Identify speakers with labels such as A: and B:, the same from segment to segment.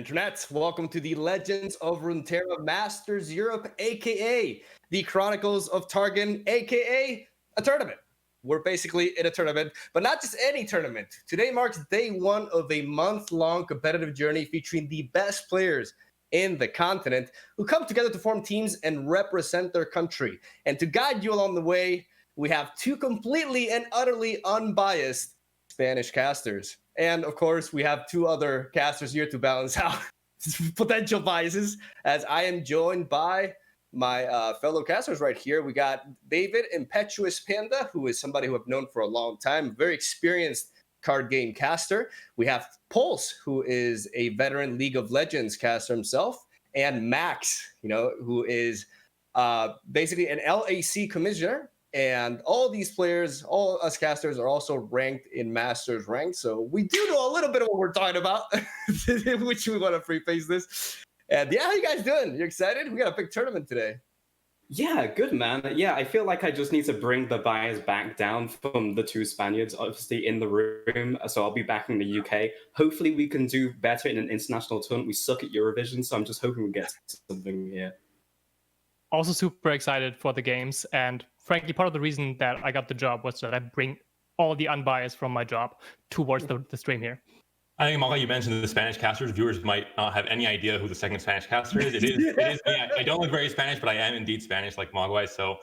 A: Internet. Welcome to the Legends of Runeterra Masters Europe, aka the Chronicles of Targon, aka a tournament. We're basically in a tournament, but not just any tournament. Today marks day one of a month-long competitive journey featuring the best players in the continent who come together to form teams and represent their country. And to guide you along the way, we have two completely and utterly unbiased Spanish casters. And of course, we have two other casters here to balance out potential biases, as I am joined by my fellow casters right here. We got David Impetuous Panda, who is somebody who I've known for a long time, very experienced card game caster. We have Pulse, who is a veteran League of Legends caster himself, and Max, who is basically an LAC commissioner. And all these players, all us casters, are also ranked in Masters rank. So we do know a little bit of what we're talking about, which we want to preface this. And yeah, how you guys doing? You excited? We got a big tournament today.
B: Yeah, good, man. Yeah, I feel like I just need to bring the bias back down from the two Spaniards, obviously, in the room. So I'll be back in the UK. Hopefully we can do better in an international tournament. We suck at Eurovision, so I'm just hoping we get something here.
C: Also super excited for the games, and frankly, part of the reason that I got the job was that I bring all the unbiased from my job towards the stream here.
D: I think, Malka, you mentioned the Spanish casters. Viewers might not have any idea who the second Spanish caster is. It is me. I don't look very Spanish, but I am indeed Spanish, like Mogwai. So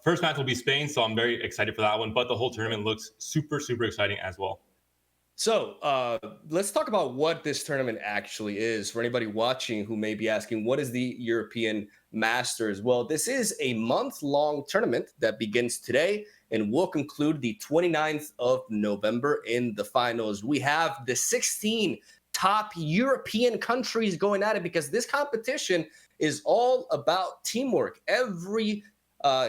D: first match will be Spain, so I'm very excited for that one. But the whole tournament looks super, super exciting as well.
A: So let's talk about what this tournament actually is. For anybody watching who may be asking, what is the European Masters? Well, this is a month-long tournament that begins today and will conclude the 29th of November in the finals. We have the 16 top European countries going at it because this competition is all about teamwork. Every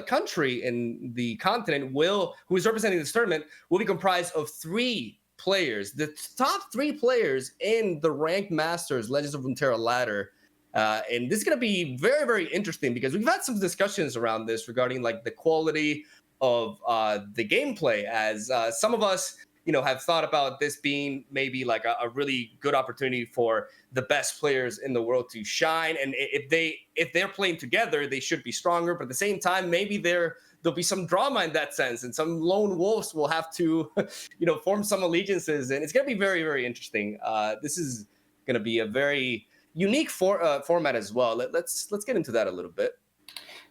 A: country in the continent who is representing this tournament will be comprised of three players, the top three players in the ranked Masters Legends of Runeterra ladder. And this is going to be very, very interesting because we've had some discussions around this regarding like the quality of the gameplay, as some of us, have thought about this being maybe like a really good opportunity for the best players in the world to shine. And if they're playing together, they should be stronger. But at the same time, maybe there'll be some drama in that sense, and some lone wolves will have to, form some allegiances, and it's going to be very, very interesting. This is going to be a very unique format as well. Let's get into that a little bit.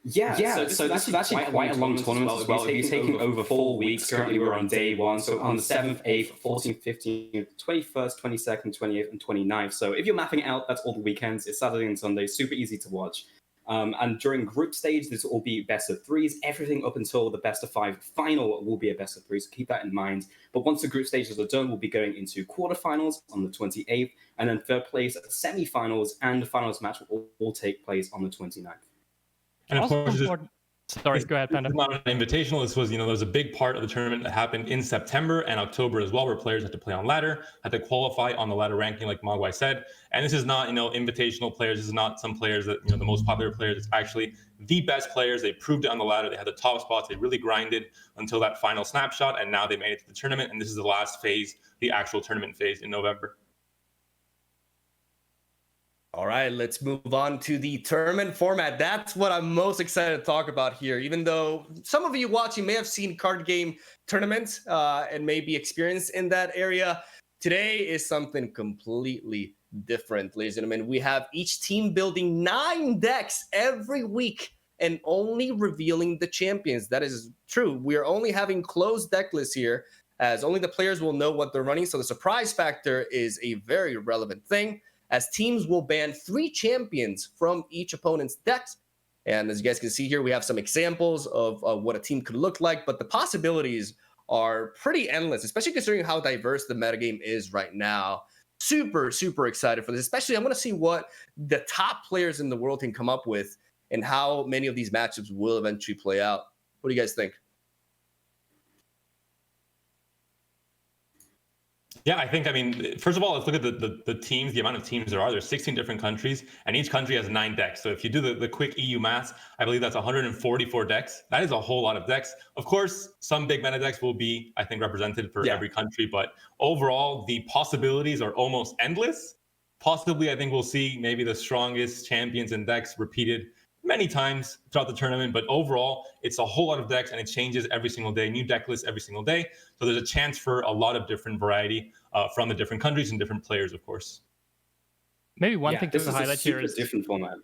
B: Yeah. So this is actually quite a long tournament as well. It'll be taking over 4 weeks. Currently, we're on day one. So on the 7th, 8th, 14th, 15th, 21st, 22nd, 28th, and 29th. So if you're mapping out, that's all the weekends. It's Saturday and Sunday. Super easy to watch. And during group stage, this will be best of threes. Everything up until the best of five final will be a best of three, so keep that in mind. But once the group stages are done, we'll be going into quarterfinals on the 28th, and then third place semifinals, and the finals match will all take place on the 29th.
D: And of course,
C: sorry, go ahead, Panda.
D: This is not an invitational. This was, there was a big part of the tournament that happened in September and October as well, where players had to play on ladder, had to qualify on the ladder ranking, like Mogwai said. And this is not, invitational players. This is not some players that, the most popular players. It's actually the best players. They proved it on the ladder. They had the top spots. They really grinded until that final snapshot, and now they made it to the tournament. And this is the last phase, the actual tournament phase in November.
A: All right, let's move on to the tournament format. That's what I'm most excited to talk about here, even though some of you watching may have seen card game tournaments and may be experienced in that area. Today is something completely different, ladies and gentlemen. We have each team building 9 decks every week and only revealing the champions. That is true. We are only having closed deck lists here, as only the players will know what they're running. So the surprise factor is a very relevant thing, as teams will ban 3 champions from each opponent's decks. And as you guys can see here, we have some examples of what a team could look like, but the possibilities are pretty endless, especially considering how diverse the metagame is right now. Super, super excited for this. Especially, I want to see what the top players in the world can come up with and how many of these matchups will eventually play out. What do you guys think?
D: Yeah, I think, first of all, let's look at the teams, the amount of teams there are. There's 16 different countries, and each country has 9 decks. So if you do the quick EU maths, I believe that's 144 decks. That is a whole lot of decks. Of course, some big meta decks will be, I think, represented for every country. But overall, the possibilities are almost endless. Possibly, I think we'll see maybe the strongest champions and decks repeated many times throughout the tournament, but overall, it's a whole lot of decks and it changes every single day, new deck lists every single day. So there's a chance for a lot of different variety from the different countries and different players, of course.
C: Maybe one thing to highlight here
B: is different format.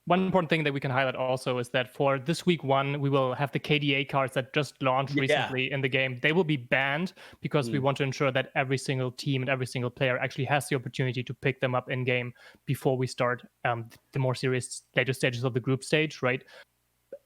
C: One important thing that we can highlight also is that for this week 1, we will have the KDA cards that just launched recently in the game. They will be banned because we want to ensure that every single team and every single player actually has the opportunity to pick them up in game before we start the more serious later stages of the group stage, right?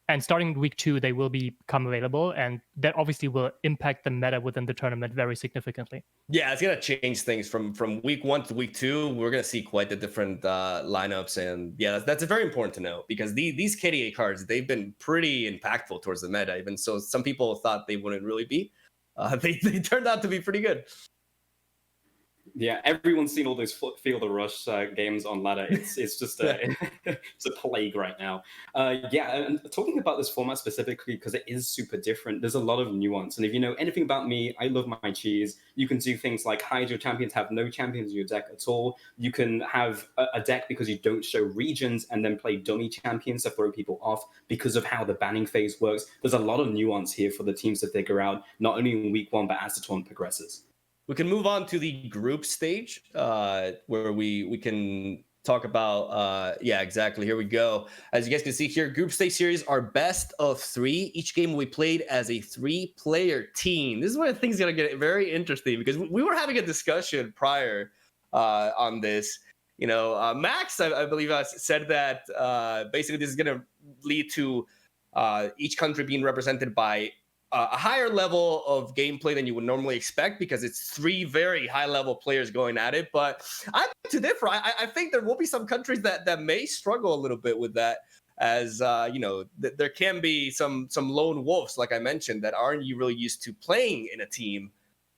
C: And starting week 2, they will become available, and that obviously will impact the meta within the tournament very significantly.
A: Yeah, it's gonna change things from week 1 to week 2. We're gonna see quite the different lineups, and yeah, that's very important to know because these KDA cards, they've been pretty impactful towards the meta. Even so, some people thought they wouldn't really be. They turned out to be pretty good.
B: Yeah, everyone's seen all those Feel the Rush games on ladder. It's just it's a plague right now. And talking about this format specifically, because it is super different, there's a lot of nuance. And if you know anything about me, I love my cheese. You can do things like hide your champions, have no champions in your deck at all. You can have a deck because you don't show regions and then play dummy champions to throw people off because of how the banning phase works. There's a lot of nuance here for the teams to figure out, not only in week 1, but as the tournament progresses.
A: We can move on to the group stage where we can talk about, exactly. Here we go. As you guys can see here, group stage series are best of 3. Each game will be played as a 3-player team. This is where things are going to get very interesting because we were having a discussion prior on this. You know, Max, I believe, said that basically this is going to lead to each country being represented by a higher level of gameplay than you would normally expect because it's 3 very high-level players going at it. But I beg to differ. I think there will be some countries that may struggle a little bit with that, as there can be some lone wolves, like I mentioned, that aren't really used to playing in a team,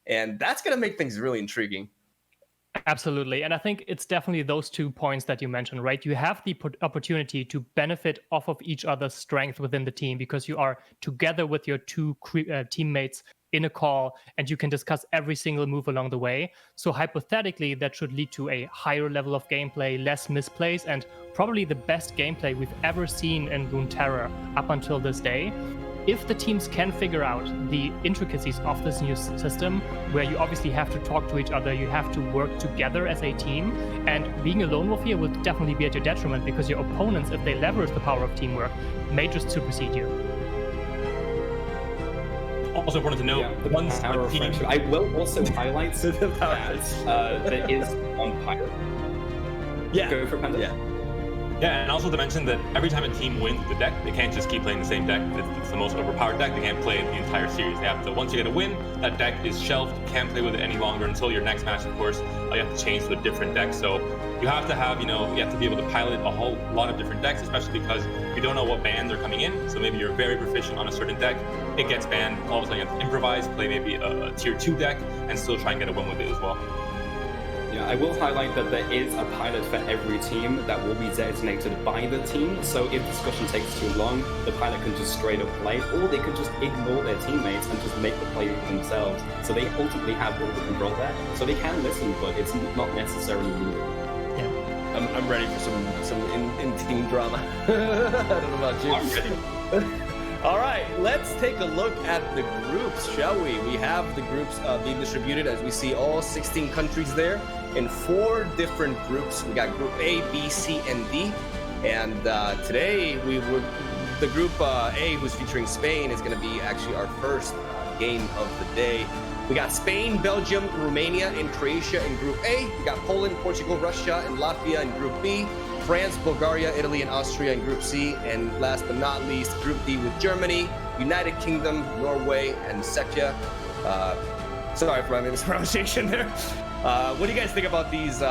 A: and that's going to make things really intriguing.
C: Absolutely. And I think it's definitely those 2 points that you mentioned, right? You have the opportunity to benefit off of each other's strength within the team because you are together with your 2 teammates in a call and you can discuss every single move along the way. So hypothetically, that should lead to a higher level of gameplay, less misplays, and probably the best gameplay we've ever seen in Runeterra up until this day. If the teams can figure out the intricacies of this new system, where you obviously have to talk to each other, you have to work together as a team, and being a lone wolf here will definitely be at your detriment because your opponents, if they leverage the power of teamwork, may just supersede you.
D: Also important to note, once the team...
B: I will also highlight that there is one pirate.
A: Yeah.
B: Go for Panda.
D: Yeah, and also to mention that every time a team wins the deck, they can't just keep playing the same deck. It's the most overpowered deck. They can't play it the entire series. They have to, once you get a win, that deck is shelved. You can't play with it any longer until your next match, of course. You have to change to a different deck. So you have to have, you have to be able to pilot a whole lot of different decks, especially because you don't know what bans are coming in. So maybe you're very proficient on a certain deck. It gets banned. All of a sudden you have to improvise, play maybe a tier 2 deck, and still try and get a win with it as well.
B: Yeah, I will highlight that there is a pilot for every team that will be designated by the team. So if discussion takes too long, the pilot can just straight up play, or they could just ignore their teammates and just make the play themselves. So they ultimately have all the control there. So they can listen, but it's not necessarily needed.
A: Yeah, I'm ready for some in-team drama. I don't know about you.
B: I'm ready.
A: All right, let's take a look at the groups, shall we? We have the groups being distributed, as we see all 16 countries there in 4 different groups. We got Group A, B, C, and D. And today, the Group A, who's featuring Spain, is going to be actually our first game of the day. We got Spain, Belgium, Romania, and Croatia in Group A. We got Poland, Portugal, Russia, and Latvia in Group B. France, Bulgaria, Italy, and Austria in Group C. And last but not least, Group D with Germany, United Kingdom, Norway, and Czechia. Sorry for my mispronunciation there. What do you guys think about these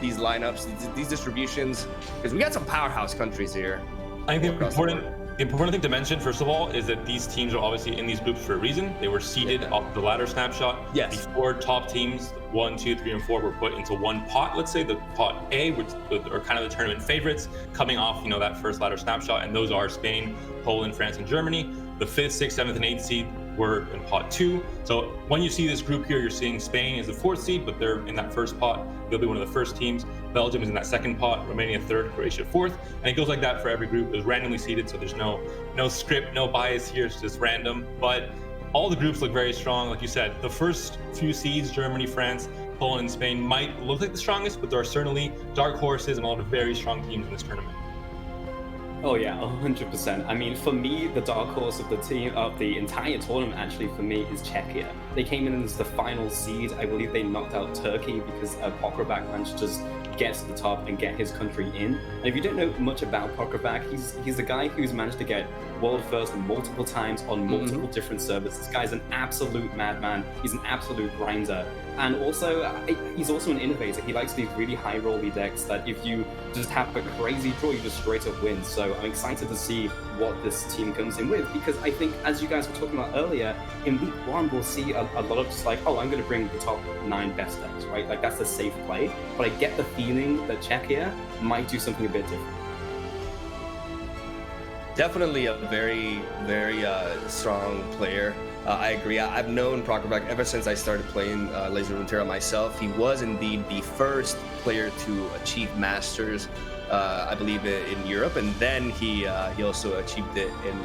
A: lineups, these distributions? Because we got some powerhouse countries here.
D: I think the important thing to mention, first of all, is that these teams are obviously in these groups for a reason. They were seeded off the ladder snapshot.
A: Yes.
D: The 4 top teams, 1, 2, 3, and 4, were put into one pot. Let's say the pot A, which are kind of the tournament favorites, coming off that first ladder snapshot, and those are Spain, Poland, France, and Germany. The 5th, 6th, 7th, and 8th seed were in pot 2. So when you see this group here, you're seeing Spain is the 4th seed, but they're in that first pot. They'll be one of the first teams. Belgium is in that second pot, Romania 3rd, Croatia 4th, and it goes like that for every group. It was randomly seeded, so there's no script, no bias here. It's just random. But all the groups look very strong. Like you said, the first few seeds, Germany, France, Poland, and Spain, might look like the strongest, but there are certainly dark horses and a lot of very strong teams in this tournament.
B: Oh yeah, 100%. I mean, for me, the dark horse of the entire tournament, actually, for me, is Czechia. They came in as the final seed. I believe they knocked out Turkey because Pokravac managed to just get to the top and get his country in. And if you don't know much about Pokravac, he's the guy who's managed to get world first multiple times on multiple different servers. This guy's an absolute madman. He's an absolute grinder. And also, he's also an innovator. He likes these really high rolly decks that if you just have a crazy draw, you just straight up win. So I'm excited to see what this team comes in with, because I think, as you guys were talking about earlier, in week 1, we'll see a lot of just like, oh, I'm going to bring the top 9 best decks, right? Like, that's a safe play. But I get the feeling that Czechia might do something a bit different.
A: Definitely a very, very strong player. I agree. I've known Pokravac ever since I started playing Laser Runeterra myself. He was indeed the first player to achieve Masters, I believe, in Europe, and then he also achieved it in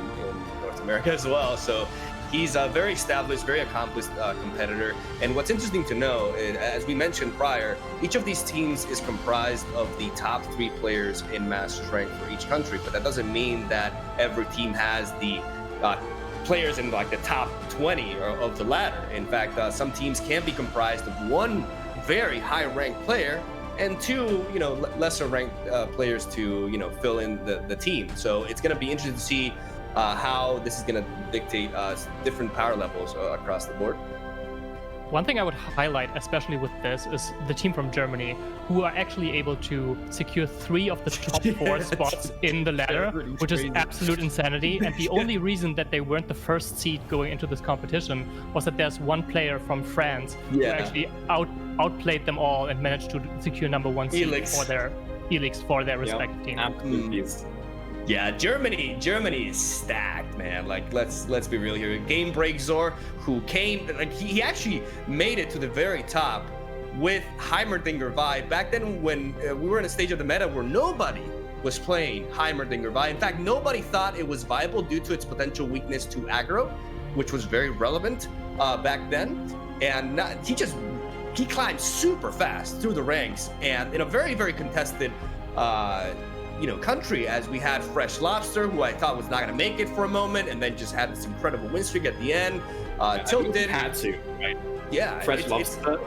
A: North America as well. So he's a very established, very accomplished competitor. And what's interesting to know, as we mentioned prior, each of these teams is comprised of the top 3 players in Masters rank for each country, but that doesn't mean that every team has the players in like the top 20 of the ladder. In fact, some teams can be comprised of 1 very high ranked player and 2, lesser ranked players to, fill in the team. So it's going to be interesting to see how this is going to dictate different power levels across the board.
C: One thing I would highlight, especially with this, is the team from Germany, who are actually able to secure 3 of the top 4 spots in the ladder, which is absolute insanity. And the only reason that they weren't the first seed going into this competition was that there's one player from France who actually outplayed them all and managed to secure number 1 seed for their respective team.
B: Absolutely.
A: Yeah, Germany is stacked, man. Like, let's be real here. Game Break Zor, who came, like, he actually made it to the very top with Heimerdinger Vi. Back then, when we were in a stage of the meta where nobody was playing Heimerdinger Vi. In fact, nobody thought it was viable due to its potential weakness to aggro, which was very relevant back then. And he climbed super fast through the ranks, and in a very, very contested country, as we had Fresh Lobster, who I thought was not going to make it for a moment, and then just had this incredible win streak at the end. Tilted
B: had to, right?
A: Yeah,
B: Fresh Lobster.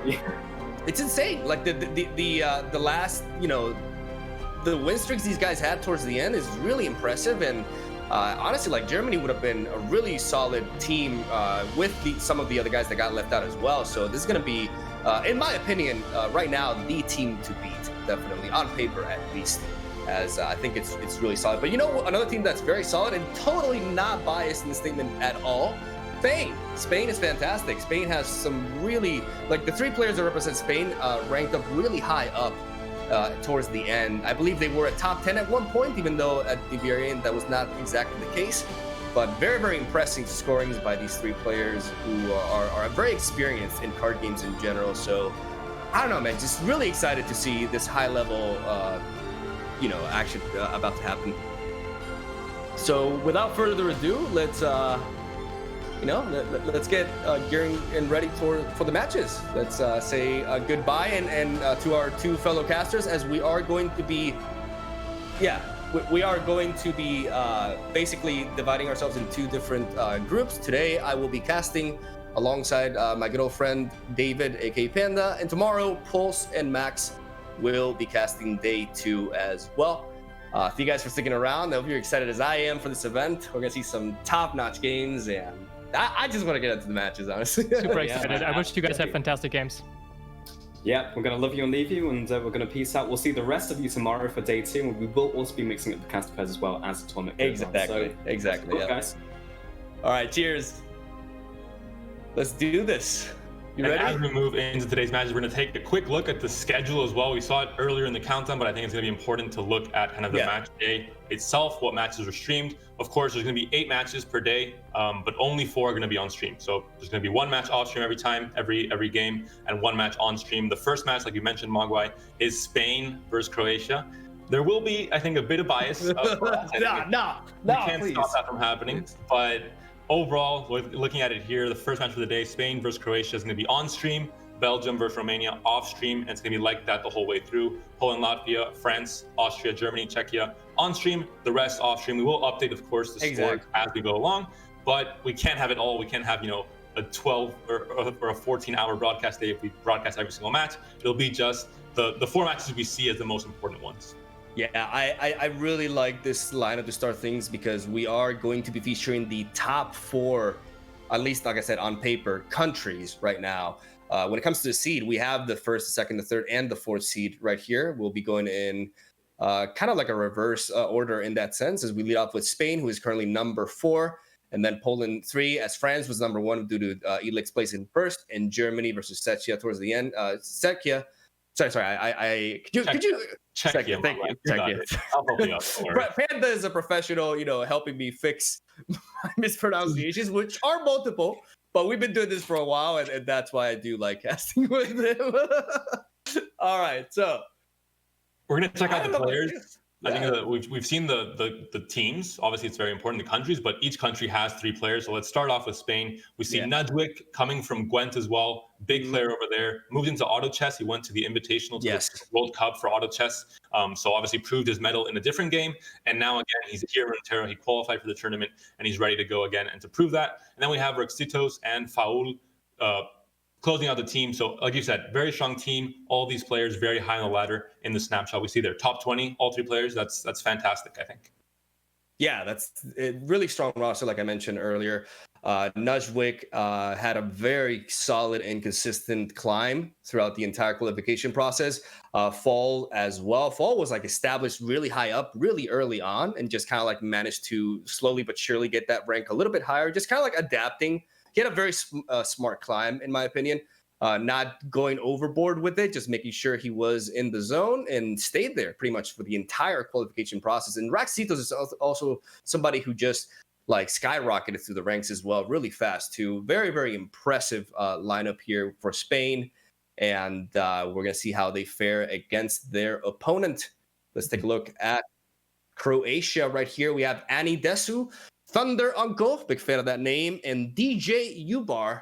A: It's insane. Like the last, the win streaks these guys had towards the end is really impressive. And honestly, like, Germany would have been a really solid team with some of the other guys that got left out as well. So this is going to be, in my opinion, right now, the team to beat, definitely on paper at least. As I think it's really solid. But another team that's very solid and totally not biased in the statement at all, Spain is fantastic. Spain has some really, like, the 3 players that represent Spain ranked up really high up towards the end. I believe they were at top 10 at one point, even though at the very end that was not exactly the case. But very, very impressive scorings by these 3 players who are very experienced in card games in general. So I don't know, man, just really excited to see this high level action about to happen. So without further ado, let's get gearing and ready for the matches. Let's say goodbye and to our 2 fellow casters, as we are going to be basically dividing ourselves in 2 different groups. Today I will be casting alongside my good old friend David, aka Panda, and tomorrow Pulse and Max will be casting day 2 as well. Thank you guys for sticking around. I hope you're excited as I am for this event. We're gonna see some top-notch games, and I just want to get into the matches, honestly.
C: Super excited. I wish you guys have fantastic games.
B: Yeah, we're gonna love you and leave you, and we're gonna peace out. We'll see the rest of you tomorrow for day 2, and we will also be mixing up the caster pairs as well as the tournament goes on.
A: Exactly.
B: Good, guys.
A: All right, cheers. Let's do this. You
D: and
A: ready?
D: as we move into today's matches, we're going to take a quick look at the schedule as well. We saw it earlier in the countdown, but I think it's going to be important to look at kind of the match day itself, what matches are streamed. Of course, there's going to be 8 matches per day, but only 4 are going to be on stream. So there's going to be 1 match off stream every time, every game, and 1 match on stream. The first match, like you mentioned, Mogwai, is Spain versus Croatia. There will be, I think, a bit of bias.
A: No,
D: can't
A: please.
D: stop that from happening, but overall, looking at it here, the first match of the day, Spain versus Croatia, is going to be on stream. Belgium versus Romania off stream, and it's going to be like that the whole way through. Poland, Latvia, France, Austria, Germany, Czechia on stream. The rest off stream. We will update, of course, the scores as we go along, but we can't have it all. We can't have a 12 or a 14-hour broadcast day if we broadcast every single match. It'll be just the 4 matches we see as the most important ones.
A: Yeah, I really like this lineup to start things because we are going to be featuring the top 4, at least like I said, on paper, countries right now. When it comes to the seed, we have the 1st, the 2nd, the 3rd, and the 4th seed right here. We'll be going in kind of like a reverse order in that sense, as we lead off with Spain, who is currently number 4, and then Poland 3, as France was number 1 due to Elix placing 1st, and Germany versus Czechia towards the end. Czechia. Sorry. Could you?
D: Czechia.
A: Thank you.
D: Czechia. I'll help you out.
A: Panda is a professional, helping me fix my mispronunciations, which are multiple. But we've been doing this for a while, and that's why I do like casting with him. All right, so
D: we're gonna check out the players. I think that we've seen the teams. Obviously, it's very important, the countries, but each country has 3 players. So let's start off with Spain. We see Nudwick coming from Gwent as well. Big player over there. Moved into auto chess. He went to the Invitational to the World Cup for auto chess. So obviously proved his mettle in a different game. And now again, he's here in Runeterra. He qualified for the tournament, and he's ready to go again. And to prove that, and then we have Rexitos and Faul closing out the team. So like you said, very strong team. All these players very high on the ladder in the snapshot. We see their top 20, all 3 players. That's fantastic, I think.
A: Yeah, that's a really strong roster, like I mentioned earlier. Nudwick had a very solid and consistent climb throughout the entire qualification process. Fall as well. Fall was like established really high up really early on and just kind of like managed to slowly but surely get that rank a little bit higher, just kind of like adapting. He had a very smart climb, in my opinion, not going overboard with it, just making sure he was in the zone and stayed there pretty much for the entire qualification process. And Raxitos is also somebody who just like skyrocketed through the ranks as well, really fast too. Very, very impressive lineup here for Spain. And we're going to see how they fare against their opponent. Let's take a look at Croatia right here. We have Ani Desu, Thunder Uncle, big fan of that name, and DJ Ubar.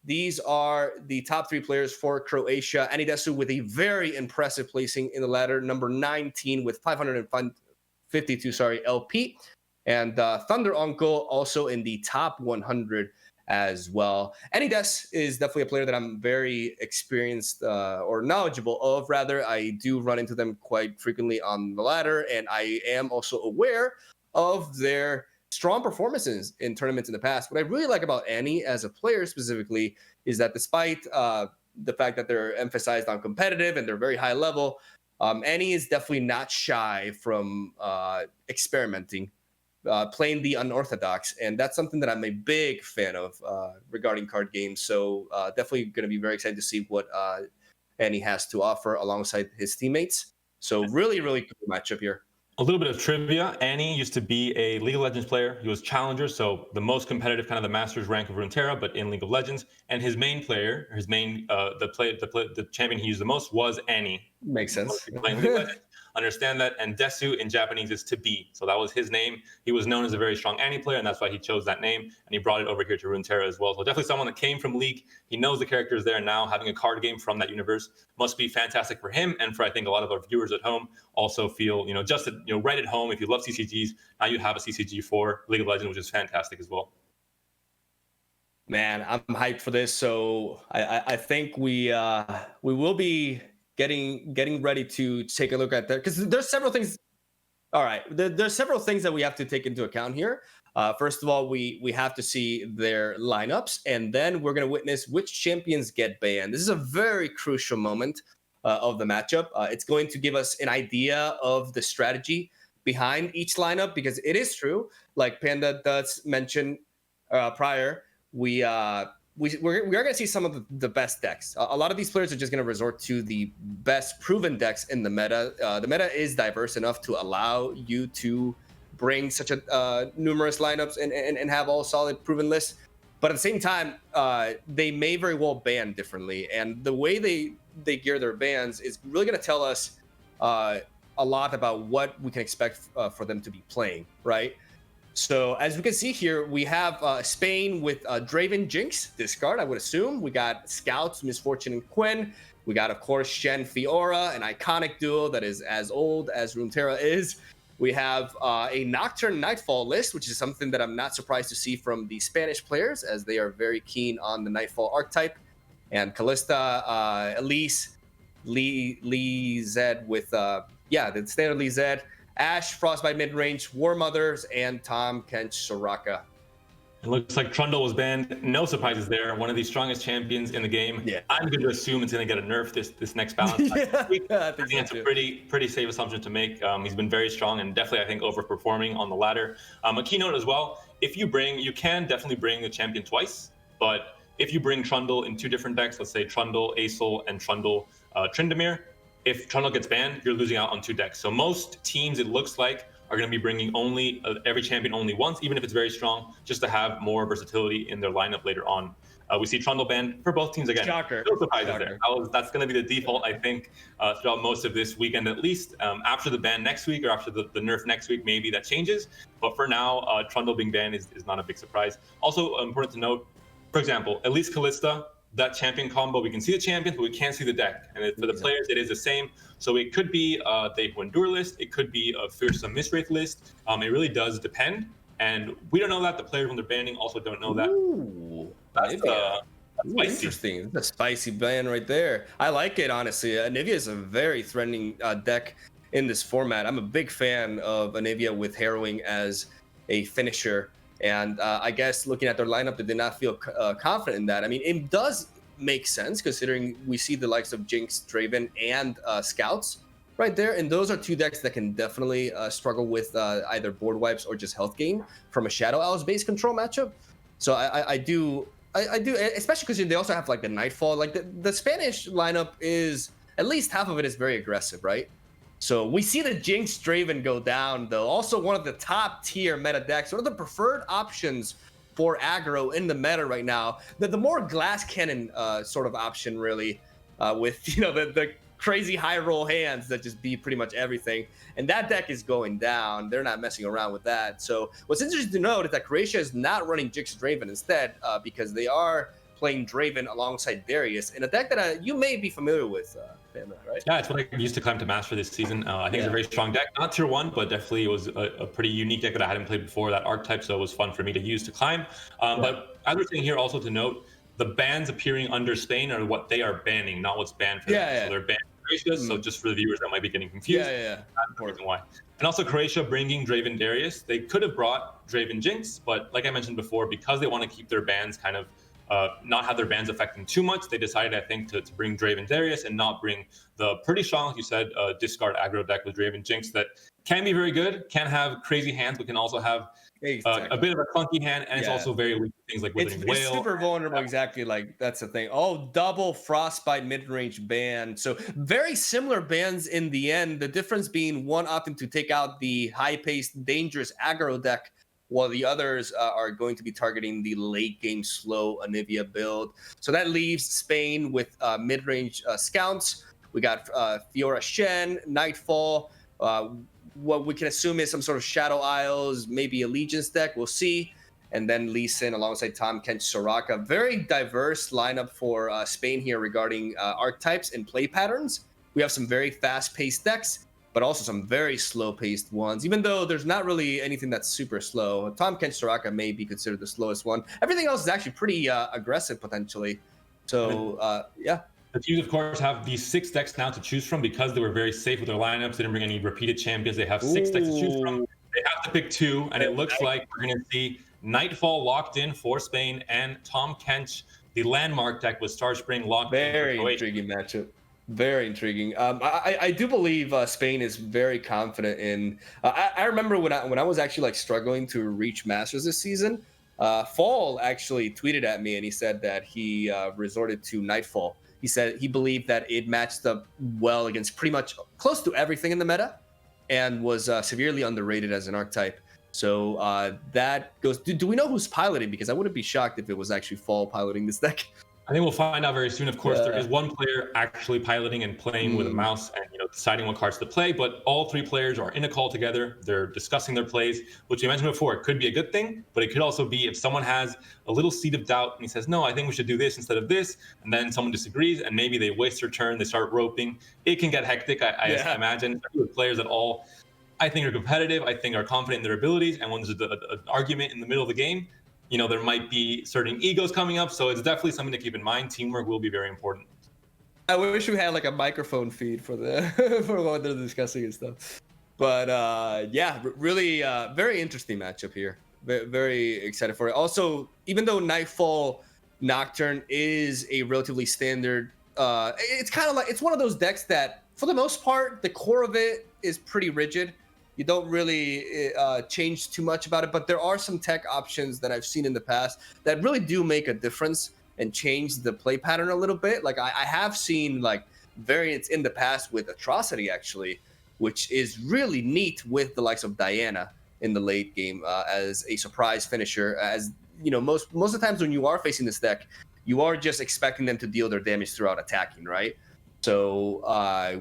A: These are the top 3 players for Croatia. Anidesu with a very impressive placing in the ladder, number 19 with 552 LP. And Thunder Uncle also in the top 100 as well. Anides is definitely a player that I'm very experienced or knowledgeable of, rather. I do run into them quite frequently on the ladder, and I am also aware of their strong performances in tournaments in the past. What I really like about Annie as a player specifically is that despite the fact that they're emphasized on competitive and they're very high level, Annie is definitely not shy from experimenting, playing the unorthodox. And that's something that I'm a big fan of regarding card games. So definitely going to be very excited to see what Annie has to offer alongside his teammates. So really, really cool matchup here.
D: A little bit of trivia. Annie used to be a League of Legends player. He was challenger, so the most competitive kind of the Masters rank of Runeterra, but in League of Legends. And his main player, the champion he used the most was Annie.
A: Makes sense.
D: Playing League of Legends. Understand that. And Desu in Japanese is to be. So that was his name. He was known as a very strong Annie player, and that's why he chose that name. And he brought it over here to Runeterra as well. So definitely someone that came from League. He knows the characters there now. Having a card game from that universe must be fantastic for him. And for, I think, a lot of our viewers at home also feel, just right at home. If you love CCGs, now you have a CCG for League of Legends, which is fantastic as well.
A: Man, I'm hyped for this. So I think we will be getting ready to take a look at that, because there's several things. All right, there's several things that we have to take into account here. First of all, we have to see their lineups, and then we're going to witness which champions get banned. This is a very crucial moment of the matchup. It's going to give us an idea of the strategy behind each lineup, because it is true, like Panda does mention prior, we we are going to see some of the best decks. A lot of these players are just going to resort to the best proven decks in the meta. The meta is diverse enough to allow you to bring such a numerous lineups and have all solid proven lists. But at the same time, they may very well ban differently. And the way they gear their bans is really going to tell us a lot about what we can expect for them to be playing, right? So as we can see here, we have Spain with Draven Jinx, discard, I would assume. We got Scouts, Misfortune and Quinn. We got, of course, Shen Fiora, an iconic duo that is as old as Runeterra is. We have a Nocturne Nightfall list, which is something that I'm not surprised to see from the Spanish players, as they are very keen on the Nightfall archetype. And Kalista, Elise, Lee Zed with, the standard Lee Zed. Ashe, Frostbite Midrange, War Mothers, and Tom Kench Soraka.
D: It looks like Trundle was banned. No surprises there. One of the strongest champions in the game.
A: Yeah.
D: I'm going to assume it's going to get a nerf this next balance.
A: I think
D: it's a pretty safe assumption to make. He's been very strong and definitely, I think, overperforming on the ladder. A keynote as well. You can definitely bring the champion twice, but if you bring Trundle in two different decks, let's say Trundle Aesol and Trundle Tryndamere, if Trundle gets banned, you're losing out on two decks. So most teams, it looks like, are going to be bringing only every champion only once, even if it's very strong, just to have more versatility in their lineup later on. We see Trundle banned for both teams again.
A: Shocker.
D: No surprises there. That's going to be the default, I think, throughout most of this weekend, at least. After the ban next week or after the nerf next week, maybe that changes. But for now, Trundle being banned is not a big surprise. Also important to note, for example, at least Kalista, that champion combo, we can see the champions, but we can't see the deck. And for the players, it is the same. So it could be a They Who Endure list. It could be a Fearsome Mistwraith list. It really does depend. And we don't know that. The players, when they're banning, also don't know that.
A: Ooh,
D: that's spicy.
A: Interesting. That's a spicy ban right there. I like it, honestly. Anivia is a very threatening deck in this format. I'm a big fan of Anivia with Harrowing as a finisher. And I guess looking at their lineup, they did not feel confident in that. I mean, it does make sense considering we see the likes of Jinx, Draven, and Scouts right there. And those are two decks that can definitely struggle with either board wipes or just health gain from a Shadow Owls base control matchup. So I do, especially because they also have like the Nightfall. Like the Spanish lineup is, at least half of it is very aggressive, right? So we see the Jinx Draven go down, though. Also one of the top tier meta decks, one of the preferred options for aggro in the meta right now. The more glass cannon sort of option, really, with the crazy high roll hands that just beat pretty much everything. And that deck is going down. They're not messing around with that. So what's interesting to note is that Croatia is not running Jinx Draven instead, because they are playing Draven alongside Darius in a deck that you may be familiar with. Right?
D: Yeah, it's what I used to climb to master this season. I think it's a very strong deck. Not tier 1, but definitely it was a pretty unique deck that I hadn't played before, that archetype, so it was fun for me to use to climb. But as we're saying here, also to note, the bans appearing under Spain are what they are banning, not what's banned for them. So they're banning Croatia, so just for the viewers that might be getting confused. That's the reason why. And also Croatia bringing Draven Darius. They could have brought Draven Jinx, but like I mentioned before, because they want to keep their bans kind of not have their bans affecting too much, they decided, I think, to bring Draven Darius and not bring the pretty strong, like you said, discard aggro deck with Draven Jinx that can be very good, can have crazy hands, but can also have a bit of a clunky hand, and it's also very weak to things like Withering Wail.
A: It's super vulnerable, exactly. Like, that's the thing. Oh, double Frostbite mid-range ban. So very similar bans in the end. The difference being one opting to take out the high-paced, dangerous aggro deck, while the others are going to be targeting the late game slow Anivia build. So that leaves Spain with mid-range Scouts. We got Fiora Shen, Nightfall. What we can assume is some sort of Shadow Isles, maybe Allegiance deck. We'll see. And then Lee Sin alongside Tom Kench Soraka. Very diverse lineup for Spain here regarding archetypes and play patterns. We have some very fast-paced decks, but also some very slow-paced ones, even though there's not really anything that's super slow. Tom Kench Soraka may be considered the slowest one. Everything else is actually pretty aggressive, potentially. So, yeah.
D: The teams, of course, have these 6 decks now to choose from because they were very safe with their lineups. They didn't bring any repeated champions. They have 6 decks to choose from. They have to pick 2, and it looks like we're going to see Nightfall locked in for Spain and Tom Kench, the landmark deck with Starspring locked in.
A: Very intriguing matchup. Very intriguing. I do believe Spain is very confident in. I remember when I was actually like struggling to reach Masters this season. Fall actually tweeted at me and he said that he resorted to Nightfall. He said he believed that it matched up well against pretty much close to everything in the meta and was severely underrated as an archetype. So that goes. Do we know who's piloting? Because I wouldn't be shocked if it was actually Fall piloting this deck.
D: I think we'll find out very soon. Of course, there is one player actually piloting and playing with a mouse and deciding what cards to play, but all three players are in a call together. They're discussing their plays, which we mentioned before. It could be a good thing, but it could also be if someone has a little seed of doubt and he says, no, I think we should do this instead of this, and then someone disagrees and maybe they waste their turn, they start roping. It can get hectic, I imagine, with players that all I think are competitive, I think are confident in their abilities, and when there's an argument in the middle of the game, there might be certain egos coming up. So it's definitely something to keep in mind. Teamwork will be very important.
A: I wish we had like a microphone feed for for what they're discussing and stuff. But really very interesting matchup here. Very excited for it. Also, even though Nightfall Nocturne is a relatively standard, it's kind of like, it's one of those decks that for the most part, the core of it is pretty rigid. You don't really change too much about it, but there are some tech options that I've seen in the past that really do make a difference and change the play pattern a little bit. Like I have seen like variants in the past with Atrocity actually, which is really neat with the likes of Diana in the late game as a surprise finisher. As most of the times when you are facing this deck, you are just expecting them to deal their damage throughout attacking, right? So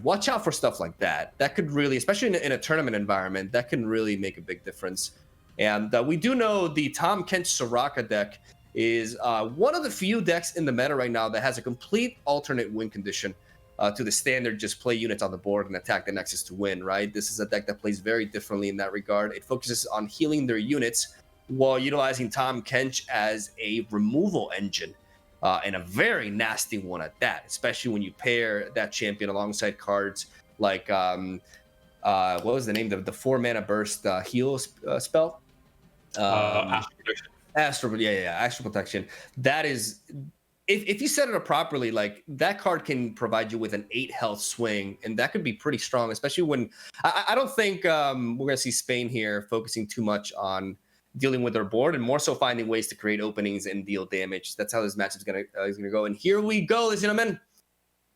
A: watch out for stuff like that. That could really, especially in a tournament environment, that can really make a big difference. And we do know the Tahm Kench Soraka deck is one of the few decks in the meta right now that has a complete alternate win condition to the standard just play units on the board and attack the Nexus to win, right? This is a deck that plays very differently in that regard. It focuses on healing their units while utilizing Tahm Kench as a removal engine. And a very nasty one at that, especially when you pair that champion alongside cards like, what was the name? The 4-mana burst heal spell?
D: Astral Protection.
A: Astral Protection. That is, if you set it up properly, like that card can provide you with an 8 health swing, and that could be pretty strong, especially when, I don't think we're going to see Spain here focusing too much on dealing with their board and more so finding ways to create openings and deal damage. That's how this match is gonna go. And here we go, ladies and gentlemen.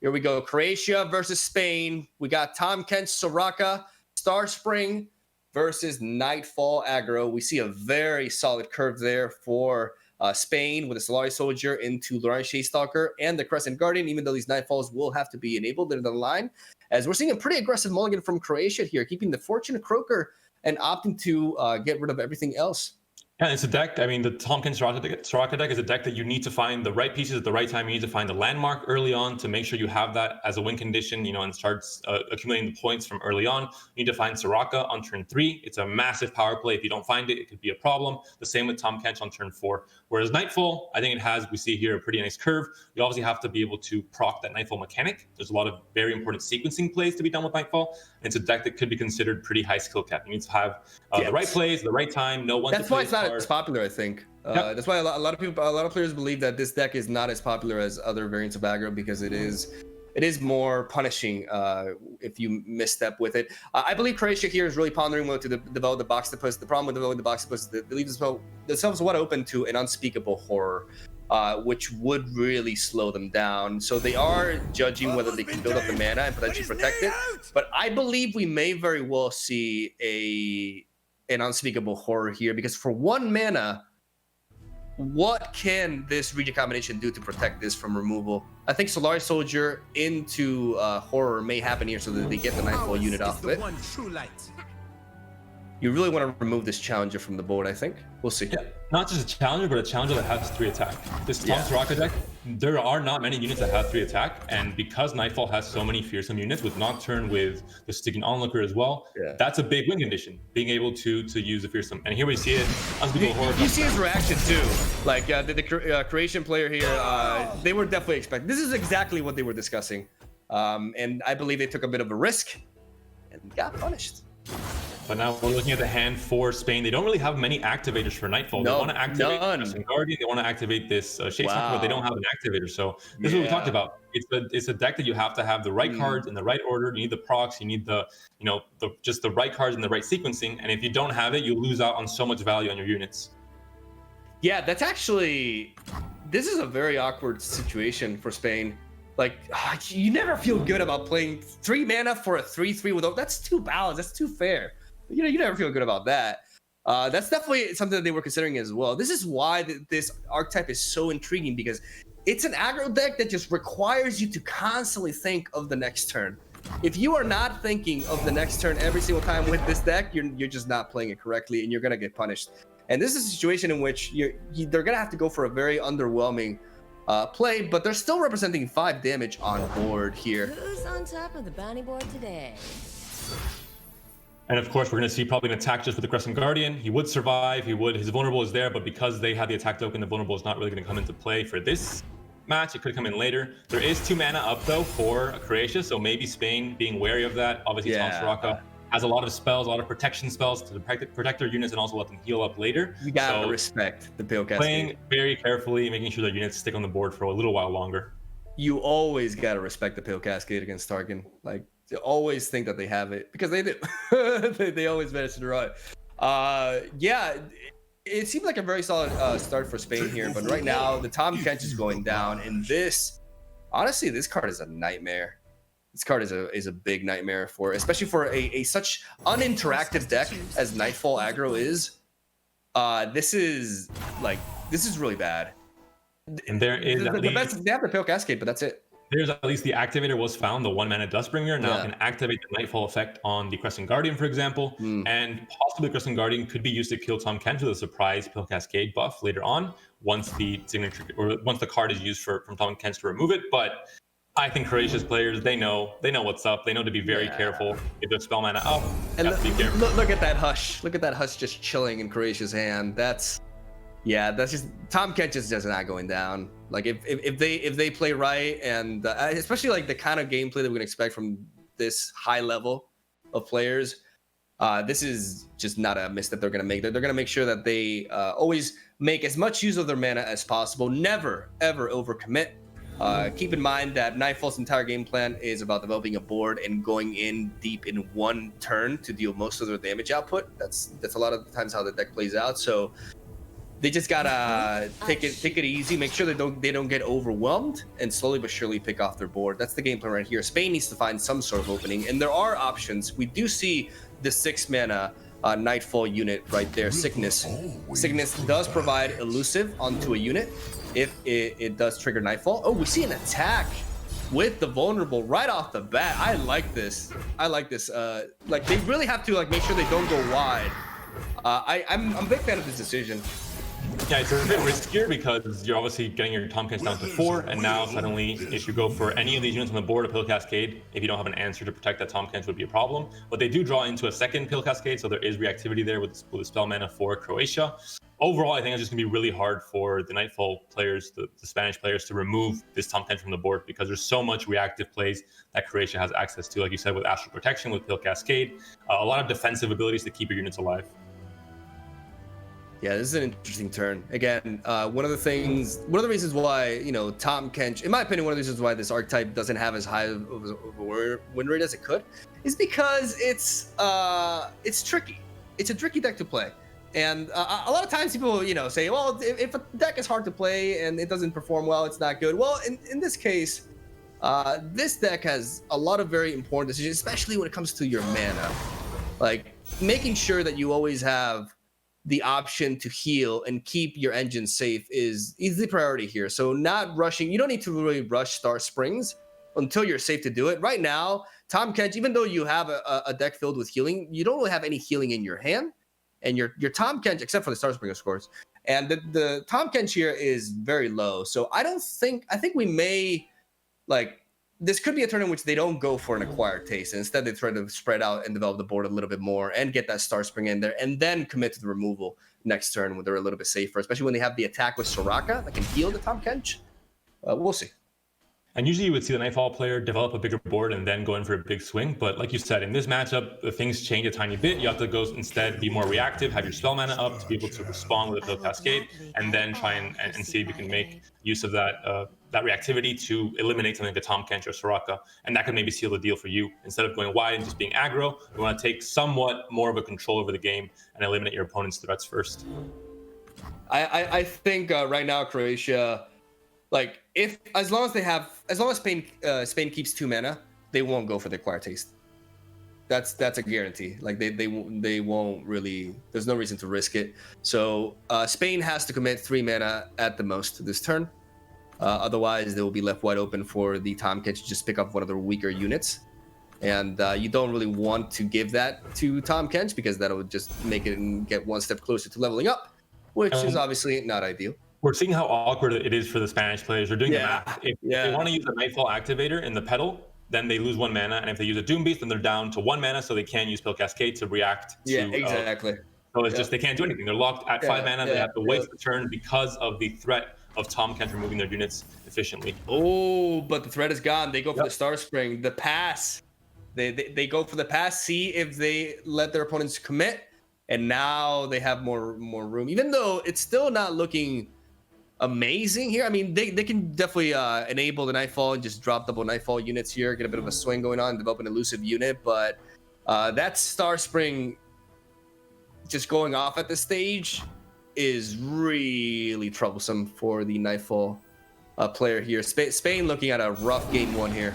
A: Here we go. Croatia versus Spain. We got Tahm Kench Soraka, Starspring versus Nightfall Aggro. We see a very solid curve there for Spain with a Solari Soldier into Laurent Stalker and the Crescent Guardian, even though these Nightfalls will have to be enabled in the line. As we're seeing a pretty aggressive mulligan from Croatia here, keeping the Fortune Croaker and opting to get rid of everything else.
D: Yeah, it's a deck. I mean, the Tahm Kench Soraka deck is a deck that you need to find the right pieces at the right time. You need to find the landmark early on to make sure you have that as a win condition, and starts accumulating the points from early on. You need to find Soraka on turn 3. It's a massive power play. If you don't find it, it could be a problem. The same with Tahm Kench on turn 4. Whereas Nightfall, I think we see here a pretty nice curve. You obviously have to be able to proc that Nightfall mechanic. There's a lot of very important sequencing plays to be done with Nightfall. It's a deck that could be considered pretty high skill cap. You need to have the right plays, the right time, know when to play.
A: That's why it's not as popular, I think. That's why a lot of players believe that this deck is not as popular as other variants of aggro because it is more punishing if you misstep with it. I believe Croatia here is really pondering whether to develop the Boxtopus. The problem with developing the Boxtopus is that they leave themselves wide open to an unspeakable horror, which would really slow them down. So they are judging whether they can build up the mana and potentially protect it. But I believe we may very well see an unspeakable horror here, because for 1 mana, what can this region combination do to protect this from removal? I think Solari Soldier into horror may happen here so that they get the Nightfall unit off of it. You really want to remove this challenger from the board, I think. We'll see.
D: Yeah, not just a challenger, but a challenger that has 3 attack. This Tahm Soraka deck, there are not many units that have 3 attack, and because Nightfall has so many fearsome units with Nocturne, with the Sticking Onlooker as well, that's a big win condition, being able to use the fearsome. And here we see it.
A: You see his reaction too. Like the Croatian player here, they were definitely expecting. This is exactly what they were discussing, and I believe they took a bit of a risk and got punished.
D: But now we're looking at the hand for Spain. They don't really have many activators for Nightfall. They want to activate the Guardian. They want to activate this Shade Stalker, but they don't have an activator. So this is what we talked about. It's a deck that you have to have the right cards in the right order. You need the procs. You need the right cards in the right sequencing. And if you don't have it, you lose out on so much value on your units.
A: Yeah, that's actually, this is a very awkward situation for Spain. Like, you never feel good about playing 3 mana for a 3/3 with, that's too balanced, that's too fair. You never feel good about that. That's definitely something that they were considering as well. This is why this archetype is so intriguing, because it's an aggro deck that just requires you to constantly think of the next turn. If you are not thinking of the next turn every single time with this deck, you're just not playing it correctly, and you're gonna get punished. And this is a situation in which they're gonna have to go for a very underwhelming play, but they're still representing 5 damage on board here.
E: Who's on top of the bounty board today?
D: And of course, we're going to see probably an attack just with the Crescent Guardian. He would survive. His vulnerable is there, but because they have the attack token, the vulnerable is not really going to come into play for this match. It could come in later. There is 2 mana up though for Croatia, so maybe Spain being wary of that. Obviously, Tom Soraka has a lot of spells, a lot of protection spells to protect their units and also let them heal up later.
A: You gotta respect the Pale Cascade.
D: Playing very carefully, making sure their units stick on the board for a little while longer.
A: You always gotta respect the Pale Cascade against Tarkin. Like, you always think that they have it, because they do. they always manage to draw it. Yeah, it seemed like a very solid start for Spain here, but right now the Tahm Kench is going down, and honestly, this card is a nightmare. This card is a big nightmare especially for a such uninteractive deck as Nightfall aggro is. This is really bad.
D: And there is
A: they have the Pale Cascade, but that's it.
D: There's at least the activator was found, the 1 mana Dustbringer. Now can activate the Nightfall effect on the Crescent Guardian, for example. And possibly Crescent Guardian could be used to kill Tahm Kench with a surprise Pale Cascade buff later on, once the signature or once the card is used from Tahm Kench to remove it. But I think Croatia's players, they know what's up. They know to be very careful. If their spell mana up,
A: and look at that Hush. Look at that Hush just chilling in Croatia's hand. That's just, Tahm Kench is just not going down. Like, if they play right, and especially like the kind of gameplay that we can expect from this high level of players, this is just not a misstep they're going to make. They're going to make sure that they always make as much use of their mana as possible. Never ever overcommit. Keep in mind that Nightfall's entire game plan is about developing a board and going in deep in 1 turn to deal most of their damage output. That's a lot of the times how the deck plays out. So they just gotta take it easy, make sure they don't get overwhelmed, and slowly but surely pick off their board. That's the game plan right here. Spain needs to find some sort of opening, and there are options. We do see the 6 mana Nightfall unit right there, Sickness. Sickness does provide elusive onto a unit if it does trigger Nightfall. Oh, we see an attack with the vulnerable right off the bat. I like this. Like, they really have to make sure they don't go wide. I'm a big fan of this decision.
D: Yeah, it's a bit riskier because you're obviously getting your Tahm Kench down to 4, and now suddenly if you go for any of these units on the board, a Pale Cascade, if you don't have an answer to protect that Tahm Kench would be a problem. But they do draw into a second Pale Cascade, so there is reactivity there with the spell mana for Croatia. Overall, I think it's just going to be really hard for the Nightfall players, the Spanish players, to remove this Tahm Kench from the board, because there's so much reactive plays that Croatia has access to, like you said, with Astral Protection, with Pale Cascade, a lot of defensive abilities to keep your units alive.
A: Yeah, this is an interesting turn. Again, one of the reasons why, Tahm Kench, in my opinion, one of the reasons why this archetype doesn't have as high of a win rate as it could is because it's tricky. It's a tricky deck to play. And a lot of times people, say, well, if a deck is hard to play and it doesn't perform well, it's not good. Well, in this case, this deck has a lot of very important decisions, especially when it comes to your mana. Like, making sure that you always have the option to heal and keep your engine safe is the priority here. So not rushing. You don't need to really rush Star Springs until you're safe to do it. Right now, Tahm Kench, even though you have a deck filled with healing, you don't really have any healing in your hand. And your Tahm Kench, except for the Star Springer scores, and the Tahm Kench here is very low. So I think we may, this could be a turn in which they don't go for an acquired taste. And instead, they try to spread out and develop the board a little bit more and get that Star Spring in there, and then commit to the removal next turn when they're a little bit safer, especially when they have the attack with Soraka that can heal the Tahm Kench. We'll see.
D: And usually you would see the Nightfall player develop a bigger board and then go in for a big swing. But like you said, in this matchup, things change a tiny bit. You have to go instead be more reactive, have your spell mana up to be able to respond with a Pale Cascade, and then try and see if you can make use of that reactivity to eliminate something like a Tahm Kench or Soraka. And that could maybe seal the deal for you. Instead of going wide and just being aggro, you want to take somewhat more of a control over the game and eliminate your opponent's threats first.
A: I think right now Croatia, like as long as Spain keeps 2 mana, they won't go for the acquired taste. That's a guarantee. Like they won't really. There's no reason to risk it. So Spain has to commit 3 mana at the most this turn. Otherwise, they will be left wide open for the Tahm Kench to just pick up one of their weaker units. And you don't really want to give that to Tahm Kench because that would just make it get one step closer to leveling up, which is obviously not ideal.
D: We're seeing how awkward it is for the Spanish players. They're doing the math. If they want to use a Nightfall activator in the pedal, then they lose 1 mana, and if they use a Doom Beast, then they're down to 1 mana, so they can't use Pill Cascade to react to...
A: Yeah, exactly.
D: So it's just, they can't do anything. They're locked at 5 mana, they have to waste the turn because of the threat of Tahm Kench removing their units efficiently.
A: Oh, but the threat is gone. They go for the Star Spring, the pass. They go for the pass, see if they let their opponents commit, and now they have more room, even though it's still not looking amazing here. I mean, they can definitely enable the Nightfall and just drop double Nightfall units here, get a bit of a swing going on, develop an elusive unit, but that Star Spring just going off at this stage is really troublesome for the Nightfall player here. Spain looking at a rough game 1 here.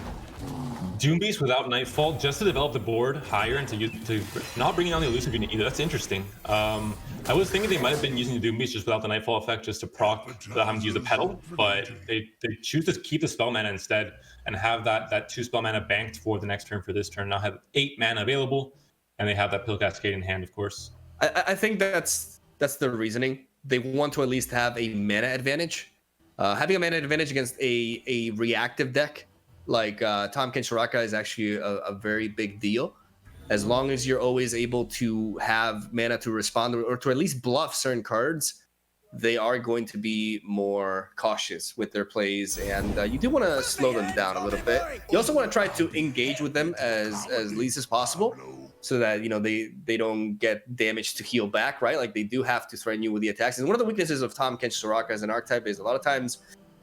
D: Doom Beast without Nightfall, just to develop the board higher and to not bringing on the elusive unit either. That's interesting. I was thinking they might have been using the Doom Beast just without the Nightfall effect, just to proc them to use the pedal, but they choose to keep the spell mana instead and have that 2 spell mana banked for the next turn for this turn. Now have 8 mana available, and they have that Pill Cascade in hand, of course.
A: I think that's the reasoning. They want to at least have a mana advantage. Having a mana advantage against a reactive deck like Tahm Kench Soraka is actually a very big deal. As long as you're always able to have mana to respond or to at least bluff certain cards, they are going to be more cautious with their plays, and you do want to slow them down a little bit. You also want to try to engage with them as least as possible, so that they don't get damage to heal back, right? Like they do have to threaten you with the attacks. And one of the weaknesses of Tahm Kench Soraka as an archetype is a lot of times,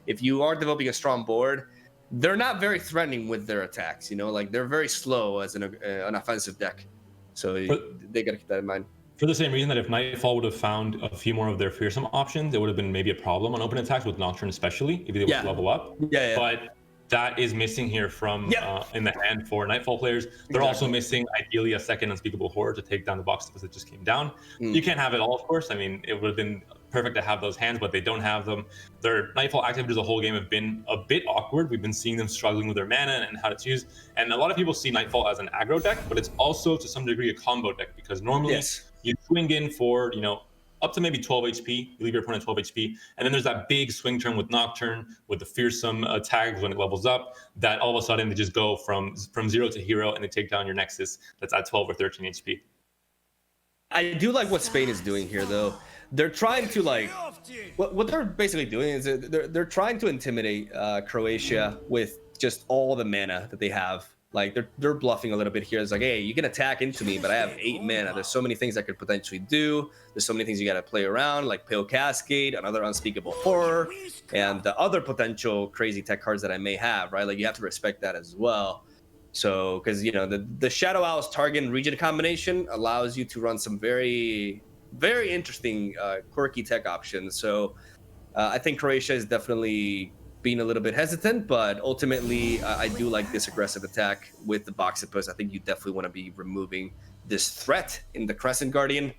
A: if you are developing a strong board, they're not very threatening with their attacks. Like they're very slow as an offensive deck. So they got to keep that in mind.
D: For the same reason that if Nightfall would have found a few more of their fearsome options, it would have been maybe a problem on open attacks with Nocturne, especially if they were to level up. But that is missing here from in the hand for Nightfall players. They're also missing, ideally, a second Unspeakable Horror to take down the box because it just came down. You can't have it all, of course. I mean, it would have been perfect to have those hands, but they don't have them. Their Nightfall activators the whole game have been a bit awkward. We've been seeing them struggling with their mana and how to choose. And a lot of people see Nightfall as an aggro deck, but it's also to some degree a combo deck, because normally you swing in for, up to maybe 12 HP, you leave your opponent 12 HP, and then there's that big swing turn with Nocturne, with the fearsome tags when it levels up, that all of a sudden they just go from 0 to hero and they take down your Nexus that's at 12 or 13 HP.
A: I do like what Spain is doing here, though. They're trying to, what they're basically doing is they're trying to intimidate Croatia with just all the mana that they have. Like they're bluffing a little bit here. It's like, hey, you can attack into me, but I have 8 mana. There's so many things I could potentially do. There's so many things you got to play around, like Pale Cascade, another Unspeakable Horror, and the other potential crazy tech cards that I may have, right? Like you have to respect that as well. So, because the Shadow Owl's target and region combination allows you to run some very, very interesting quirky tech options. So, I think Croatia is definitely being a little bit hesitant, but ultimately I do like this aggressive attack with the Boxipus. I think you definitely want to be removing this threat in the Crescent Guardian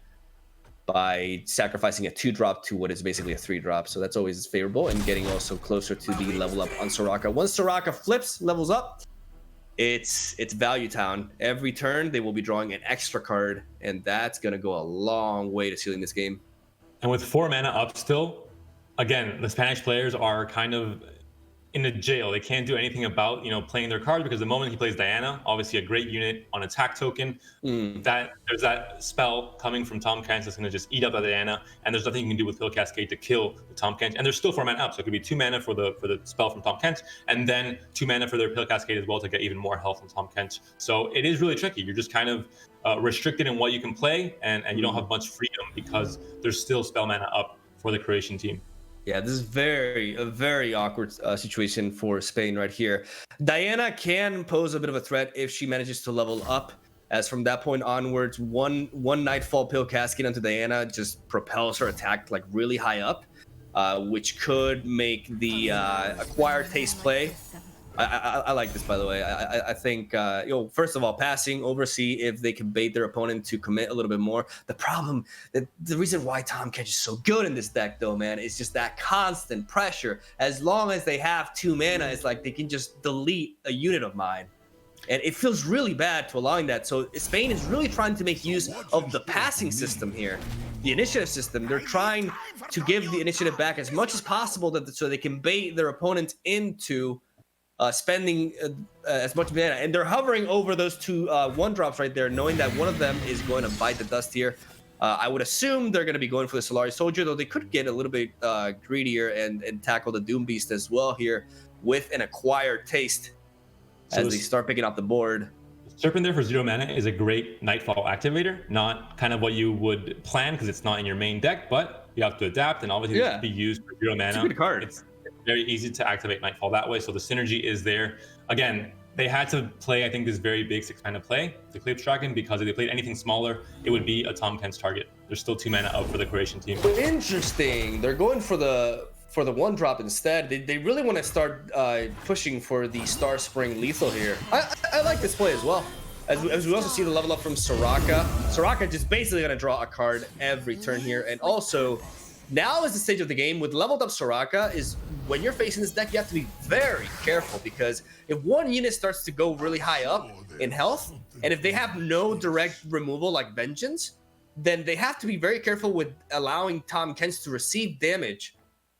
A: by sacrificing a 2-drop to what is basically a 3-drop. So that's always favorable, and getting also closer to the level up on Soraka. Once Soraka flips, levels up, it's value town. Every turn they will be drawing an extra card, and that's going to go a long way to sealing this game.
D: And with 4 mana up still, again, the Spanish players are kind of in a jail. They can't do anything about, playing their cards, because the moment he plays Diana, obviously a great unit on attack token, that there's that spell coming from Tahm Kench that's going to just eat up that Diana, and there's nothing you can do with Pill Cascade to kill the Tahm Kench. And there's still 4 mana up, so it could be 2 mana for the spell from Tahm Kench, and then 2 mana for their Pill Cascade as well to get even more health from Tahm Kench. So it is really tricky. You're just kind of restricted in what you can play, and you don't have much freedom because there's still spell mana up for the Croatian team.
A: Yeah, this is a very awkward situation for Spain right here. Diana can pose a bit of a threat if she manages to level up as from that point onwards, one Nightfall Pill Cascade onto Diana just propels her attack like really high up, which could make the acquired taste play. I like this, by the way. I think, first of all, passing over, see if they can bait their opponent to commit a little bit more. The problem, the reason why Tahm Kench is so good in this deck, though, man, is just that constant pressure. As long as they have 2 mana, it's like they can just delete a unit of mine. And it feels really bad to allowing that. So Spain is really trying to make use of the passing system here. The initiative system. They're trying to give the initiative back as much as possible so they can bait their opponent into spending as much mana, and they're hovering over those 2 1-drops right there, knowing that one of them is going to bite the dust here. I would assume they're going to be going for the Solari Soldier, though they could get a little bit greedier and tackle the Doom Beast as well here with an acquired taste as they start picking up the board.
D: Serpent there for 0 mana is a great Nightfall activator, not kind of what you would plan because it's not in your main deck, but you have to adapt, and obviously it should be used for 0 mana.
A: It's a good card.
D: It's very easy to activate Nightfall that way, so the synergy is there. Again, they had to play, I think, this very big 6-mana play, the Eclipse Dragon, because if they played anything smaller, it would be a Tahm Kench target. There's still 2 mana out for the Croatian team.
A: Interesting. They're going for the 1-drop instead. They really want to start pushing for the Star Spring lethal here. I like this play as well. As we also see the level up from Soraka. Soraka just basically going to draw a card every turn here, and also now is the stage of the game with leveled up Soraka is when you're facing this deck, you have to be very careful, because if one unit starts to go really high up in health, and if they have no direct removal like Vengeance, then they have to be very careful with allowing Tahm Kench to receive damage,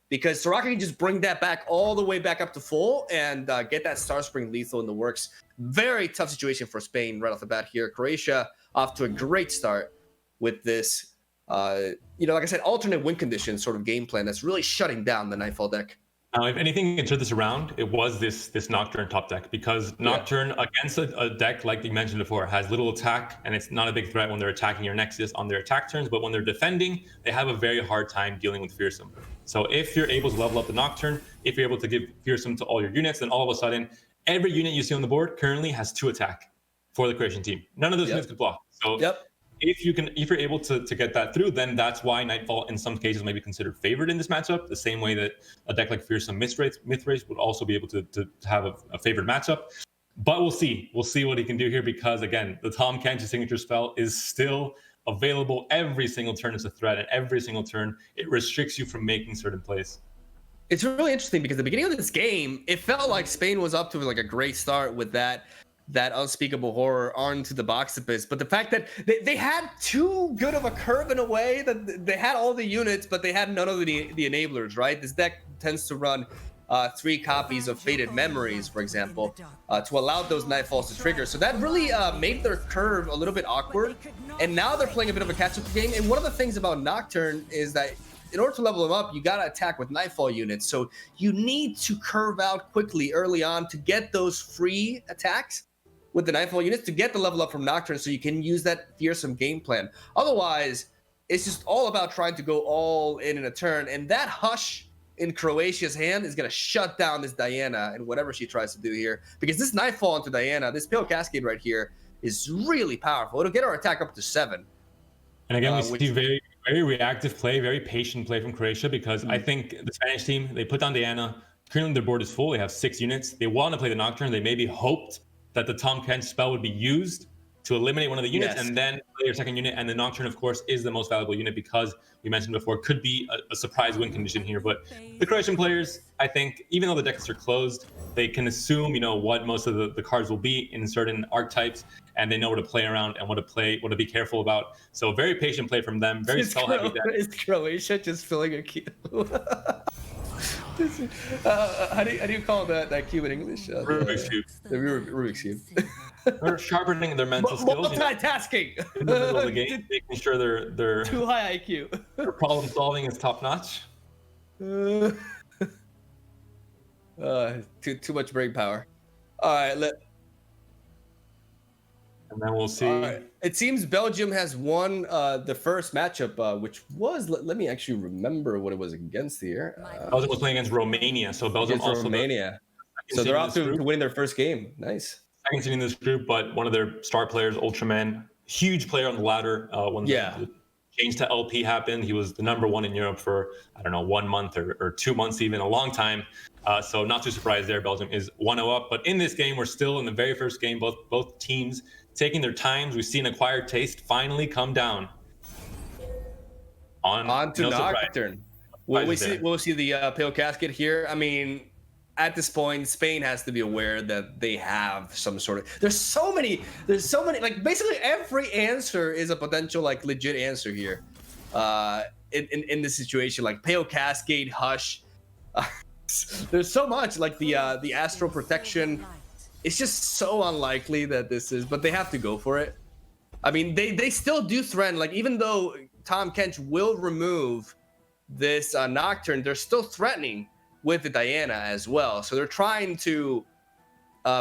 A: because Soraka can just bring that back all the way back up to full and get that Star Spring lethal in the works. Very tough situation for Spain right off the bat here. Croatia off to a great start with this like I said, alternate win condition sort of game plan that's really shutting down the Nightfall deck.
D: If anything can turn this around, it was this Nocturne top deck, because Nocturne against a deck like you mentioned before has little attack, and it's not a big threat when they're attacking your Nexus on their attack turns, but when they're defending, they have a very hard time dealing with Fearsome. So if you're able to level up the Nocturne, if you're able to give Fearsome to all your units, then all of a sudden, every unit you see on the board currently has 2 attack for the Croatian team. None of those units could block. So if you're able to get that through, then that's why Nightfall in some cases may be considered favored in this matchup, the same way that a deck like Fearsome Mythrace would also be able to have a favored matchup. But we'll see what he can do here, because again, the Tahm Kench signature spell is still available every single turn as a threat, and every single turn it restricts you from making certain plays.
A: It's really interesting because at the beginning of this game, it felt like Spain was up to like a great start with that unspeakable horror onto the Boxipus, but the fact that they had too good of a curve in a way that they had all the units, but they had none of the enablers, right? This deck tends to run 3 copies of Faded Memories, for example, to allow those Nightfalls to trigger. So that really made their curve a little bit awkward, and now they're playing a bit of a catch-up game. And one of the things about Nocturne is that in order to level them up, you got to attack with Nightfall units. So you need to curve out quickly early on to get those free attacks with the Nightfall units to get the level up from Nocturne, so you can use that fearsome game plan. Otherwise, it's just all about trying to go all in a turn, and that Hush in Croatia's hand is going to shut down this Diana and whatever she tries to do here, because this Nightfall into Diana, this Pale Cascade right here, is really powerful. It'll get our attack up to 7.
D: And again, we see very, very reactive play, very patient play from Croatia, because I think the Spanish team, they put down Diana. Currently, their board is full. They have 6 units. They want to play the Nocturne. They maybe hoped that the Tahm Kench spell would be used to eliminate one of the units and then play your second unit. And the Nocturne, of course, is the most valuable unit, because we mentioned before, could be a surprise win condition here. But the Croatian players, I think, even though the decks are closed, they can assume, what most of the cards will be in certain archetypes, and they know what to play around and what to be careful about. So very patient play from them, very spell-heavy deck.
A: Is Croatia just filling a cube? How do you call that cube in English?
D: Rubik's Cube.
A: The Rubik's Cube.
D: They're sharpening their mental skills.
A: Multitasking.
D: In the middle of the game, making sure their
A: too high IQ.
D: Their problem solving is top notch.
A: Too much brain power. All right,
D: and then we'll see.
A: Right. It seems Belgium has won the first matchup, which was, let me actually remember what it was against here.
D: Belgium was playing against Romania, so Belgium also
A: Romania. So they're off to win their first game. Nice.
D: second seed in this group, but one of their star players, Ultraman, huge player on the ladder. When the change to LP happened, he was the #1 in Europe for, I don't know, 1 month or 2 months, even a long time. So not too surprised there. Belgium is 1-0 up. But in this game, we're still in the very first game. Both teams taking their times. We see an acquired taste finally come down.
A: On to Nocturne. We'll see the Pale Casket here. I mean, at this point, Spain has to be aware that they have some sort of. There's so many. Like basically every answer is a potential like legit answer here. In this situation, like Pale Cascade, Hush. There's so much like the Astral Protection. It's just so unlikely that this is, but they have to go for it. I mean, they still do threaten. Like even though Tom Kench will remove this Nocturne, they're still threatening with the Diana as well. So they're trying to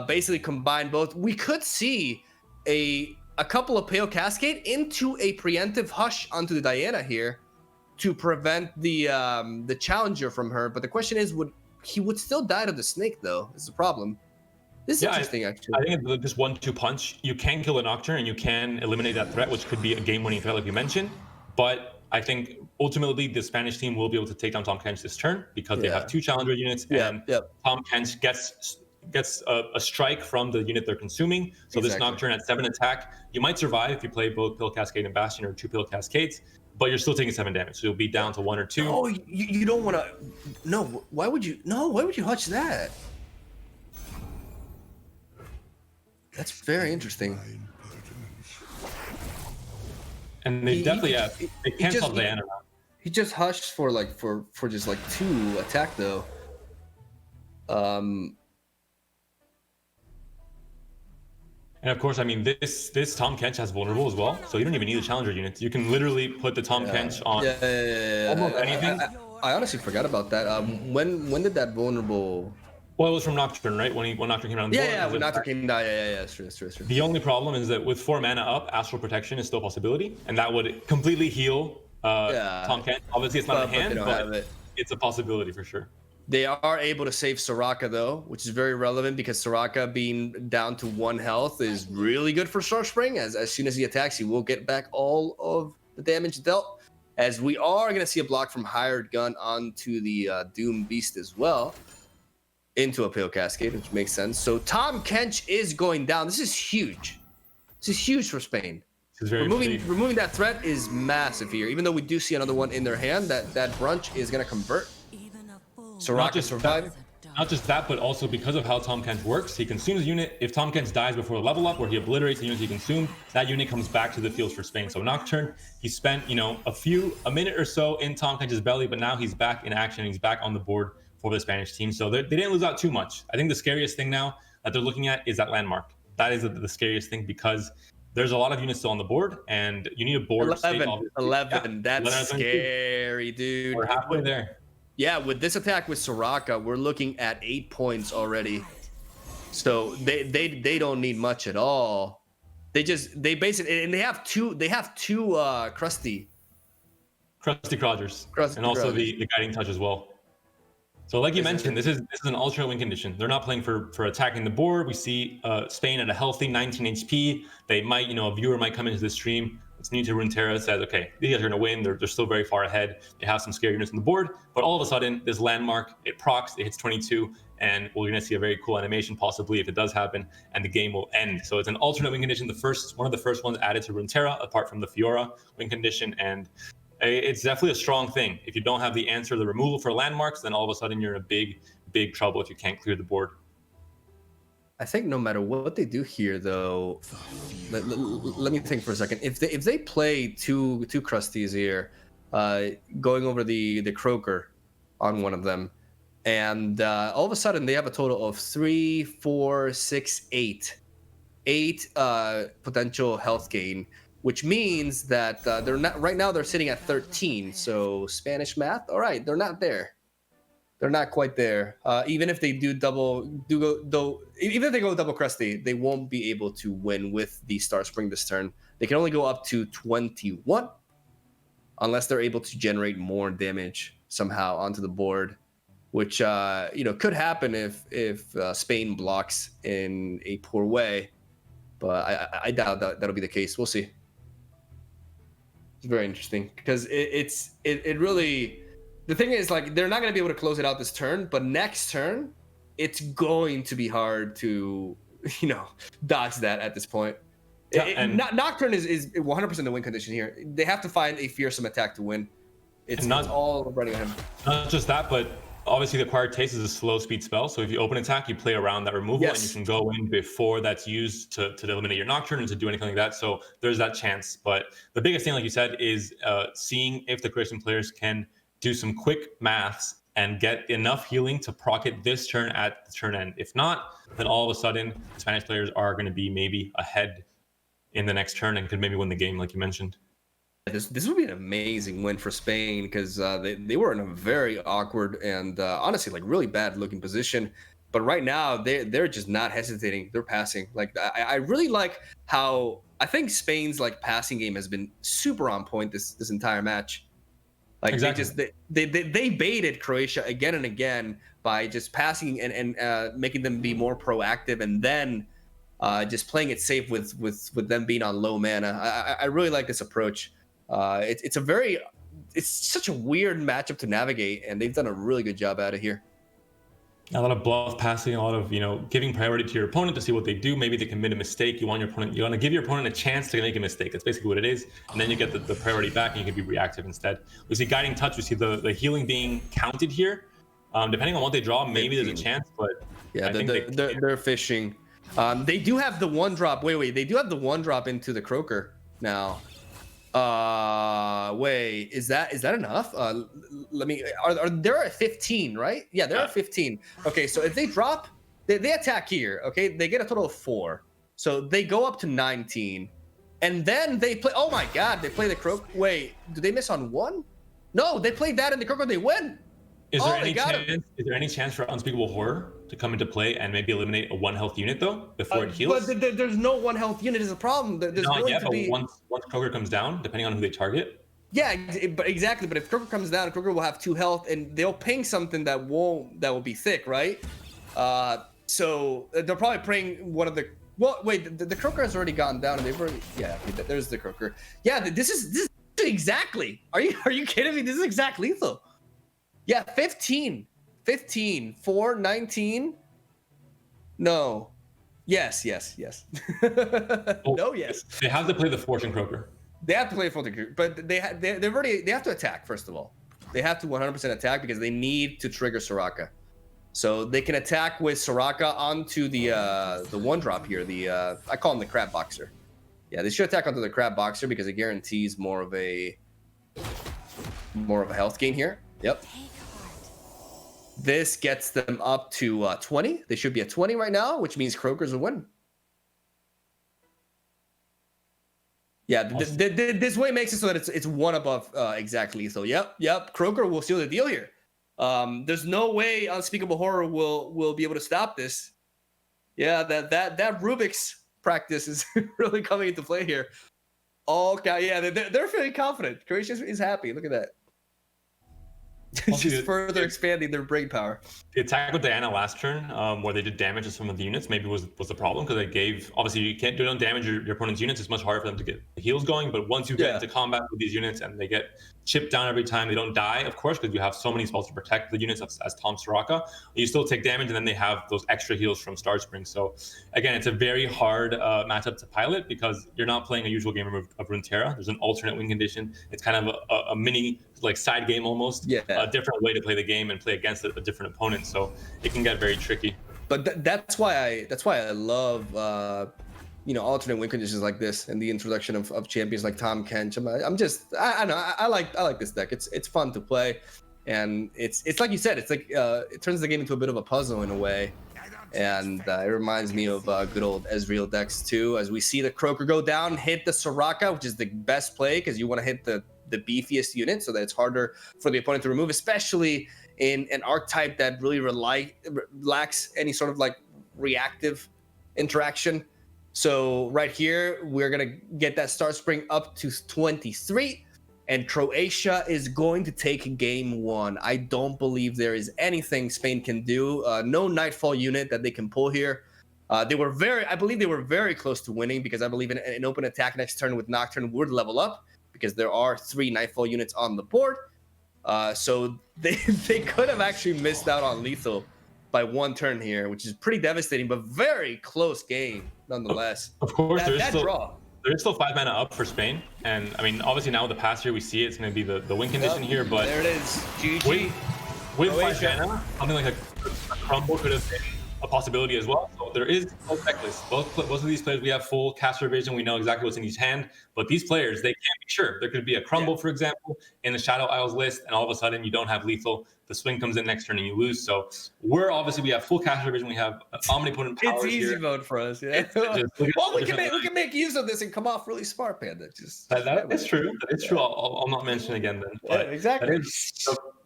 A: basically combine both. We could see a couple of Pale Cascade into a preemptive Hush onto the Diana here to prevent the challenger from her. But the question is, he would still die to the snake though, is the problem. This is interesting, actually.
D: I think it's just 1-2 punch. You can kill a Nocturne and you can eliminate that threat, which could be a game-winning threat like you mentioned. But I think ultimately the Spanish team will be able to take down Tom Kench this turn because they have 2 challenger units, and Tom Kench gets a strike from the unit they're consuming. So this Nocturne at 7 attack, you might survive if you play both Pale Cascade and Bastion or 2 Pale Cascades, but you're still taking 7 damage. So you'll be down to 1 or 2.
A: Oh, you don't want to. No, why would you Hutch that? That's very interesting.
D: And they definitely they can't solve Diana.
A: He just hushed for just like 2 attack though.
D: And of course, I mean this Tom Kench has vulnerable as well, so you don't even need the challenger units. You can literally put the Tom Kench on almost anything.
A: I honestly forgot about that. When did that vulnerable?
D: Well, it was from Nocturne, right? When Nocturne came down the board.
A: Yeah, when Nocturne came down. Yeah, it's true.
D: The only problem is that with 4 mana up, Astral Protection is still a possibility, and that would completely heal Tom Kench. Obviously, it's not in hand, but it's a possibility for sure.
A: They are able to save Soraka, though, which is very relevant because Soraka being down to 1 health is really good for Star Spring. As soon as he attacks, he will get back all of the damage dealt. As we are going to see a block from Hired Gun onto the Doom Beast as well. Into a Pale Cascade, which makes sense. So Tom Kench is going down. This is huge. This is huge for Spain. Removing that threat is massive here. Even though we do see another one in their hand, that brunch is going to convert. Soraka survive.
D: Not just that, but also because of how Tom Kench works, he consumes a unit. If Tom Kench dies before the level up, or he obliterates the unit he consumed, that unit comes back to the field for Spain. So Nocturne, he spent a minute or so in Tom Kench's belly, but now he's back in action. He's back on the board for the Spanish team. So they didn't lose out too much. I think the scariest thing now that they're looking at is that landmark. That is the scariest thing because there's a lot of units still on the board and you need a board
A: 11. That's scary, dude.
D: We're halfway there.
A: Yeah, with this attack with Soraka, we're looking at 8 points already. So they don't need much at all. They basically, and they have two Krusty
D: Rogers. And also the Guiding Touch as well. So like you mentioned, this is an alternate win condition. They're not playing for attacking the board. We see Spain at a healthy 19 HP. They might, a viewer might come into the stream. It's new to Runeterra, says, okay, these guys are going to win. They're still very far ahead. They have some scary units on the board. But all of a sudden, this landmark, it procs, it hits 22, and we're going to see a very cool animation, possibly, if it does happen, and the game will end. So it's an alternate win condition, one of the first ones added to Runeterra, apart from the Fiora win condition, and it's definitely a strong thing. If you don't have the answer, the removal for landmarks, then all of a sudden you're in a big, big trouble if you can't clear the board.
A: I think no matter what they do here, though, let me think for a second. If they play two Krusties here, going over the Croaker on one of them, and all of a sudden they have a total of 3, 4, 6, 8 potential health gain, which means that they're not right now. They're sitting at 13. So Spanish math, all right, they're not there. They're not quite there. Even if they even if they go double Krusty, they won't be able to win with the Star Spring this turn. They can only go up to 21, unless they're able to generate more damage somehow onto the board. which could happen if Spain blocks in a poor way. But I doubt that'll be the case. We'll see. It's very interesting because it really, the thing is, like, they're not going to be able to close it out this turn, but next turn it's going to be hard to dodge that at this point. Nocturne is 100% the win condition here. They have to find a fearsome attack to win. It's all running on him.
D: Not just that, but obviously the acquired taste is a slow speed spell. So if you open attack, you play around that removal, and you can go in before that's used to eliminate your Nocturne and to do anything like that. So there's that chance. But the biggest thing, like you said, is seeing if the Croatian players can do some quick maths and get enough healing to proc it this turn at the turn end. If not, then all of a sudden Spanish players are going to be maybe ahead in the next turn and could maybe win the game, like you mentioned.
A: This would be an amazing win for Spain because they were in a very awkward and honestly, like, really bad looking position. But right now they're just not hesitating. They're passing. Like, I really like how I think Spain's like passing game has been super on point this entire match. Like, exactly. they baited Croatia again and again by just passing and making them be more proactive, and then just playing it safe with them being on low mana. I really like this approach. It's such a weird matchup to navigate, and they've done a really good job out of here.
D: A lot of bluff passing, a lot of giving priority to your opponent to see what they do. Maybe they commit a mistake. You want to give your opponent a chance to make a mistake. That's basically what it is, and then you get the priority back, and you can be reactive instead. We see guiding touch. We see the healing being counted here. Depending on what they draw, maybe there's a chance, but
A: yeah, they're fishing. They do have the one drop. Wait, they do have the one drop into the Croaker now. Wait, is that enough? Let me. There are 15, right? Yeah, there are 15. Okay, so if they drop, they attack here. Okay, they get a total of 4, so they go up to 19, and then they play. Oh my God, they play the Croaker. Wait, do they miss on 1? No, they play that in the Croaker. They win.
D: Is there any chance for Unspeakable Horror to come into play and maybe eliminate a 1 health unit though before it heals?
A: But there's no 1 health unit is a problem. There's
D: not yet, but once Croaker comes down, depending on who they target.
A: Yeah, but exactly. But if Croaker comes down, Croaker will have 2 health, and they'll ping something that will be thick, right? So they're probably praying one of the. Well, wait, the Croaker has already gotten down, and they've already. Yeah, there's the Croaker. Yeah, this is exactly. Are you kidding me? This is exact lethal. Yeah, 15, 4, 19. No. Yes.
D: Oh,
A: no, yes.
D: They have to play the Fortune Croaker.
A: They have to play Fortune Croaker, but they have to attack first of all. They have to 100% attack because they need to trigger Soraka. So they can attack with Soraka onto the one drop here. I call him the Crab Boxer. Yeah, they should attack onto the Crab Boxer because it guarantees more of a health gain here. Yep. This gets them up to 20. They should be at 20 right now, which means Croakers will win. Yeah, this way makes it so that it's 1 above exact lethal. Yep. Croaker will seal the deal here. There's no way Unspeakable Horror will be able to stop this. Yeah, that Rubik's practice is really coming into play here. Okay, yeah, they're feeling confident. Croatia is happy. Look at that. Just further expanding their brain power.
D: The attack with Diana last turn, where they did damage to some of the units, maybe was the problem because they gave. Obviously, you don't damage your opponent's units. It's much harder for them to get the heals going. But once you get into combat with these units and they get chipped down every time, they don't die, of course, because you have so many spells to protect the units as Tom Soraka. You still take damage, and then they have those extra heals from Star Spring. So again, it's a very hard matchup to pilot because you're not playing a usual game of Runeterra. There's an alternate win condition. It's kind of a mini side game almost.
A: Yeah.
D: A different way to play the game and play against a different opponent. So it can get very tricky.
A: But that's why I love alternate win conditions like this and the introduction of champions like Tom Kench. I like this deck. It's fun to play, and it's like you said. It's like it turns the game into a bit of a puzzle in a way, and it reminds me of good old Ezreal decks too. As we see the Croaker go down, hit the Soraka, which is the best play because you want to hit the beefiest unit so that it's harder for the opponent to remove, especially in an archetype that really lacks any sort of reactive interaction. So right here, we're going to get that Star Spring up to 23. and Croatia is going to take game one. I don't believe there is anything Spain can do. No Nightfall unit that they can pull here. I believe they were very close to winning, because I believe an open attack next turn with Nocturne would level up, because there are 3 Nightfall units on the board. So they could have actually missed out on lethal by 1 turn here, which is pretty devastating, but very close game nonetheless.
D: Of course,
A: there is
D: still 5 mana up for Spain, and I mean, obviously now with the pass here, we see it's going to be the win condition here, but
A: there it is. GG.
D: With 5 mana, something like a crumble could have been a possibility as well. So there is no checklist. Both of these players, we have full caster vision. We know exactly what's in each hand. But these players, they can't be sure. There could be a crumble, for example, in the Shadow Isles list, and all of a sudden you don't have lethal. The swing comes in next turn and you lose. So we have full caster vision. We have omnipotent powers.
A: It's easy
D: here.
A: mode for us. Yeah. Well, we can make use of this and come off really smart, Panda.
D: That is true. That is true. I'll not mention again then. But
A: exactly.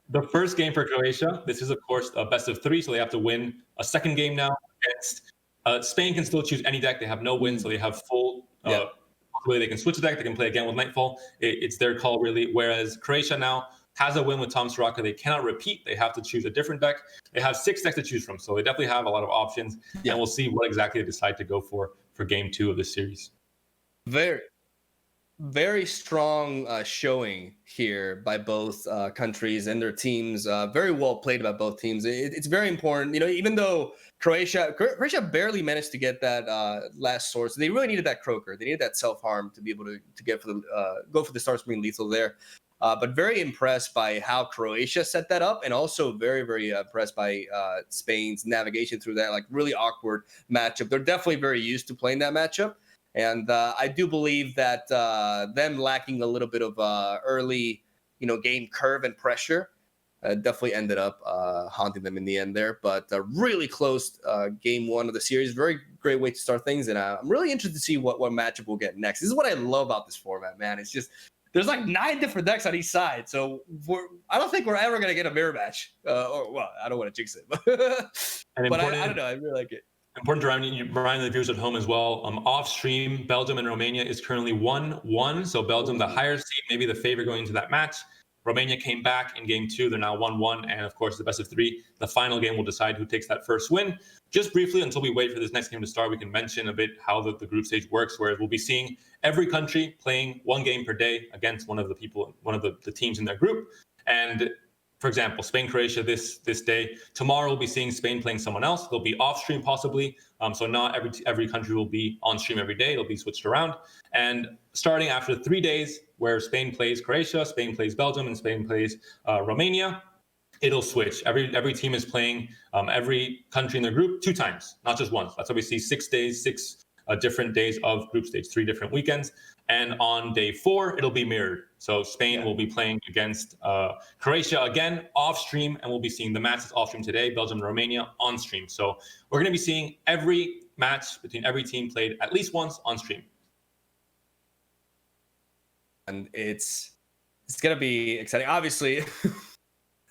D: The first game for Croatia, this is, of course, a best of 3, so they have to win a second game now against Spain. Can still choose any deck. They have no win, so they have full possibility. They can switch the deck. They can play again with Nightfall. It's their call, really. Whereas Croatia now has a win with Tom Soraka. They cannot repeat. They have to choose a different deck. They have 6 decks to choose from, so they definitely have a lot of options. Yeah. And we'll see what exactly they decide to go for game 2 of this series.
A: Very strong showing here by both countries and their teams. Very well played by both teams. It's very important, even though Croatia barely managed to get that last source. They really needed that Croaker. They needed that self-harm to be able to get for the go for the Star Screen lethal there. But very impressed by how Croatia set that up, and also very, very impressed by Spain's navigation through that really awkward matchup. They're definitely very used to playing that matchup. And I do believe that them lacking a little bit of early, game curve and pressure definitely ended up haunting them in the end there. But really close game 1 of the series. Very great way to start things. And I'm really interested to see what matchup we'll get next. This is what I love about this format, man. It's just there's 9 different decks on each side. So I don't think we're ever going to get a mirror match. I don't want to jinx it. But I don't know. I really like it.
D: Important to remind the viewers at home as well. Off stream, Belgium and Romania is currently 1-1. So Belgium, the higher seed, maybe the favorite going into that match. Romania came back in game 2. They're now 1-1. And of course, the best of 3. The final game will decide who takes that first win. Just briefly, until we wait for this next game to start, we can mention a bit how the group stage works, where we'll be seeing every country playing 1 game per day against one of the teams in their group. And for example, Spain, Croatia this day. Tomorrow we'll be seeing Spain playing someone else. They'll be off stream possibly. So not every country will be on stream every day. It'll be switched around. And starting after 3 days, where Spain plays Croatia, Spain plays Belgium, and Spain plays Romania, it'll switch. Every team is playing every country in their group 2 times, not just once. That's why we see 6 days, 6 different days of group stage, 3 different weekends. And on day 4, it'll be mirrored. So Spain will be playing against Croatia again off stream, and we'll be seeing the match that's off stream today, Belgium and Romania on stream. So we're going to be seeing every match between every team played at least once on stream.
A: And it's going to be exciting. Obviously,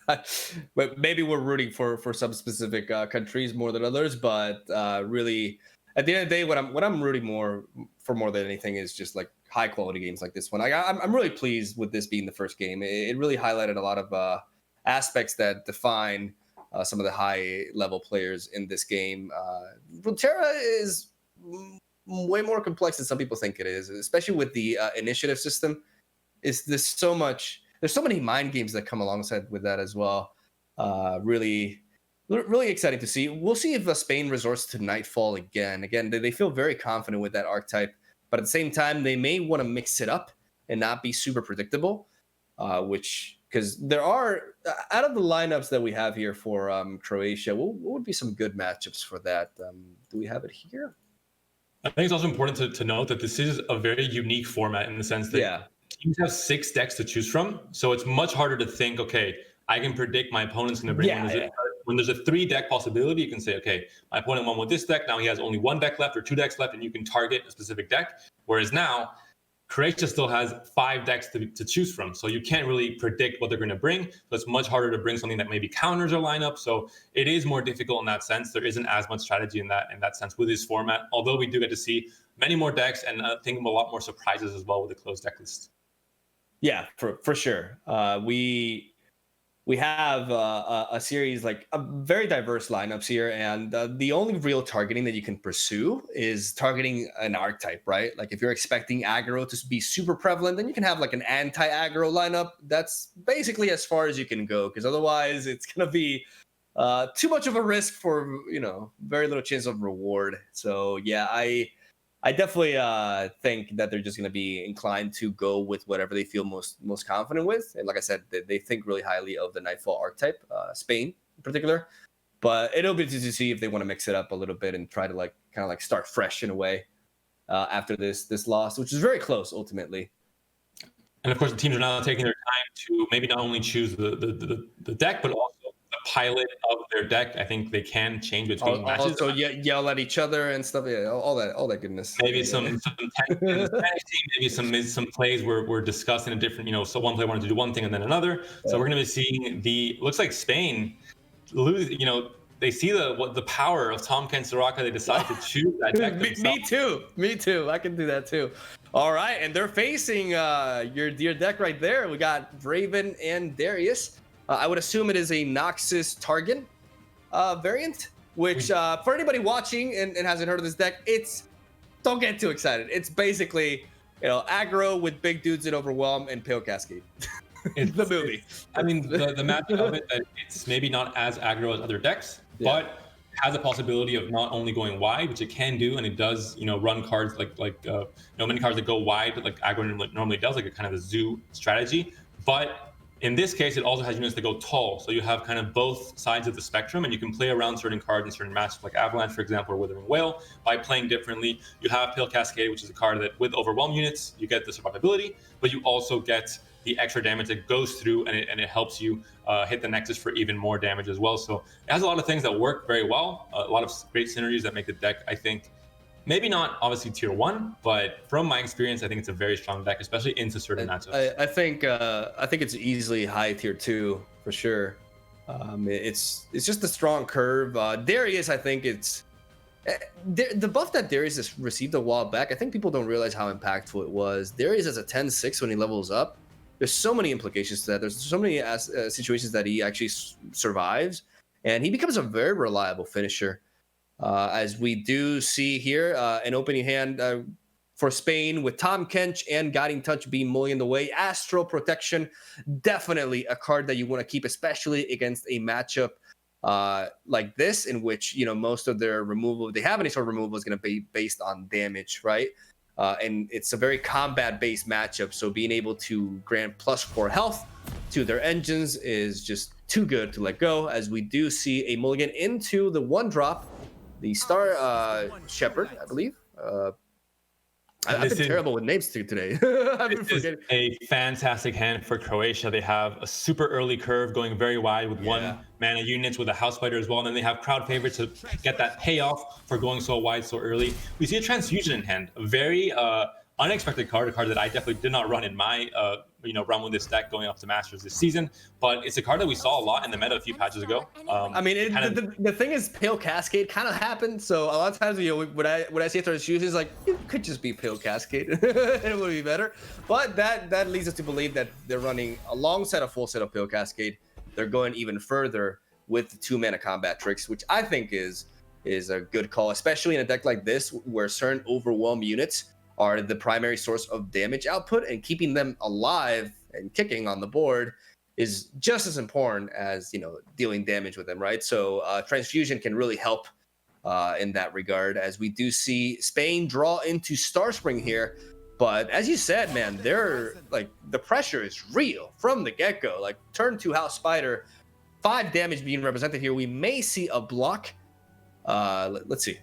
A: but maybe we're rooting for some specific countries more than others, but really, at the end of the day, what I'm rooting more than anything is just high quality games like this one. I'm really pleased with this being the first game. It really highlighted a lot of aspects that define some of the high level players in this game. Runeterra is way more complex than some people think it is, especially with the initiative system. There's so many mind games that come alongside with that as well. Really exciting to see. We'll see if Spain resorts to Nightfall again. Again, they feel very confident with that archetype, but at the same time, they may want to mix it up and not be super predictable, because there are, out of the lineups that we have here for Croatia, what would be some good matchups for that? Do we have it here?
D: I think it's also important to note that this is a very unique format in the sense that teams have 6 decks to choose from. So it's much harder to think, okay, I can predict my opponent's going to bring when there's a 3 deck possibility, you can say, okay, my opponent won with this deck. Now he has only 1 deck left or 2 decks left, and you can target a specific deck. Whereas now, Croatia still has 5 decks to choose from. So you can't really predict what they're going to bring. So it's much harder to bring something that maybe counters our lineup. So it is more difficult in that sense. There isn't as much strategy in that sense with this format, although we do get to see many more decks and I think a lot more surprises as well with the closed deck list.
A: Yeah, for sure. We have a series, like a very diverse lineups here, and the only real targeting that you can pursue is targeting an archetype, right? Like if you're expecting aggro to be super prevalent, then you can have like an anti-aggro lineup. That's basically as far as you can go, because otherwise it's gonna be too much of a risk for very little chance of reward. So yeah, I definitely think that they're just going to be inclined to go with whatever they feel most confident with. And like I said, they think really highly of the Nightfall archetype, Spain in particular. But it'll be interesting to see if they want to mix it up a little bit and try to kind of start fresh in a way after this loss, which is very close ultimately.
D: And of course, the teams are now taking their time to maybe not only choose the deck, but also the pilot of their deck. I think they can change between matches.
A: Also, yell at each other and stuff. Yeah, all that goodness.
D: Maybe some maybe some plays were discussed in a different. So one player wanted to do one thing and then another. Yeah. So we're going to be seeing looks like Spain lose. They see the power of Tom Kent Soraka. They decide to choose that deck.
A: Me too. I can do that too. All right, and they're facing your deck right there. We got Raven and Darius. I would assume it is a Noxus Targan variant, which for anybody watching and hasn't heard of this deck, don't get too excited. It's basically aggro with big dudes in Overwhelm and Pale Cascade. It's the movie.
D: I mean, the match of it, that it's maybe not as aggro as other decks, but has a possibility of not only going wide, which it can do, and it does, run cards like many cards that go wide, like aggro normally does, like a kind of a zoo strategy. But in this case, it also has units that go tall, so you have kind of both sides of the spectrum, and you can play around certain cards in certain matches, like Avalanche, for example, or Withering Whale, by playing differently. You have Pale Cascade, which is a card that with Overwhelm units, you get the survivability, but you also get the extra damage that goes through, and it helps you hit the Nexus for even more damage as well. So it has a lot of things that work very well, a lot of great synergies that make the deck, I think, maybe not obviously tier 1, but from my experience, I think it's a very strong deck, especially into certain matchups.
A: I think it's easily high tier 2 for sure. It's just a strong curve. Darius, I think it's the buff that Darius has received a while back. I think people don't realize how impactful it was. Darius has a 10-6 when he levels up. There's so many implications to that. There's so many situations that he actually survives, and he becomes a very reliable finisher. As we do see here, an opening hand for Spain with Tom Kench and Guiding Touch being mullioned away. Astral Protection, definitely a card that you want to keep, especially against a matchup like this, in which most of their removal, if they have any sort of removal, is going to be based on damage, right? And it's a very combat-based matchup, so being able to grant +4 health to their engines is just too good to let go, as we do see a mulligan into the 1-drop, the Star Shepherd, I believe. I've been terrible with names today.
D: This is a fantastic hand for Croatia. They have a super early curve going very wide with 1 mana units with a House Fighter as well. And then they have crowd favorites to get that payoff for going so wide so early. We see a Transfusion in hand, a very unexpected card, a card that I definitely did not run in my run with this deck going up to Masters this season, but it's a card that we saw a lot in the meta a few patches ago.
A: The thing is, Pale Cascade kind of happened, so a lot of times when I see Transfusion, it's like it could just be Pale Cascade and it would be better. But that leads us to believe that they're running alongside a full set of Pale Cascade. They're going even further with the 2-mana combat tricks, which I think is a good call, especially in a deck like this where certain Overwhelm units are the primary source of damage output, and keeping them alive and kicking on the board is just as important as dealing damage with them, right? So Transfusion can really help in that regard, as we do see Spain draw into Starspring here. But as you said, man, they're like, the pressure is real from the get-go. Like turn 2 House Spider, 5 damage being represented here. We may see a block. Let's see.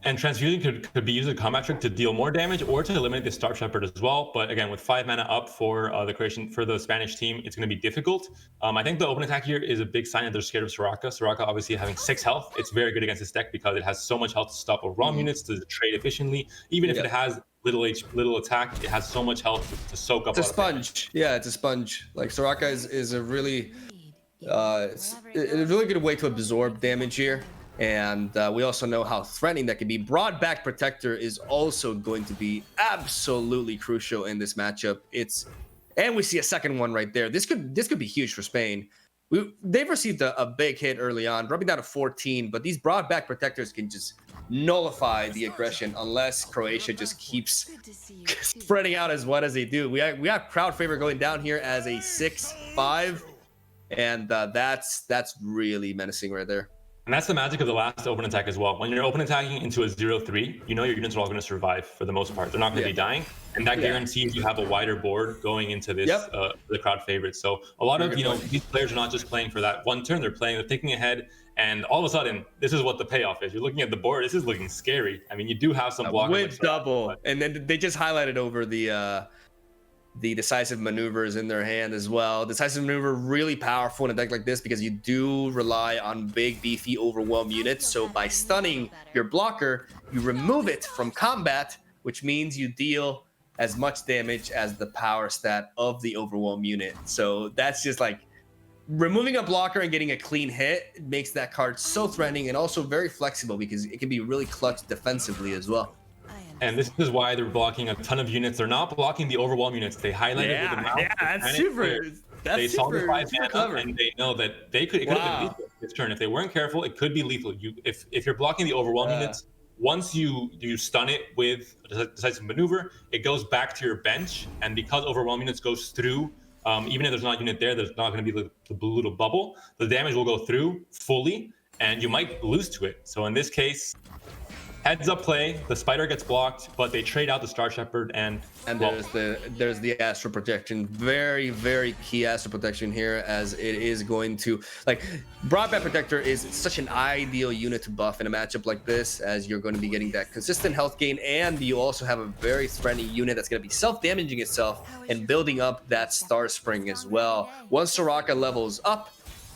D: And Transfusion could be used as a combat trick to deal more damage or to eliminate the Star Shepherd as well. But again, with 5 mana up for the Spanish team, it's going to be difficult. I think the open attack here is a big sign that they're scared of Soraka. Soraka obviously having 6 health. It's very good against this deck because it has so much health to stop Overwhelm units, to trade efficiently. Even if it has little attack, it has so much health to soak up.
A: It's a sponge. Yeah, it's a sponge. Like Soraka is a really it's a really good way to absorb damage here. And we also know how threatening that can be. Broadback Protector is also going to be absolutely crucial in this matchup. It's And we see a second one right there. This could be huge for Spain. They've received a big hit early on, dropping down to 14, but these broad back protectors can just nullify the aggression unless Croatia just keeps spreading out as wide as they do. We have crowd favor going down here as a 6-5, and that's really menacing right there.
D: And that's the magic of the last open attack as well. When you're open attacking into a 0-3, you know your units are all going to survive for the most part. They're not going to be dying. And that guarantees you have a wider board going into this, the crowd favorites. So a lot of, these players are not just playing for that one turn. They're thinking ahead. And all of a sudden, this is what the payoff is. You're looking at the board. This is looking scary. I mean, you do have some blocking.
A: With double. And then they just highlighted over the decisive maneuvers in their hand as well. Decisive maneuver really powerful in a deck like this because you do rely on big, beefy, overwhelm units. So by stunning your blocker, you remove it from combat, which means you deal as much damage as the power stat of the overwhelm unit. So that's just like removing a blocker and getting a clean hit makes that card so threatening and also very flexible because it can be really clutch defensively as well.
D: And this is why they're blocking a ton of units. They're not blocking the overwhelm units. They highlighted with the mouse.
A: Yeah, that's super.
D: They saw the 5 mana and they know that it could have been lethal this turn. If they weren't careful, it could be lethal. If you're blocking the overwhelm units, once you stun it with a decisive maneuver, it goes back to your bench. And because overwhelm units goes through, even if there's not a unit there's not going to be the blue little bubble. The damage will go through fully, and you might lose to it. So in this case, heads up play, the spider gets blocked, but they trade out the Star Shepherd and
A: there's the Astral Protection. Very, very key Astral Protection here, as it is going to, like, Broadback Protector is such an ideal unit to buff in a matchup like this, as you're going to be getting that consistent health gain, and you also have a very threatening unit that's going to be self-damaging itself and building up that Star Spring as well. Once Soraka levels up,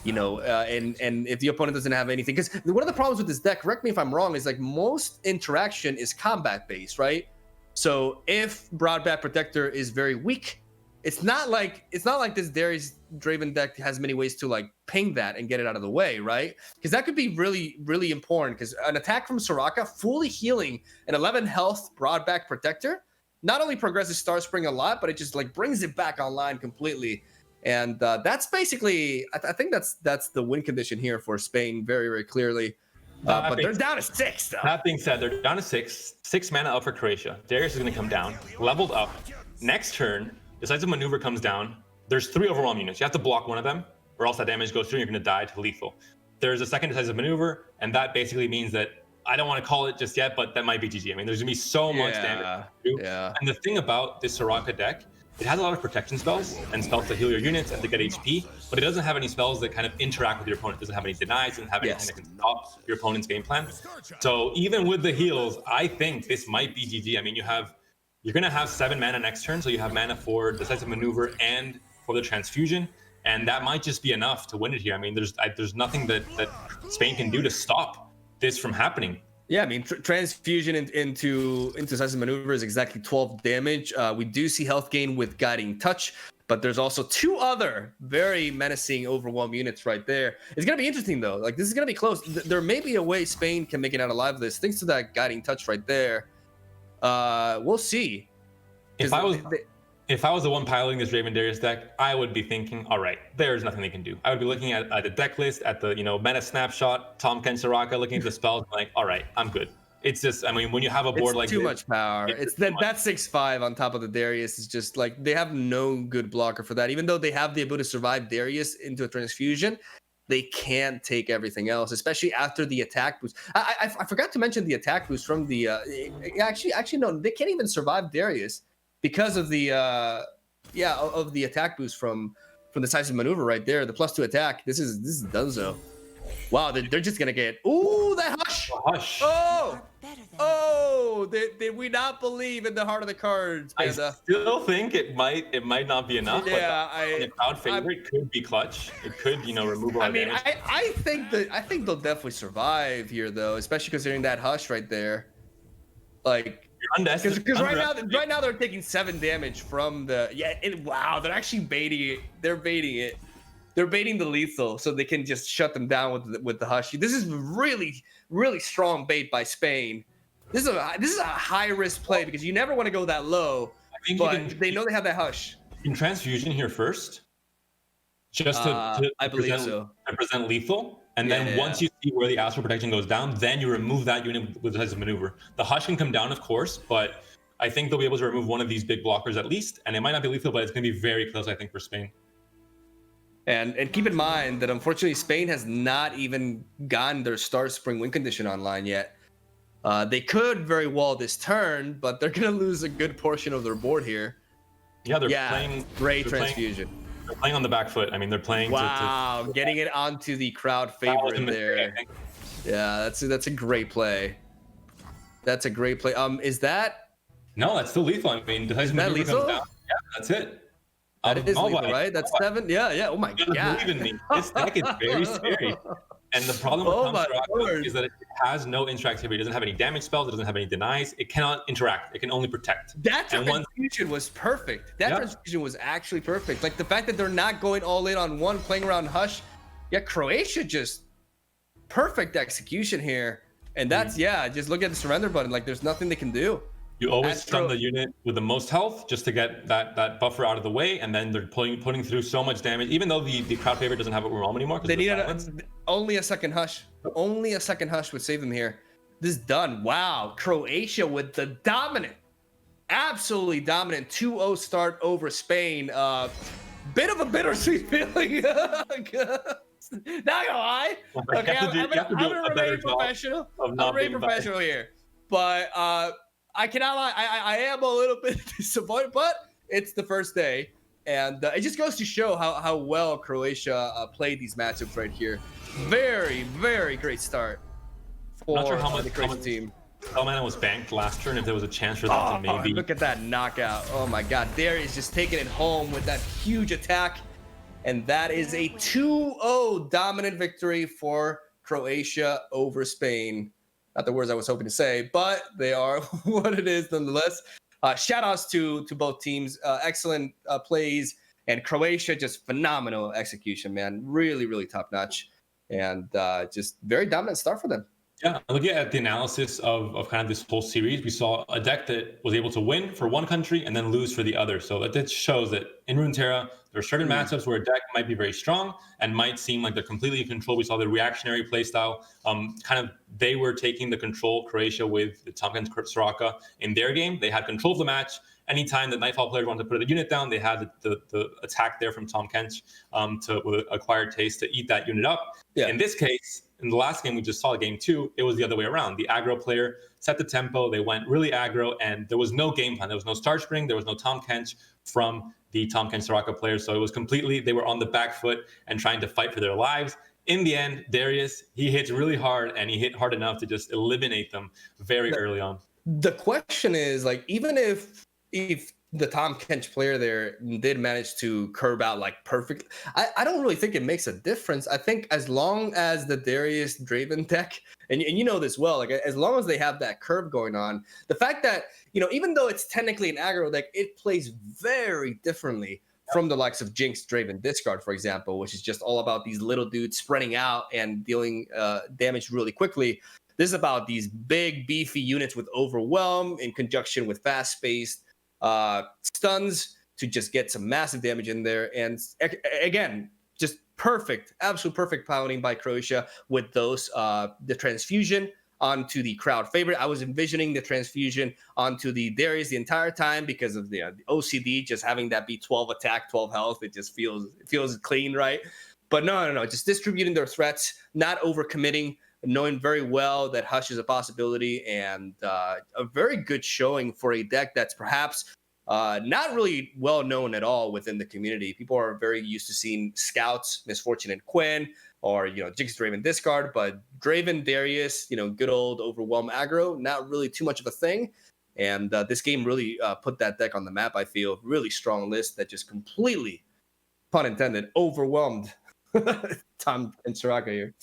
A: and if the opponent doesn't have anything, because one of the problems with this deck, correct me if I'm wrong, is like most interaction is combat based, right? So if Broadback Protector is very weak, it's not like this Darius Draven deck has many ways to like ping that and get it out of the way, right? Because that could be really, really important, because an attack from Soraka fully healing an 11 health Broadback Protector not only progresses Star Spring a lot, but it just like brings it back online completely. And that's basically, I think that's the win condition here for Spain, very, very clearly. But they're down to 6, though.
D: That being said, they're down to 6. 6 mana up for Croatia. Darius is going to come down, leveled up. Next turn, decisive maneuver comes down. There's 3 overwhelm units. You have to block one of them, or else that damage goes through and you're going to die to lethal. There's a second decisive maneuver, and that basically means that, I don't want to call it just yet, but that might be GG. I mean, there's going to be so much damage. And the thing about this Soraka deck, it has a lot of protection spells and spells to heal your units and to get HP, but it doesn't have any spells that kind of interact with your opponent. It doesn't have any denies, doesn't have anything that can stop your opponent's game plan. So even with the heals, I think this might be GG. I mean, you're going to have 7 mana next turn, so you have mana for decisive maneuver and for the transfusion, and that might just be enough to win it here. I mean, there's nothing that Spain can do to stop this from happening.
A: Yeah, I mean, transfusion into decisive maneuver is exactly 12 damage. We do see health gain with guiding touch, but there's also 2 other very menacing overwhelm units right there. It's gonna be interesting though. Like, this is gonna be close. There may be a way Spain can make it out alive of this, thanks to that guiding touch right there. We'll see.
D: If I was the one piloting this Draven Darius deck, I would be thinking, all right, there's nothing they can do. I would be looking at the deck list, at the meta snapshot, Tom Ken Soraka, looking at the spells, like, all right, I'm good. It's just, I mean, when you have a board like this,
A: too much power. It's that 6-5 on top of the Darius is just like, they have no good blocker for that. Even though they have the ability to survive Darius into a transfusion, they can't take everything else, especially after the attack boost. I forgot to mention the attack boost from the actually no, they can't even survive Darius because of the of the attack boost from the decisive maneuver right there. The +2 attack. This is Dunzo. Wow, they're just gonna get that hush.
D: Hush.
A: Did we not believe in the heart of the cards, Panda?
D: I still think it might not be enough.
A: Yeah,
D: the crowd favorite could be clutch. It could, remove a lot of damage.
A: I think they'll definitely survive here though, especially considering that hush right there. Like, because right now they're taking 7 damage from the wow, they're actually baiting it. They're baiting it. They're baiting the lethal so they can just shut them down with the hush. This is really, really strong bait by Spain. This is a high risk play because you never want to go that low, but they know they have that hush.
D: in Transfusion here first, just to
A: I believe so.
D: Present lethal. And then once you see where the Astral Protection goes down, then you remove that unit with decisive maneuver. The Hush can come down, of course, but I think they'll be able to remove one of these big blockers at least. And it might not be lethal, but it's going to be very close, I think, for Spain.
A: And keep in mind that unfortunately Spain has not even gotten their Star Spring win condition online yet. They could very well this turn, but they're going to lose a good portion of their board here.
D: Yeah, they're playing.
A: Great Transfusion.
D: They're playing on the back foot. I mean, they're playing.
A: Wow, getting it onto the crowd favorite there. Yeah, that's a great play. That's a great play. Is that?
D: No, that's still lethal. I mean,
A: is that lethal?
D: Yeah, that's it.
A: That is lethal, right? That's 7. Yeah. Oh my god.
D: Believe in me. This deck is very scary. And the problem with Comstraka is that it has no interactivity. It doesn't have any damage spells. It doesn't have any denies. It cannot interact. It can only protect.
A: That transfusion was perfect. That transfusion was actually perfect. Like the fact that they're not going all in on one, playing around Hush. Yeah, Croatia just perfect execution here. And that's, just look at the surrender button. Like there's nothing they can do.
D: You always stun the unit with the most health just to get that buffer out of the way, and then they're putting through so much damage. Even though the crowd favorite doesn't have overwhelm anymore,
A: they need only a second Hush. Only a second Hush would save them here. This is done. Wow, Croatia with the dominant, absolutely dominant 2-0 start over Spain. Bit of a bittersweet feeling. Not gonna lie. Okay, I'm gonna remain professional. I'm remain professional here, but I cannot lie. I am a little bit disappointed, but it's the first day, and it just goes to show how well Croatia played these matchups right here. Very, very great start for
D: not sure how much
A: the Croatian team.
D: Mana was banked last turn. If there was a chance for them to maybe.
A: Look at that knockout! Oh my God, Darius just taking it home with that huge attack, and that is a 2-0 dominant victory for Croatia over Spain. Not the words I was hoping to say, but they are what it is nonetheless. Shout outs to both teams. Excellent plays, and Croatia just phenomenal execution, man. Really, really top notch, and just very dominant start for them.
D: Yeah, looking at the analysis of kind of this whole series, we saw a deck that was able to win for one country and then lose for the other. So that shows that in Runeterra, there are certain matchups where a deck might be very strong and might seem like they're completely in control. We saw the reactionary playstyle. They were taking the control, Croatia, with the Tomkins Soraka in their game. They had control of the match. Anytime the Nightfall players wanted to put a unit down, they had the attack there from Tom Kench with acquired taste to eat that unit up. Yeah. In this case, in the last game we just saw, game 2, it was the other way around. The aggro player set the tempo. They went really aggro, and there was no game plan. There was no Star Spring. There was no Tom Kench from the Tom Kench Soraka players. So it was completely, they were on the back foot and trying to fight for their lives. In the end, Darius, he hits really hard, and he hit hard enough to just eliminate them very early on.
A: The question is, like, even if the Tom Kench player there did manage to curve out like perfect, I don't really think it makes a difference. I think as long as the Darius Draven deck, and you know this well, like as long as they have that curve going on, the fact that, even though it's technically an aggro deck, it plays very differently from the likes of Jinx Draven Discard, for example, which is just all about these little dudes spreading out and dealing damage really quickly. This is about these big, beefy units with Overwhelm in conjunction with fast-spaced stuns to just get some massive damage in there. And again, just perfect, absolute perfect piloting by Croatia with those, the transfusion onto the crowd favorite. I was envisioning the transfusion onto the Darius the entire time because of the OCD, just having that be 12 attack, 12 health. It just feels clean, right? But no, just distributing their threats, not overcommitting, knowing very well that Hush is a possibility, and a very good showing for a deck that's perhaps not really well known at all within the community. People are very used to seeing Scouts, Misfortune, and Quinn, or Jinx Draven Discard, but Draven, Darius, good old Overwhelm aggro, not really too much of a thing. And this game really put that deck on the map. I feel really strong list that just completely, pun intended, overwhelmed Tom and Soraka here.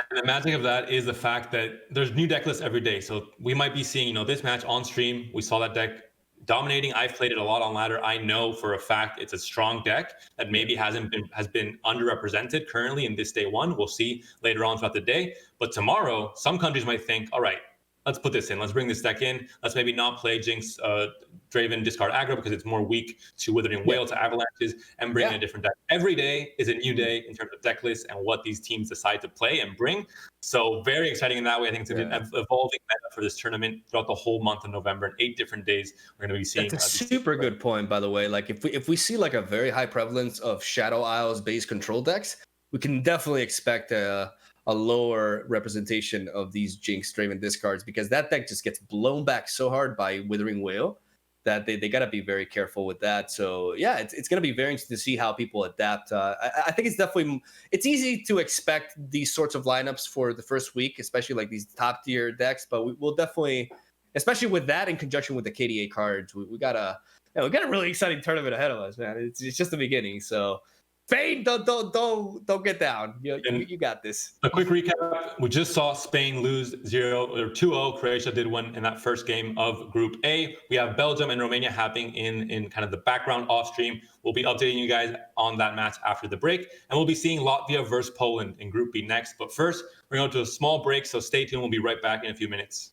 D: And the magic of that is the fact that there's new deck lists every day. So we might be seeing, this match on stream. We saw that deck dominating. I've played it a lot on ladder. I know for a fact it's a strong deck that maybe has been underrepresented currently in this day one. We'll see later on throughout the day. But tomorrow, some countries might think, all right, let's put this in. Let's bring this deck in. Let's maybe not play Jinx Draven discard aggro because it's more weak to Withering Whale, to Avalanches, and bring in a different deck. Every day is a new day in terms of deck lists and what these teams decide to play and bring. So very exciting in that way. I think it's an evolving meta for this tournament throughout the whole month of November. In 8 different days, we're going to be seeing.
A: That's a super good point, by the way. Like if we see like a very high prevalence of Shadow Isles based control decks, we can definitely expect a lower representation of these Jinx Draven discards, because that deck just gets blown back so hard by Withering Whale that they got to be very careful with that. So yeah, it's going to be very interesting to see how people adapt. I think it's easy to expect these sorts of lineups for the first week, especially like these top tier decks, but we'll definitely, especially with that in conjunction with the KDA cards, we got a really exciting tournament ahead of us, man. It's just the beginning. So Spain, don't get down. You got this.
D: A quick recap: we just saw Spain lose 2-0. Croatia did win in that first game of Group A. We have Belgium and Romania happening in kind of the background off stream. We'll be updating you guys on that match after the break, and we'll be seeing Latvia versus Poland in Group B next. But first, we're going to a small break, so stay tuned. We'll be right back in a few minutes.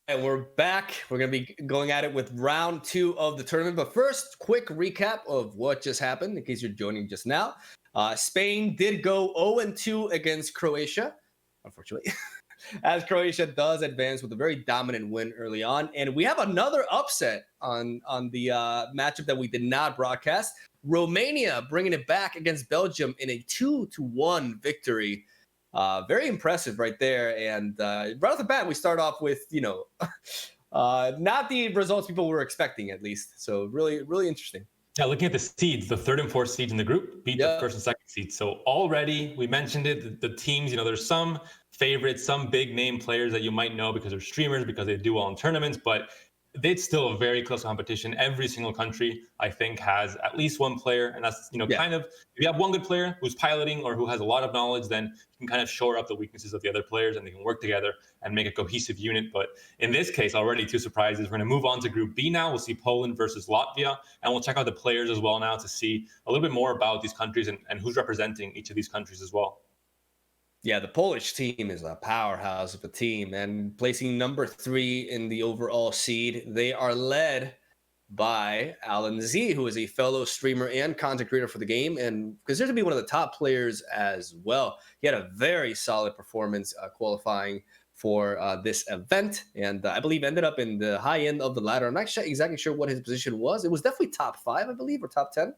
A: And we're back. We're going to be going at it with round 2 of the tournament. But first, quick recap of what just happened in case you're joining just now. Spain did go 0-2 against Croatia, unfortunately, as Croatia does advance with a very dominant win early on. And we have another upset on the matchup that we did not broadcast. Romania bringing it back against Belgium in a 2-1 victory. Very impressive right there. And right off the bat, we start off with, not the results people were expecting, at least. So really, really interesting.
D: Yeah, looking at the seeds, the 3rd and 4th seeds in the group beat the 1st and 2nd seeds. So already, we mentioned it, the teams, there's some favorites, some big name players that you might know because they're streamers, because they do well in tournaments, but it's still a very close competition. Every single country, I think, has at least one player. And that's, kind of, if you have one good player who's piloting or who has a lot of knowledge, then you can kind of shore up the weaknesses of the other players and they can work together and make a cohesive unit. But in this case, already 2 surprises. We're going to move on to Group B now. We'll see Poland versus Latvia. And we'll check out the players as well now to see a little bit more about these countries and who's representing each of these countries as well.
A: Yeah, the Polish team is a powerhouse of a team, and placing number 3 in the overall seed. They are led by Alan Z, who is a fellow streamer and content creator for the game, and considered to be one of the top players as well. He had a very solid performance qualifying for this event, and I believe ended up in the high end of the ladder. I'm not exactly sure what his position was. It was definitely top 5, I believe, or top 10.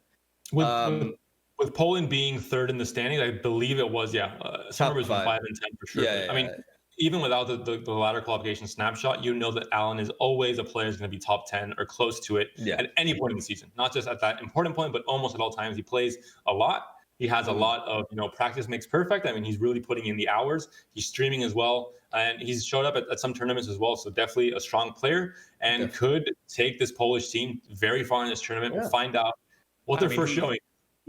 D: With Poland being 3rd in the standings, I believe it was, somewhere between 5 and 10 for sure.
A: Yeah,
D: I mean, even without the ladder qualification snapshot, that Alan is always a player who's going to be top 10 or close to it at any point in the season. Not just at that important point, but almost at all times. He plays a lot. He has a lot of, practice makes perfect. I mean, he's really putting in the hours. He's streaming as well. And he's showed up at some tournaments as well. So definitely a strong player and could take this Polish team very far in this tournament. We'll find out what they're first showing.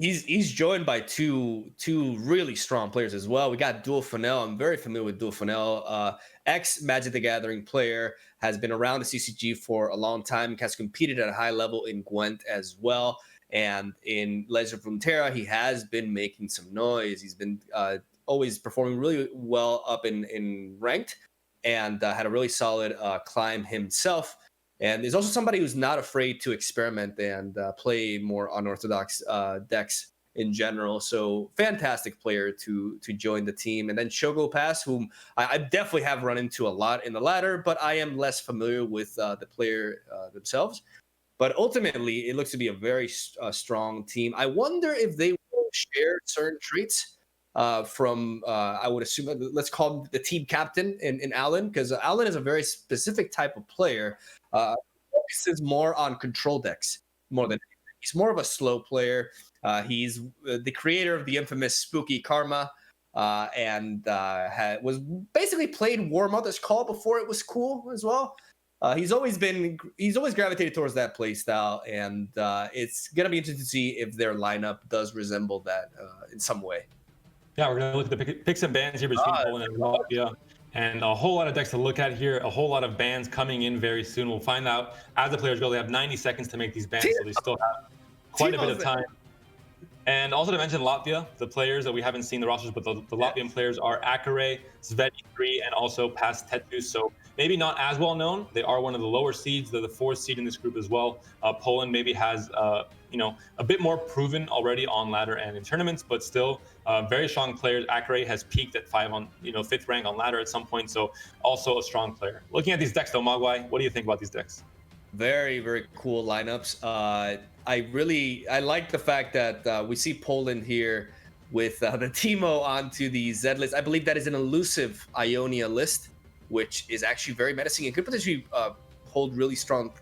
A: He's joined by two really strong players as well. We got Dual Funnel. I'm very familiar with Dual Funnel. Ex Magic the Gathering player, has been around the CCG for a long time, has competed at a high level in Gwent as well. And in Legend of Runeterra, he has been making some noise. He's been always performing really well up in ranked, and had a really solid climb himself. And there's also somebody who's not afraid to experiment and play more unorthodox decks in general. So fantastic player to join the team. And then Shogo Pass, whom I definitely have run into a lot in the ladder, but I am less familiar with the player themselves. But ultimately, it looks to be a very strong team. I wonder if they will share certain traits from, I would assume, let's call him the team captain in Alan, because Alan is a very specific type of player. Focuses more on control decks more than anything. He's more of a slow player. He's the creator of the infamous Spooky Karma, and was basically played War Mother's Call before it was cool as well. He's always gravitated towards that play style, and it's gonna be interesting to see if their lineup does resemble that in some way.
D: Yeah, we're gonna look at the picks and bans here between Poland and Latvia. And a whole lot of decks to look at here, a whole lot of bans coming in very soon. We'll find out as the players go. They have 90 seconds to make these bans, so they still have quite a bit of time. And also to mention Latvia, the players that we haven't seen the rosters, but the Latvian players are Akare, Sveti3, and also Pastetu. So maybe not as well known. They are one of the lower seeds. They're the 4th seed in this group as well. Poland maybe has a bit more proven already on ladder and in tournaments, but still very strong players. Akare has peaked at 5th rank on ladder at some point, so also a strong player. Looking at these decks though, Mogwai, what do you think about these decks?
A: Very, very cool lineups. I like the fact that we see Poland here with the Teemo onto the Z list. I believe that is an elusive Ionia list, which is actually very menacing and could potentially hold really strong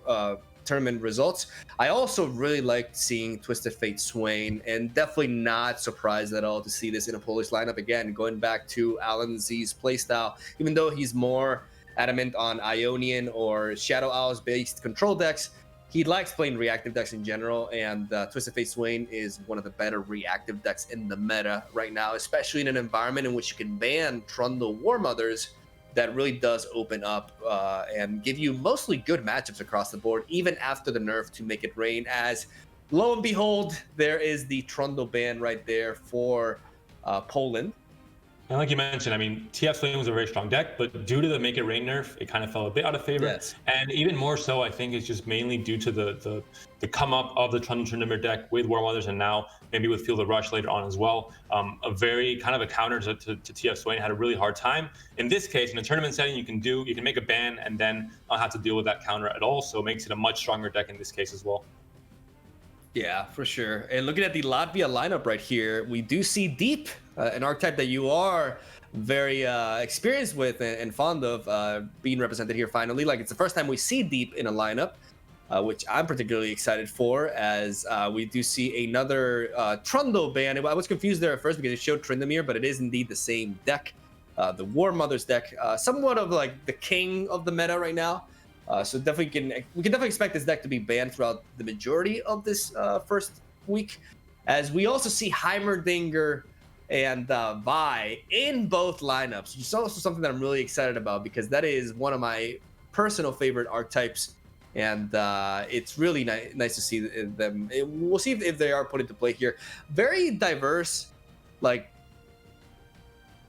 A: tournament results. I also really liked seeing Twisted Fate Swain, and definitely not surprised at all to see this in a Polish lineup. Again, going back to Alan Z's playstyle, even though he's more adamant on Ionian or Shadow Owls based control decks, he likes playing reactive decks in general, and Twisted Fate Swain is one of the better reactive decks in the meta right now, especially in an environment in which you can ban Trundle War Mothers. That really does open up and give you mostly good matchups across the board, even after the nerf to Make It Rain, as lo and behold, there is the Trundle ban right there for Poland.
D: And like you mentioned, I mean, TF Swain was a very strong deck, but due to the Make It Rain nerf, it kind of fell a bit out of favor.
A: Yes.
D: And even more so, I think it's just mainly due to the come up of the Trundle Tryndamere deck with War Mothers, and now maybe with Field of Rush later on as well. A very kind of a counter to TF Swain, had a really hard time. In this case, in a tournament setting, you can make a ban and then not have to deal with that counter at all. So it makes it a much stronger deck in this case as well.
A: Yeah, for sure. And looking at the Latvia lineup right here, we do see Deep, an archetype that you are very experienced with and fond of, being represented here finally. Like, it's the first time we see Deep in a lineup, which I'm particularly excited for, as we do see another Trundle ban. I was confused there at first because it showed Tryndamere, but it is indeed the same deck. The War Mothers deck, somewhat of like the king of the meta right now. So we can definitely expect this deck to be banned throughout the majority of this first week, as we also see Heimerdinger and Vi in both lineups, which is also something that I'm really excited about, because that is one of my personal favorite archetypes, and it's really nice to see them. We'll see if they are put into play here. Very diverse, like,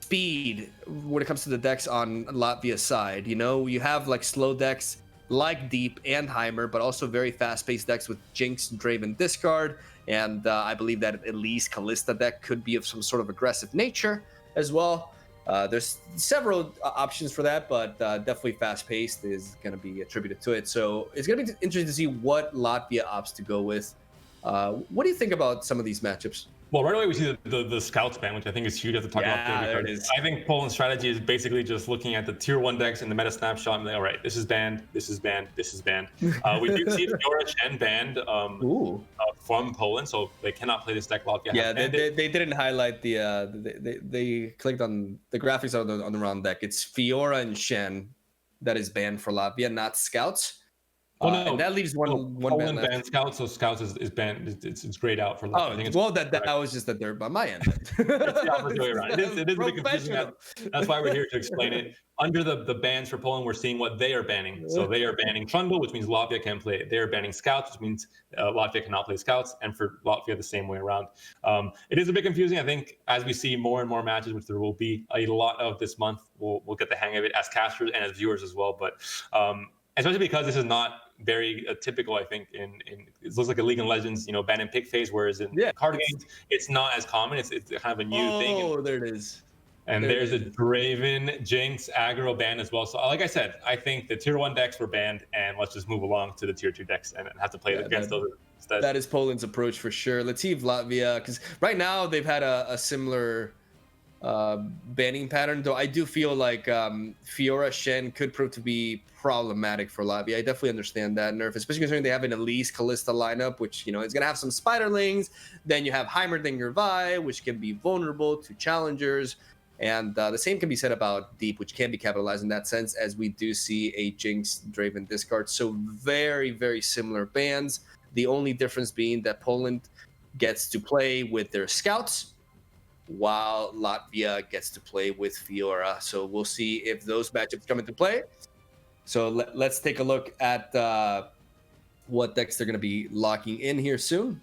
A: speed when it comes to the decks on Latvia's side. You know, you have like slow decks like Deep and Heimer, but also very fast-paced decks with Jinx, Draven, Discard, and I believe that at least Callista deck could be of some sort of aggressive nature as well. There's several options for that, but definitely fast-paced is going to be attributed to it. So it's going to be interesting to see what Latvia opts to go with. What do you think about some of these matchups?
D: Well, right away we see the Scouts ban, which I think is huge. You have to talk about
A: there it is.
D: I think Poland's strategy is basically just looking at the tier 1 decks in the meta snapshot and like, all right, this is banned, this is banned, this is banned. We do see Fiora Shen banned from Poland, so they cannot play this deck. Latvia.
A: Yeah, they didn't highlight they clicked on the graphics on the round deck. It's Fiora and Shen that is banned for Latvia, not Scouts.
D: Well, no,
A: and that leaves one
D: Poland
A: ban
D: banned Scouts, so Scouts is banned. It's grayed out for Latvia.
A: Oh,
D: I think
A: well, that was just that they're by my end.
D: It's the opposite way around. It is a bit confusing. That's why we're here to explain it. Under the bans for Poland, we're seeing what they are banning. So they are banning Trundle, which means Latvia can play it. They are banning Scouts, which means Latvia cannot play Scouts. And for Latvia, the same way around. It is a bit confusing. I think as we see more and more matches, which there will be a lot of this month, we'll get the hang of it as casters and as viewers as well. But especially because this is not very typical, I think, in it looks like a League of Legends, ban and pick phase, whereas in card games, it's not as common. It's kind of a new thing.
A: Oh, there it is.
D: And there's a Draven, Jinx, aggro ban as well. So like I said, I think the tier 1 decks were banned, and let's just move along to the tier 2 decks and have to play against those instead.
A: That is Poland's approach for sure. Let's see if Latvia, because right now they've had a similar banning pattern, though I do feel like Fiora Shen could prove to be problematic for Latvia. I definitely understand that nerf, especially considering they have an Elise Callista lineup, which is going to have some Spiderlings. Then you have Heimerdinger Vi, which can be vulnerable to challengers, and the same can be said about Deep, which can be capitalized in that sense, as we do see a Jinx, Draven, Discard. So very, very similar bans. The only difference being that Poland gets to play with their Scouts, while Latvia gets to play with Fiora. So we'll see if those matchups come into play. So let's take a look at what decks they're going to be locking in here soon.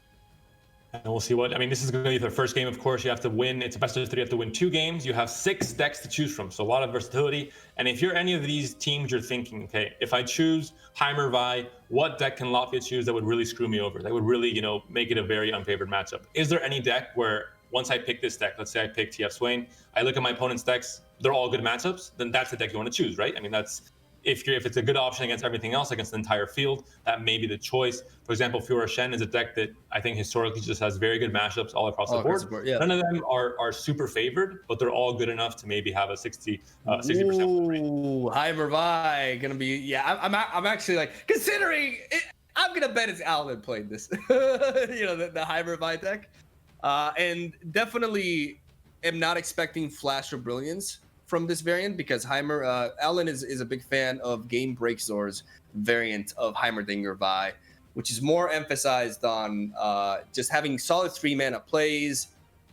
D: And we'll see this is going to be the first game, of course. You have to win. It's a best of 3. You have to win 2 games. You have 6 decks to choose from. So a lot of versatility. And if you're any of these teams, you're thinking, okay, if I choose Heimer Vi, what deck can Latvia choose that would really screw me over? That would really, make it a very unfavored matchup. Is there any deck where once I pick this deck, let's say I pick TF Swain, I look at my opponent's decks, they're all good matchups, then that's the deck you want to choose, right? That's if it's a good option against everything else, against the entire field, that may be the choice. For example, Fiora Shen is a deck that I think historically just has very good matchups all across the board.
A: Yeah.
D: None of them are super favored, but they're all good enough to maybe have a 60% win rate.
A: Ooh, Heimer Vi gonna be I'm actually like considering it, I'm gonna bet it's Alan playing this. the Heimer Vi deck. And definitely am not expecting Flash of Brilliance from this variant, because Alan is a big fan of Game Break Zor's variant of Heimerdinger Vi, which is more emphasized on just having solid 3-mana plays,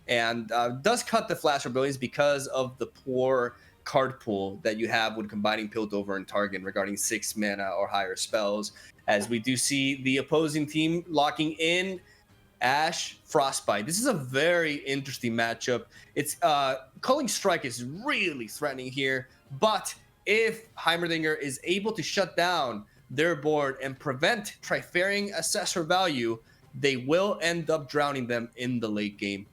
A: and does cut the Flash of Brilliance because of the poor card pool that you have when combining Piltover and Target regarding 6 mana or higher spells, as we do see the opposing team locking in Ash Frostbite. This is a very interesting matchup. It's Culling Strike is really threatening here, but if Heimerdinger is able to shut down their board and prevent Trifarian Assessor value, they will end up drowning them in the late game.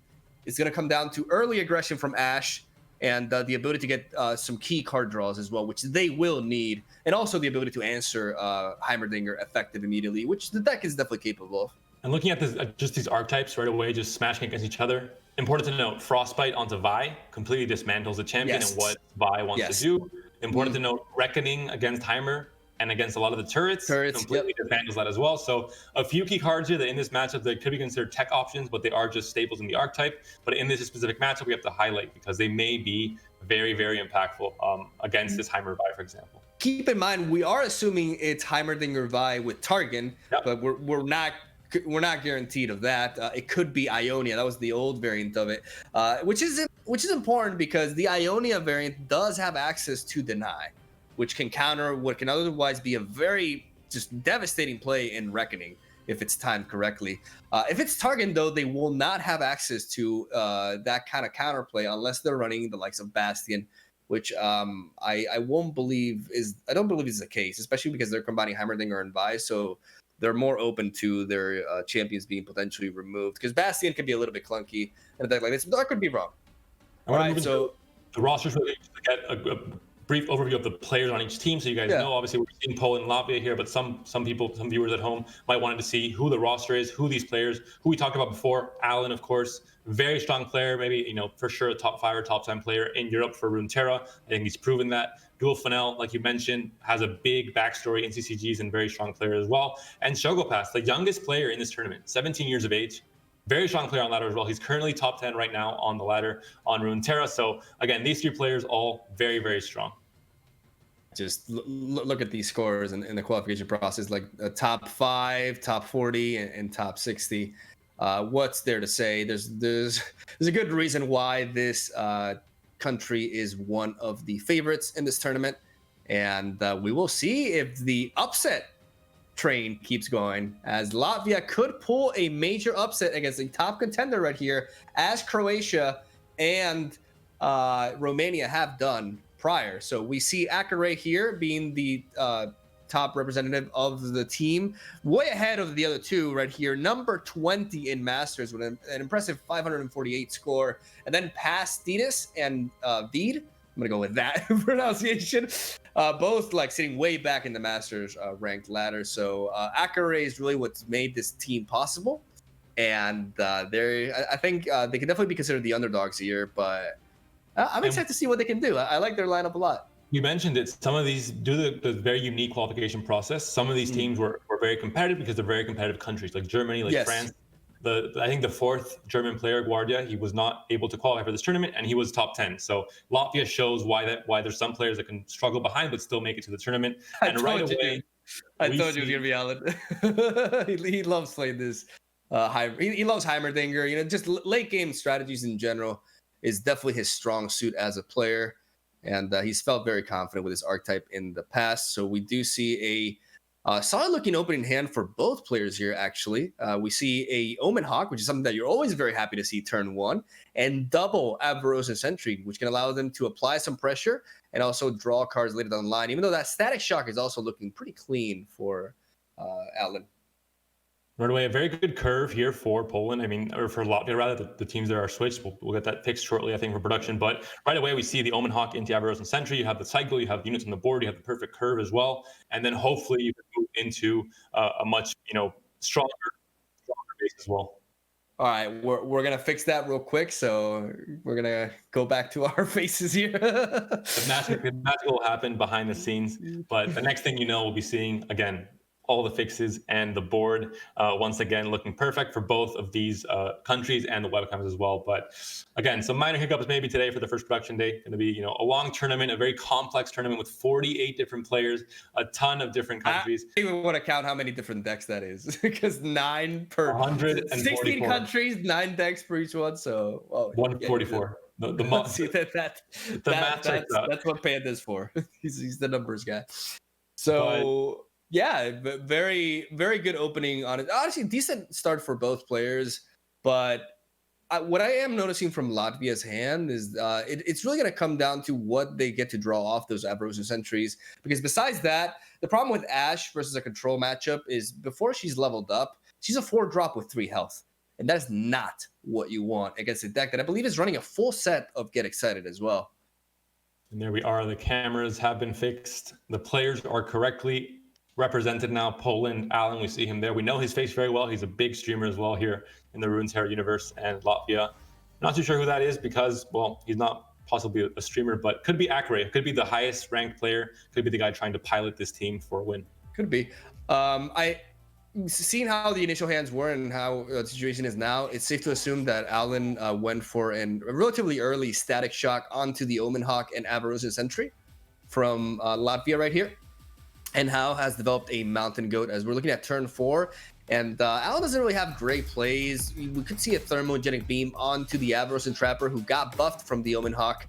A: It's going to come down to early aggression from Ash and the ability to get some key card draws as well, which they will need, and also the ability to answer Heimerdinger effective immediately, which the deck is definitely capable of.
D: And looking at this, just these archetypes right away, just smashing against each other. Important to note, Frostbite onto Vi completely dismantles the champion and what Vi wants to do. Important to note, Reckoning against Heimer and against a lot of the turrets completely dismantles that as well. So a few key cards here that in this matchup that could be considered tech options, but they are just staples in the archetype. But in this specific matchup, we have to highlight because they may be very, very impactful against this Heimer Vi, for example.
A: Keep in mind, we are assuming it's Heimerdinger Vi with Targan, but we're not guaranteed of that. It could be Ionia. That was the old variant of it, which is important because the Ionia variant does have access to Deny, which can counter what can otherwise be a very just devastating play in Reckoning if it's timed correctly. If it's Targan, though, they will not have access to that kind of counterplay unless they're running the likes of Bastion, which I don't believe is the case, especially because they're combining Heimerdinger and Vi, so they're more open to their champions being potentially removed because Bastion can be a little bit clunky and a deck like this. But I could be wrong.
D: All right, so the rosters really just to get a brief overview of the players on each team, so you guys know. Obviously, we're seeing Poland and Latvia here, but some people, some viewers at home might want to see who the roster is, who these players, who we talked about before. Alan, of course, very strong player, maybe for sure a top 5 or top 10 player in Europe for Runeterra. I think he's proven that. Dual Fennel, like you mentioned, has a big backstory in CCGs and very strong player as well. And Shogopass, the youngest player in this tournament, 17 years of age. Very strong player on ladder as well. He's currently top 10 right now on the ladder on Runeterra. So again, these 3 players all very, very strong.
A: Just look at these scores in the qualification process, like top 5, top 40, and top 60. What's there to say? There's a good reason why this country is one of the favorites in this tournament, and we will see if the upset train keeps going, as Latvia could pull a major upset against a top contender right here, as Croatia and Romania have done prior. So we see Akare here being the top representative of the team, way ahead of the other two right here, number 20 in Masters with an impressive 548 score, and then past Dinas and Veed. I'm gonna go with that pronunciation. Both like sitting way back in the Masters ranked ladder. So Akare is really what's made this team possible, and I think they can definitely be considered the underdogs here. But I'm excited to see what they can do. I like their lineup a lot.
D: You mentioned it. Some of these do the very unique qualification process. Some of these teams were very competitive because they're very competitive countries, like Germany, like France. I think the 4th German player, Guardia, he was not able to qualify for this tournament, and he was top 10. So Latvia shows why there's some players that can struggle behind but still make it to the tournament. And right away,
A: I told you it was gonna be Alan. he loves playing this. He loves Heimerdinger. Just late game strategies in general is definitely his strong suit as a player. And he's felt very confident with his archetype in the past. So we do see a solid-looking opening hand for both players here, actually. We see a Omen Hawk, which is something that you're always very happy to see turn 1, and double Avarosa Sentry, which can allow them to apply some pressure and also draw cards later down the line, even though that Static Shock is also looking pretty clean for Alan.
D: Right away, a very good curve here for Poland. I mean, or for Latvia, rather, the teams there are switched. We'll get that fixed shortly, I think, for production. But right away, we see the Omen Hawk into Avarosa Sentry. You have the cycle, you have units on the board, you have the perfect curve as well. And then hopefully you can move into a much, stronger base as well.
A: All right, we're going to fix that real quick. So we're going to go back to our faces here.
D: The magic will happen behind the scenes. But the next thing we'll be seeing, again, all the fixes and the board once again looking perfect for both of these countries and the webcams as well. But again, some minor hiccups maybe today for the first production day. Going to be a long tournament, a very complex tournament with 48 different players, a ton of different countries.
A: I don't even want to count how many different decks that is because 9 per
D: 116
A: countries, 9 decks per each one. So
D: 144.
A: See that's what Panda's for. He's the numbers guy. So. Yeah, very, very good opening on it. Honestly, decent start for both players. But what I am noticing from Latvia's hand is it's really going to come down to what they get to draw off those Avaros's sentries. Because besides that, the problem with Ashe versus a control matchup is before she's leveled up, she's a 4-drop with 3 health. And that is not what you want against a deck that I believe is running a full set of Get Excited as well.
D: And there we are. The cameras have been fixed. The players are correctly represented now. Poland, Alan, we see him there. We know his face very well. He's a big streamer as well here in the Runes Hair universe. And Latvia, not too sure who that is because, well, he's not possibly a streamer, but could be accurate. Could be the highest ranked player. Could be the guy trying to pilot this team for a win.
A: Could be. Seeing how the initial hands were and how the situation is now, it's safe to assume that Alan went for a relatively early static shock onto the Omen Hawk and Avaros's Sentry from Latvia right here. And Hao has developed a Mountain Goat as we're looking at turn 4. And Alan doesn't really have great plays. We could see a Thermogenic Beam onto the Avaros Trapper who got buffed from the Omen Hawk.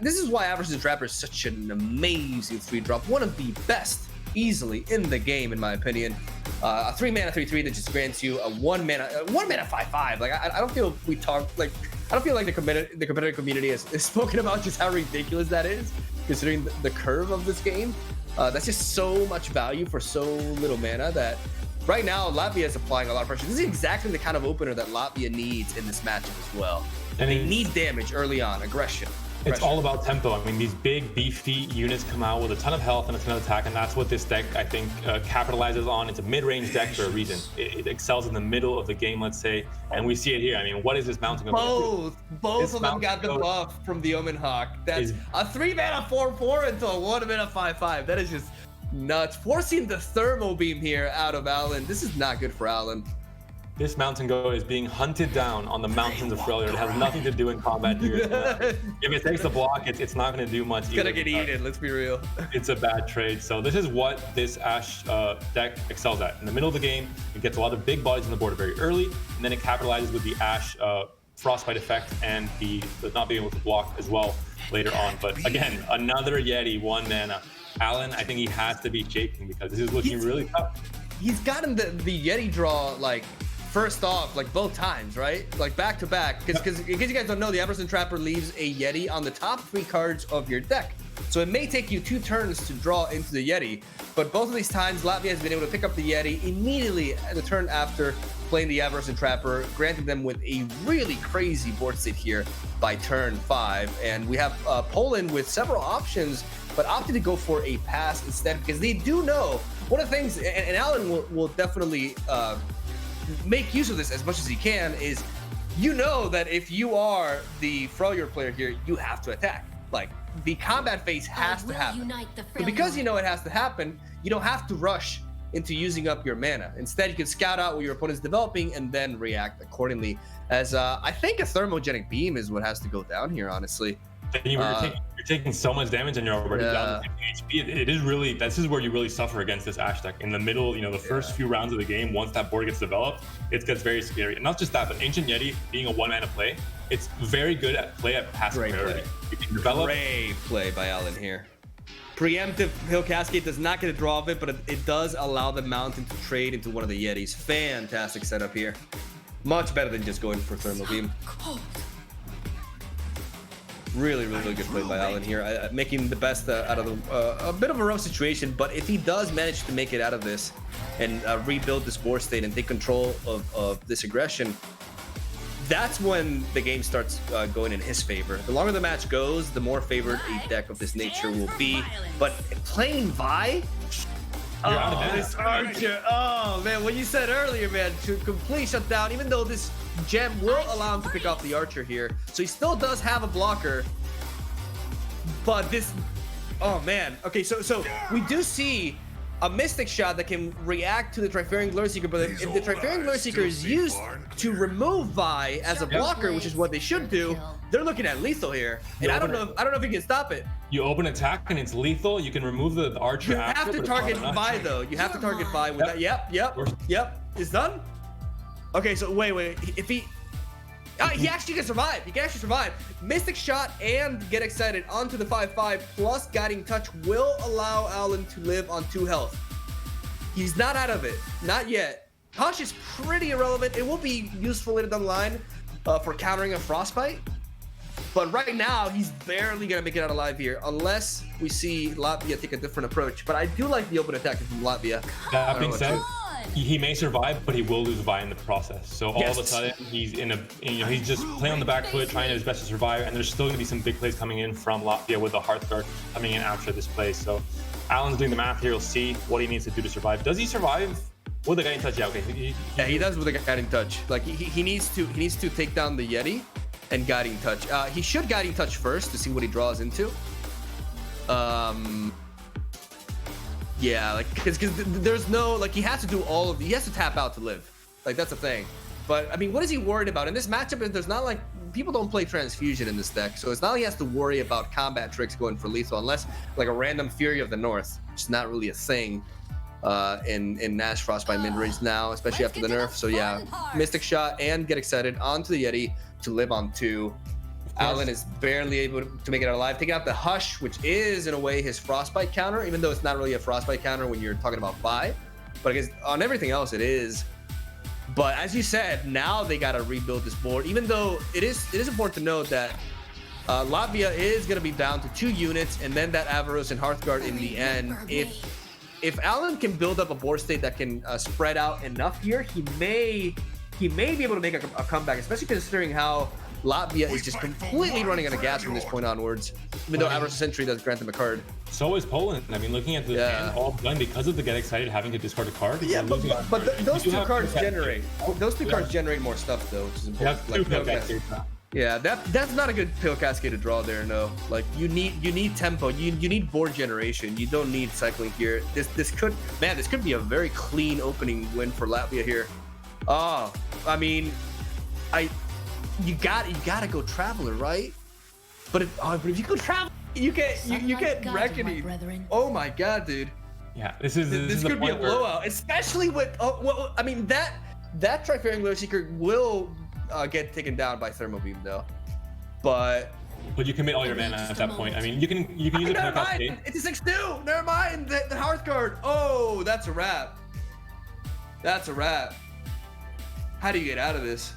A: This is why Avaros Trapper is such an amazing 3-drop. One of the best easily in the game, in my opinion. A 3-mana 3/3 that just grants you a 1-mana 5/5. Like I don't feel we talk like I don't feel like the competitive community has spoken about just how ridiculous that is, considering the curve of this game. That's just so much value for so little mana that right now Latvia is applying a lot of pressure. This is exactly the kind of opener that Latvia needs in this matchup as well. And they need damage early on, aggression.
D: It's all about tempo. I mean, these big, beefy units come out with a ton of health and a ton of attack, and that's what this deck, I think, capitalizes on. It's a mid-range deck for a reason. It excels in the middle of the game, let's say, and we see it here. I mean, what is this Mountain Goat?
A: Both of them got the buff from the Omen Hawk. That's a 3-mana 4/4 into a 1-mana 5/5. That is just nuts. Forcing the Thermo Beam here out of Alan. This is not good for Alan.
D: This Mountain Goat is being hunted down on the mountains of Freljord. It has nothing to do in combat here. If it takes the block, it's not going to do much.
A: It's going to get eaten, let's be real.
D: It's a bad trade. So this is what this Ashe deck excels at. In the middle of the game, it gets a lot of big bodies on the board very early, and then it capitalizes with the Ashe Frostbite effect and the not being able to block as well later on. But again, another Yeti, 1 mana. Alan, I think he has to be shaking because this is looking really tough.
A: He's gotten the Yeti draw, like, first off, like both times, right? Like back to back. Because in case you guys don't know, the Avaros's Trapper leaves a Yeti on the top 3 cards of your deck. So it may take you 2 turns to draw into the Yeti. But both of these times, Latvia has been able to pick up the Yeti immediately at the turn after playing the Avaros's Trapper, granting them with a really crazy board state here by turn 5. And we have Poland with several options, but opted to go for a pass instead because they do know one of the things, and Alan will definitely make use of this as much as he can, is you know that if you are the Freljord player here, you have to attack. Like, the combat phase has to happen. But because you know it has to happen, you don't have to rush into using up your mana. Instead, you can scout out what your opponent's developing and then react accordingly. As I think a Thermogenic Beam is what has to go down here, honestly.
D: And you're taking so much damage and you're already down to 50 HP. It is really, this is where you really suffer against this Ashe deck. In the middle, the first few rounds of the game, once that board gets developed, it gets very scary. And not just that, but Ancient Yeti being a 1-mana play, it's very good at play at passive priority. You can develop.
A: Great play by Alan here. Preemptive Hill Cascade does not get a draw of it, but it does allow the Mountain to trade into one of the Yetis. Fantastic setup here. Much better than just going for Thermal Beam. Really, really good play by Alan here, making the best out of a bit of a rough situation. But if he does manage to make it out of this and rebuild this board state and take control of this aggression, that's when the game starts going in his favor. The longer the match goes, the more favored a deck of this nature will be. But playing Vi, this Archer, oh man, what you said earlier, man, to completely shut down, even though this gem will allow him to pick off the Archer here. So he still does have a blocker, but this, oh man. Okay, so we do see a Mystic Shot that can react to the Trifarian Glory Seeker, but if the Trifarian Glory Seeker is used to remove Vi as a blocker, which is what they should do, they're looking at lethal here. And I don't know if he can stop it.
D: You open attack and it's lethal. You can remove the Archer.
A: You have to target Vi though. You have to target Vi with that. Yep. It's done. Okay, so wait. If he actually can survive. He can actually survive. Mystic Shot and Get Excited onto the 5/5 plus Guiding Touch will allow Alan to live on 2 health. He's not out of it. Not yet. Hush is pretty irrelevant. It will be useful later down the line for countering a Frostbite. But right now, he's barely going to make it out alive here, unless we see Latvia take a different approach. But I do like the open attack from Latvia.
D: That being said, he may survive, but he will lose Vi in the process. So all of a sudden, he's he's just playing on the back foot, trying his best to survive. And there's still going to be some big plays coming in from Latvia with the Hearthguard coming in after this play. So Alan's doing the math here. We'll see what he needs to do to survive. Does he survive with a guiding touch? Yeah, okay.
A: He does with a guiding touch. Like he needs to take down the Yeti and guiding touch. He should guiding touch first to see what he draws into. Yeah, like because there's no like he has to do all of he has to tap out to live. Like that's the thing. But I mean, what is he worried about in this matchup? There's not like people don't play transfusion in this deck, so it's not like he has to worry about combat tricks going for lethal unless like a random Fury of the North, which is not really a thing in Nash Frostbite mid range now, especially after the nerf. So yeah, Mystic Shot and Get Excited onto the Yeti to live on 2. Alan is barely able to make it out alive, taking out the Hush, which is in a way his Frostbite counter, even though it's not really a Frostbite counter when you're talking about 5. But I guess on everything else it is. But as you said, now they gotta rebuild this board. Even though it is important to note that Latvia is gonna be down to 2 units, and then that Avaros and Hearthguard in the end. If Alan can build up a board state that can spread out enough here, he may be able to make a comeback, especially considering how Latvia is just completely running out of gas from this point onwards, even though Avaros Sentry does grant them a card.
D: So is Poland. I mean, looking at the hand all done because of the Get Excited having to discard a card.
A: Yeah, but those two cards generate. Those two cards generate more stuff though, which is important. Yeah, that's not a good Pill Cascade to draw there. No, like you need tempo. You need board generation. You don't need cycling here. This could be a very clean opening win for Latvia here. Oh, I mean, you gotta go Traveler, right? But if you go Traveler, you get Reckoning. Oh my god, dude.
D: Yeah, this
A: could be a blowout, especially with I mean that Trifarian Glory Seeker will get taken down by Thermal Beam though, but
D: you commit all your mana at that point. I mean, you can use it.
A: Never mind. It's a 6/2. Never mind the Hearthguard. Oh, that's a wrap. That's a wrap. How do you get out of this?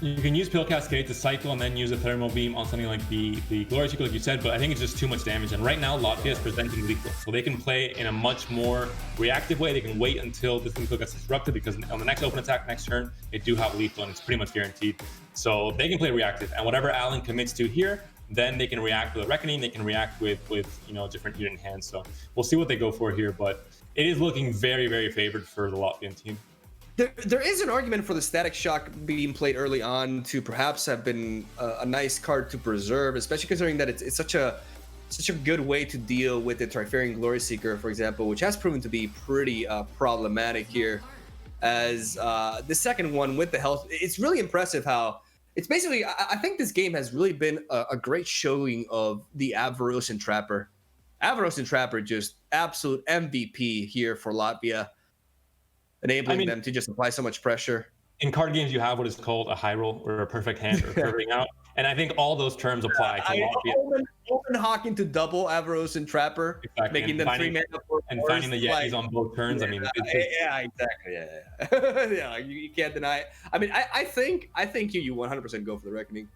D: You can use Pill Cascade to cycle and then use a Thermal Beam on something like the Glory Seeker, like you said, but I think it's just too much damage. And right now, Latvia is presenting lethal. So they can play in a much more reactive way. They can wait until this lethal gets disrupted because on the next open attack, next turn, they do have lethal and it's pretty much guaranteed. So they can play reactive. And whatever Alan commits to here, then they can react with a Reckoning. They can react with different unit hands. So we'll see what they go for here. But it is looking very, very favored for the Latvian team.
A: There is an argument for the Static Shock being played early on to perhaps have been a nice card to preserve, especially considering that it's such a good way to deal with the Trifarian Glory Seeker, for example, which has proven to be pretty problematic here. As the second one with the health, it's really impressive how it's basically. I think this game has really been a great showing of the Avaros and Trapper. Avaros and Trapper just absolute MVP here for Latvia. Enabling them to just apply so much pressure.
D: In card games, you have what is called a high roll or a perfect hand or curving out. And I think all those terms apply to Latvia.
A: Open Hawk into double Avaros and Trapper,
D: exactly.
A: making them 3 mana
D: and finding the Yetis on both turns. I mean,
A: yeah, exactly. Yeah. Yeah, you can't deny it. I mean, I think you 100% go for the Reckoning.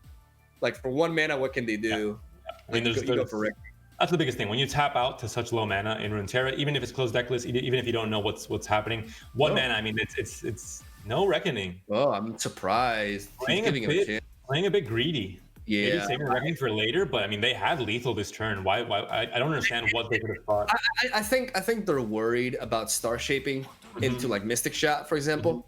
A: Like for 1 mana, what can they do?
D: Yeah. I mean, you go for Reckoning. That's the biggest thing. When you tap out to such low mana in Runeterra, even if it's closed decklist, even if you don't know what's happening, 1 mana, I mean, it's no Reckoning.
A: Oh, I'm surprised.
D: Playing a bit greedy.
A: Yeah.
D: Maybe saving Reckoning for later, but I mean, they had lethal this turn. Why? I don't understand what they could have thought.
A: I think they're worried about star shaping into like Mystic Shot, for example.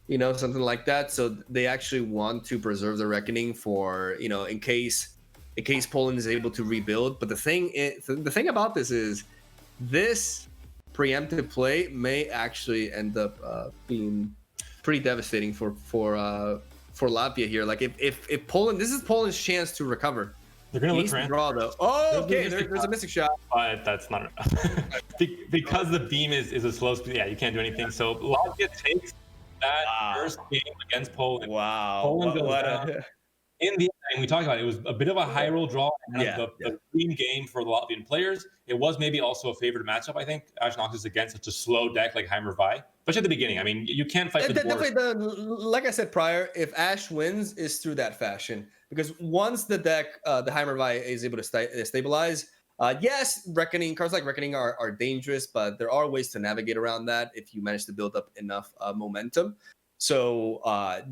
A: You know, something like that. So they actually want to preserve the Reckoning for, in case Poland is able to rebuild. But the thing about this is this preemptive play may actually end up being pretty devastating for Latvia here. Like if Poland, this is Poland's chance to recover.
D: They're gonna look for
A: draw though. Oh, okay. There's a Mystic Shot.
D: But that's not enough. Because the beam is a slow speed. Yeah, you can't do anything. So Latvia takes that first game against Poland.
A: Wow.
D: Poland goes down. in the end, we talked about it, it was a bit of a high roll draw, and the dream game for the Latvian players. It was maybe also a favored matchup, I think. Ash Noxus against such a slow deck like Heimer Vi, especially at the beginning. I mean, you can't fight for the board.
A: Like I said prior, if Ash wins, is through that fashion. Because once the deck, the Heimer Vi is able to stabilize, yes, cards like Reckoning are dangerous, but there are ways to navigate around that if you manage to build up enough momentum. So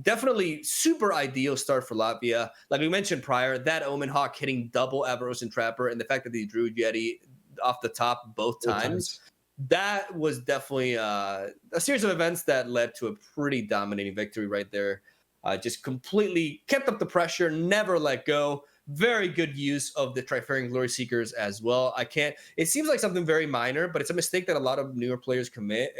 A: definitely super ideal start for Latvia. Like we mentioned prior, that Omen Hawk hitting double Avaros and Trapper, and the fact that they drew Yeti off the top both times, that was definitely a series of events that led to a pretty dominating victory right there. Just completely kept up the pressure, never let go. Very good use of the Trifarian Glory Seekers as well. It seems like something very minor, but it's a mistake that a lot of newer players commit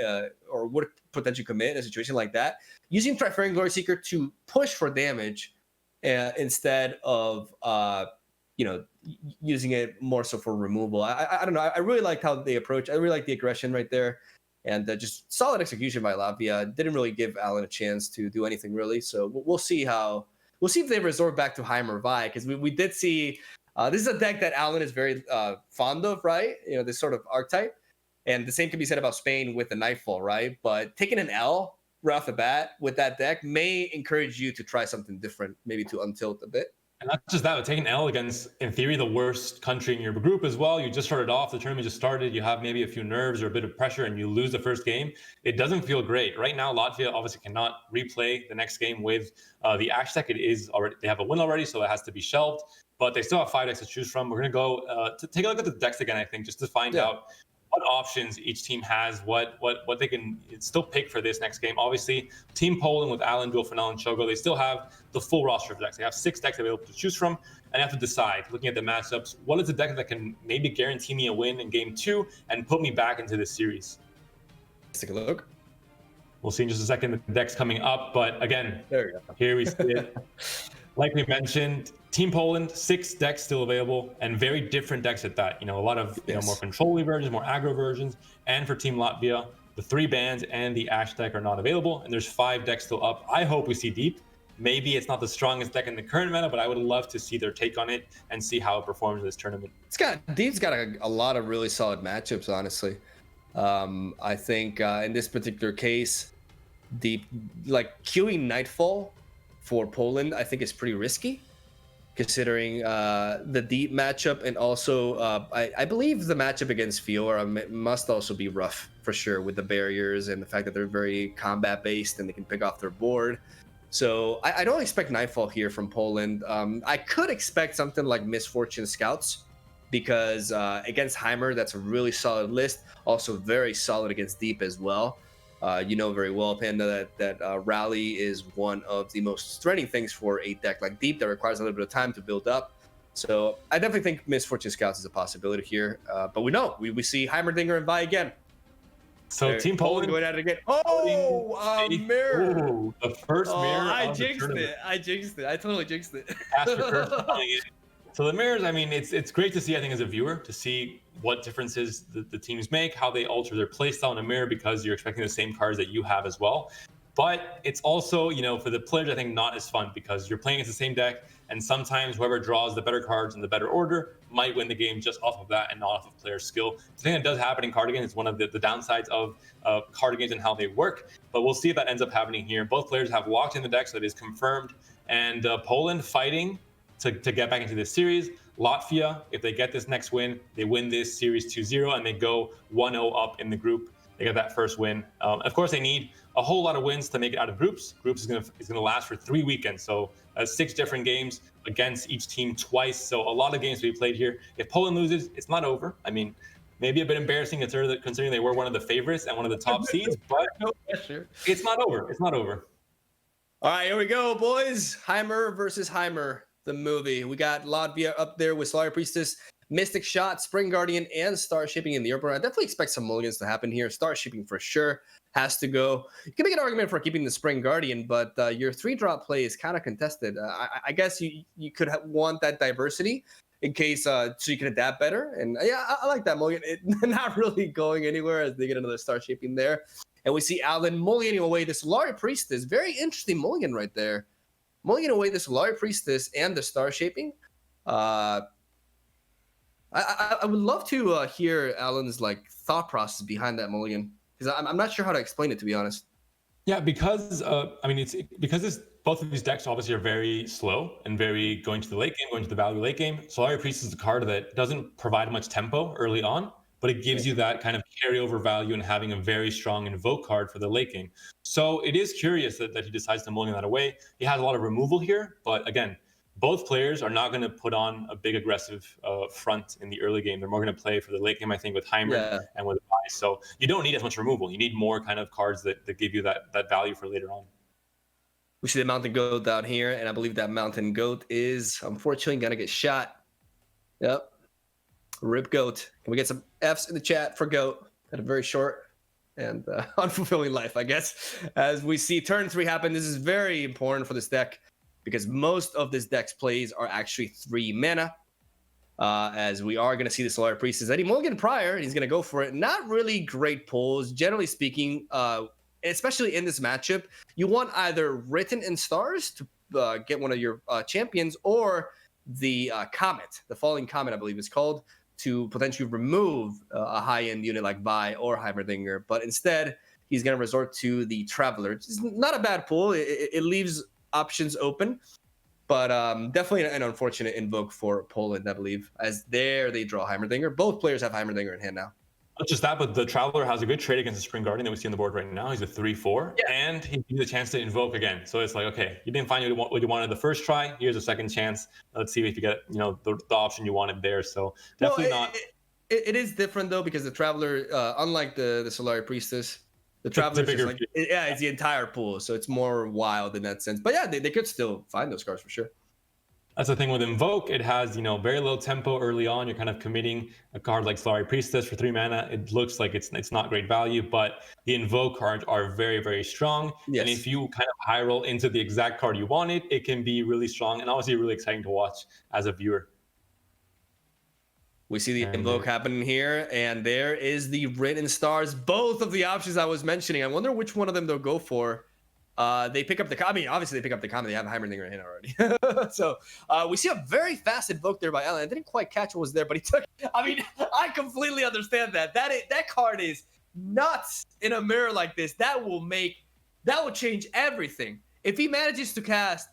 A: or would potentially commit in a situation like that. Using Trifarian Glory Seeker to push for damage instead of, using it more so for removal. I don't know. I really liked how they approach. I really like the aggression right there. And just solid execution by Latvia. Didn't really give Alan a chance to do anything really. So we'll see if they resort back to Heimer Vi, because we did see this is a deck that Alan is very fond of, right? This sort of archetype. And the same can be said about Spain with the Nightfall, right? But taking an L right off the bat with that deck may encourage you to try something different, maybe to untilt a bit.
D: And not just that, but taking L against, in theory, the worst country in your group as well. You just started off, the tournament just started, you have maybe a few nerves or a bit of pressure, and you lose the first game. It doesn't feel great. Right now, Latvia obviously cannot replay the next game with the Ash deck. They have a win already, so it has to be shelved. But they still have 5 decks to choose from. We're going to go to take a look at the decks again, I think, just to find out what options each team has, what they can still pick for this next game. Obviously, Team Poland with Alan, Duel Fennell, and Chogo, they still have the full roster of decks. They have 6 decks available to choose from, and have to decide, looking at the matchups, what is a deck that can maybe guarantee me a win in game 2 and put me back into this series?
A: Let's take a look.
D: We'll see in just a second the deck's coming up, but again, here we see it. Like we mentioned, Team Poland, 6 decks still available, and very different decks at that. A lot of more control-y versions, more aggro versions. And for Team Latvia, the 3 bans and the Ash deck are not available, and there's 5 decks still up. I hope we see Deep. Maybe it's not the strongest deck in the current meta, but I would love to see their take on it and see how it performs in this tournament.
A: Deep's got a lot of really solid matchups, honestly. I think in this particular case, Deep, like queuing Nightfall for Poland, I think is pretty risky, considering the Deep matchup, and also I believe the matchup against Fiora must also be rough for sure, with the barriers and the fact that they're very combat based and they can pick off their board. So I don't expect Nightfall here from Poland. I could expect something like Misfortune Scouts, because against Heimer, that's a really solid list. Also very solid against Deep as well. Very well, Panda, that Rally is one of the most threatening things for a deck like Deep that requires a little bit of time to build up. So I definitely think Misfortune Scouts is a possibility here. But we see Heimerdinger and Vi again.
D: So Team Poland
A: going at it again. Oh, mirror.
D: Ooh, the first mirror.
A: I jinxed it. I totally jinxed it.
D: So the mirrors, I mean, it's great to see, I think, as a viewer, to see what differences the teams make, how they alter their playstyle in a mirror, because you're expecting the same cards that you have as well. But it's also, for the players, I think, not as fun, because you're playing against the same deck, and sometimes whoever draws the better cards in the better order might win the game just off of that and not off of player skill. The thing that does happen in card games, it's one of the downsides of card games and how they work. But we'll see if that ends up happening here. Both players have locked in the deck, so it is confirmed. And Poland fighting to get back into this series. Latvia, if they get this next win, they win this series 2-0, and they go 1-0 up in the group. They get that first win. Of course, they need a whole lot of wins to make it out of groups. Groups is gonna last for 3 weekends, so 6 different games against each team twice. So a lot of games to be played here. If Poland loses, it's not over. I mean, maybe a bit embarrassing considering they were one of the favorites and one of the top seeds, but it's not over. It's not over.
A: All right, here we go, boys. Heimer versus Heimer, the movie. We got Latvia up there with Slayer Priestess, Mystic Shot, Spring Guardian, and Star Shipping in the upper. I definitely expect some mulligans to happen here. Star Shipping for sure has to go. You can make an argument for keeping the Spring Guardian, but your 3-drop play is kind of contested. I guess you could want that diversity in case so you can adapt better. And yeah, I like that mulligan. Not really going anywhere as they get another Star Shipping there. And we see Alan mulliganing away this Laria Priestess. Very interesting mulligan right there. mulligan away the Solari Priestess and the Star Shaping. I would love to hear Alan's like thought process behind that mulligan, because I'm not sure how to explain it, to be honest.
D: Yeah, because it's because both of these decks obviously are very slow and very going to the late game, going to the value late game. Solari Priest is a card that doesn't provide much tempo early on, but it gives you that kind of carryover value and having a very strong invoke card for the late game. So it is curious that he decides to mulligan that away. He has a lot of removal here, but again, both players are not going to put on a big aggressive front in the early game. They're more going to play for the late game, I think, with Heimer and with Ice. So you don't need as much removal. You need more kind of cards that give you that value for later on.
A: We see the Mountain Goat down here, and I believe that Mountain Goat is unfortunately going to get shot. Yep. Rip Goat. Can we get some Fs in the chat for Goat? Had a very short and unfulfilling life, I guess. As we see turn 3 happen, this is very important for this deck, because most of this deck's plays are actually 3 mana. As we are going to see the Solari Priestess. Eddie Mulligan prior, he's going to go for it. Not really great pulls, generally speaking, especially in this matchup. You want either Written in Stars to get one of your champions, or the Comet, the Falling Comet, I believe it's called, to potentially remove a high-end unit like Vi or Heimerdinger. But instead, he's going to resort to the Traveler. It's not a bad pull. It leaves options open, but definitely an unfortunate invoke for Poland, I believe, as they draw Heimerdinger. Both players have Heimerdinger in hand now.
D: Not just that, but the Traveler has a good trade against the Spring Guardian that we see on the board right now. He's a 3/4, and he gives you the chance to invoke again. So it's like, okay, you didn't find what you wanted the first try. Here's a second chance. Let's see if you get the option you wanted there. So definitely not.
A: It is different though, because the Traveler, unlike the Solari Priestess, the Traveler is like, it's the entire pool, so it's more wild in that sense. But yeah, they could still find those cards for sure.
D: That's the thing with Invoke. It has, very low tempo early on. You're kind of committing a card like Solari Priestess for 3 mana. It looks like it's not great value, but the Invoke cards are very, very strong. Yes. And if you kind of high roll into the exact card you wanted, it can be really strong and obviously really exciting to watch as a viewer.
A: We see the Invoke happening here, and there is the Written Stars. Both of the options I was mentioning. I wonder which one of them they'll go for. They pick up the Comet. Obviously, they pick up the Comet. They have Heimerdinger in hand already. So we see a very fast Invoke there by Alan. I didn't quite catch what was there, but he took. I completely understand that. That card is nuts in a mirror like this. That will change everything. If he manages to cast,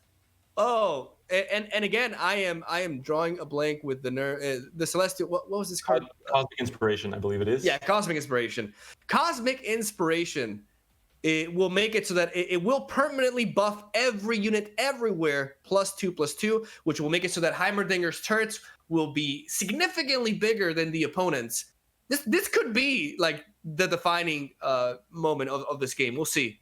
A: and again, I am drawing a blank with the Celestial. What was this card?
D: Cosmic Inspiration, I believe it is.
A: Yeah, Cosmic Inspiration. Cosmic Inspiration. It will make it so that it will permanently buff every unit everywhere +2/+2, which will make it so that Heimerdinger's turrets will be significantly bigger than the opponents. This could be like the defining moment of this game. We'll see.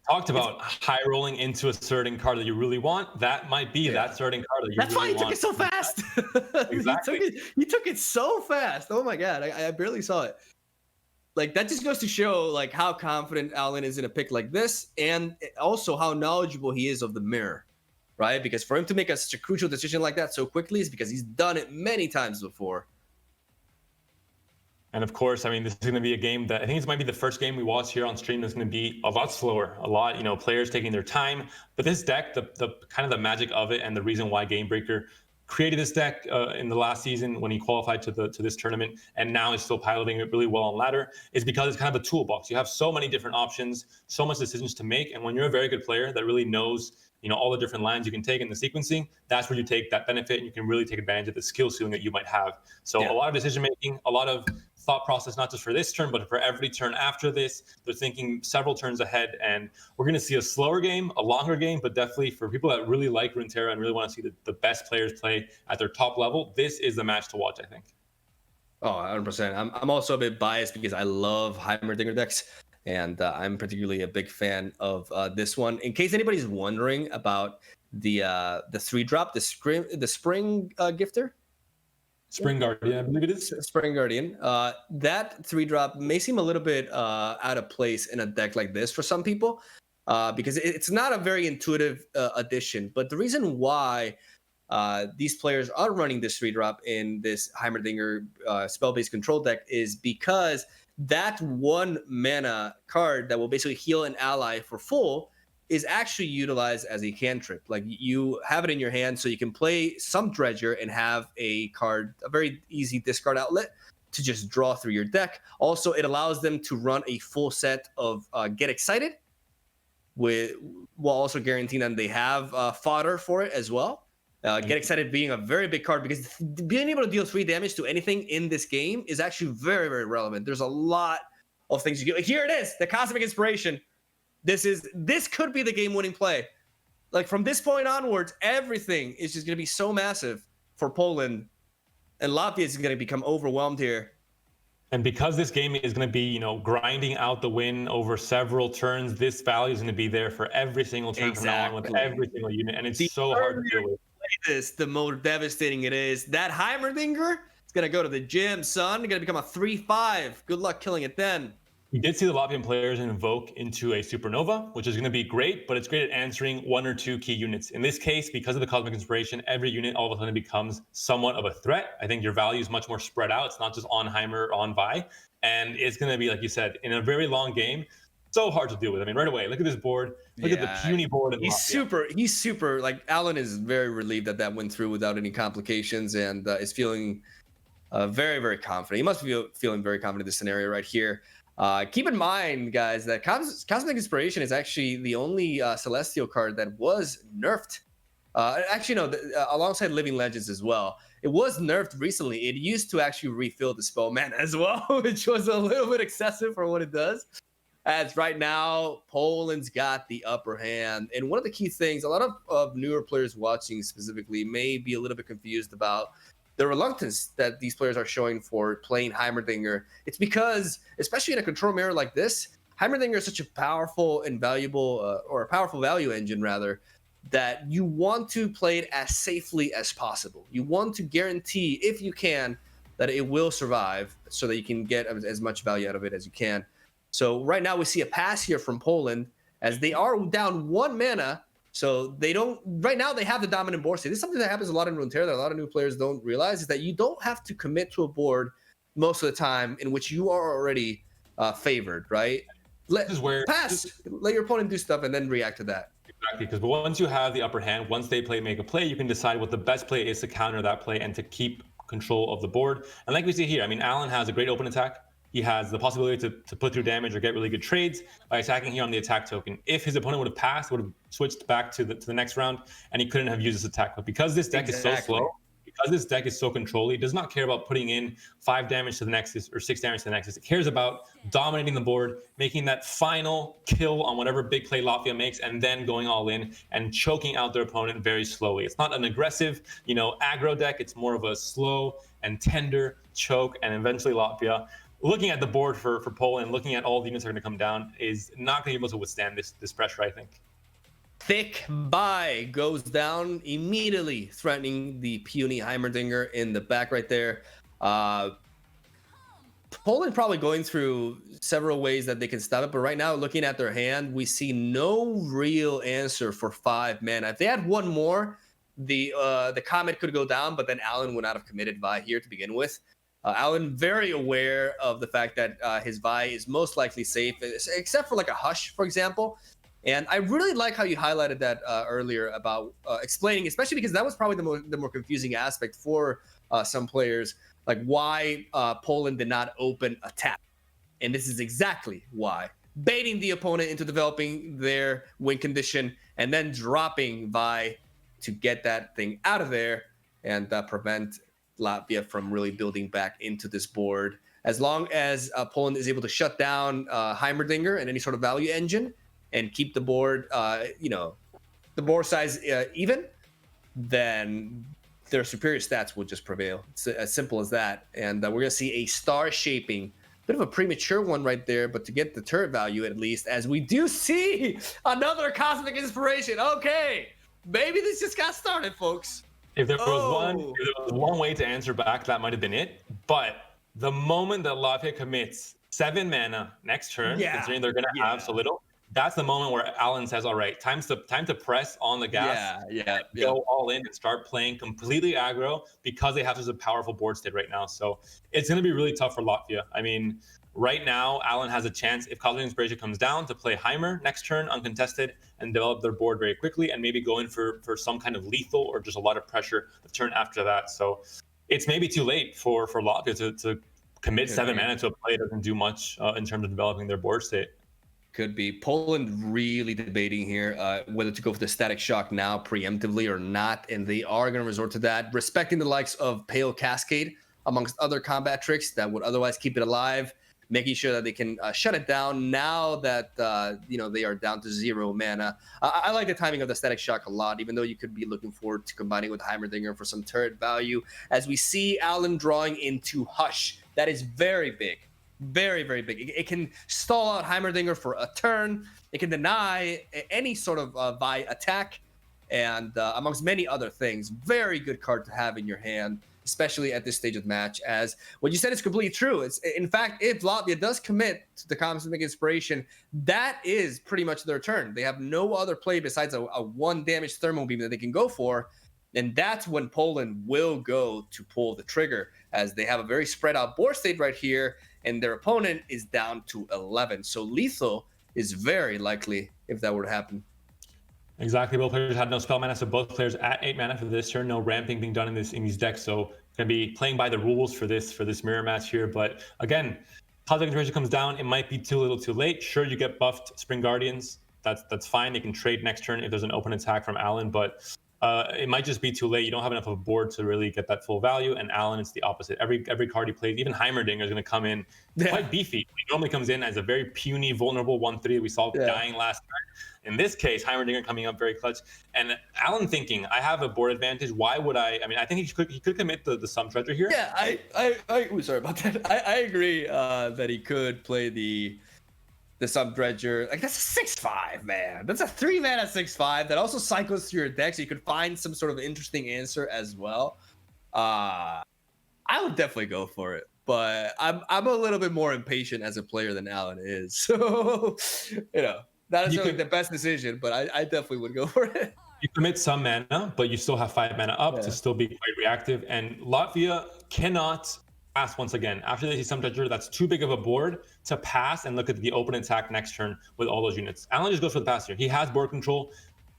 D: Talked about high rolling into a certain card that you really want. That might be that certain card that you
A: That's
D: really
A: want. That's why he took it so fast.
D: Exactly.
A: he took it so fast. Oh my God, I barely saw it. Like, that just goes to show like how confident Alan is in a pick like this, and also how knowledgeable he is of the mirror, right? Because for him to make such a crucial decision like that so quickly is because he's done it many times before.
D: And of course, this is going to be a game that I think this might be the first game we watch here on stream that's going to be a lot slower, a lot, players taking their time. But this deck, the kind of the magic of it, and the reason why Gamebreaker created this deck in the last season when he qualified to this tournament, and now is still piloting it really well on ladder, is because it's kind of a toolbox. You have so many different options, so much decisions to make, and when you're a very good player that really knows all the different lines you can take in the sequencing, that's where you take that benefit, and you can really take advantage of the skill ceiling that you might have. So a lot of decision making, a lot of thought process, not just for this turn, but for every turn after this. They're thinking several turns ahead, and we're going to see a slower game, a longer game, but definitely for people that really like Runeterra and really want to see the best players play at their top level, this is the match to watch, I think.
A: Oh, 100%. I'm also a bit biased because I love Heimerdinger decks, and I'm particularly a big fan of this one. In case anybody's wondering about the 3-drop, the Spring Gifter.
D: Spring Guardian, I believe it is.
A: Spring Guardian. That 3-drop may seem a little bit out of place in a deck like this for some people, because it's not a very intuitive addition. But the reason why these players are running this 3-drop in this Heimerdinger spell-based control deck is because that 1 mana card that will basically heal an ally for full is actually utilized as a cantrip. Like you have it in your hand so you can play some Dredger and have a very easy discard outlet to just draw through your deck. Also, it allows them to run a full set of Get Excited, while also guaranteeing that they have fodder for it as well. Get Excited being a very big card because being able to deal 3 damage to anything in this game is actually very, very relevant. There's a lot of things you can. Here it is, the Cosmic Inspiration. This could be the game-winning play. Like from this point onwards, everything is just going to be so massive for Poland, and Latvia is going to become overwhelmed here.
D: And because this game is going to be, grinding out the win over several turns, this value is going to be there for every single turn from now on with every single unit, and it's so hard to deal with.
A: The more devastating it is. That Heimerdinger is going to go to the gym, son. It's going to become a 3/5. Good luck killing it then.
D: We did see the Latvian players invoke into a Supernova, which is going to be great, but it's great at answering 1 or 2 key units. In this case, because of the Cosmic Inspiration, every unit all of a sudden becomes somewhat of a threat. I think your value is much more spread out. It's not just on Heimer or on Vi. And it's going to be, like you said, in a very long game, so hard to deal with. I mean, right away, look at this board. Look at the puny board.
A: He's super, like, Alan is very relieved that went through without any complications and is feeling very, very confident. He must be feeling very confident in this scenario right here. Keep in mind, guys, that Cosmic Inspiration is actually the only Celestial card that was nerfed. Actually, no, alongside Living Legends as well. It was nerfed recently. It used to actually refill the spell mana as well, which was a little bit excessive for what it does. As right now, Poland's got the upper hand. And one of the key things, a lot of newer players watching specifically may be a little bit confused about the reluctance that these players are showing for playing Heimerdinger. It's because, especially in a control mirror like this, Heimerdinger is such a powerful and valuable, or a powerful value engine rather, that you want to play it as safely as possible. You want to guarantee, if you can, that it will survive so that you can get as much value out of it as you can. So right now we see a pass here from Poland as they are down 1 mana. So right now they have the dominant board state. This is something that happens a lot in Runeterra that a lot of new players don't realize, is that you don't have to commit to a board most of the time in which you are already favored, right? Let your opponent do stuff and then react to that.
D: Exactly, because once you have the upper hand, once they make a play, you can decide what the best play is to counter that play and to keep control of the board. And like we see here, I mean, Alan has a great open attack. He has the possibility to put through damage or get really good trades by attacking here on the attack token. If his opponent would have passed, would have switched back to the next round, and he couldn't have used this attack. But because this deck is so slow, because this deck is so controlly, it does not care about putting in 5 damage to the Nexus or 6 damage to the Nexus. It cares about dominating the board, making that final kill on whatever big play Latvia makes, and then going all in and choking out their opponent very slowly. It's not an aggressive, aggro deck. It's more of a slow and tender choke, and eventually Latvia, looking at the board for Poland, looking at all the units that are going to come down, is not going to be able to withstand this pressure, I think.
A: Thick Buy goes down immediately, threatening the puny Heimerdinger in the back right there. Poland probably going through several ways that they can stop it, but right now, looking at their hand, we see no real answer for 5 mana. If they had 1 more, the Comet could go down, but then Alan would not have committed Vi here to begin with. Alan very aware of the fact that his Vi is most likely safe, except for like a Hush, for example. And I really like how you highlighted that earlier about explaining, especially because that was probably the more confusing aspect for some players, like why Poland did not open a tap. And this is exactly why. Baiting the opponent into developing their win condition and then dropping Vi to get that thing out of there and prevent Latvia from really building back into this board. As long as Poland is able to shut down Heimerdinger and any sort of value engine and keep the board, the board size even, then their superior stats will just prevail. It's as simple as that. And we're going to see a star shaping, bit of a premature one right there, but to get the turret value at least, as we do see another Cosmic Inspiration. Okay, maybe this just got started, folks.
D: If there was one way to answer back, that might have been it. But the moment that Latvia commits 7 mana next turn, considering they're going to have so little, that's the moment where Alan says, all right, time to press on the gas. Go all in and start playing completely aggro because they have such a powerful board state right now. So it's going to be really tough for Latvia. I mean, right now, Alan has a chance, if Cosmic Inspiration comes down, to play Heimer next turn uncontested and develop their board very quickly and maybe go in for some kind of lethal or just a lot of pressure the turn after that. So it's maybe too late for Latvia to commit 7 mana to a play that doesn't do much in terms of developing their board state.
A: Could be. Poland really debating here whether to go for the Static Shock now preemptively or not, and they are going to resort to that, respecting the likes of Pale Cascade, amongst other combat tricks that would otherwise keep it alive, making sure that they can shut it down now that they are down to 0 mana. I like the timing of the Static Shock a lot, even though you could be looking forward to combining with Heimerdinger for some turret value. As we see Alan drawing into Hush, that is very big. Very, very big. It can stall out Heimerdinger for a turn. It can deny any sort of Vi attack, and amongst many other things. Very good card to have in your hand, especially at this stage of the match, as what you said is completely true. It's, in fact, if Latvia does commit to the Cosmic Inspiration, that is pretty much their turn. They have no other play besides a 1 damage Thermal Beam that they can go for, and that's when Poland will go to pull the trigger, as they have a very spread out board state right here, and their opponent is down to 11. So lethal is very likely if that were to happen.
D: Exactly. Both players had no spell mana, so both players at 8 mana for this turn. No ramping being done in these decks, so gonna be playing by the rules for this mirror match here. But again, Cosmic Inspiration comes down. It might be too little, too late. Sure, you get buffed Spring Guardians. That's fine. They can trade next turn if there's an open attack from Alan, but it might just be too late. You don't have enough of a board to really get that full value. And Alan, it's the opposite. Every card he plays, even Heimerdinger is going to come in quite beefy. He normally comes in as a very puny, vulnerable 1/3 we saw dying last turn. In this case, Heimerdinger coming up very clutch. And Alan thinking, I have a board advantage. Why would I mean, I think he could commit the Sum Treasure here.
A: Yeah, sorry about that. I agree that he could play the Sum Dredger. Like, that's a 6/5, man. That's a 3 mana 6/5 that also cycles through your deck, so you could find some sort of interesting answer as well. I would definitely go for it, but I'm a little bit more impatient as a player than Alan is. So, not necessarily the best decision, but I definitely would go for it.
D: You commit some mana, but you still have 5 mana up to still be quite reactive. And Latvia cannot pass once again. After they see Sum Treasure, that's too big of a board to pass and look at the open attack next turn with all those units. Alan just goes for the pass here. He has board control.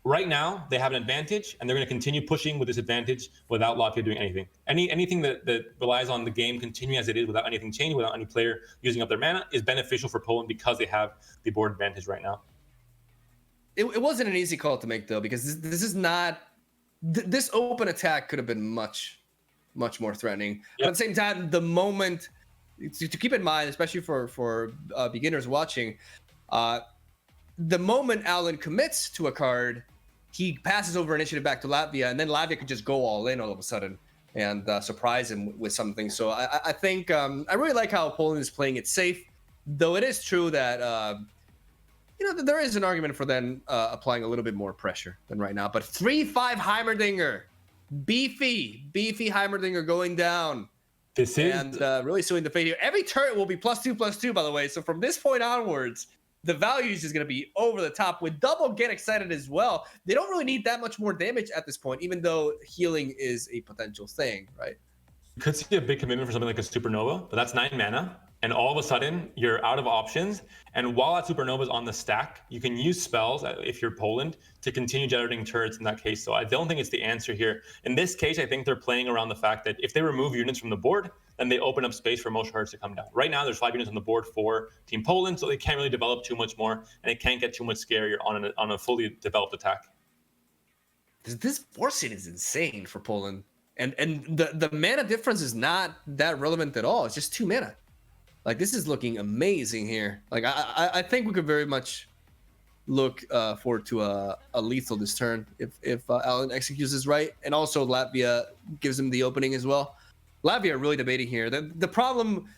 D: Right now, they have an advantage, and they're going to continue pushing with this advantage without Latvia doing anything. Anything that relies on the game continuing as it is without anything changing, without any player using up their mana, is beneficial for Poland because they have the board advantage right now.
A: It wasn't an easy call to make, though, because this is not... This open attack could have been much more threatening. But at the same time, the moment to keep in mind, especially for beginners watching, the moment Alan commits to a card, he passes over initiative back to Latvia, and then Latvia could just go all in all of a sudden and surprise him with something. So I think I really like how Poland is playing it safe, though it is true that there is an argument for then applying a little bit more pressure than right now. But 3/5 Heimerdinger. Beefy Heimerdinger going down.
D: This is
A: really suing the fate here. Every turret will be +2/+2, by the way. So from this point onwards, the value is just going to be over the top. With double Get Excited as well, they don't really need that much more damage at this point, even though healing is a potential thing, right?
D: You could see a big commitment for something like a Supernova, but that's 9 mana. And all of a sudden, you're out of options. And while that Supernova is on the stack, you can use spells, if you're Poland, to continue generating turrets in that case. So I don't think it's the answer here. In this case, I think they're playing around the fact that if they remove units from the board, then they open up space for most turrets to come down. Right now, there's 5 units on the board for Team Poland, so they can't really develop too much more, and it can't get too much scarier on a fully developed attack.
A: This board state is insane for Poland. And the mana difference is not that relevant at all. It's just 2 mana. Like, this is looking amazing here. Like, I think we could very much look forward to a lethal this turn if Alan executes this right. And also Latvia gives him the opening as well. Latvia really debating here. The problem,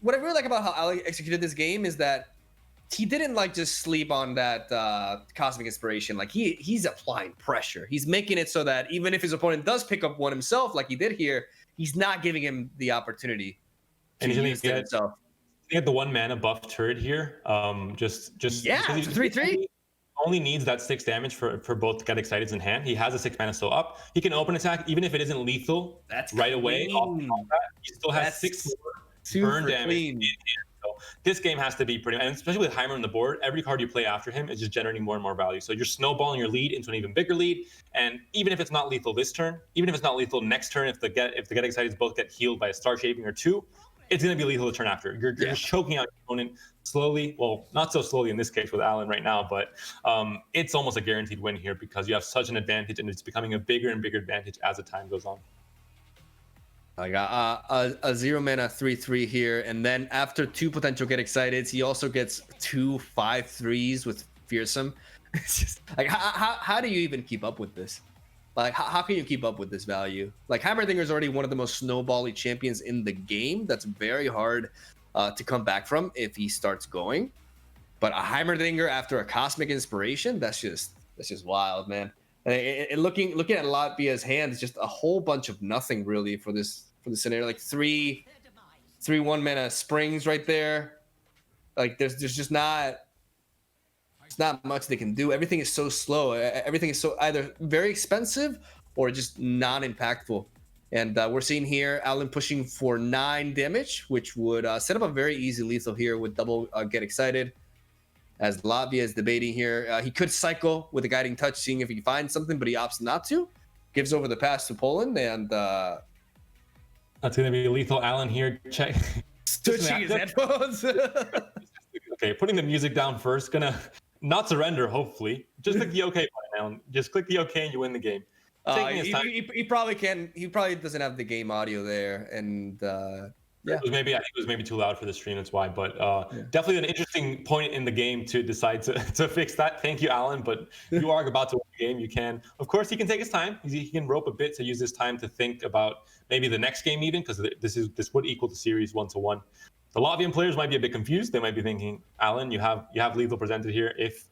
A: what I really like about how Alan executed this game is that he didn't just sleep on that Cosmic Inspiration. Like, he's applying pressure. He's making it so that even if his opponent does pick up one himself, like he did here, he's not giving him the opportunity.
D: And he's going to Get the 1 mana buff turret here. Just
A: yeah, it's a 3/3.
D: Only needs that 6 damage for both Get Exciteds in hand. He has a 6 mana still up. He can open attack even if it isn't lethal.
A: That's
D: right away. Off that, he still has
A: That's
D: 6 more burn damage in hand. So this game has to be pretty, and especially with Heimer on the board, every card you play after him is just generating more and more value. So you're snowballing your lead into an even bigger lead. And even if it's not lethal this turn, even if it's not lethal next turn, if the Get Exciteds both get healed by a Star Shaping or 2, it's going to be lethal the turn after. You're just choking out your opponent slowly. Well, not so slowly in this case with Alan right now, but it's almost a guaranteed win here because you have such an advantage, and it's becoming a bigger and bigger advantage as the time goes on.
A: I got a 0 mana 3/3 here, and then after 2 potential Get Exciteds, he also gets 2 5/3s with Fearsome. It's just like, how do you even keep up with this? Like, how can you keep up with this value? Like, Heimerdinger is already one of the most snowbally champions in the game. That's very hard to come back from if he starts going. But a Heimerdinger after a Cosmic Inspiration, that's just wild, man. And looking at Latvia's hand, it's just a whole bunch of nothing really for this scenario. Like 3 1 mana springs right there. Like there's just not much they can do. Everything is so slow. Everything is so either very expensive or just non-impactful. And we're seeing here Alan pushing for 9 damage, which would set up a very easy lethal here with double Get Excited. As Latvia is debating here, he could cycle with a Guiding Touch, seeing if he can find something, but he opts not to. Gives over the pass to Poland, and
D: that's going to be lethal. Alan here, check.
A: Switching his headphones.
D: Okay, putting the music down first. Gonna not surrender, hopefully. Just click the OK button, Alan. Just click the OK and you win the game.
A: He probably can. He probably doesn't have the game audio there, and yeah.
D: I think it was maybe too loud for the stream. That's why. But definitely an interesting point in the game to decide to fix that. Thank you, Alan. But you are about to win the game. You can, of course, he can take his time. He can rope a bit to use this time to think about maybe the next game even, because this would equal the series 1-1. The Latvian players might be a bit confused. They might be thinking, Alan, you have lethal presented here. If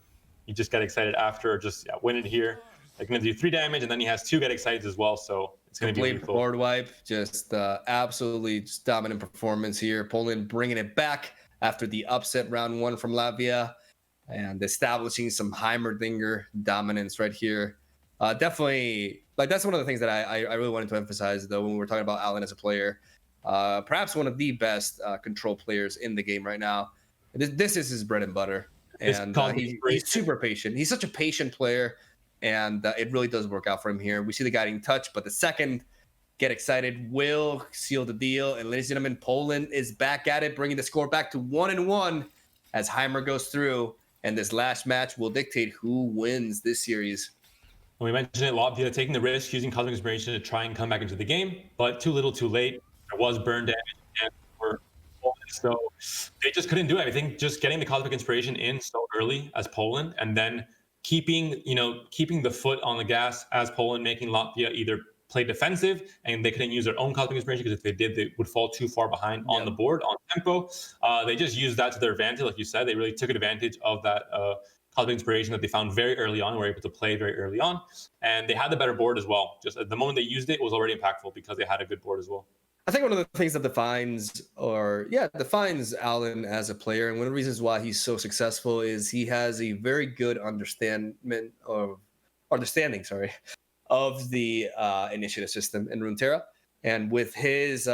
D: you just get excited after, or just win it here, like going to do 3 damage, and then he has 2 Get Excited as well. So it's going to be lethal.
A: Board wipe, just absolutely dominant performance here. Poland bringing it back after the upset round 1 from Latvia, and establishing some Heimerdinger dominance right here. Definitely, like that's one of the things that I really wanted to emphasize though when we were talking about Alan as a player. Perhaps one of the best control players in the game right now. This is his bread and butter, and he's super patient. He's such a patient player, and it really does work out for him here. We see the Guiding Touch, but the second Get Excited will seal the deal. And ladies and gentlemen, Poland is back at it, bringing the score back to 1-1 as Heimer goes through, and this last match will dictate who wins this series.
D: We mentioned it, Latvia taking the risk, using Cosmic Inspiration to try and come back into the game, but too little, too late. There was burn damage, and so they just couldn't do everything. Just getting the Cosmic Inspiration in so early as Poland, and then keeping the foot on the gas as Poland, making Latvia either play defensive, and they couldn't use their own Cosmic Inspiration, because if they did, they would fall too far behind on the board, on tempo. They just used that to their advantage, like you said. They really took advantage of that Cosmic Inspiration that they found very early on, were able to play very early on, and they had the better board as well. Just at the moment they used it, it was already impactful because they had a good board as well.
A: I think one of the things that defines Alan as a player, and one of the reasons why he's so successful, is he has a very good understanding of the initiative system in Runeterra, and with his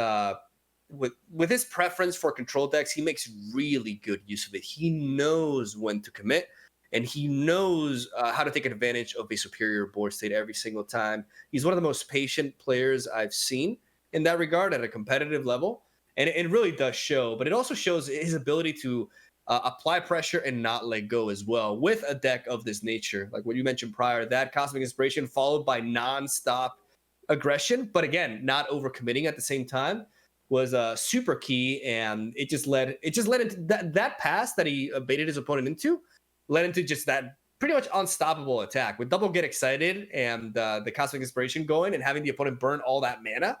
A: with his preference for control decks, he makes really good use of it. He knows when to commit, and he knows how to take advantage of a superior board state every single time. He's one of the most patient players I've seen in that regard at a competitive level, and it really does show. But it also shows his ability to apply pressure and not let go as well with a deck of this nature, like what you mentioned prior. That Cosmic Inspiration followed by non-stop aggression, but again, not overcommitting at the same time, was super key. And it just led into that pass that he baited his opponent into, led into just that pretty much unstoppable attack with double Get Excited and the Cosmic Inspiration going, and having the opponent burn all that mana.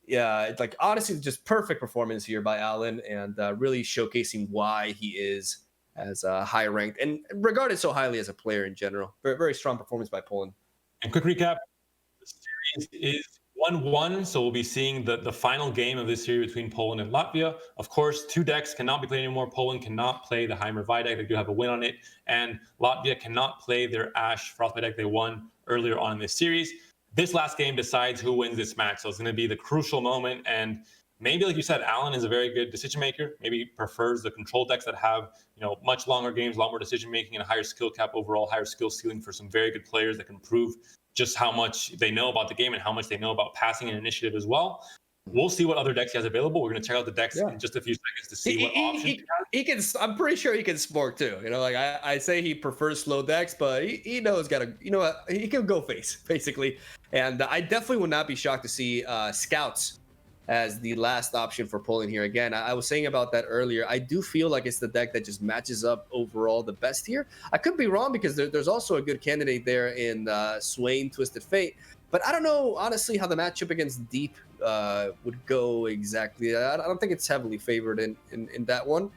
A: Yeah, it's like honestly just perfect performance here by Alan, and really showcasing why he is as high ranked and regarded so highly as a player in general. Very, very strong performance by Poland.
D: And quick recap: the series is 1-1, so we'll be seeing the final game of this series between Poland and Latvia. Of course, two decks cannot be played anymore. Poland cannot play the Heimer Vi deck. They do have a win on it. And Latvia cannot play their Ash Frostbite deck they won earlier on in this series. This last game decides who wins this match. So it's going to be the crucial moment. And maybe, like you said, Alan is a very good decision maker. Maybe he prefers the control decks that have, much longer games, a lot more decision making, and a higher skill cap overall, higher skill ceiling for some very good players that can prove just how much they know about the game and how much they know about passing and initiative as well. We'll see what other decks he has available. We're going to check out the decks in just a few seconds to see what options
A: he can. I'm pretty sure he can spork too. I say he prefers slow decks, but he knows he can go face basically. And I definitely would not be shocked to see scouts as the last option for Poland here. Again, I was saying about that earlier. I do feel like it's the deck that just matches up overall the best here. I could be wrong because there's also a good candidate there in Swain Twisted Fate. But I don't know, honestly, how the matchup against Deep would go exactly. I don't think it's heavily favored in that one.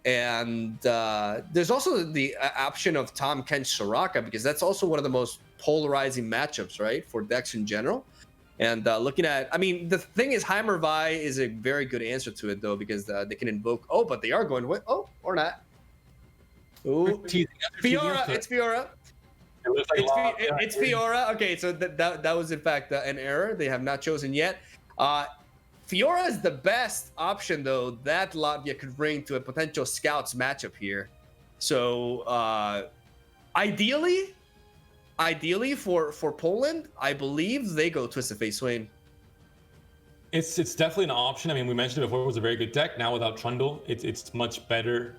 A: And there's also the option of Tom Kench Soraka, because that's also one of the most polarizing matchups, right, for decks in general. And looking at, the thing is, Heimer Vi is a very good answer to it, though, because they can invoke. Oh, but they are going to win. Oh, or not. Ooh, Fiora. It's Fiora. It's Fiora. Okay, so that was, in fact, an error. They have not chosen yet. Fiora is the best option, though, that Latvia could bring to a potential scouts matchup here. So, ideally for Poland, I believe they go Twisted Fate Swain.
D: It's definitely an option. We mentioned it before, it was a very good deck. Now without Trundle, it's much better.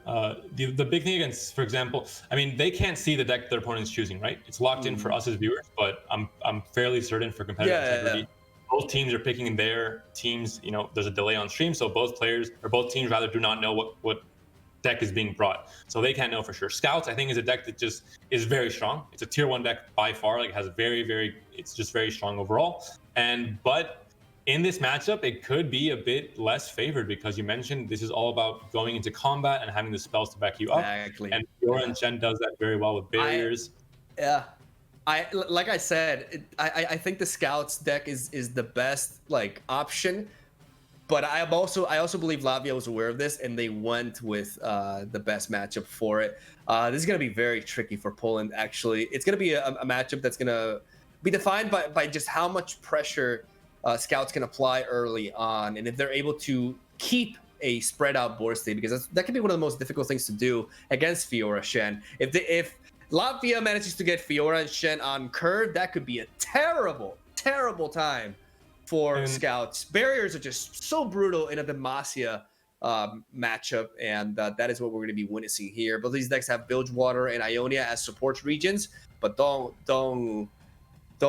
D: The big thing against, for example, they can't see the deck their opponent's choosing, right? It's locked in for us as viewers, but I'm fairly certain for competitive integrity. Yeah. Both teams are picking their teams. There's a delay on stream, so both teams rather do not know what deck is being brought, so they can't know for sure. Scouts, I think, is a deck that just is very strong. It's a tier 1 deck by far. Has it's just very strong overall. But in this matchup, it could be a bit less favored, because you mentioned this is all about going into combat and having the spells to back you up.
A: Exactly.
D: And Fiora and Shen does that very well with barriers.
A: Like I said, I think the Scouts deck is the best option. But I also believe Latvia was aware of this, and they went with the best matchup for it. This is going to be very tricky for Poland, actually. It's going to be a matchup that's going to be defined by just how much pressure scouts can apply early on, and if they're able to keep a spread out board state, because that can be one of the most difficult things to do against Fiora Shen. If Latvia manages to get Fiora and Shen on curve, that could be a terrible time for scouts. Barriers are just so brutal in a Demacia matchup, and that is what we're going to be witnessing here. But these decks have Bilgewater and Ionia as support regions, but don't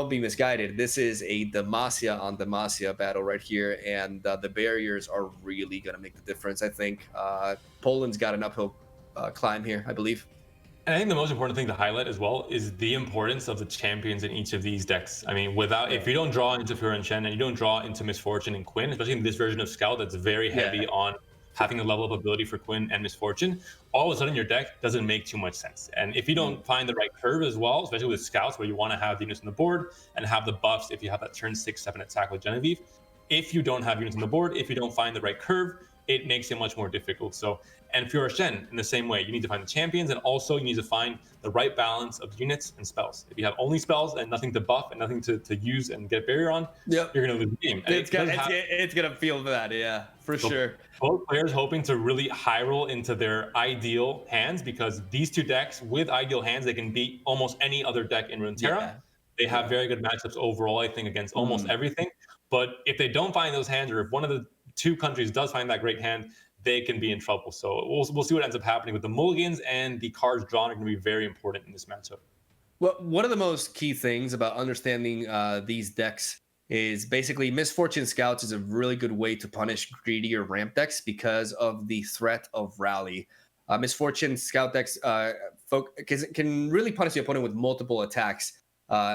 A: be misguided. This is a Demacia on Demacia battle right here, and the barriers are really going to make the difference. I think Poland's got an uphill climb here, I believe.
D: And I think the most important thing to highlight as well is the importance of the champions in each of these decks. If you don't draw into Fiora and Shen, and you don't draw into Misfortune and Quinn, especially in this version of Scout that's very heavy on having the level of ability for Quinn and Misfortune, all of a sudden your deck doesn't make too much sense. And if you don't find the right curve as well, especially with Scouts, where you want to have the units on the board and have the buffs if you have that turn 6-7 attack with Genevieve, if you don't have units on the board, if you don't find the right curve, it makes it much more difficult. So, and Fiora Shen, in the same way, you need to find the champions, and also you need to find the right balance of units and spells. If you have only spells and nothing to buff and nothing to use and get barrier on, you're going to lose the game.
A: It's going to feel that, for sure.
D: Both players hoping to really high roll into their ideal hands, because these two decks, with ideal hands, they can beat almost any other deck in Runeterra. Yeah. They have very good matchups overall, I think, against almost everything. But if they don't find those hands, or if one of the two countries does find that great hand, they can be in trouble. So we'll see what ends up happening with the mulligans, and the cards drawn are going to be very important in this matchup.
A: Well, one of the most key things about understanding these decks is basically Misfortune Scouts is a really good way to punish greedier ramp decks because of the threat of rally. Misfortune Scout decks can really punish the opponent with multiple attacks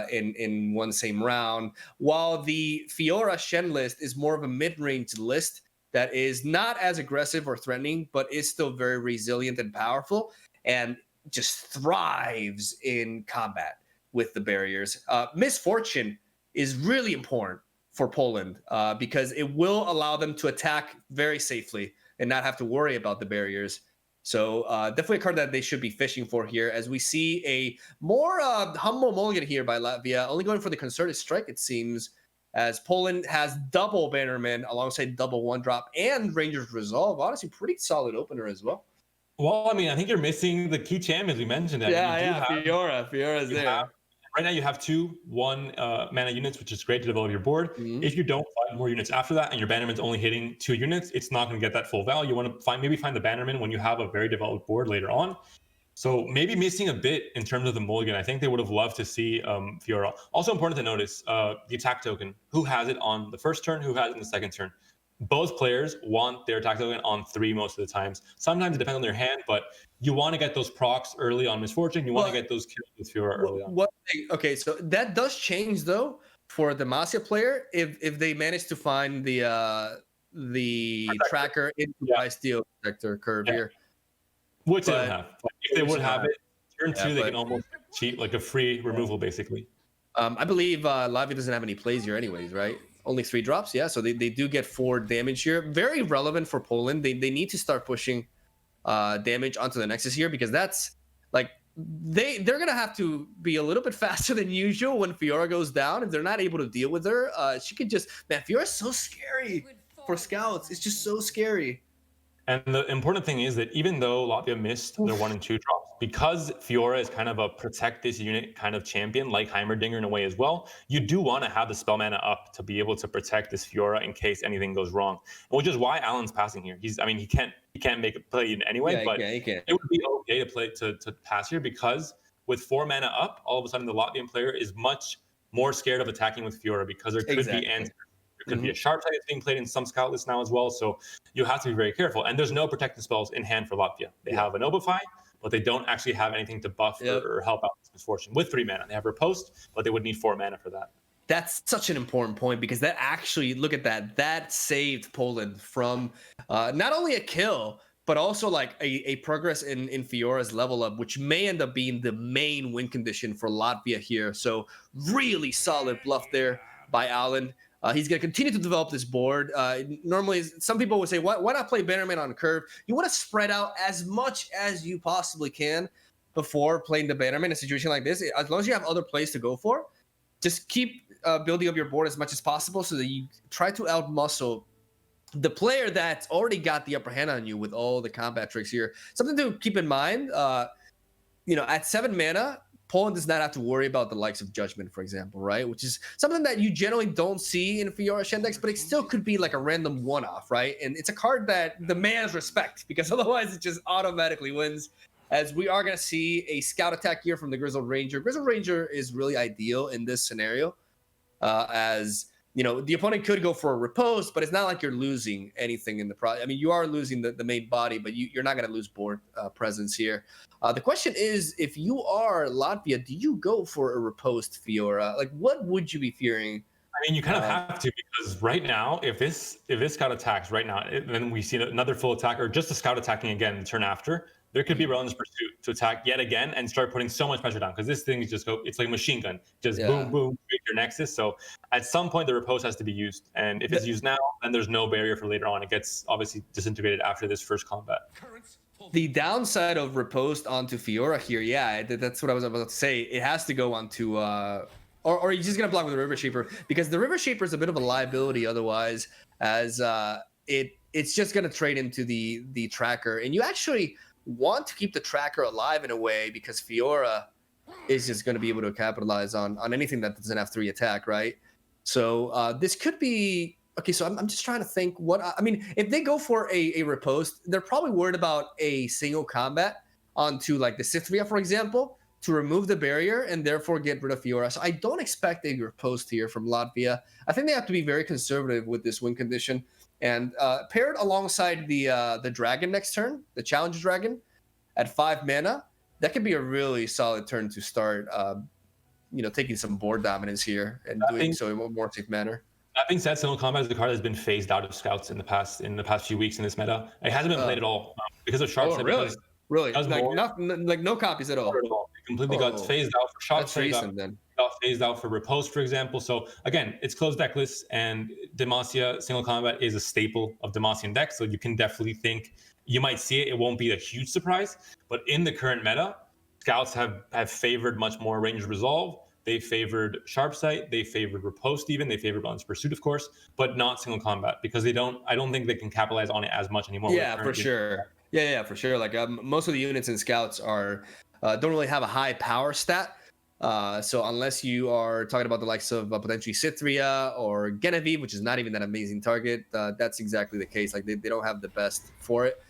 A: in one same round, while the Fiora Shen list is more of a mid-range list that is not as aggressive or threatening, but is still very resilient and powerful, and just thrives in combat with the barriers. Misfortune is really important for Poland because it will allow them to attack very safely and not have to worry about the barriers. So definitely a card that they should be fishing for here, as we see a more humble mulligan here by Latvia, only going for the concerted strike, it seems, as Poland has double Bannerman alongside double one drop and Ranger's Resolve. Honestly, pretty solid opener as well.
D: Well, I mean, I think you're missing the key champions we mentioned.
A: Fiora. Fiora's there.
D: Right now, you have 2 1 mana units, which is great to develop your board. Mm-hmm. If you don't find more units after that, and your Bannerman's only hitting 2 units, it's not going to get that full value. You want to maybe find the Bannerman when you have a very developed board later on. So maybe missing a bit in terms of the mulligan. I think they would have loved to see Fiora. Also important to notice the attack token. Who has it on the first turn? Who has it in the second turn? Both players want their attack token on 3 most of the times. Sometimes it depends on their hand, but you want to get those procs early on Misfortune. You want to get those kills with Fiora early on.
A: Okay, so that does change though for the Demacia player if they manage to find the tracker into my steel protector curve here.
D: Which they don't have. If they would have it, turn 2, they can almost cheat like a free removal basically.
A: I believe Latvia doesn't have any plays here anyways, right? Only 3 drops, so they do get 4 damage here. Very relevant for Poland. They need to start pushing damage onto the Nexus here, because that's like they're gonna have to be a little bit faster than usual when Fiora goes down. If they're not able to deal with her, she could just Fiora's so scary for scouts. It's just so scary.
D: And the important thing is that even though Latvia missed their 1 and 2 drops, because Fiora is kind of a protect this unit kind of champion, like Heimerdinger in a way as well, you do want to have the spell mana up to be able to protect this Fiora in case anything goes wrong. Which is why Alan's passing here. He can't make a play in anyway, but
A: he can.
D: It would be okay to play to pass here, because with 4 mana up, all of a sudden the Latvian player is much more scared of attacking with Fiora, because there could be answers. There could be a sharp side that's being played in some scout lists now as well. So you have to be very careful. And there's no protective spells in hand for Latvia. They have a Noblify, but they don't actually have anything to buff or help out this Misfortune with 3 mana. They have Riposte, but they would need 4 mana for that.
A: That's such an important point, because that actually, look at that saved Poland from not only a kill, but also like a progress in Fiora's level up, which may end up being the main win condition for Latvia here. So really solid bluff there by Alan. He's going to continue to develop this board. Normally, some people would say, why not play Bannerman on curve? You want to spread out as much as you possibly can before playing the Bannerman in a situation like this. As long as you have other plays to go for, just keep building up your board as much as possible so that you try to outmuscle the player that's already got the upper hand on you with all the combat tricks here. Something to keep in mind, at 7 mana, Poland does not have to worry about the likes of Judgment, for example, right? Which is something that you generally don't see in Fiora Shendex, but it still could be like a random one-off, right? And it's a card that demands respect, because otherwise it just automatically wins, as we are going to see a scout attack here from the Grizzled Ranger. Grizzled Ranger is really ideal in this scenario, as the opponent could go for a riposte, but it's not like you're losing anything in the process. I mean, you are losing the main body, but you're not going to lose board presence here. The question is, if you are Latvia, do you go for a riposte Fiora? Like, what would you be fearing?
D: I mean, you kind of have to, because right now, if this scout attacks right now, then we see another full attack, or just a scout attacking again the turn after, there could be Relentless Pursuit to attack yet again and start putting so much pressure down, because this thing is it's like a machine gun, just boom, boom, break your Nexus. So at some point, the riposte has to be used. And if it's used now, then there's no barrier for later on. It gets obviously disintegrated after this first combat.
A: The downside of riposte onto Fiora here, that's what I was about to say. It has to go onto, or you're just going to block with the River Shaper, because the River Shaper is a bit of a liability otherwise, as it's just going to trade into the tracker. And you actually want to keep the tracker alive in a way, because Fiora is just going to be able to capitalize on anything that doesn't have 3 attack, right? So this could be okay. So I'm just trying to think if they go for a riposte, they're probably worried about a single combat onto like the Sithria, for example, to remove the barrier and therefore get rid of Fiora. So I don't expect a riposte here from Latvia. I think they have to be very conservative with this win condition. And paired alongside the dragon next turn, the Challenger Dragon, at 5 mana, that could be a really solid turn to start, taking some board dominance here and doing so in a more safe manner.
D: That being said, Single Combat is a card that's been phased out of scouts in the past few weeks in this meta. It hasn't been played at all because of sharp side.
A: Really? Like no copies at all.
D: It completely got phased out for sharp side.
A: Then.
D: got phased out for riposte, for example. So again, it's closed deck lists, and Demacia single combat is a staple of Demacian decks. So you can definitely think you might see it. It won't be a huge surprise, but in the current meta, scouts have favored much more Rangers Resolve. They favored Sharp Sight. They favored riposte even. They favored Relentless Pursuit, of course, but not single combat because I don't think they can capitalize on it as much anymore.
A: Yeah, for sure. Yeah, for sure. Like most of the units in scouts are don't really have a high power stat. So unless you are talking about the likes of potentially Cythria or Genevieve, which is not even that amazing target, that's exactly the case. Like they don't have the best for it.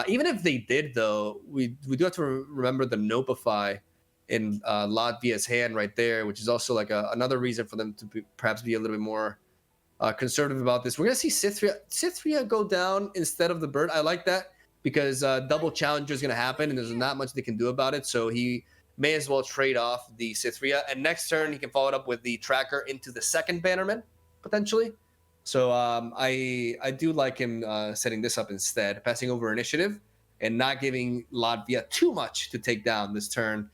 A: Even if they did, though, we do have to remember the Nopify in Latvia's hand right there, which is also like another reason for them to perhaps be a little bit more conservative about this. We're going to see Cythria go down instead of the bird. I like that because double challenger is going to happen and there's not much they can do about it. So he may as well trade off the Cythria. And next turn, he can follow it up with the tracker into the second Bannerman, potentially. So I do like him setting this up instead, passing over initiative and not giving Latvia too much to take down this turn,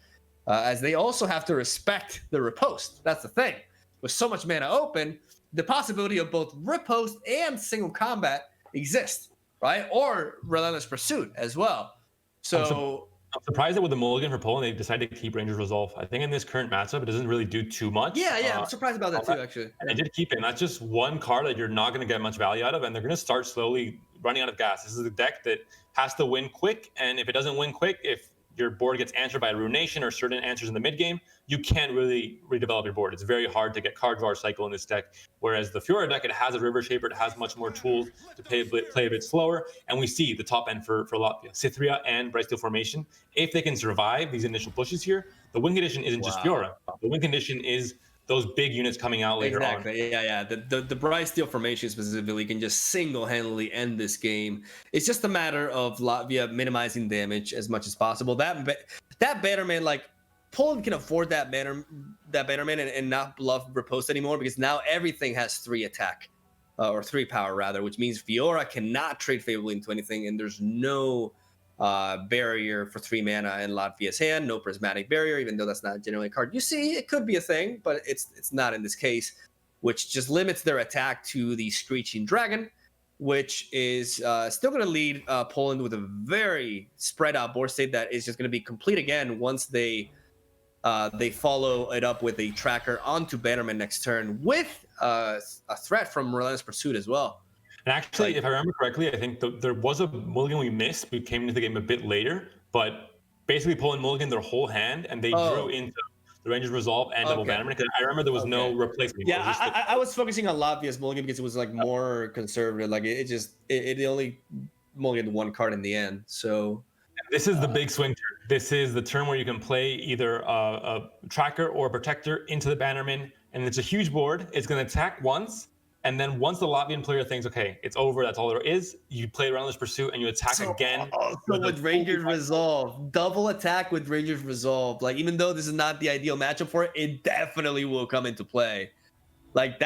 A: as they also have to respect the riposte. That's the thing. With so much mana open, the possibility of both riposte and single combat exists, right? Or Relentless Pursuit as well. So
D: I'm surprised that with the mulligan for Poland, they decided to keep Rangers Resolve. I think in this current matchup, it doesn't really do too much.
A: Yeah, I'm surprised about that too, actually.
D: And they did keep it. And that's just one card that you're not going to get much value out of, and they're going to start slowly running out of gas. This is a deck that has to win quick, and if it doesn't win quick, if your board gets answered by a Ruination or certain answers in the mid game, you can't really redevelop your board. It's very hard to get card draw or cycle in this deck. Whereas the Fiora deck, it has a River Shaper, it has much more tools to play a bit slower. And we see the top end for Latvia, Cythria and Brightsteel Formation. If they can survive these initial pushes here, the win condition isn't just Fiora. The win condition is those big units coming out later on.
A: Yeah. The Brightsteel Formation specifically can just single-handedly end this game. It's just a matter of Latvia minimizing damage as much as possible. That Bannerman, like, Poland can afford that Bannerman and not bluff riposte anymore because now everything has 3 attack, or 3 power rather, which means Fiora cannot trade favorably into anything, and there's no barrier for 3 mana in Latvia's hand, no prismatic barrier, even though that's not generally a card you see. It could be a thing, but it's not in this case, which just limits their attack to the Screeching Dragon, which is still going to lead Poland with a very spread out board state that is just going to be complete again once they follow it up with a tracker onto Bannerman next turn with a threat from Relentless Pursuit as well.
D: And actually, if I remember correctly, I think there was a mulligan we missed. We came into the game a bit later, but basically Poland mulligan their whole hand, and they drew into the Rangers Resolve and double Bannerman. Because I remember there was no replacement.
A: Yeah, I was focusing on Latvia's mulligan because it was like more conservative. Like it only mulliganed 1 card in the end. So
D: this is the big swing turn. This is the turn where you can play either a tracker or a protector into the Bannerman, and it's a huge board. It's going to attack once. And then once the Latvian player thinks, okay, it's over, that's all there is, you play Relentless Pursuit and you attack again.
A: So with Rangers Resolve, double attack with Rangers Resolve. Like, even though this is not the ideal matchup for it, it definitely will come into play. Like,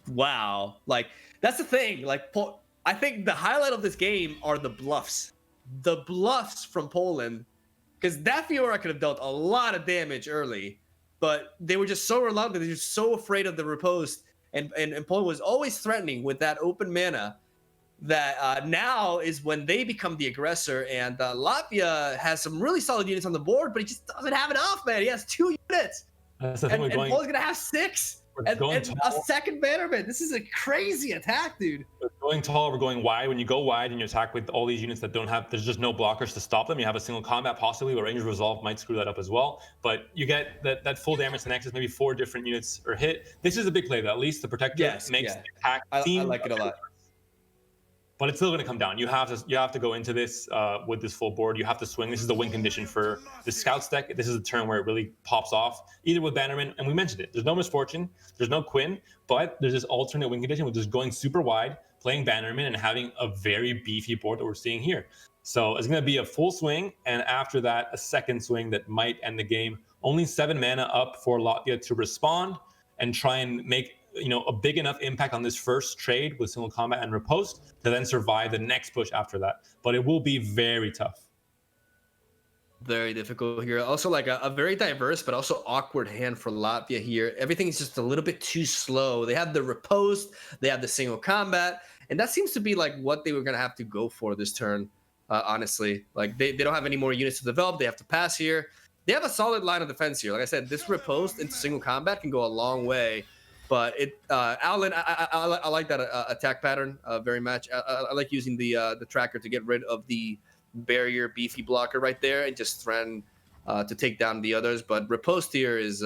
A: wow. Like, that's the thing. Like, I think the highlight of this game are the bluffs. The bluffs from Poland. Because that Fiora could have dealt a lot of damage early, but they were just so reluctant. They were just so afraid of the riposte. And Poland was always threatening with that open mana that now is when they become the aggressor. And Latvia has some really solid units on the board, but he just doesn't have enough, man. He has 2 units.
D: That's the thing
A: and Poland's going to have 6. And a second Bannerman. This is a crazy attack, dude.
D: We're going tall, we're going wide. When you go wide and you attack with all these units that don't have, there's just no blockers to stop them. You have a single combat possibly, but Rangers Resolve might screw that up as well. But you get that full damage to Nexus, maybe 4 different units are hit. This is a big play, though. At least the protector makes the attack seem.
A: I like it a lot.
D: But it's still going to come down. You have to go into this with this full board. You have to swing. This is the win condition for the Scouts deck. This is a turn where it really pops off, either with Bannerman, and we mentioned it. There's no Misfortune, there's no Quinn, but there's this alternate win condition with just going super wide, playing Bannerman, and having a very beefy board that we're seeing here. So it's going to be a full swing, and after that, a second swing that might end the game. Only 7 mana up for Latvia to respond and try and make a big enough impact on this first trade with single combat and riposte to then survive the next push after that. But it will be very tough.
A: Very difficult here. Also, like a very diverse but also awkward hand for Latvia here. Everything's just a little bit too slow. They have the riposte, they have the single combat, and that seems to be like what they were gonna have to go for this turn. Honestly, like they don't have any more units to develop. They have to pass here. They have a solid line of defense here. Like I said, this riposte into single combat can go a long way. But Alan, I like that attack pattern very much. I like using the tracker to get rid of the barrier beefy blocker right there and just threaten to take down the others. But riposte here is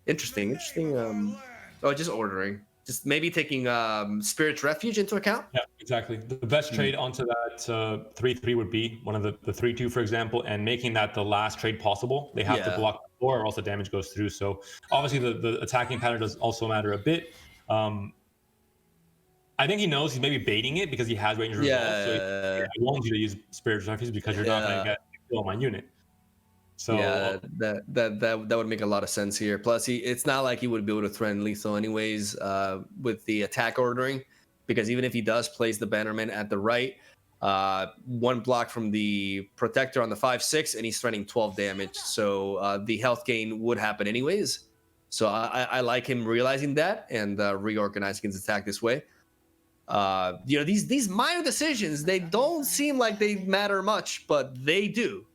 A: interesting. Just ordering. Just maybe taking Spirit's Refuge into account.
D: Yeah, exactly. The best trade onto that 3-3 would be one of the 3-2, for example, and making that the last trade possible. They have to block the floor or else the damage goes through. So obviously the attacking pattern does also matter a bit. I think he knows he's maybe baiting it because he has Ranger Resolve. So he wants you to use Spirit's Refuge because you're not going to get kill on my unit. So
A: that would make a lot of sense here. Plus, it's not like he would be able to threaten lethal anyways with the attack ordering, because even if he does place the Bannerman at the right, one block from the Protector on the 5/6, and he's threatening 12 damage. So the health gain would happen anyways. So I like him realizing that and reorganizing his attack this way. These minor decisions, they don't seem like they matter much, but they do.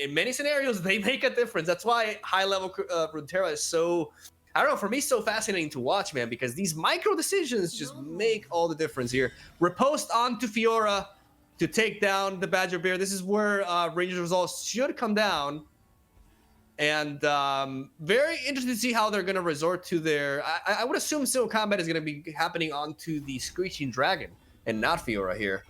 A: In many scenarios, they make a difference. That's why high-level Runeterra is so, I don't know, for me, so fascinating to watch, man, because these micro decisions just make all the difference here. Riposte onto Fiora to take down the Badger Bear. This is where Rangers Resolve should come down. And very interested to see how they're going to resort to their... I would assume single combat is going to be happening onto the Screeching Dragon and not Fiora here.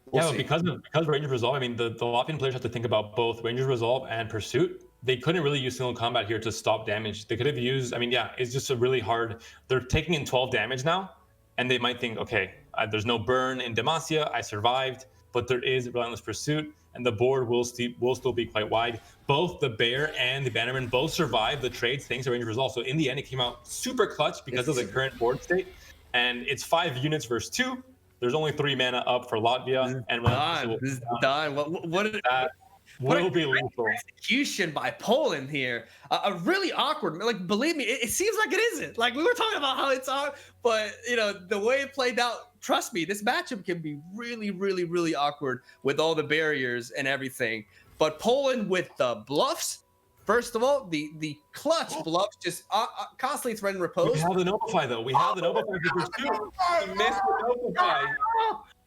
D: We'll because Rangers Resolve, I mean, the Latvian players have to think about both Rangers Resolve and Pursuit. They couldn't really use single combat here to stop damage. They could have used, it's just a really hard... They're taking in 12 damage now, and they might think, okay, there's no burn in Demacia, I survived, but there is Relentless Pursuit, and the board will still be quite wide. Both the Bear and the Bannerman both survived the trades thanks to Rangers Resolve. So in the end, it came out super clutch because of the current board state. And it's 5 units versus 2. There's only 3 mana up for Latvia.
A: This is done. What
D: will be lethal.
A: Execution by Poland here. A really awkward, like, believe me, it seems like it isn't. Like, we were talking about how it's hard, but, the way it played out, trust me, this matchup can be really, really, really awkward with all the barriers and everything. But Poland with the bluffs, first of all, the clutch bluffs just constantly threaten riposte.
D: We have the Notify, though. We have the Notify for Pursuit. We missed the Notify.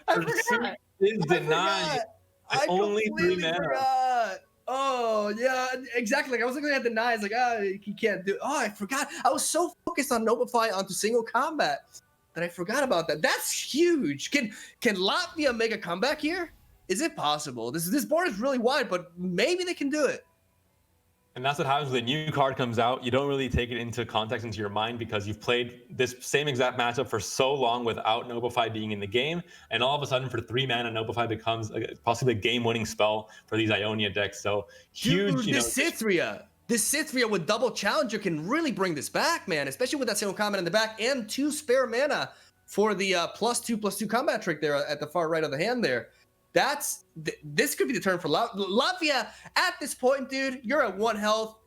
D: Pursuit is denied. Only 3 mana.
A: Forgot. Oh, yeah, exactly. Like, I was looking at the knives, like, he can't do it. Oh, I forgot. I was so focused on Notify onto single combat that I forgot about that. That's huge. Can Latvia make a comeback here? Is it possible? This board is really wide, but maybe they can do it.
D: And that's what happens when a new card comes out. You don't really take it into context into your mind because you've played this same exact matchup for so long without Notify being in the game. And all of a sudden, for 3 mana, Notify becomes possibly a game-winning spell for these Ionia decks. So huge.
A: Dude, this Cithria with double Challenger can really bring this back, man. Especially with that single combat in the back and 2 spare mana for the +2/+2 combat trick there at the far right of the hand there. This could be the turn for Latvia at this point, dude. You're at 1 health.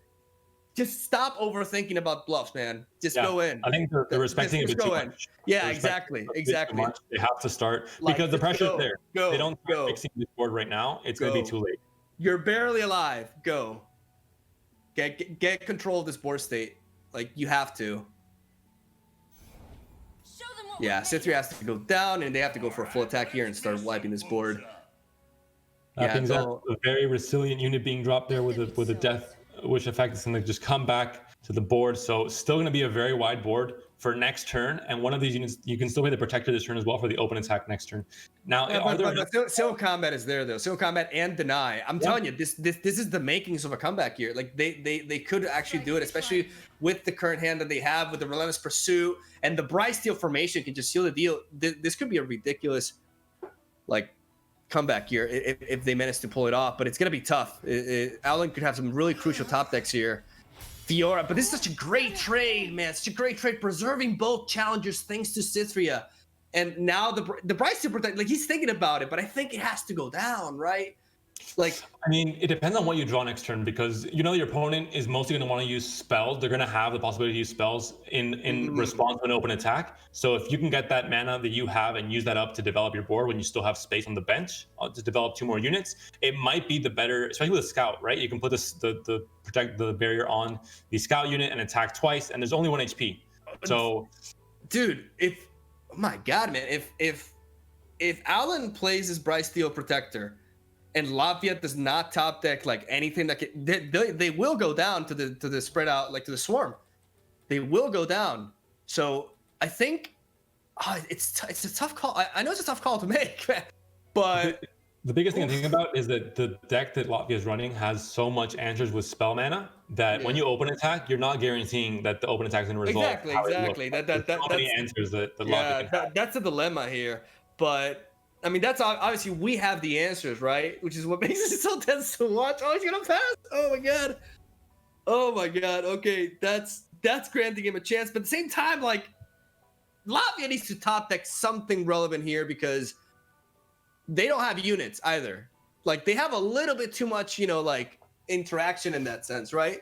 A: Just stop overthinking about bluffs, man. Just go in.
D: I think they're respecting it too much.
A: Yeah, exactly.
D: They have to start because the pressure's there. They don't start fixing this board right now. It's going to be too late.
A: You're barely alive. Go. Get control of this board state. Like, you have to. Yeah, Cithria has to go down, and they have to go for a full attack here and start wiping this board.
D: That's a very resilient unit being dropped there with a death wish effect. It's going to just come back to the board. So still going to be a very wide board for next turn. And one of these units, you can still play the Protector this turn as well for the open attack next turn. Now,
A: single combat is there though. Single combat and deny. I'm telling you, this is the makings of a comeback here. Like they could actually do it, especially with the current hand that they have with the Relentless Pursuit and the Bryce Steel formation can just seal the deal. This could be a ridiculous, comeback here if they manage to pull it off, but it's going to be tough. Alan could have some really crucial top decks here. Fiora, but this is such a great trade, man. Such a great trade, preserving both challengers thanks to Cithria. And now the Bryce Steel Protect, he's thinking about it, but I think it has to go down, right? Like,
D: I mean, it depends on what you draw next turn, because your opponent is mostly going to want to use spells. They're going to have the possibility to use spells in response to an open attack. So if you can get that mana that you have and use that up to develop your board when you still have space on the bench to develop 2 more units, it might be the better, especially with a scout, right? You can put the protect the barrier on the scout unit and attack twice, and there's only 1 HP. So,
A: dude, oh my God, man, if Alan plays his Bryce Steel Protector and Latvia does not top deck like anything that they will go down to the spread out, like to the swarm. They will go down. So I think it's a tough call. I know it's a tough call to make, but
D: the biggest thing I'm thinking about is that the deck that Latvia is running has so much answers with spell mana that when you open attack, you're not guaranteeing that the open attack is going to resolve.
A: Exactly. That's
D: many answers that Latvia can have.
A: That's a dilemma here. But I mean, that's obviously we have the answers, right? Which is what makes it so tense to watch. Oh, he's gonna pass. Oh my god. Okay, that's granting him a chance. But at the same time, like, Latvia needs to top deck something relevant here because they don't have units either. Like, they have a little bit too much, like interaction in that sense, right?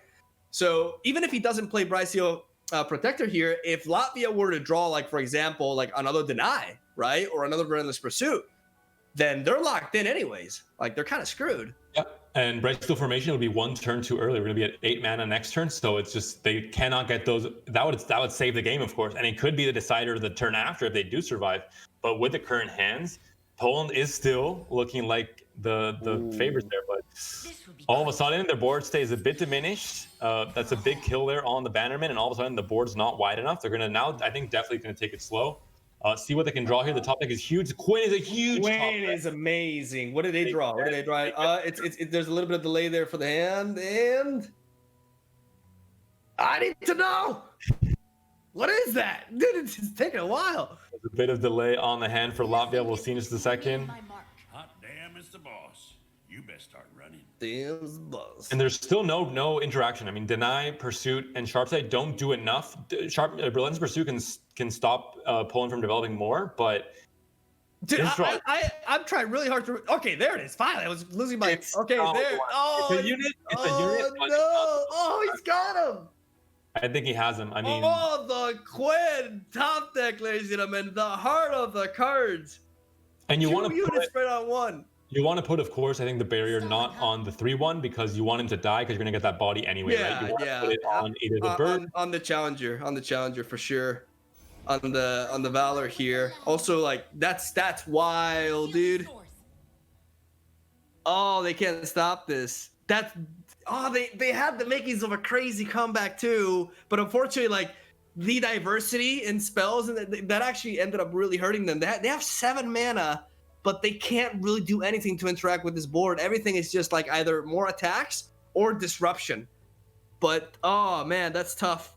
A: So even if he doesn't play Brycio Protector here, if Latvia were to draw, like, for example, like another Deny, right, or another Relentless Pursuit, then they're locked in anyways. Like, they're kind of screwed.
D: Yeah, and Bright Steel Formation will be 1 turn too early. We're gonna be at 8 mana next turn, so it's just they cannot get those. That would save the game, of course, and it could be the decider the turn after if they do survive. But with the current hands, Poland is still looking like the favorites there. But all of a sudden, their board stays a bit diminished. That's a big kill there on the Bannerman, and all of a sudden the board's not wide enough. They're gonna now, I think, definitely gonna take it slow. See what they can draw here. The top deck is huge. Quinn is a huge.
A: Quinn is amazing. What did they draw? There's a little bit of delay there for the hand, and I need to know. What is that? Dude, it's taking a while.
D: There's a bit of delay on the hand for Latvia. We'll see in just a second.
F: Hot damn, it's the boss. You best start running.
A: Damn, boss.
D: And there's still no interaction. I mean, Deny, Pursuit, and Sharpsight don't do enough. Relentless Pursuit can stop Poland from developing more, but
A: dude, I'm trying really hard to. Okay, there it is. Finally, I was losing my. Okay, there. Oh,
D: it's a unit. It's a unit.
A: No! Oh, he's got him.
D: I think he has him. I mean,
A: the Quinn top deck, ladies and gentlemen, the heart of the cards.
D: And you want to
A: units spread on one.
D: You want to put, of course, I think the barrier not on the 3/1 because you want him to die because you're going to get that body anyway, right? You want to put it on either the bird,
A: on the challenger for sure, on the Valor here. Also, like, that's wild, dude. Oh, they can't stop this. They had the makings of a crazy comeback too, but unfortunately, like, the diversity in spells and that actually ended up really hurting them. They have 7 mana, but they can't really do anything to interact with this board. Everything is just like either more attacks or disruption. But oh man, that's tough.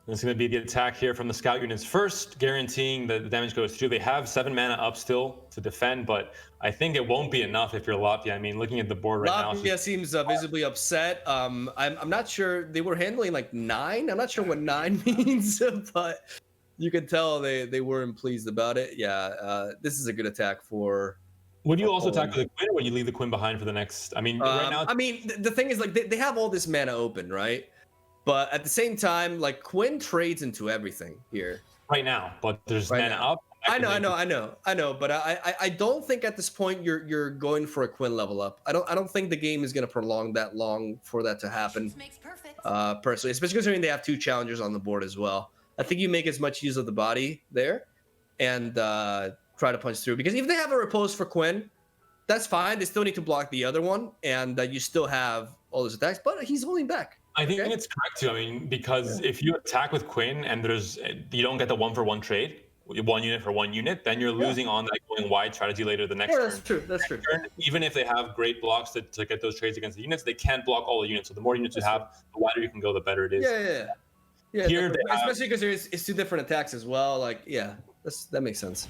D: It's going to be the attack here from the scout units first, guaranteeing that the damage goes through. They have 7 mana up still to defend, but I think it won't be enough if you're Latvia. I mean, looking at the board right now,
A: Latvia seems visibly upset. I'm not sure they were handling like 9. I'm not sure what 9 means, but you can tell they weren't pleased about it. Yeah, this is a good attack for.
D: Would you also attack with the Quinn, or would you leave the Quinn behind for the next? I mean, right now.
A: I mean, the thing is, like, they have all this mana open, right? But at the same time, like, Quinn trades into everything here.
D: Right now, but there's mana up.
A: I know, but I don't think at this point you're going for a Quinn level up. I don't think the game is going to prolong that long for that to happen. Personally, especially considering they have 2 challengers on the board as well. I think you make as much use of the body there and try to punch through. Because if they have a repose for Quinn, that's fine. They still need to block the other one, and you still have all those attacks. But he's holding back.
D: I think it's correct too. I mean, because if you attack with Quinn and you don't get the 1-for-1 trade, 1 unit for 1 unit, then you're losing on that going wide strategy later the next turn.
A: That's true.
D: Turn, even if they have great blocks to get those trades against the units, they can't block all the units. So the more units you have, the wider you can go, the better it is.
A: Yeah. Here especially because it's 2 different attacks as well. Like, that makes sense.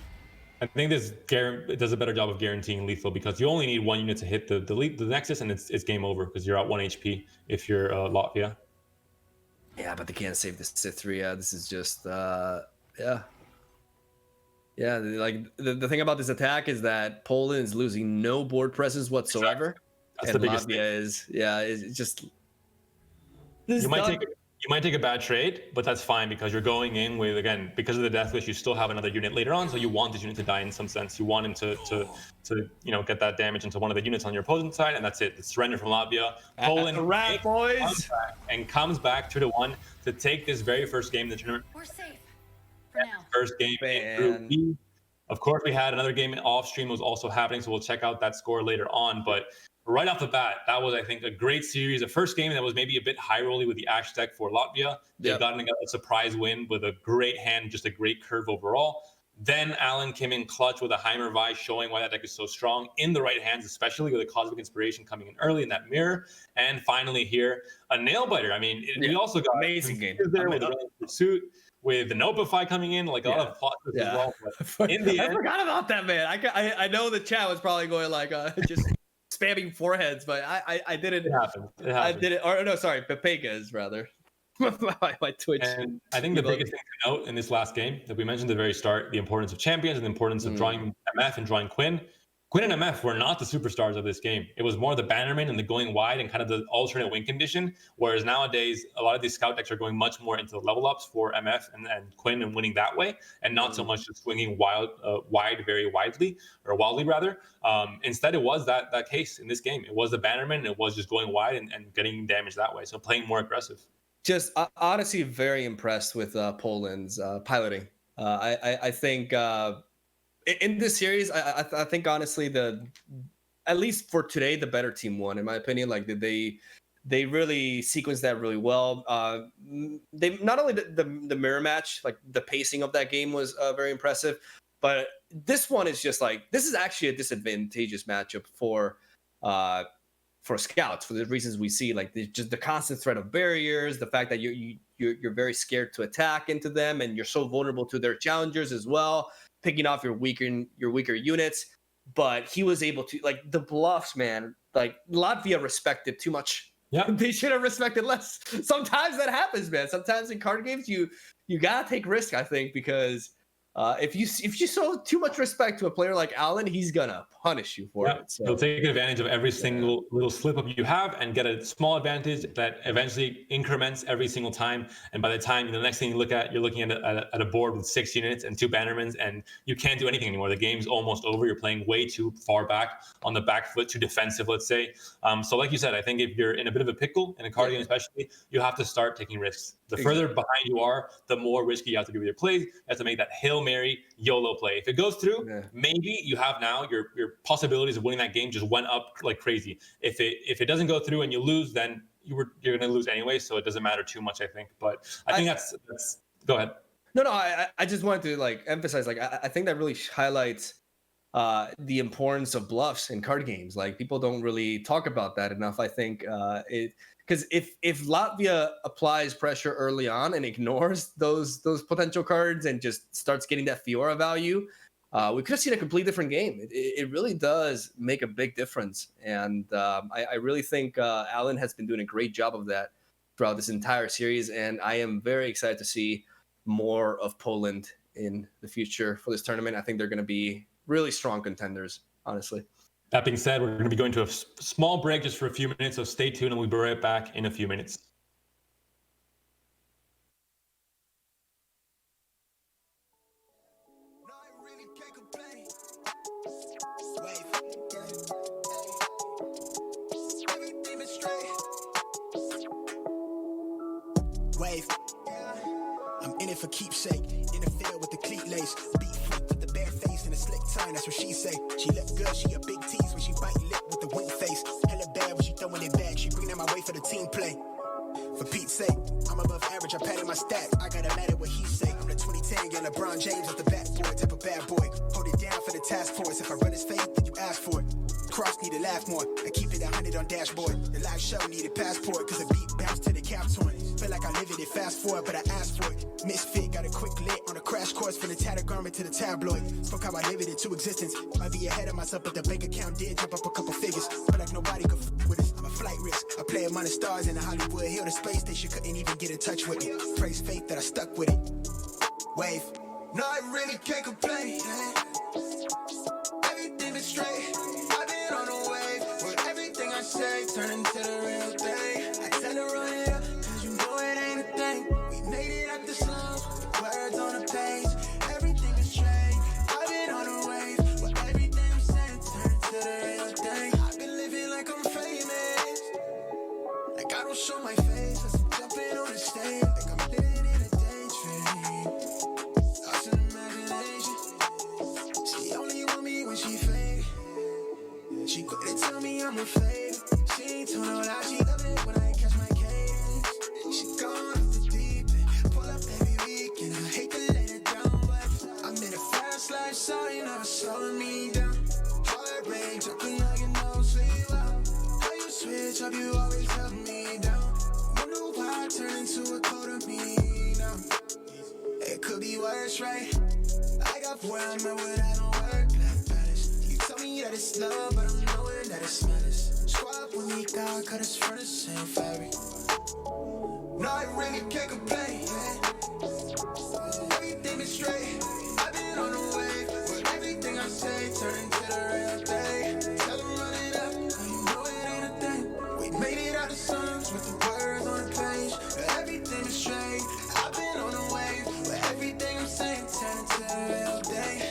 D: I think it does a better job of guaranteeing lethal because you only need 1 unit to hit the Nexus, and it's game over because you're at 1 HP if you're Latvia.
A: Yeah, but they can't save this Sith 3. Yeah, this is just Yeah, like the thing about this attack is that Poland is losing no board presence whatsoever,
D: That's
A: and
D: the biggest
A: Latvia is just this
D: You might
A: done.
D: take a bad trade, but that's fine because you're going in with, again, because of the death wish, you still have another unit later on, so you want this unit to die in some sense. You want him to get that damage into one of the units on your opponent's side, and that's it. It's surrender from Latvia. Poland
A: rat boys
D: comes back 2-1 to take this very first game in the tournament.
E: We're safe for now.
D: First game in Group B. Of course, we had another game off stream was also happening, so we'll check out that score later on. But right off the bat, that was, I think, a great series. The first game that was maybe a bit high rolly with the Ash deck for Latvia. They got a surprise win with a great hand, just a great curve overall. Then Alan came in clutch with a Heimer Vice, showing why that deck is so strong in the right hands, especially with a Cosmic Inspiration coming in early in that mirror. And finally here, a nail biter. I mean, we also got
A: amazing game
D: there with the Pursuit, with the Nopify coming in, like a lot of plot as well. But in the end,
A: I forgot about that, man. I know the chat was probably going like just spamming foreheads, but I didn't.
D: It happened.
A: I didn't. Or no, sorry, Papekas rather. my Twitch.
D: And I think the biggest thing to note in this last game that we mentioned at the very start, the importance of champions and the importance of drawing MF and drawing Quinn. Quinn and MF were not the superstars of this game. It was more the Bannerman and the going wide and kind of the alternate win condition. Whereas nowadays, a lot of these scout decks are going much more into the level ups for MF and Quinn and winning that way, and not so much just swinging wide very widely, or wildly rather. Instead, it was that case in this game. It was the Bannerman, and it was just going wide and getting damage that way. So playing more aggressive.
A: Just honestly very impressed with Poland's piloting. I think in this series, I think honestly at least for today, the better team won in my opinion. Like they really sequenced that really well. They not only the mirror match, like the pacing of that game was very impressive, but this one is just like, this is actually a disadvantageous matchup for scouts for the reasons we see, like just the constant threat of barriers, the fact that you're very scared to attack into them, and you're so vulnerable to their challengers as well, picking off your weaker units. But he was able to, like, the bluffs, man. Like Latvia respected too much.
D: Yeah,
A: they should have respected less. Sometimes that happens, man. Sometimes in card games, you gotta take risk, I think, because if you show too much respect to a player like Alan, he's gonna punish you for it. So
D: he'll take advantage of every single little slip up you have and get a small advantage that eventually increments every single time. And by the time the next thing you look at, you're looking at a board with 6 units and 2 Bannermans, and you can't do anything anymore. The game's almost over. You're playing way too far back on the back foot, too defensive, let's say. So like you said, I think if you're in a bit of a pickle in a card game especially, you have to start taking risks. The further behind you are, the more risky you have to be with your plays. You have to make that Hail Mary YOLO play. If it goes through, maybe you have now your possibilities of winning that game just went up like crazy. If it doesn't go through and you lose, then you're going to lose anyway, so it doesn't matter too much, I think. But I think that's go ahead.
A: No, I just wanted to like emphasize, like I think that really highlights the importance of bluffs in card games. Like people don't really talk about that enough. I think because if Latvia applies pressure early on and ignores those potential cards and just starts getting that Fiora value, we could have seen a completely different game. It really does make a big difference. And I really think Alan has been doing a great job of that throughout this entire series. And I am very excited to see more of Poland in the future for this tournament. I think they're going to be really strong contenders, honestly.
D: That being said, we're going to be going to a small break just for a few minutes. So stay tuned and we'll be right back in a few minutes.
G: Wave. I'm in it for keepsake. In the field with the cleat lace. Beat freak with the bare face and a slick tongue. That's what she say. She look good. She a big tease when she bite lip with the wink face. Hella bad when she throwing it back. She bring that my way for the team play. For Pete's sake, I'm above average. I padded my stats. I gotta matter what he say. I'm the 2010 young LeBron James with the bat boy, type of bad boy. Hold it down for the task force. If I run his face, then you ask for it. Cross need to laugh more. I keep it 100 on dashboard. The live show needed passport, cause the beat bounced to the cap torn. Feel like I live it, fast forward, but I asked for it. Misfit got a quick lit on a crash course from the tattered garment to the tabloid. Spoke how I live it into existence. Might be ahead of myself, but the bank account did jump up a couple figures. But like nobody could with us. I'm a flight risk. I play among the stars in the Hollywood Hill. The space station couldn't even get in touch with me. Praise faith that I stuck with it. Wave. No, I really can't complain. Everything is straight. I've been on a wave. Where everything I say turn into the real thing. I tell her run it up, cause you know it ain't a thing. We made it out the slums with the words on the page. Everything is straight. I've been on a wave. Where everything I'm saying turn into the real thing. I've been living like I'm famous. Like I don't show my face as I'm jumping on the stage. Like I'm living in a daydream. Lost in imagination. She only want me when she fake. She quick to tell me I'm a fake. She ain't told no lie, she love it when I catch my cadence. She gone off the deep end. Pull up every weekend. I hate to let it down, but I'm in a fast life, so you never slowing me down. Heart rate jumping like an old sleep out. How you switch up, you always help me down. Wonder why I turn into a cold of me now. It could be worse, right? I got where I'm at without no work life balance. You tell me that it's love, but I'm knowing that it's malice. Squad with me, God cut us from the same fabric. No, I really can't complain. Everything is straight. I've been on the wave. Where everything I say turn into the real thing. Tell them run it up, now you know it ain't a thing. We made it out the songs with the words on the page. Everything is straight. I've been on the wave. Where everything I'm saying turn into the real thing.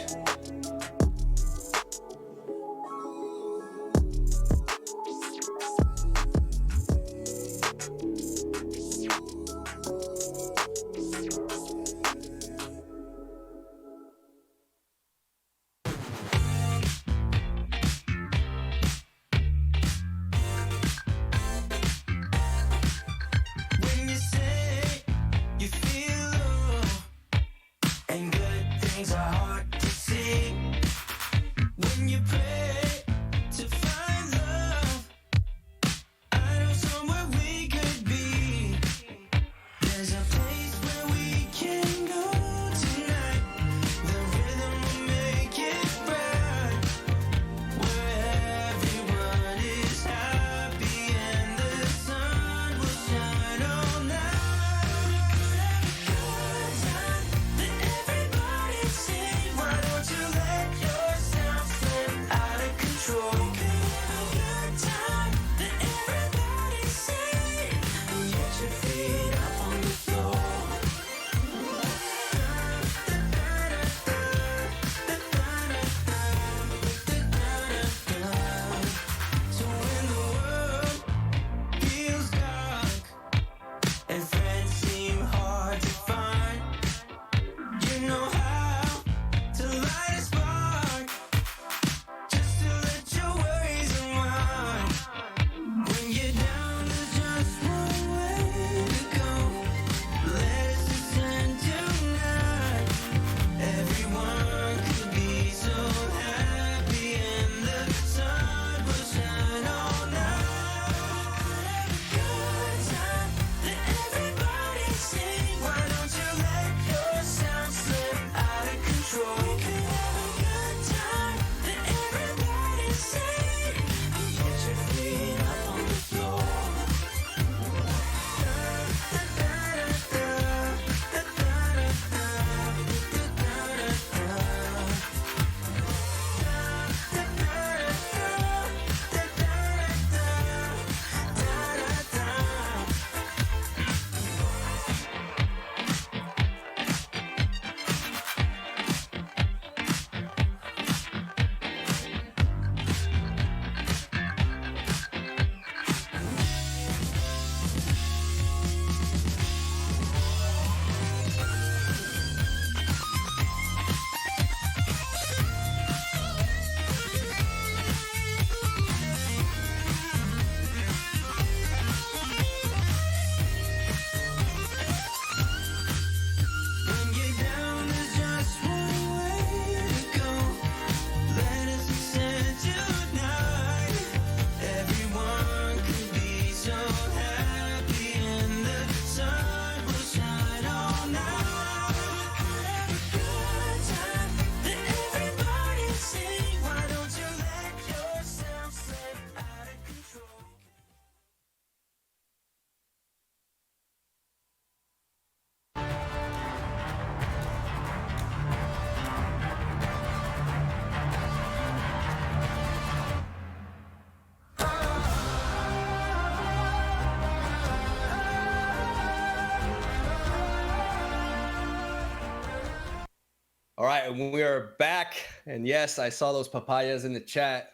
A: All right, and we are back. And yes, I saw those papayas in the chat.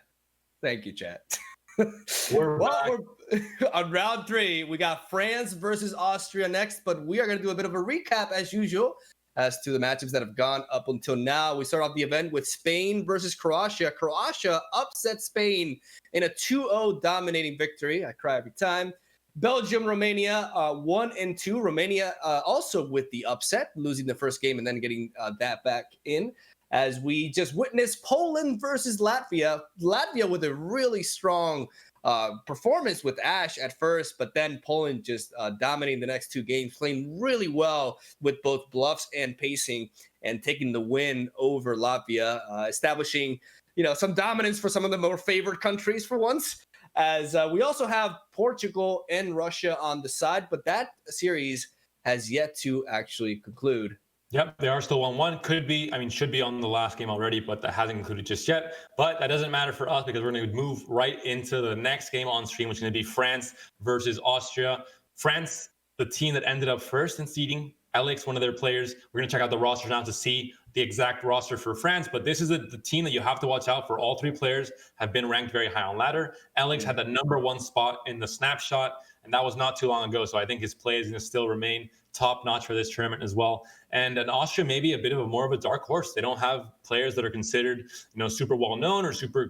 A: Thank you, chat.
D: We're
A: on round 3. We got France versus Austria next, but we are going to do a bit of a recap as usual as to the matchups that have gone up until now. We start off the event with Spain versus Croatia. Croatia upset Spain in a 2-0 dominating victory. I cry every time. Belgium, Romania, 1-2. Romania also with the upset, losing the first game and then getting that back in. As we just witnessed Poland versus Latvia. Latvia with a really strong performance with Ash at first, but then Poland just dominating the next 2 games, playing really well with both bluffs and pacing, and taking the win over Latvia, establishing some dominance for some of the more favored countries for once. As we also have Portugal and Russia on the side, but that series has yet to actually conclude.
D: Yep, they are still 1-1. Should be on the last game already, but that hasn't concluded just yet. But that doesn't matter for us because we're going to move right into the next game on stream, which is going to be France versus Austria. France, the team that ended up first in seeding, Alex, one of their players. We're going to check out the roster now to see the exact roster for France, but this is the team that you have to watch out for. All 3 players have been ranked very high on ladder. Alex had the #1 spot in the snapshot, and that was not too long ago. So I think his play is going to still remain top notch for this tournament as well. And an Austria may be a bit of more of a dark horse. They don't have players that are considered, super well known or super,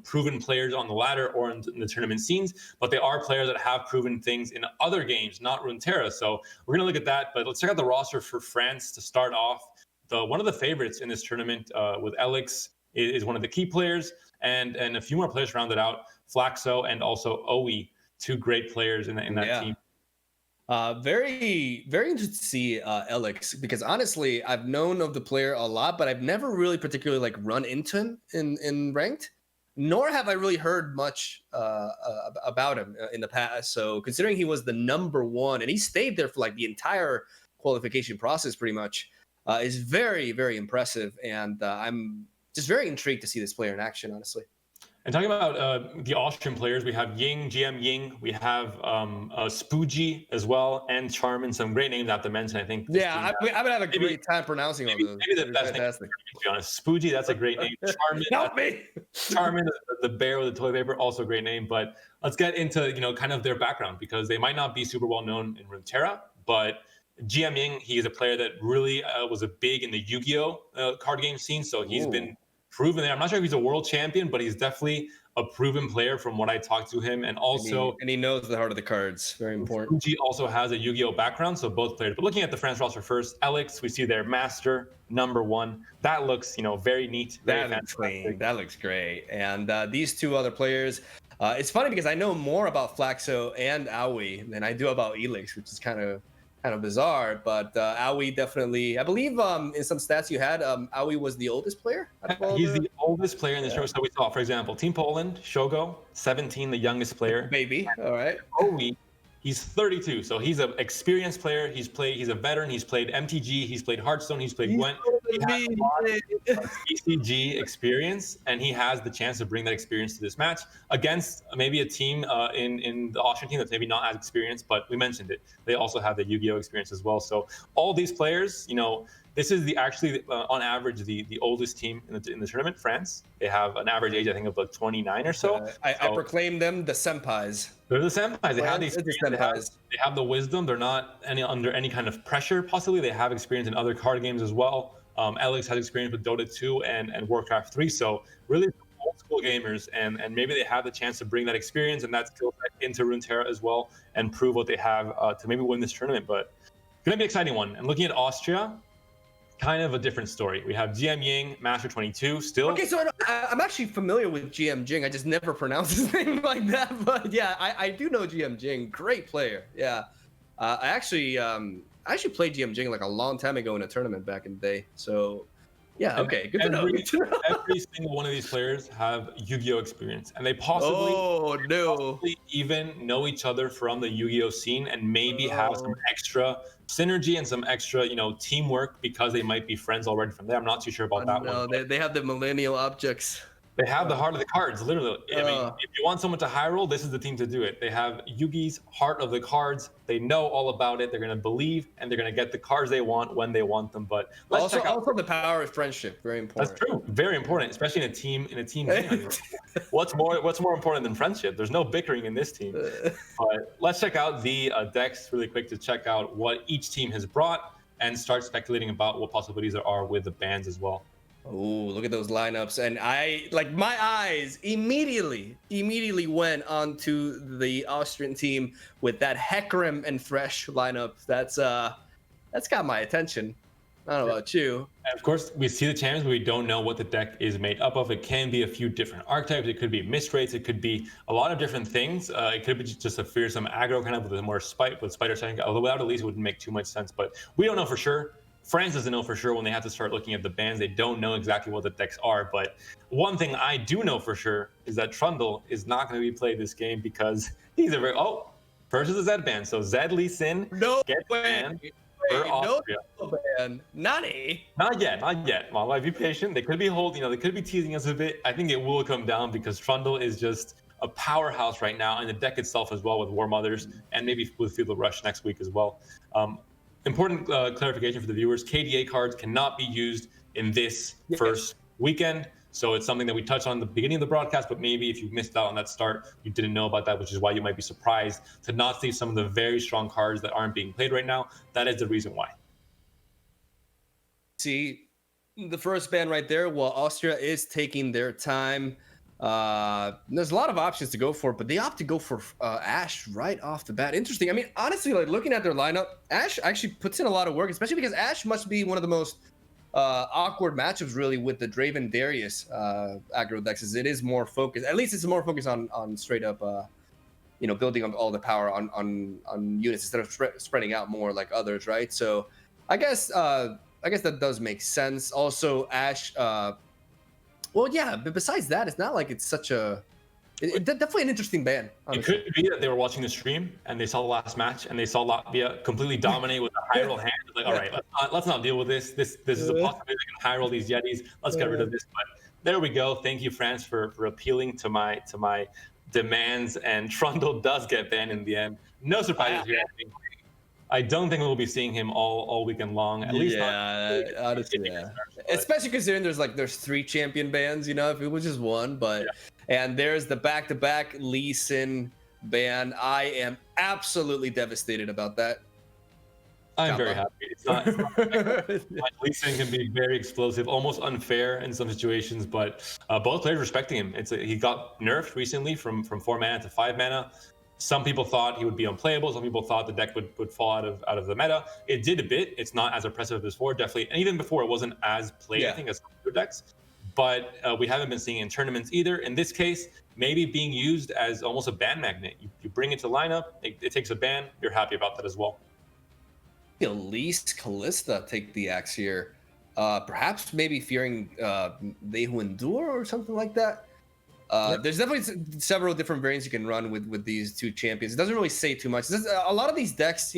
D: proven players on the ladder or in the tournament scenes, but they are players that have proven things in other games, not Runeterra. So we're going to look at that, but let's check out the roster for France to start off. One of the favorites in this tournament with Alex is one of the key players, and a few more players rounded out, Flaxo and also Owi, 2 great players in that team.
A: Very, very interested to see Alex, because honestly, I've known of the player a lot, but I've never really particularly run into him in ranked, nor have I really heard much about him in the past. So considering he was the #1 and he stayed there for the entire qualification process pretty much, is very, very impressive. And I'm just very intrigued to see this player in action, honestly.
D: And talking about the Austrian players, we have GM Ying, we have Spoogie as well, and Charmin, some great names I have to mention, I think.
A: Yeah, I would have a great time pronouncing all those.
D: Maybe the best name, to be honest. Spoogie, that's a great name. Charmin,
A: help me!
D: Charmin, the bear with the toilet paper, also a great name. But let's get into, kind of their background, because they might not be super well known in Runeterra, but GM Ying, he is a player that really was big in the Yu-Gi-Oh! Card game scene, so he's been proven there. I'm not sure if he's a world champion, but he's definitely a proven player from what I talked to him. And also,
A: and he knows the heart of the cards. Very important.
D: He also has a Yu-Gi-Oh! Background, so both players. But looking at the France roster first, Alex, we see their master, #1. That looks, very neat. Very
A: that looks clean. That looks great. And these 2 other players, it's funny because I know more about Flaxo and Aoi than I do about Elix, which is kind of bizarre, but Aoi definitely, I believe in some stats you had, Aoi was the oldest player.
D: He's the oldest player in the show. So we saw, for example, Team Poland, Shogo, 17, the youngest player.
A: Baby, all right.
D: Aoi, he's 32, so he's an experienced player. He's a veteran. He's played MTG, he's played Hearthstone, he's played Gwent. He has a lot of CCG experience, and he has the chance to bring that experience to this match against maybe a team in the Austrian team that's maybe not as experienced, but we mentioned it. They also have the Yu-Gi-Oh! Experience as well. So all these players, this is on average the oldest team in the tournament. France, they have an average age I think of 29 or so.
A: I proclaim them the senpais.
D: They're the senpais. They have the experience. They have the wisdom. They're not under any kind of pressure. Possibly they have experience in other card games as well. Alex has experience with Dota 2 and Warcraft 3. So really old school gamers, and maybe they have the chance to bring that experience and that skill set into Runeterra as well and prove what they have to maybe win this tournament. But it's gonna be an exciting one. And looking at Austria, kind of a different story. We have GM Ying, Master 22, still.
A: Okay, so I'm actually familiar with GM Jing. I just never pronounce his name like that. But yeah, I do know GM Jing. Great player. Yeah, I actually played GM Jing a long time ago in a tournament back in the day. So yeah, okay, good to know.
D: Every single one of these players have Yu-Gi-Oh! Experience, and they possibly even know each other from the Yu-Gi-Oh! Scene, and maybe have some extra synergy and some extra, teamwork because they might be friends already from there. I'm not too sure about that one.
A: They have the millennial objects.
D: They have the heart of the cards, literally. I mean, if you want someone to high roll, this is the team to do it. They have Yugi's heart of the cards. They know all about it. They're going to believe, and they're going to get the cards they want when they want them. But let's check out
A: the power of friendship, very important.
D: That's true, very important, especially in a team game. What's more important than friendship? There's no bickering in this team. But let's check out the decks really quick to check out what each team has brought and start speculating about what possibilities there are with the bans as well.
A: Oh, look at those lineups. And my eyes immediately went onto the Austrian team with that Hecarim and Thresh lineup. That's got my attention. I don't know about you.
D: And of course, we see the champions, but we don't know what the deck is made up of. It can be a few different archetypes. It could be mist rates. It could be a lot of different things. It could be just a fearsome aggro kind of with more spider setting. Although without Elise, it wouldn't make too much sense. But we don't know for sure. France doesn't know for sure when they have to start looking at the bans. They don't know exactly what the decks are. But one thing I do know for sure is that Trundle is not going to be played this game because he's a very... Oh, first is a Zed ban. So Zed Lee Sin gets banned for Austria.
A: No ban. Nani?
D: Not yet. Mongol, be patient. They could be holding, they could be teasing us a bit. I think it will come down because Trundle is just a powerhouse right now, and the deck itself as well with War Mothers and maybe with Field of Rush next week as well. Important clarification for the viewers, KDA cards cannot be used in this first weekend. So it's something that we touched on at the beginning of the broadcast, but maybe if you missed out on that start, you didn't know about that, which is why you might be surprised to not see some of the very strong cards that aren't being played right now. That is the reason why.
A: See, the first ban right there, while Austria is taking their time, there's a lot of options to go for, but they opt to go for Ashe right off the bat. Interesting. I mean, honestly, looking at their lineup, Ashe actually puts in a lot of work, especially because Ashe must be one of the most awkward matchups really with the Draven Darius aggro decks. It is more focused. At least it's more focused on straight up, building up all the power on units instead of spreading out more like others, right? So, I guess that does make sense. Also, Ashe. Well, yeah, but besides that, it's not like it's such a... definitely an interesting ban. Honestly.
D: It could be that they were watching the stream and they saw the last match and they saw Latvia completely dominate with a high roll hand. Like, all right, let's not deal with this. This is a possibility they can high roll these Yetis. Let's get rid of this. But there we go. Thank you, France, for appealing to my demands. And Trundle does get banned in the end. No surprises here. I don't think we'll be seeing him all weekend long. At least
A: honestly, especially considering there's 3 champion bans. If it was just one, but and there's the back-to-back Lee Sin ban. I am absolutely devastated about that.
D: I'm very happy. It's not Lee Sin can be very explosive, almost unfair in some situations, but both players respecting him. He got nerfed recently from 4 mana to 5 mana. Some people thought he would be unplayable. Some people thought the deck would fall out of the meta. It did a bit. It's not as oppressive as before, definitely. And even before, it wasn't as played, I think, as other decks. But we haven't been seeing it in tournaments either. In this case, maybe being used as almost a ban magnet. You bring it to lineup, it takes a ban. You're happy about that as well.
A: At least Callista take the axe here. Perhaps maybe fearing They Who Endure or something like that. There's definitely several different variants you can run with these 2 champions. It doesn't really say too much. A lot of these decks,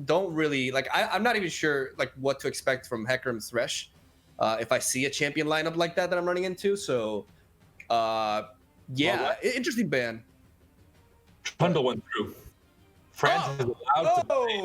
A: don't really I'm not even sure what to expect from Hecarim Thresh if I see a champion lineup like that I'm running into. So, interesting ban.
D: Trundle went through. France is allowed to play.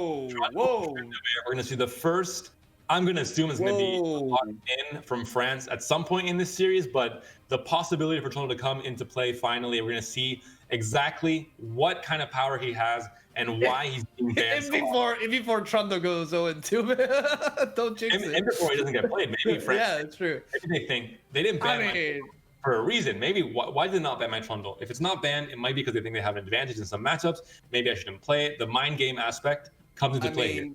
D: Whoa! We're going to see the first. I'm going to assume it's going to be locked in from France at some point in this series, but the possibility for Trundle to come into play finally, we're going to see exactly what kind of power he has and why he's being banned.
A: Before Trundle goes 0-2, don't jinx it.
D: And before he doesn't get played, maybe France.
A: Yeah, it's true.
D: Maybe they think they didn't ban for a reason. Maybe why did they not ban my Trundle? If it's not banned, it might be because they think they have an advantage in some matchups. Maybe I shouldn't play it. The mind game aspect comes into play here.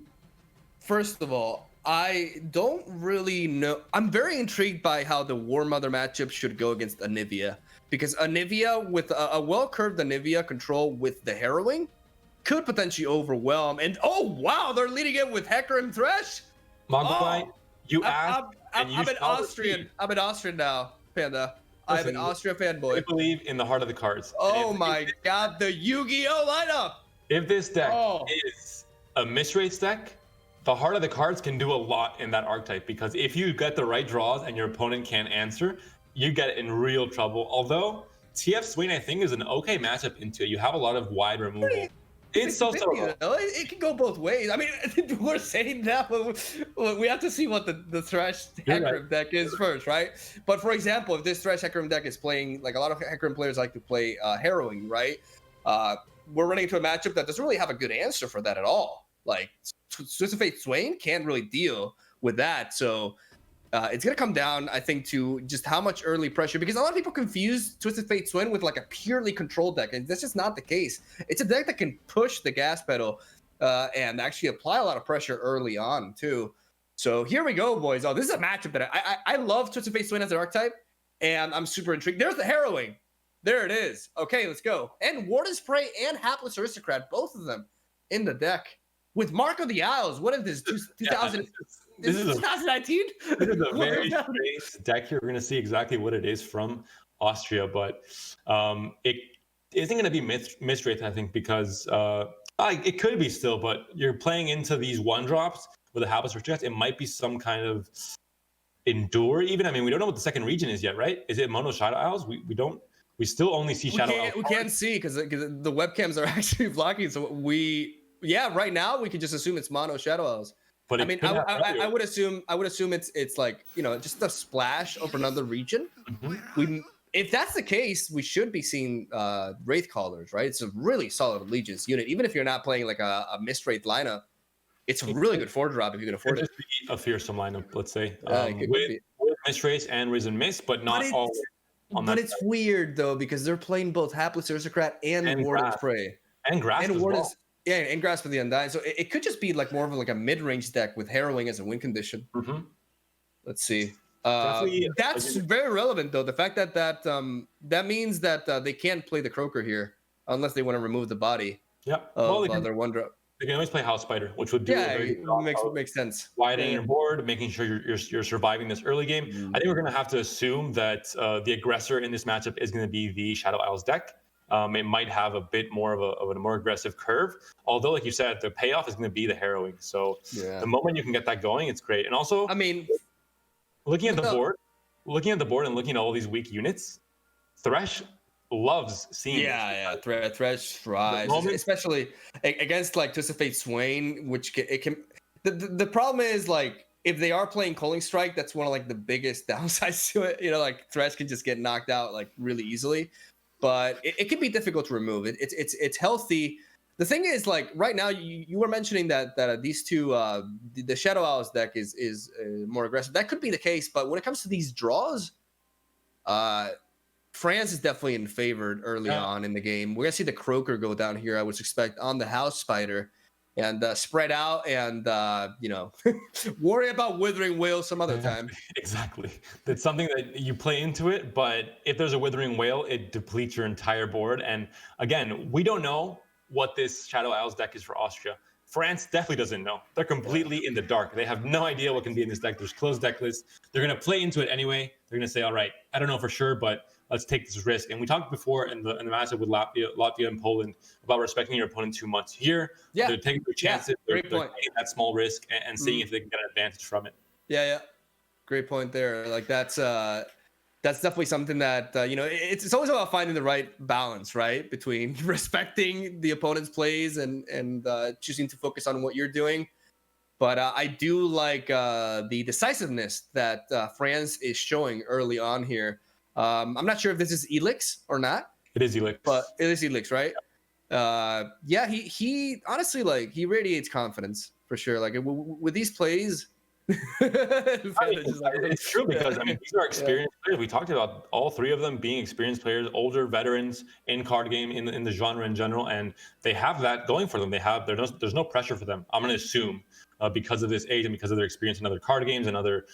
A: First of all, I don't really know. I'm very intrigued by how the War Mother matchup should go against Anivia, because Anivia with a well-curved Anivia control with the Harrowing could potentially overwhelm. And oh wow, they're leading it with Hecarim Thresh.
D: Mogwai,
A: I'm an Austrian. I'm an Austrian now, Panda. I'm an Austria fanboy.
D: I believe in the heart of the cards.
A: Oh my god, the Yu-Gi-Oh lineup!
D: If this deck is a misrates deck, the heart of the cards can do a lot in that archetype, because if you get the right draws and your opponent can't answer, you get in real trouble. Although TF Swain, I think, is an okay matchup into it. You have a lot of wide removal. It's so
A: it can go both ways. I mean, we're saying that, but we have to see what the Thresh Hecarim deck is first, right? But for example, if this Thresh Hecarim deck is playing, like a lot of Hecarim players like to play Harrowing, right? We're running into a matchup that doesn't really have a good answer for that at all. Like, Twisted Fate Swain can't really deal with that. So it's going to come down, I think, to just how much early pressure, because a lot of people confuse Twisted Fate Swain with like a purely controlled deck, and that's just not the case. It's a deck that can push the gas pedal and actually apply a lot of pressure early on, too. So here we go, boys. Oh, this is a matchup that I love Twisted Fate Swain as an archetype, and I'm super intrigued. There's the Harrowing. There it is. Okay, let's go. And Warden's Prey and Hapless Aristocrat, both of them in the deck. With Mark of the Isles. What is this? 2000? This is 2019?
D: This is a very strange deck here. We're going to see exactly what it is from Austria, but it isn't going to be Mistwraith, I think, because it could be still, but you're playing into these one drops with a Hapless Aristocrat. It might be some kind of Endure even. I mean, we don't know what the second region is yet, right? Is it Mono Shadow Isles? We still only see Shadow Isles.
A: We can't see because the webcams are actually blocking. So right now we can just assume it's Mono Shadow Isles. But I mean, I would assume it's like, just a splash of another region. Mm-hmm. If that's the case, we should be seeing Wraith Callers, right? It's a really solid Allegiance unit. Even if you're not playing like a Mistwraith lineup, it's a really good 4-drop if you can afford it.
D: A fearsome lineup, let's say, with Mistwraiths and Risen Mist, but not all.
A: But it's weird though, because they're playing both Hapless Aristocrat and Warden's Prey
D: and Grasp as well.
A: Yeah, and Grasp for the Undying. So it could just be like more of like a mid-range deck with Harrowing as a win condition.
D: Mm-hmm.
A: Let's see. That's very relevant though. The fact that means that they can't play the Croaker here unless they want to remove the body.
D: Yeah.
A: Their one drop.
D: They can always play House Spider, which would do
A: makes sense.
D: Widening your board, making sure you're surviving this early game. Mm-hmm. I think we're going to have to assume that the aggressor in this matchup is going to be the Shadow Isles deck. It might have a bit more of a more aggressive curve. Although, like you said, the payoff is going to be the Harrowing. So the moment you can get that going, it's great. And also,
A: I mean,
D: looking at the board and looking at all these weak units, Thresh loves seeing
A: Thresh thrives, especially against like Twisted Fate Swain, which it can. The problem is like if they are playing Culling Strike, that's one of like the biggest downsides to it. Like Thresh can just get knocked out like really easily. But it can be difficult to remove. It's healthy. The thing is, like right now, you were mentioning that these two, the Shadow Owls deck is more aggressive. That could be the case, but when it comes to these draws, France is definitely in favor early on in the game. We're gonna see the Croaker go down here, I would expect, on the House Spider, and spread out and worry about Withering Whale some other time.
D: Exactly. It's something that you play into it, but if there's a Withering Whale, it depletes your entire board. And again, we don't know what this Shadow Isles deck is for Austria. France definitely doesn't know. They're completely in the dark. They have no idea what can be in this deck. There's closed deck lists. They're going to play into it anyway. They're going to say, all right, I don't know for sure, but let's take this risk. And we talked before in the matchup with Latvia and Poland about respecting your opponent too much. Here, they're taking their chances. They're taking that small risk and seeing if they can get an advantage from it.
A: Yeah. Great point there. Like that's definitely something that it's always about finding the right balance, right, between respecting the opponent's plays and choosing to focus on what you're doing. But I do like the decisiveness that France is showing early on here. I'm not sure if this is Elix or not.
D: It is Elix.
A: But it is Elix, right? He honestly, like, he radiates confidence for sure. Like with these plays,
D: it's true because these are experienced players. We talked about all three of them being experienced players, older veterans in card game in the genre in general, and they have that going for them. There's no pressure for them. I'm going to assume because of this age and because of their experience in other card games and other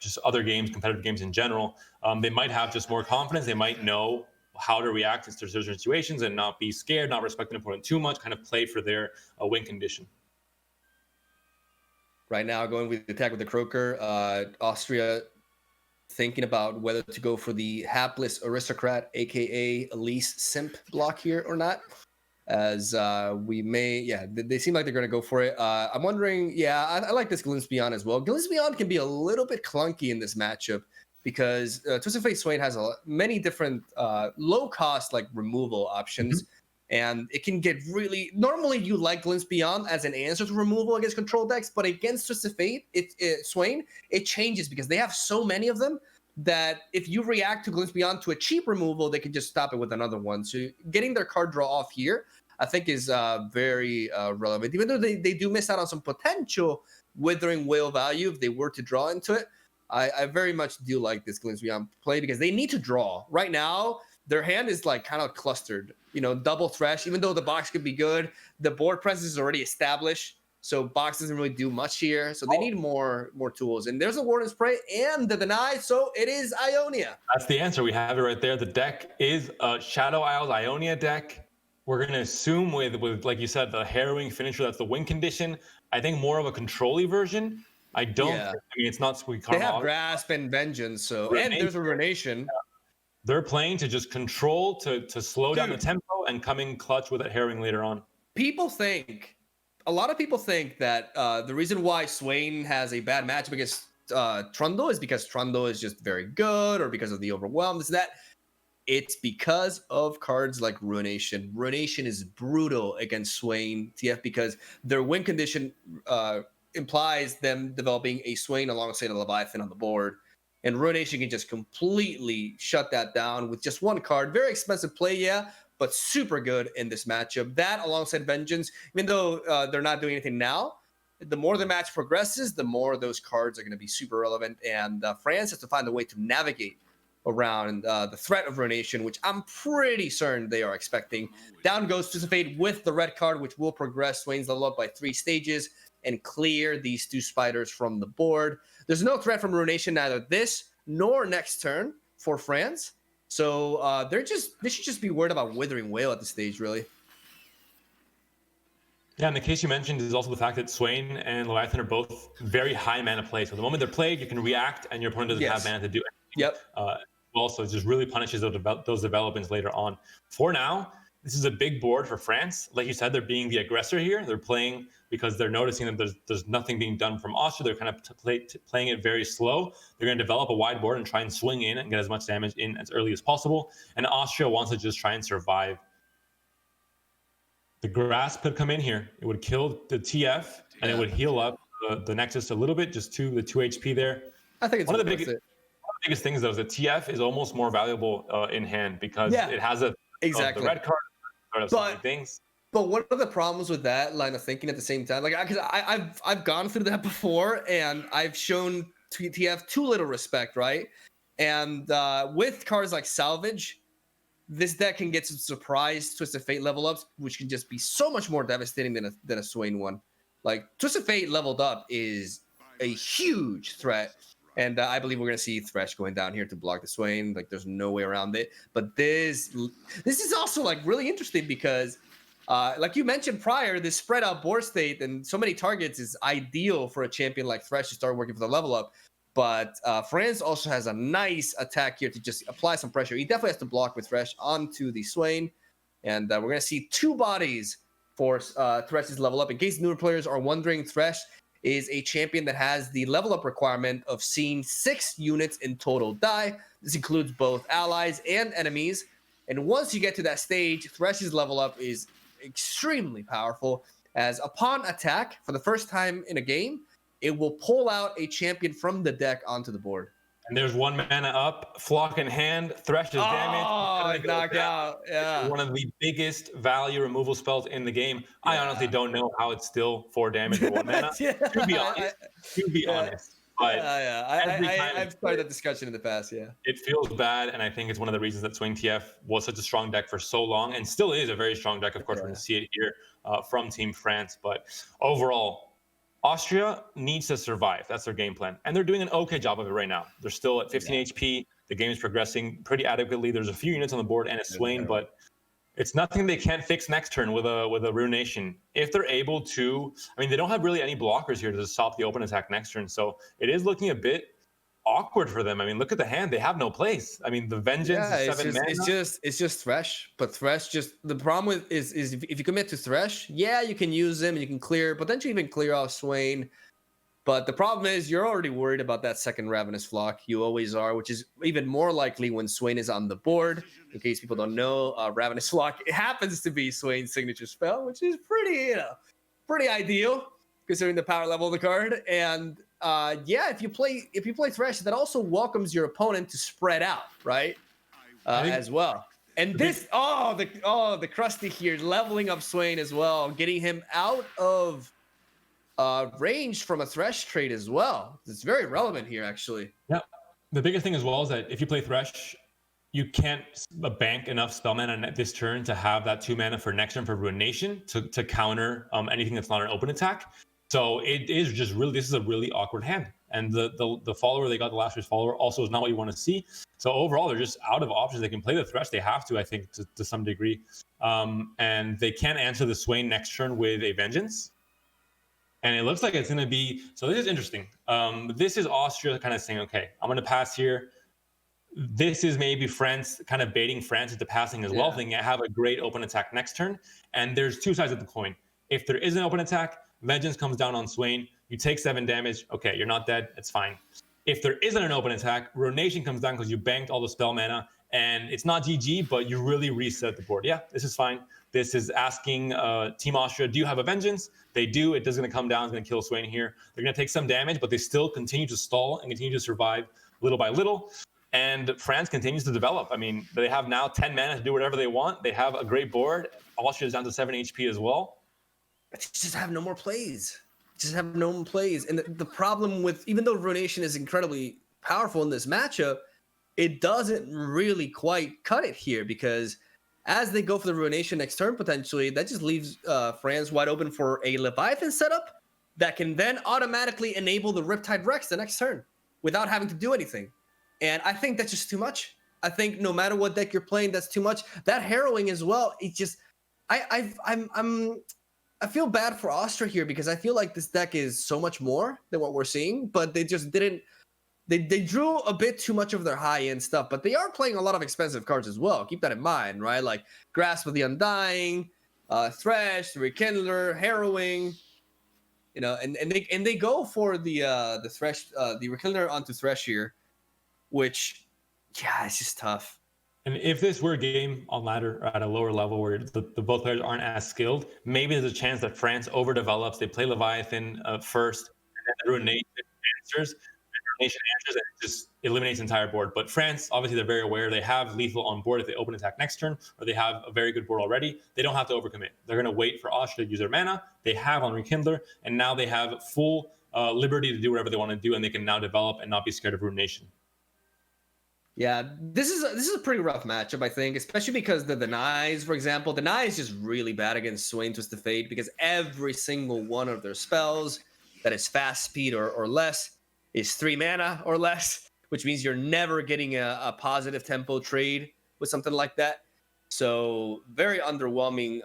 D: just other games, competitive games in general. They might have just more confidence. They might know how to react to certain situations and not be scared, not respect an opponent too much, kind of play for their win condition.
A: Right now, going with the attack with the Croaker, Austria thinking about whether to go for the Hapless Aristocrat, aka Elise Simp block here or not. As they seem like they're going to go for it. I'm wondering, I like this Glimpse Beyond as well. Glimpse Beyond can be a little bit clunky in this matchup because Twisted Fate Swain has many different low cost like removal options. And it can get really. Normally, you like Glimpse Beyond as an answer to removal against control decks, but against Twisted Fate, Swain, it changes because they have so many of them that if you react to Glimpse Beyond to a cheap removal, they can just stop it with another one. So getting their card draw off here, I think, is very relevant. Even though they do miss out on some potential Withering Whale value if they were to draw into it, I very much do like this Glimpse Beyond play because they need to draw right now. Their hand is like kind of clustered, double thresh. Even though the box could be good, the board presence is already established, so box doesn't really do much here. So they need more tools. And there's a Warden Spray and the deny, so it is Ionia.
D: That's the answer. We have it right there. The deck is a Shadow Isles Ionia deck. We're gonna assume with like you said, the Harrowing Finisher. That's the win condition. I think more of a control-y version. I don't. I mean, it's not Sweet Karma.
A: They have Grasp and Vengeance, so and there's a Ruination.
D: They're playing to just control, to slow down the tempo and coming clutch with a Harrowing later on.
A: A lot of people think that the reason why Swain has a bad matchup against Trundle is because Trundle is just very good, or because of the Overwhelm. It's because of cards like Ruination. Ruination is brutal against Swain TF because their win condition implies them developing a Swain alongside a Leviathan on the board. And Ruination can just completely shut that down with just one card. Very expensive play, but super good in this matchup. That alongside Vengeance, even though they're not doing anything now, the more the match progresses, the more those cards are going to be super relevant. And France has to find a way to navigate around the threat of Ruination, which I'm pretty certain they are expecting. Down goes Twisted Fate with the red card, which will progress Swain's level up by 3 stages and clear these 2 spiders from the board. There's no threat from Ruination, neither this nor next turn for France. So they should just be worried about Withering Whale at this stage, really.
D: Yeah, and the case you mentioned is also the fact that Swain and Leviathan are both very high mana play. So the moment they're played, you can react, and your opponent doesn't have mana to do anything. Also, it just really punishes those developments later on. For now, this is a big board for France. Like you said, they're being the aggressor here. They're playing because they're noticing that there's nothing being done from Austria. They're kind of playing it very slow. They're going to develop a wide board and try and swing in and get as much damage in as early as possible. And Austria wants to just try and survive. The Grasp could come in here. It would kill the TF, and it would heal up the Nexus a little bit, just the 2 HP there.
A: I think it's
D: one of the biggest things, though, is that TF is almost more valuable in hand because it has the red card, sort of so many things.
A: But one of the problems with that line of thinking at the same time, because I've gone through that before, and I've shown TF too little respect, right? And with cards like Salvage, this deck can get some surprise Twisted Fate level ups, which can just be so much more devastating than a Swain one. Like Twisted Fate leveled up is a huge threat. And I believe we're going to see Thresh going down here to block the Swain. Like, there's no way around it. But this is also, like, really interesting because, like you mentioned prior, this spread out board state and so many targets is ideal for a champion like Thresh to start working for the level up. But Franz also has a nice attack here to just apply some pressure. He definitely has to block with Thresh onto the Swain. And we're going to see 2 bodies for Thresh's level up. In case newer players are wondering, Thresh is a champion that has the level up requirement of seeing 6 units in total die. This includes both allies and enemies. And once you get to that stage, Thresh's level up is extremely powerful, as upon attack, for the first time in a game, it will pull out a champion from the deck onto the board.
D: And there's 1 mana up, Flock in hand, Thresh is damage.
A: Oh, knockout. Yeah.
D: One of the biggest value removal spells in the game. Yeah. I honestly don't know how it's still 4 damage for 1 mana. To be honest. But
A: I've started that discussion in the past,
D: It feels bad, and I think it's one of the reasons that Swing TF was such a strong deck for so long, and still is a very strong deck. Of course, we're going to see it here from Team France. But overall, Austria needs to survive. That's their game plan. And they're doing an okay job of it right now. They're still at 15 HP. The game is progressing pretty adequately. There's a few units on the board and a Swain, but it's nothing they can't fix next turn with a Ruination. If they're able to, I mean, they don't have really any blockers here to stop the open attack next turn. So it is looking a bit awkward for them. I mean, look at the hand. They have no place. I mean, the Vengeance is 7 mana.
A: It's just Thresh, but Thresh the problem with is if you commit to Thresh, you can use him and you can clear, potentially even clear off Swain. But the problem is you're already worried about that second Ravenous Flock. You always are, which is even more likely when Swain is on the board. In case people don't know, Ravenous Flock, it happens to be Swain's signature spell, which is pretty ideal considering the power level of the card. And if you play Thresh, that also welcomes your opponent to spread out, right? As well. And this, the Krusty here, leveling up Swain as well, getting him out of range from a Thresh trade as well. It's very relevant here, actually.
D: Yeah. The biggest thing as well is that if you play Thresh, you can't bank enough spell mana this turn to have that 2 mana for next turn for Ruination to counter anything that's not an open attack. So it is just really, this is a really awkward hand. And the follower they got, the last year's follower, also is not what you want to see. So overall, they're just out of options. They can play the Thresh. They have to, I think, to some degree. And they can't answer the Swain next turn with a Vengeance. And it looks like it's going to be, so this is interesting. This is Austria kind of saying, okay, I'm going to pass here. This is maybe France kind of baiting France into passing as well, thinking I have a great open attack next turn. And there's two sides of the coin. If there is an open attack, Vengeance comes down on Swain. You take 7 damage. Okay, you're not dead. It's fine. If there isn't an open attack, Ruination comes down because you banked all the spell mana. And it's not GG, but you really reset the board. Yeah, this is fine. This is asking Team Austria, do you have a Vengeance? They do. It is going to come down. It's going to kill Swain here. They're going to take some damage, but they still continue to stall and continue to survive little by little. And France continues to develop. I mean, they have now 10 mana to do whatever they want. They have a great board. Austria is down to 7 HP as well.
A: Just have no more plays. And the problem with, even though Ruination is incredibly powerful in this matchup, it doesn't really quite cut it here, because as they go for the Ruination next turn, potentially, that just leaves France wide open for a Leviathan setup that can then automatically enable the Riptide Rex the next turn without having to do anything. And I think that's just too much. I think no matter what deck you're playing, that's too much. That Harrowing as well, it just, I feel bad for Austria here, because I feel like this deck is so much more than what we're seeing, but they just didn't. They drew a bit too much of their high-end stuff, but they are playing a lot of expensive cards as well. Keep that in mind, right? Like Grasp of the Undying, Thresh, Rekindler, Harrowing, and they go for the Thresh, the Rekindler onto Thresh here, which, it's just tough.
D: And if this were a game on ladder or at a lower level where the both players aren't as skilled, maybe there's a chance that France overdevelops. They play Leviathan first, and then the Ruination answers. Ruination answers, and it just eliminates the entire board. But France, obviously, they're very aware. They have lethal on board if they open attack next turn, or they have a very good board already. They don't have to overcommit. They're going to wait for Austria to use their mana. They have on Rekindler, and now they have full liberty to do whatever they want to do, and they can now develop and not be scared of Ruination.
A: Yeah, this is a pretty rough matchup, I think, especially because the denies, for example, deny is just really bad against Swain Twisted Fate, because every single one of their spells that is fast speed or less is 3 mana or less, which means you're never getting a positive tempo trade with something like that. So very underwhelming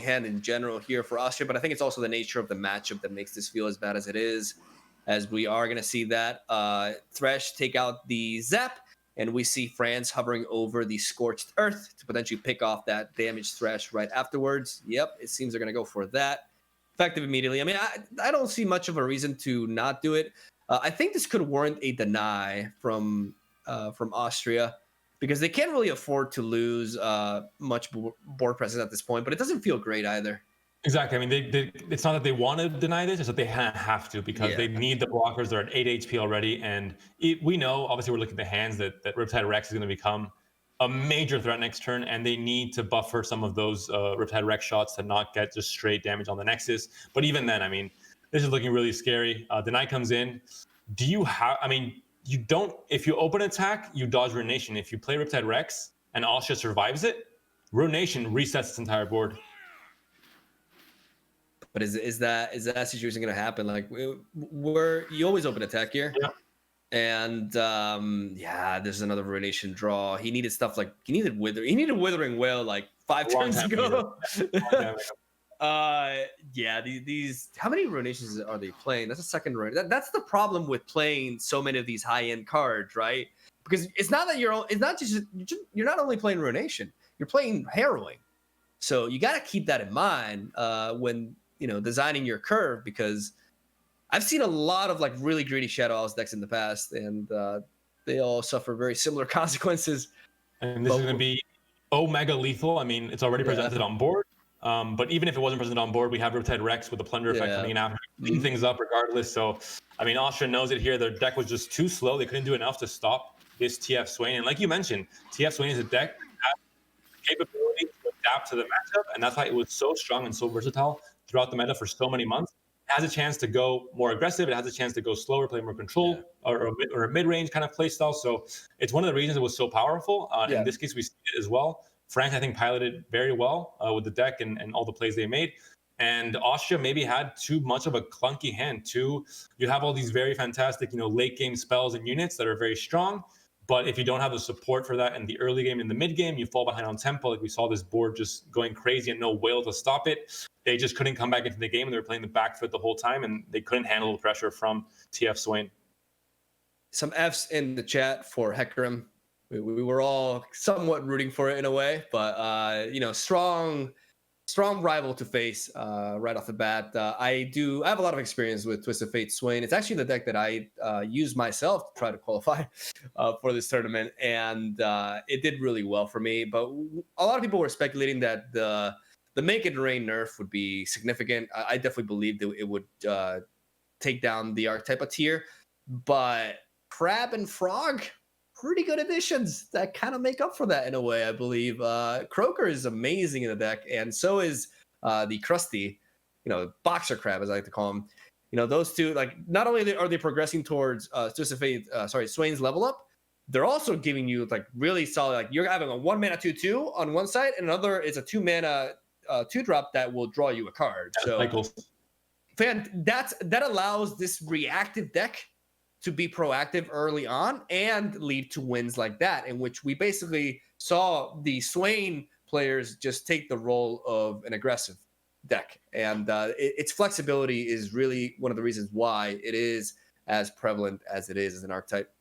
A: hand in general here for Austria, but I think it's also the nature of the matchup that makes this feel as bad as it is, as we are going to see that Thresh take out the Zap, and we see France hovering over the Scorched Earth to potentially pick off that damaged Thresh right afterwards. Yep, it seems they're going to go for that. Effective immediately. I mean, I don't see much of a reason to not do it. I think this could warrant a deny from Austria, because they can't really afford to lose much board presence at this point, but it doesn't feel great either.
D: Exactly. I mean, it's not that they want to deny this, it's that they have to, because they need the blockers. They're at 8 HP already. And we know, obviously, we're looking at the hands that Riptide Rex is going to become a major threat next turn, and they need to buffer some of those Riptide Rex shots to not get just straight damage on the Nexus. But even then, I mean, this is looking really scary. Deny comes in. You don't, if you open attack, you dodge Ruination. If you play Riptide Rex and Austria survives it, Ruination resets its entire board.
A: But is that situation going to happen? Like, you always open attack here.
D: Yeah.
A: And there's another Ruination draw. He needed stuff like Withering Wail like 5 turns ago. These how many Ruinations are they playing? That's a second run. That's the problem with playing so many of these high-end cards, right? Because it's not just you're not only playing Ruination, you're playing Harrowing. So you got to keep that in mind when designing your curve, because I've seen a lot of like really greedy Shadow Isles decks in the past, and they all suffer very similar consequences.
D: And this is going to be Omega lethal. I mean, it's already presented on board. But even if it wasn't presented on board, we have Riptide Rex with the Plunder effect coming in after, clean things up regardless. So, I mean, Austria knows it here. Their deck was just too slow. They couldn't do enough to stop this TF Swain. And like you mentioned, TF Swain is a deck that has the capability to adapt to the matchup. And that's why it was so strong and so versatile throughout the meta for so many months. It has a chance to go more aggressive. It has a chance to go slower, play more control, or a mid-range kind of play style. So it's one of the reasons it was so powerful. In this case, we see it as well. France, I think, piloted very well with the deck and all the plays they made. And Austria maybe had too much of a clunky hand. You have all these very fantastic, late game spells and units that are very strong. But if you don't have the support for that in the early game, in the mid game, you fall behind on tempo. Like we saw this board just going crazy and no whale to stop it. They just couldn't come back into the game, and they were playing the back foot the whole time, and they couldn't handle the pressure from TF Swain.
A: Some Fs in the chat for Hecarim. We were all somewhat rooting for it in a way, but strong rival to face right off the bat. I have a lot of experience with Twisted Fate Swain. It's actually the deck that I used myself to try to qualify for this tournament, and it did really well for me. But a lot of people were speculating that the Make It Rain nerf would be significant. I definitely believed it would take down the Archetypa tier, but Crab and Frog, pretty good additions that kind of make up for that in a way, I believe. Croaker is amazing in the deck, and so is the Krusty, Boxer Crab, as I like to call him. Those two, like, not only are they progressing towards Swain's level up, they're also giving you like really solid, like you're having a 1-mana 2/2 on one side, and another is a 2-mana 2-drop that will draw you a card. So that allows this reactive deck to be proactive early on and lead to wins like that, in which we basically saw the Swain players just take the role of an aggressive deck. And its flexibility is really one of the reasons why it is as prevalent as it is as an archetype.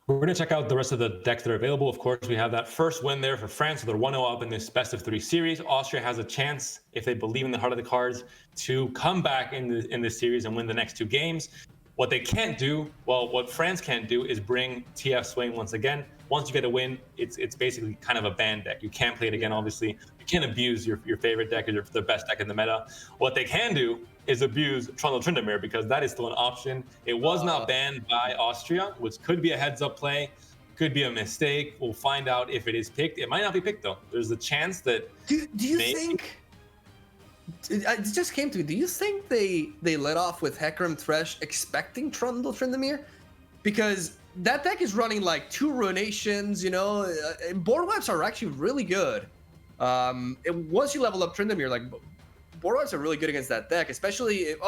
D: We're going to check out the rest of the decks that are available. Of course, we have that first win there for France. So they're 1-0 up in this best-of-3 series. Austria has a chance, if they believe in the heart of the cards, to come back in this series and win the next 2 games. What they can't do, what France can't do, is bring TF Swain once again. Once you get a win, it's basically kind of a banned deck. You can't play it again, obviously. You can't abuse your favorite deck or the best deck in the meta. What they can do is abuse Trundle Tryndamere, because that is still an option. It was not banned by Austria, which could be a heads-up play, could be a mistake. We'll find out if it is picked. It might not be picked, though. There's a chance that...
A: Do you think... It just came to me. Do you think they let off with Hecarim Thresh expecting Trundle Tryndamere? Because that deck is running like 2 Ruinations, and board wipes are actually really good. And once you level up Tryndamere, like, board wipes are really good against that deck, especially if,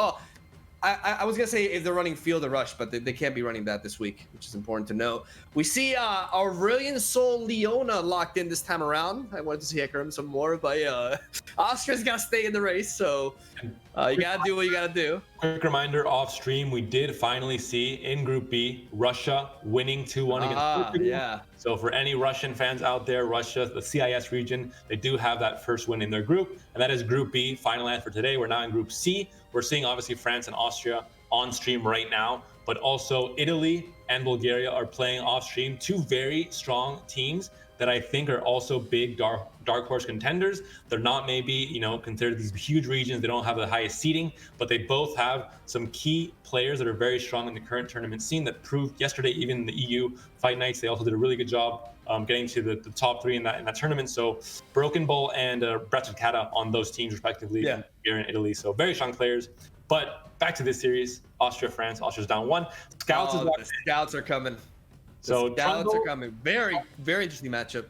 A: I was gonna say if they're running Field of Rush, but they can't be running that this week, which is important to know. We see Aurelion Sol Leona locked in this time around. I wanted to see Hecarim some more, but Austria's gotta stay in the race, so you gotta do what you gotta do.
D: Quick reminder, off stream, we did finally see in Group B, Russia winning 2-1 against Portugal.
A: Yeah.
D: So for any Russian fans out there, Russia, the CIS region, they do have that first win in their group, and that is Group B. Final answer for today. We're now in Group C. We're seeing obviously France and Austria on stream right now, but also Italy and Bulgaria are playing off stream. 2 very strong teams that I think are also big dark horse contenders. They're not maybe, considered these huge regions. They don't have the highest seeding, but they both have some key players that are very strong in the current tournament scene that proved yesterday, even in the EU Fight Nights, they also did a really good job getting to the top 3 in that tournament. So Broken Bull and Bratislava on those teams respectively here in Italy. So very strong players. But back to this series, Austria, France. Austria's down 1. Scouts
A: Scouts are coming.
D: So
A: Scouts are coming. Very, very interesting matchup.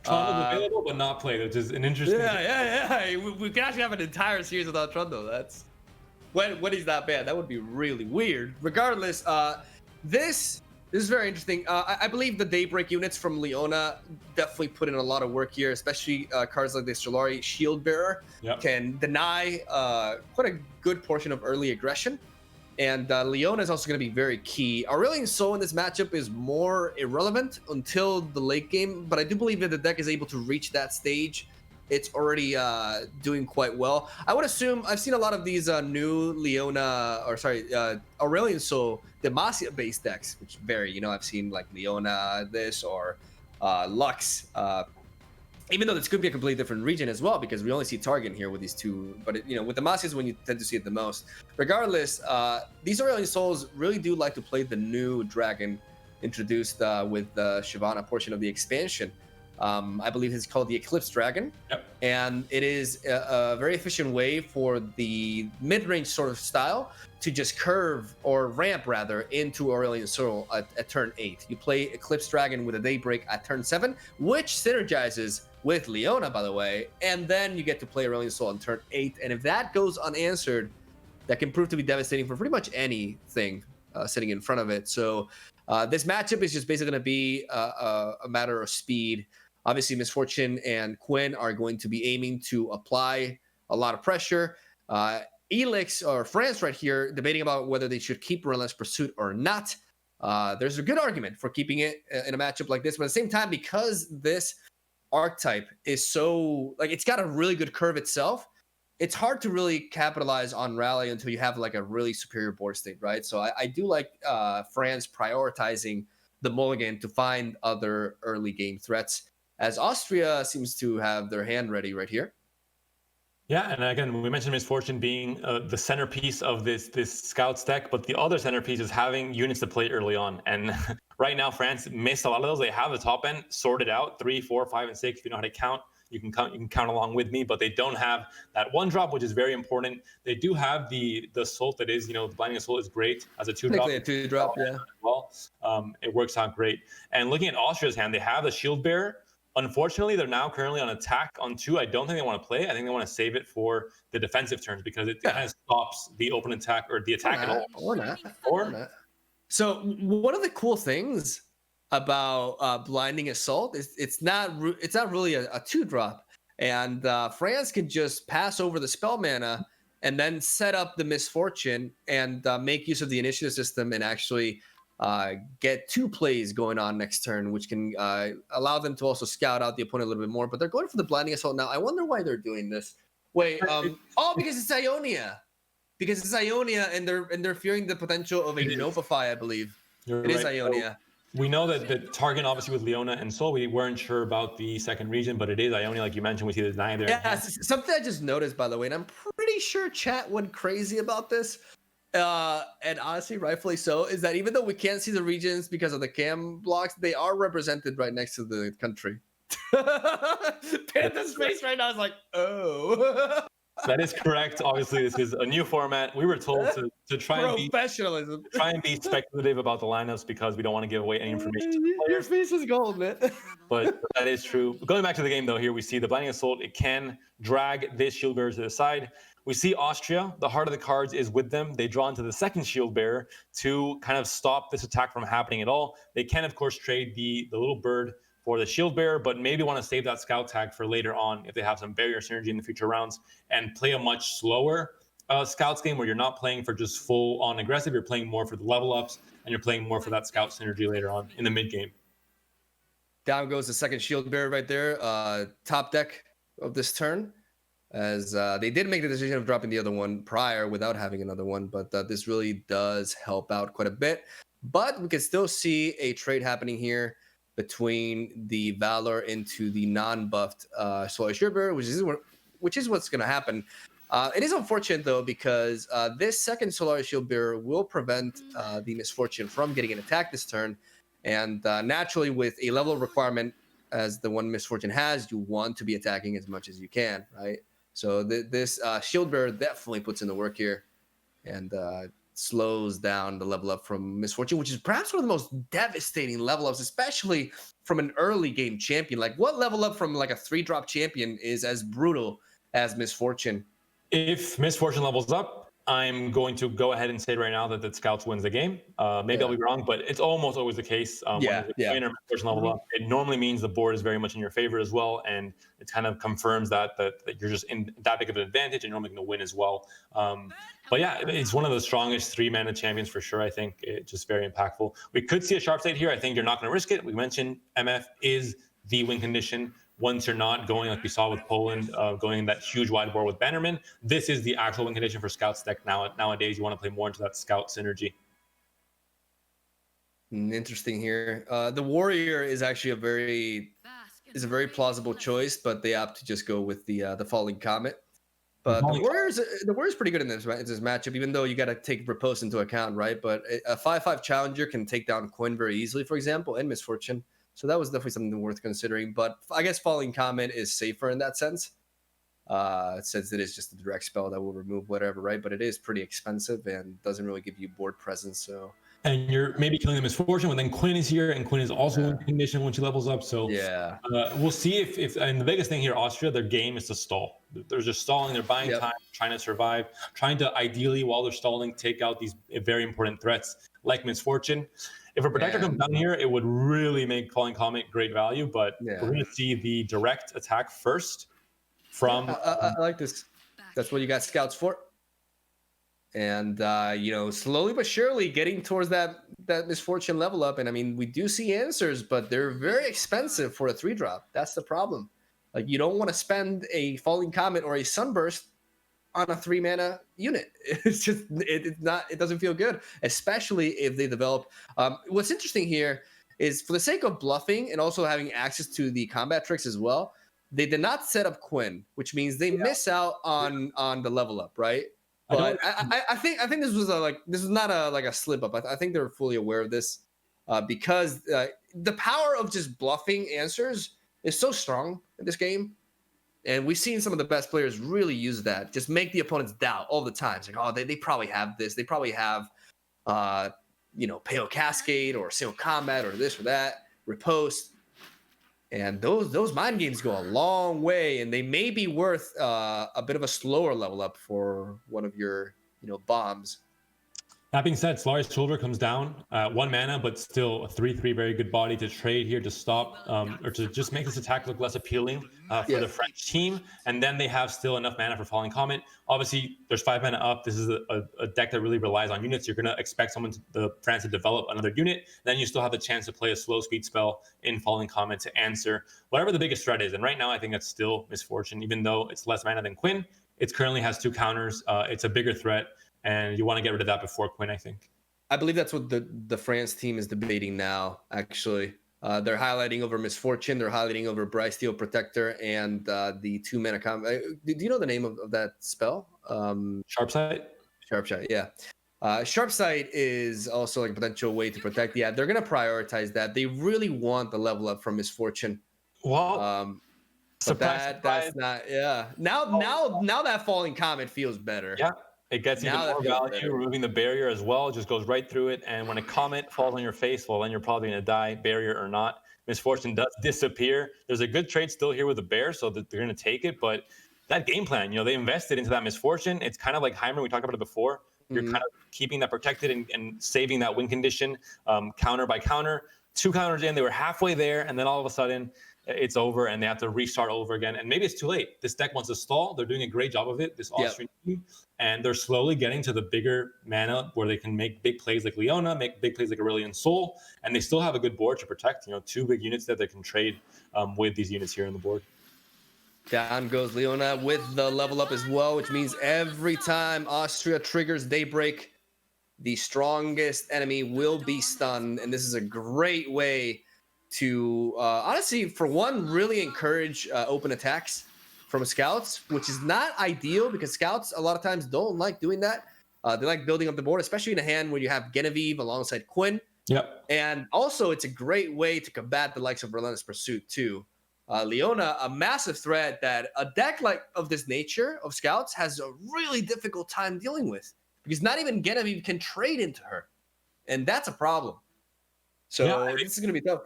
D: Trundle's available but not played, which is an interesting.
A: Yeah. We could actually have an entire series without Trundle. That's when he's that bad. That would be really weird. Regardless, this is very interesting. I believe the Daybreak units from Leona definitely put in a lot of work here, especially cards like the Solari Shield Bearer can deny quite a good portion of early aggression. And Leona is also going to be very key. Aurelion Sol in this matchup is more irrelevant until the late game, but I do believe that the deck is able to reach that stage it's already doing quite well. I would assume I've seen a lot of these new Aurelion Sol Demacia based decks, which vary. You know, I've seen like Leona this or Lux. Even though this could be a completely different region as well, because we only see Target here with these two. But with the Demacia is when you tend to see it the most. Regardless, these Aurelion Sols really do like to play the new dragon introduced with the Shyvana portion of the expansion. I believe it's called the Eclipse Dragon.
D: Yep.
A: And it is a very efficient way for the mid-range sort of style to just curve or ramp rather into Aurelion Sol at turn 8. You play Eclipse Dragon with a Daybreak at turn 7, which synergizes with Leona, by the way, and then you get to play Aurelion Sol on turn 8. And if that goes unanswered, that can prove to be devastating for pretty much anything sitting in front of it. So this matchup is just basically going to be a matter of speed. Obviously, Misfortune and Quinn are going to be aiming to apply a lot of pressure. Elix or France right here debating about whether they should keep Relentless Pursuit or not. There's a good argument for keeping it in a matchup like this, but at the same time, because this archetype is so it's got a really good curve itself, it's hard to really capitalize on rally until you have like a really superior board state, right? So I do like France prioritizing the mulligan to find other early game threats, as Austria seems to have their hand ready right here.
D: Yeah, and again, we mentioned Misfortune being the centerpiece of this Scouts deck, but the other centerpiece is having units to play early on. And right now, France missed a lot of those. They have the top end sorted out, 3, 4, 5, and 6. If you know how to count, you can count along with me, but they don't have that one drop, which is very important. They do have the Assault that is, the Blinding Assault is great as a 2-drop.
A: A 2-drop, yeah.
D: Well, it works out great. And looking at Austria's hand, they have the Shield Bearer. Unfortunately, they're now currently on attack on 2. I don't think they want to play it. I think they want to save it for the defensive turns because it kind of stops the open attack or the attack at all.
A: Or not. So one of the cool things about Blinding Assault is it's not really a 2-drop, and France can just pass over the spell mana and then set up the Misfortune and make use of the initiative system and actually get 2 plays going on next turn, which can allow them to also scout out the opponent a little bit more. But they're going for the Blinding Assault now. I wonder why they're doing this. Wait, because it's Ionia. Because it's Ionia, and they're fearing the potential of a Novify, I believe. It is Ionia.
D: So we know that the target, obviously, with Leona and Sol, we weren't sure about the second region, but it is Ionia, like you mentioned. We see the deny there.
A: Yeah, something I just noticed, by the way, and I'm pretty sure chat went crazy about this. And honestly, rightfully so, is that even though we can't see the regions because of the cam blocks, they are represented right next to the country. Panther's face right now is like, oh.
D: That is correct. Obviously, this is a new format. We were told to try and be speculative about the lineups because we don't want to give away any information.
A: Your face is gold, man.
D: But that is true. Going back to the game, though, here we see the Blinding Assault. It can drag this Shield Bearer to the side. We see Austria. The heart of the cards is with them. They draw into the second Shield Bearer to kind of stop this attack from happening at all. They can, of course, trade the little bird for the Shield Bearer, but maybe want to save that Scout tag for later on if they have some barrier synergy in the future rounds and play a much slower Scouts game where you're not playing for just full on aggressive. You're playing more for the level ups and you're playing more for that Scout synergy later on in the mid game.
A: Down goes the second Shield Bearer right there. Top deck of this turn, as they did make the decision of dropping the other one prior without having another one, but this really does help out quite a bit. But we can still see a trade happening here between the Valor into the non-buffed Solar Shield Bearer, which is what's going to happen. It is unfortunate, though, because this second Solar Shield Bearer will prevent the Misfortune from getting an attack this turn. And naturally, with a level requirement as the one Misfortune has, you want to be attacking as much as you can, right? So this Shield Bearer definitely puts in the work here and slows down the level up from Misfortune, which is perhaps one of the most devastating level ups, especially from an early game champion. Like, what level up from like a 3-drop champion is as brutal as Misfortune?
D: If Misfortune levels up, I'm going to go ahead and say right now that Scouts wins the game. Maybe I'll be wrong, but it's almost always the case. When Misfortune level up, it normally means the board is very much in your favor as well, and it kind of confirms that you're just in that big of an advantage and you're normally going to win as well. But yeah, it's one of the strongest 3-mana champions for sure. I think it's just very impactful. We could see a sharp side here. I think you're not going to risk it. We mentioned MF is the win condition once you're not going like we saw with Poland, going that huge wide war with Bannerman, this is the actual win condition for Scout's deck nowadays. You want to play more into that Scout synergy.
A: Interesting here. The Warrior is actually a very plausible choice, but they opt to just go with the Falling Comet. But the Warrior's pretty good in this matchup, even though you got to take Riposte into account, right? But a 5/5 challenger can take down Quinn very easily, for example, and Misfortune. So that was definitely something worth considering. But I guess Falling Comet is safer in that sense, since it is just a direct spell that will remove whatever, right? But it is pretty expensive and doesn't really give you board presence. So.
D: And you're maybe killing the Misfortune, but then Quinn is here, and Quinn is also in condition when she levels up. So we'll see if and the biggest thing here, Austria, their game is to stall. They're just stalling, they're buying time, trying to survive, trying to ideally, while they're stalling, take out these very important threats like Misfortune. If a Protector comes down here, it would really make Falling Comet great value, but we're going to see the direct attack first from...
A: I like this. That's what you got Scouts for. And, slowly but surely getting towards that Misfortune level up. And, I mean, we do see answers, but they're very expensive for a 3-drop. That's the problem. Like, you don't want to spend a Falling Comet or a Sunburst on a 3-mana unit. It's just, it doesn't feel good, especially if they develop. What's interesting here is, for the sake of bluffing and also having access to the combat tricks as well, they did not set up Quinn, which means they miss out on the level up, right? But I think this was this is not a slip up. I think they're fully aware of this, because the power of just bluffing answers is so strong in this game, and we've seen some of the best players really use that. Just make the opponents doubt all the time. It's like, oh, they probably have this. They probably have, Pale Cascade or Single Combat or this or that, Riposte. And those mind games go a long way, and they may be worth a bit of a slower level up for one of your bombs.
D: That being said, Solari's Shoulder comes down 1 mana, but still a 3/3 very good body to trade here to stop or to just make this attack look less appealing for the French team. And then they have still enough mana for Falling Comet. Obviously, there's 5 mana up. This is a deck that really relies on units. You're going to expect France to develop another unit. Then you still have the chance to play a slow speed spell in Falling Comet to answer whatever the biggest threat is. And right now, I think that's still Misfortune, even though it's less mana than Quinn. It currently has 2 counters. It's a bigger threat. And you want to get rid of that before Quinn, I think.
A: I believe that's what the France team is debating now, actually. They're highlighting over Misfortune. They're highlighting over Brightsteel Protector and the 2-mana combat. Do you know the name of that spell?
D: Sharpsight?
A: Sharpsight, yeah. Sharpsight is also like a potential way to protect. Yeah, they're going to prioritize that. They really want the level up from Misfortune.
D: Well,
A: that's not, Now that Falling Comet feels better.
D: Yeah. It gets even more value, removing the barrier as well. It just goes right through it. And when a comet falls on your face, well, then you're probably going to die, barrier or not. Misfortune does disappear. There's a good trade still here with the bear, so that they're going to take it. But that game plan, they invested into that Misfortune. It's kind of like Heimer. We talked about it before. You're kind of keeping that protected and saving that win condition counter by counter. 2 counters in, they were halfway there. And then all of a sudden, it's over and they have to restart over again. And maybe it's too late. This deck wants to stall. They're doing a great job of it, this Austrian team. And they're slowly getting to the bigger mana where they can make big plays like Leona, make big plays like Aurelion Sol. And they still have a good board to protect, 2 big units that they can trade with these units here on the board.
A: Down goes Leona with the level up as well, which means every time Austria triggers Daybreak, the strongest enemy will be stunned. And this is a great way to honestly, for one, really encourage open attacks from Scouts, which is not ideal because Scouts a lot of times don't like doing that. They like building up the board, especially in a hand where you have Genevieve alongside Quinn.
D: Yep.
A: And also, it's a great way to combat the likes of Relentless Pursuit too. Leona, a massive threat that a deck like of this nature of Scouts has a really difficult time dealing with because not even Genevieve can trade into her, and that's a problem. So this is going to be tough.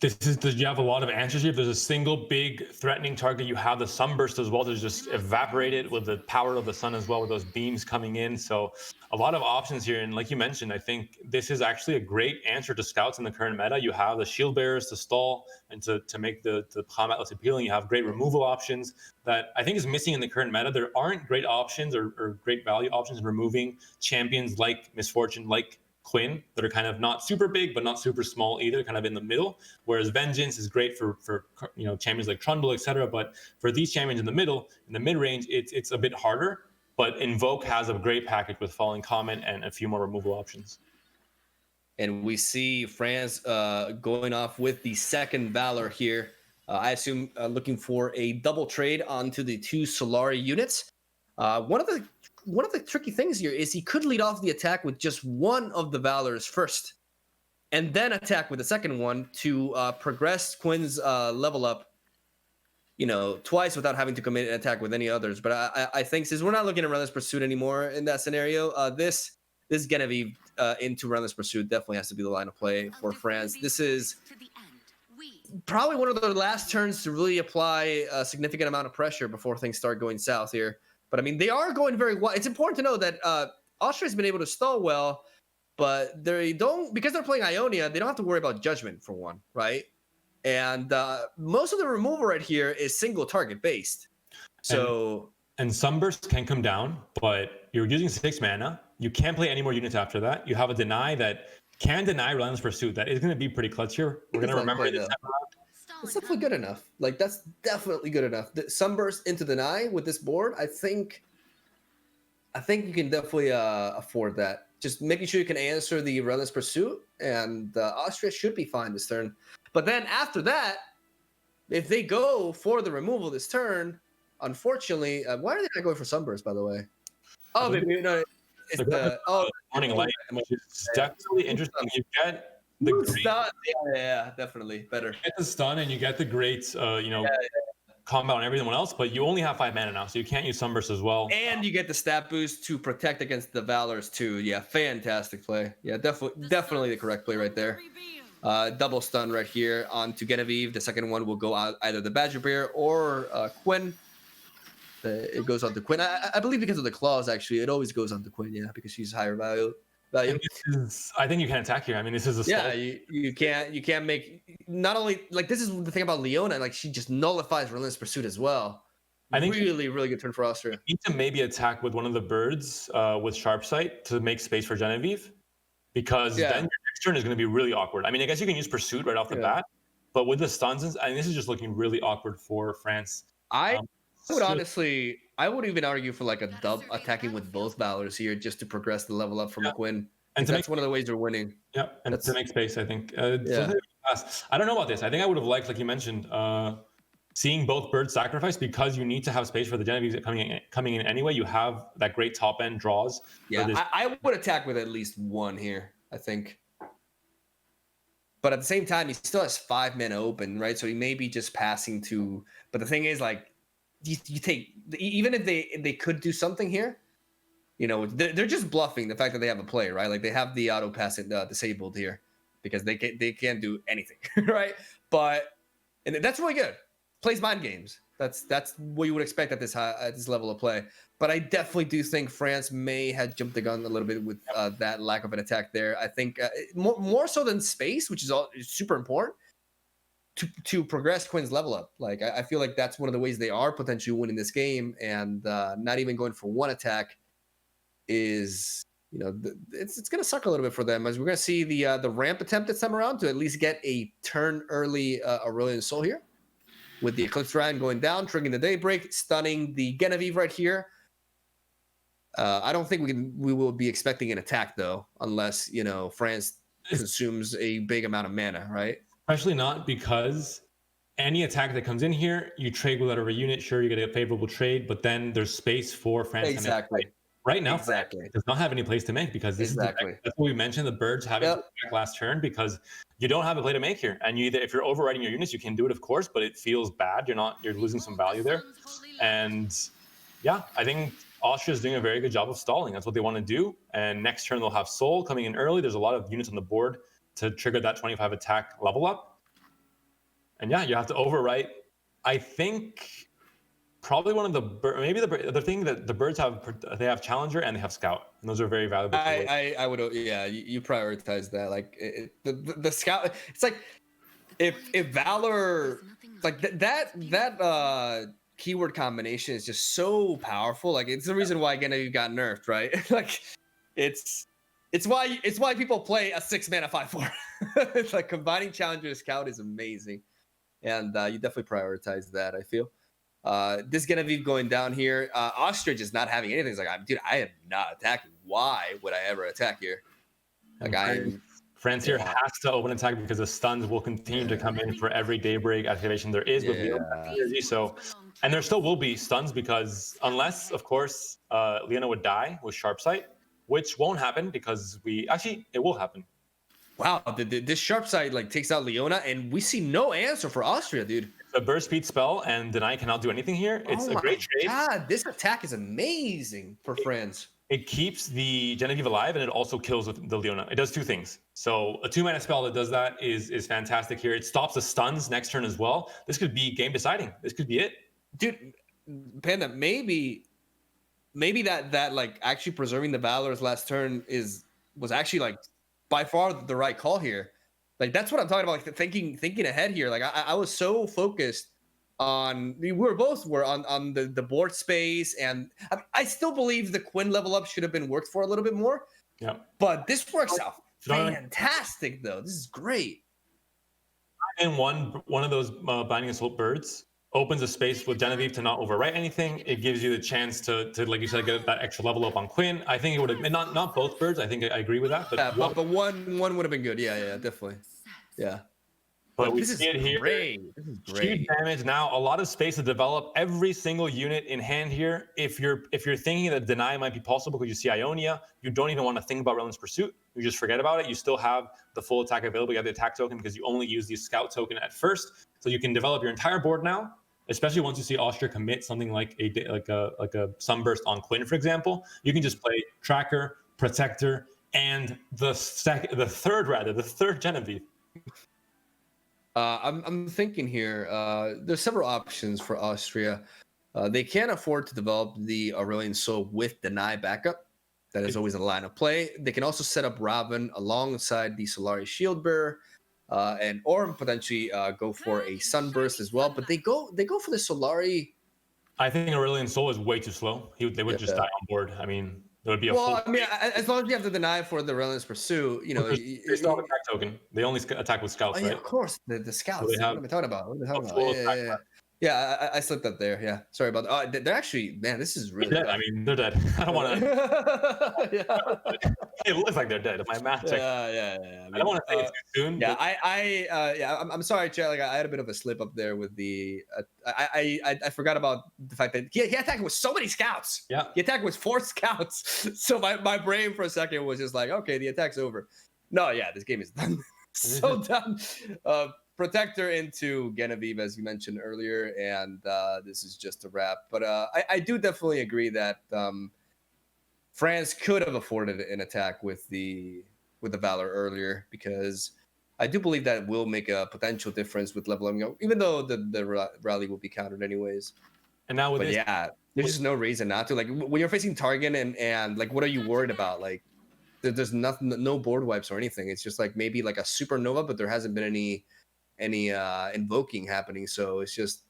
D: You have a lot of answers here. If there's a single big threatening target, you have the Sunburst as well to just evaporate it with the power of the sun as well, with those beams coming in. So a lot of options here. And like you mentioned, I think this is actually a great answer to Scouts in the current meta. You have the Shield Bearers to stall and to make the combat less appealing. You have great removal options that I think is missing in the current meta. There aren't great options or great value options in removing champions like Misfortune, like Quinn that are kind of not super big, but not super small either, kind of in the middle. Whereas Vengeance is great for champions like Trundle, etc. But for these champions in the middle, in the mid range, it's a bit harder. But Invoke has a great package with Falling Comment and a few more removal options.
A: And we see France going off with the second Valor here. I assume looking for a double trade onto the 2 Solari units. One of the tricky things here is he could lead off the attack with just one of the Valors first, and then attack with the second one to progress Quinn's level up, twice without having to commit an attack with any others. But I think since we're not looking at Relentless Pursuit anymore in that scenario, this Genevieve into Relentless Pursuit definitely has to be the line of play for France. This is probably one of the last turns to really apply a significant amount of pressure before things start going south here. But I mean, they are going very well. It's important to know that Austria's been able to stall well, but they don't, because they're playing Ionia, they don't have to worry about Judgment for one, right? And most of the removal right here is single target based. So
D: and Sunburst can come down, but you're using 6 mana. You can't play any more units after that. You have a deny that can deny Relentless Pursuit. That is going to be pretty clutch here. We're going to remember this.
A: It's definitely good enough. Like, that's definitely good enough. The Sunburst into deny with this board, I think you can definitely afford that. Just making sure you can answer the Relentless Pursuit, and Austria should be fine this turn. But then after that, if they go for the removal this turn, unfortunately, why are they not going for Sunburst, by the way? Oh, maybe no. It's the
D: Morning Light, which is definitely interesting. You get the great
A: stun. Yeah, definitely better.
D: You get the stun and you get the great, combat on everyone else, but you only have 5 mana now, so you can't use Sunburst as well.
A: And you get the stat boost to protect against the Valors too. Yeah, fantastic play. Yeah, definitely the correct play right there. Double stun right here onto Genevieve. The second one will go out either the Badger Bear or Quinn. It goes on to Quinn. I believe because of the claws, actually, it always goes on to Quinn. Yeah, because she's higher value.
D: I think you can attack here. I mean, this is a
A: stall. Yeah, you can't make, not only, like, this is the thing about Leona, like, she just nullifies Relentless Pursuit as well. I think really good turn for Austria.
D: You need to maybe attack with one of the birds with Sharp Sight to make space for Genevieve, because then your next turn is going to be really awkward. I mean, I guess you can use Pursuit right off the bat, but with the stuns, I mean, this is just looking really awkward for France.
A: I would even argue for like a dub attacking with both Valors here just to progress the level up from Quinn. And that's one of the ways they're winning.
D: Yeah, and to make space, I think. I don't know about this. I think I would have liked, like you mentioned, seeing both birds sacrifice, because you need to have space for the Genevieve coming in anyway. You have that great top end draws.
A: Yeah, I would attack with at least one here, I think. But at the same time, he still has 5 mana open, right? So he may be just passing to. But the thing is, like, you take, even if they could do something here, they're just bluffing the fact that they have a play, right? Like, they have the auto pass disabled here because they can't do anything, right? And that's really good. Plays mind games. That's what you would expect at this level of play. But I definitely do think France may have jumped the gun a little bit with that lack of an attack there. I think more so than space, which is super important. To progress Quinn's level up. Like, I feel like that's one of the ways they are potentially winning this game, and not even going for one attack is, it's going to suck a little bit for them, as we're going to see the ramp attempt this time around to at least get a turn early Aurelian Soul here, with the Eclipse Dragon going down, triggering the Daybreak, stunning the Genevieve right here. I don't think we will be expecting an attack though, unless France consumes a big amount of mana, right?
D: Especially not, because any attack that comes in here, you trade with whatever unit. Sure, you get a favorable trade, but then there's space for France.
A: Exactly.
D: Right now, France does not have any plays to make, because this is that's what we mentioned, the birds having to attack last turn, because you don't have a play to make here. And if you're overriding your units, you can do it, of course, but it feels bad. You're losing some value there. And yeah, I think Austria is doing a very good job of stalling. That's what they want to do. And next turn they'll have Soul coming in early. There's a lot of units on the board to trigger that 25 attack level up. And yeah, you have to overwrite. I think probably one of the thing that the birds have, they have Challenger and they have Scout, and those are very valuable.
A: I would, you prioritize that. Like, the Scout, it's like if Valor, like that keyword combination is just so powerful. Like, it's the reason why again you got nerfed, right? Like, it's It's why people play a 6-mana 5/4. It's like combining Challenger and Scout is amazing, and you definitely prioritize that. I feel. This Genevieve going down here. Austria just not having anything. It's like, dude, I am not attacking. Why would I ever attack here? Like
D: France here has to open attack because the stuns will continue to come in for every Daybreak activation there is with Leona. So, and there still will be stuns because unless, of course, Leona would die with Sharp Sight, which won't happen because it will happen.
A: Wow, this Sharp Sight like takes out Leona, and we see no answer for Austria, dude.
D: A burst speed spell, and Deny cannot do anything here. It's a great trade.
A: God, this attack is amazing for France.
D: It keeps the Genevieve alive, and it also kills with the Leona. It does two things. So a 2-mana spell that does that is fantastic here. It stops the stuns next turn as well. This could be game deciding. This could be it.
A: Dude, Panda, maybe that like actually preserving the Valor's last turn was actually like by far the right call here. Like that's what I'm talking about. Like thinking ahead here. Like I was so focused on on the board space, and I still believe the Quinn level up should have been worked for a little bit more.
D: Yeah.
A: But this works out fantastic though. This is great.
D: And one of those Binding Assault birds opens a space with Genevieve to not overwrite anything. It gives you the chance to like you said, get that extra level up on Quinn. I think it would have not both birds. I think I agree with that. But
A: one would have been good. Yeah, definitely. Yeah.
D: But we see it here.
A: Great. This is great.
D: Huge damage now. A lot of space to develop every single unit in hand here. If you're thinking that Deny might be possible because you see Ionia, you don't even want to think about Relentless Pursuit. You just forget about it. You still have the full attack available. You have the attack token because you only use the Scout token at first. So you can develop your entire board now, especially once you see Austria commit something like a Sunburst on Quinn, for example. You can just play Tracker, Protector, and the third Genevieve.
A: I'm thinking here. There's several options for Austria. They can't afford to develop the Aurelian Soul with Deny backup. That is always a line of play. They can also set up Raven alongside the Solari Shieldbearer, or potentially go for a Sunburst as well. But they go for the Solari.
D: I think Aurelian Soul is way too slow. They would just die on board. I mean, there would be
A: as long as you have to deny for the Relentless Pursuit,
D: they still have attack token. They only attack with Scouts, right?
A: Yeah, of course, the Scouts.
D: So
A: what am I talking about? Yeah, I slipped up there. Yeah, sorry about that. They're actually, man, this is really.
D: They're dead. I mean, they're dead. I don't want to.
A: Yeah.
D: It looks like they're dead. My math check.
A: Yeah.
D: I don't want to say it too soon.
A: Yeah, I'm sorry, Chad. Like I had a bit of a slip up there with the. I forgot about the fact that he attacked with so many scouts.
D: Yeah.
A: He attacked with 4 scouts. So my brain for a second was just like, okay, the attack's over. No, yeah, this game is done. So done. Protector into Genevieve, as you mentioned earlier, and this is just a wrap. But I do definitely agree that France could have afforded an attack with the Valor earlier, because I do believe that will make a potential difference with leveling up, even though the rally will be countered anyways.
D: And now there's
A: just no reason not to. Like when you're facing Targon and like, what are you worried about? Like there's nothing, no board wipes or anything. It's just like maybe like a supernova, but there hasn't been any invoking happening. So it's just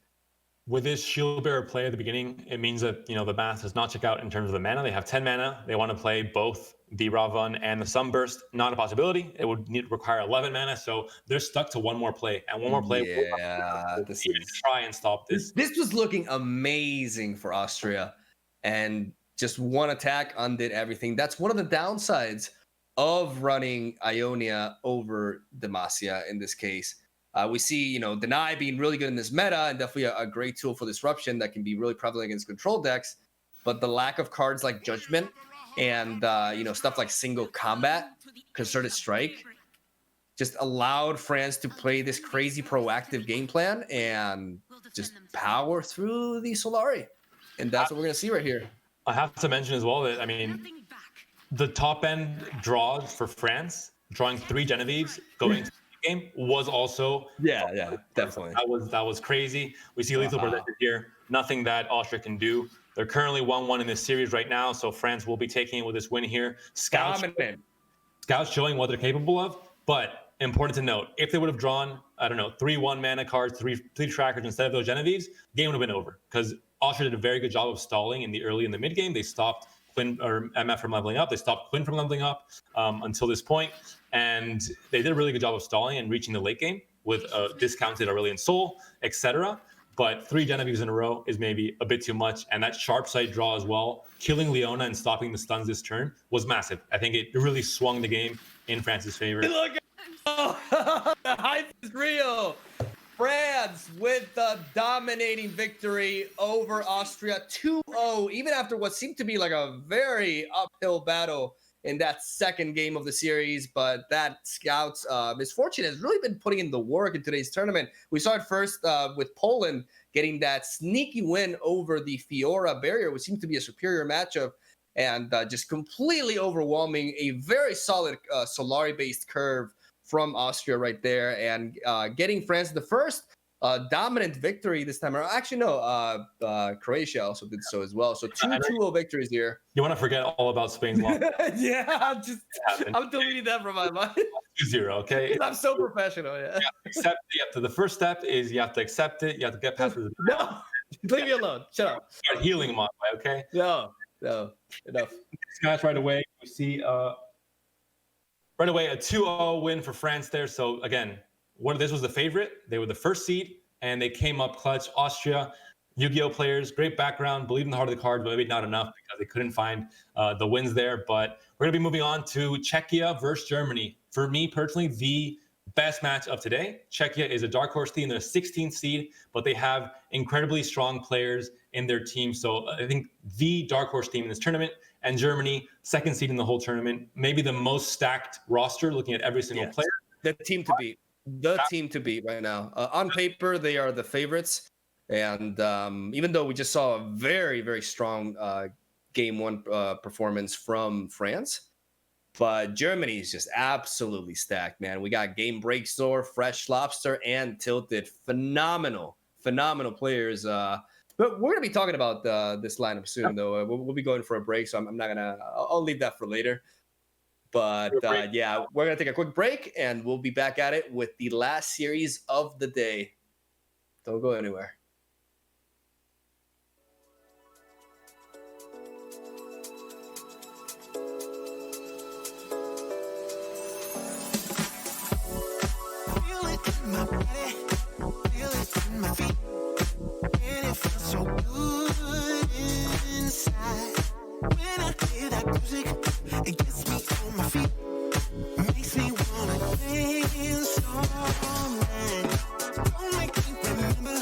D: with this shield bearer play at the beginning, it means that the math does not check out in terms of the mana. They have 10 mana. They want to play both the Ravan and the Sunburst. Not a possibility. It would require 11 mana. So they're stuck to one more play, and one more play.
A: Yeah,
D: try and stop this.
A: This was looking amazing for Austria, and just one attack undid everything. That's one of the downsides of running Ionia over Demacia in this case. We see, Deny being really good in this meta, and definitely a great tool for disruption that can be really prevalent against control decks. But the lack of cards like Judgment and stuff like Single Combat, Concerted Strike, just allowed France to play this crazy proactive game plan and just power through the Solari. And that's what we're going to see right here.
D: I have to mention as well that, the top end draws for France, drawing 3 Genevieves going to the game, was also
A: definitely.
D: That was crazy. We see lethal protected here. Nothing that Austria can do. They're currently 1-1 in this series right now, so France will be taking it with this win here. Scouts showing what they're capable of, but important to note, if they would have drawn, 3 1-mana cards, three trackers instead of those Genevieves, the game would have been over, because Austria did a very good job of stalling in the early and the mid game. They stopped Quinn or MF from leveling up. They stopped Quinn from leveling up until this point, and they did a really good job of stalling and reaching the late game with discounted Aurelion Soul, etc. But 3 Genevieves in a row is maybe a bit too much. And that sharp sight draw as well, killing Leona and stopping the stuns this turn was massive. I think it really swung the game in France's favor.
A: Look at the hype is real. France with the dominating victory over Austria 2-0, even after what seemed to be like a very uphill battle in that second game of the series. But that Scouts misfortune has really been putting in the work in today's tournament. We saw it first with Poland getting that sneaky win over the Fiora barrier, which seemed to be a superior matchup, and just completely overwhelming a very solid Solari-based curve from Austria right there, and getting France the first dominant victory this time around. Actually, no, Croatia also did so as well. So 2-2 victories here.
D: You want to forget all about Spain's loss?
A: Yeah, I'm deleting that from my mind.
D: 2-0, okay?
A: I'm so professional, yeah.
D: Accept it. The first step is you have to accept it. You have to get past the
A: No, leave me alone. Shut up.
D: Start healing, my way, okay?
A: No, enough.
D: Next match right away, we see right away a 2-0 win for France there. So again, this was the favorite. They were the first seed, and they came up clutch. Austria, Yu-Gi-Oh players, great background, believe in the heart of the cards, but maybe not enough because they couldn't find the wins there. But we're going to be moving on to Czechia versus Germany. For me personally, the best match of today. Czechia is a dark horse team. They're a 16th seed, but they have incredibly strong players in their team. So I think the dark horse team in this tournament, and Germany, second seed in the whole tournament, maybe the most stacked roster looking at every single player.
A: The team to beat. The team to beat right now. On paper, they are the favorites. And even though we just saw a very, very strong game one performance from France, but Germany is just absolutely stacked, man. We got Game Break Store, Fresh Lobster, and Tilted. Phenomenal players. But we're going to be talking about this lineup soon, though. We'll be going for a break, so I'm not going to... I'll leave that for later. But, yeah, we're going to take a quick break, and we'll be back at it with the last series of the day. Don't go anywhere.
G: Feel it in my body, feel it in my feet, and it feels so good inside. When I hear that music, it gets me on my feet, makes me wanna dance all night. Don't make me remember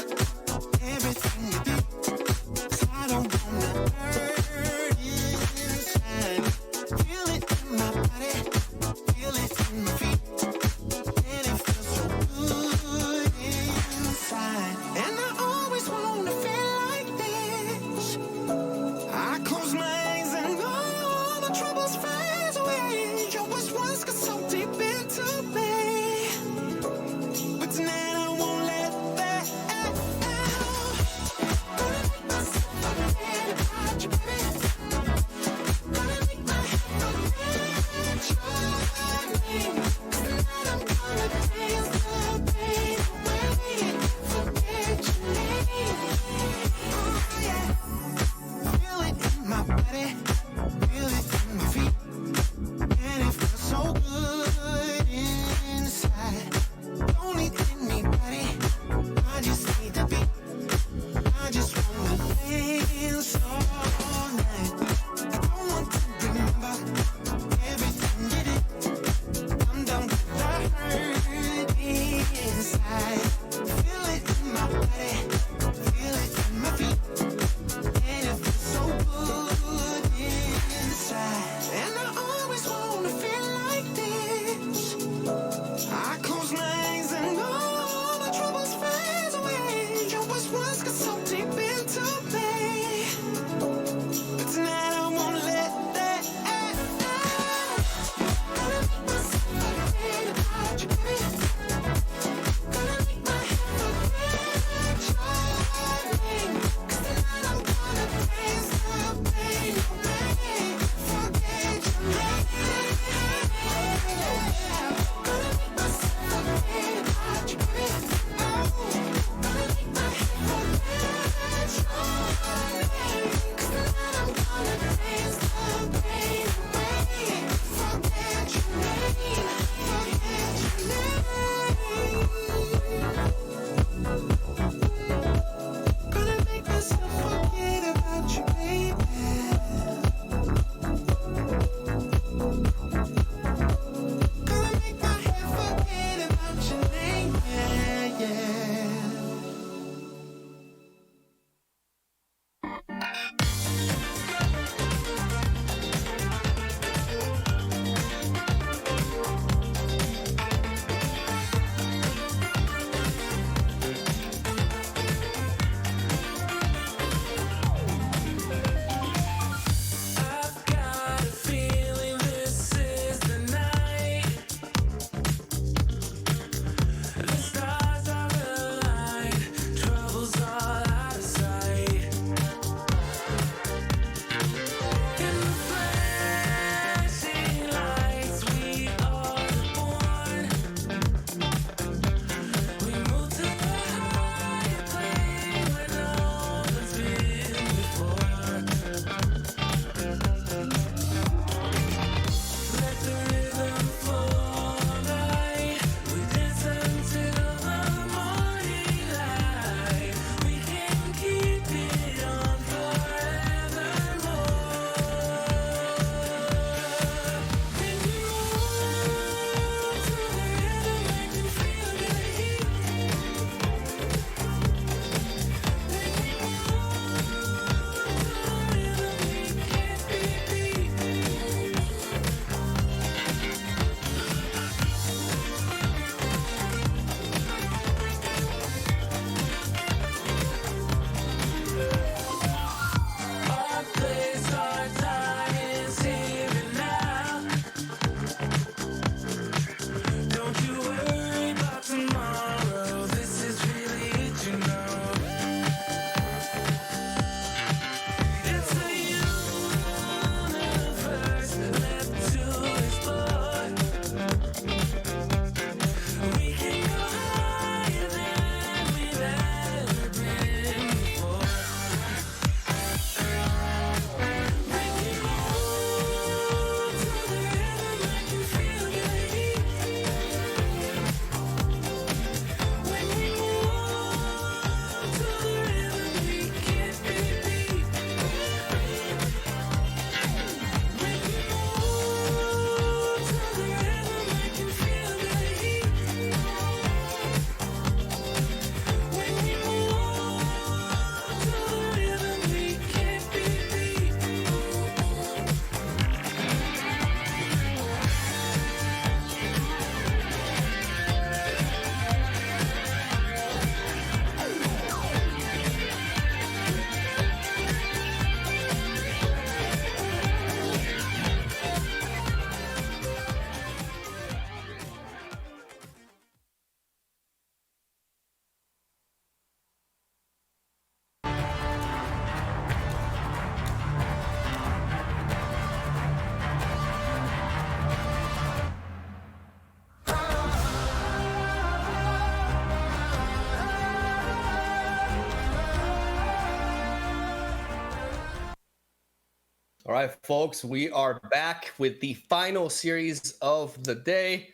A: All right, folks, we are back with the final series of the day.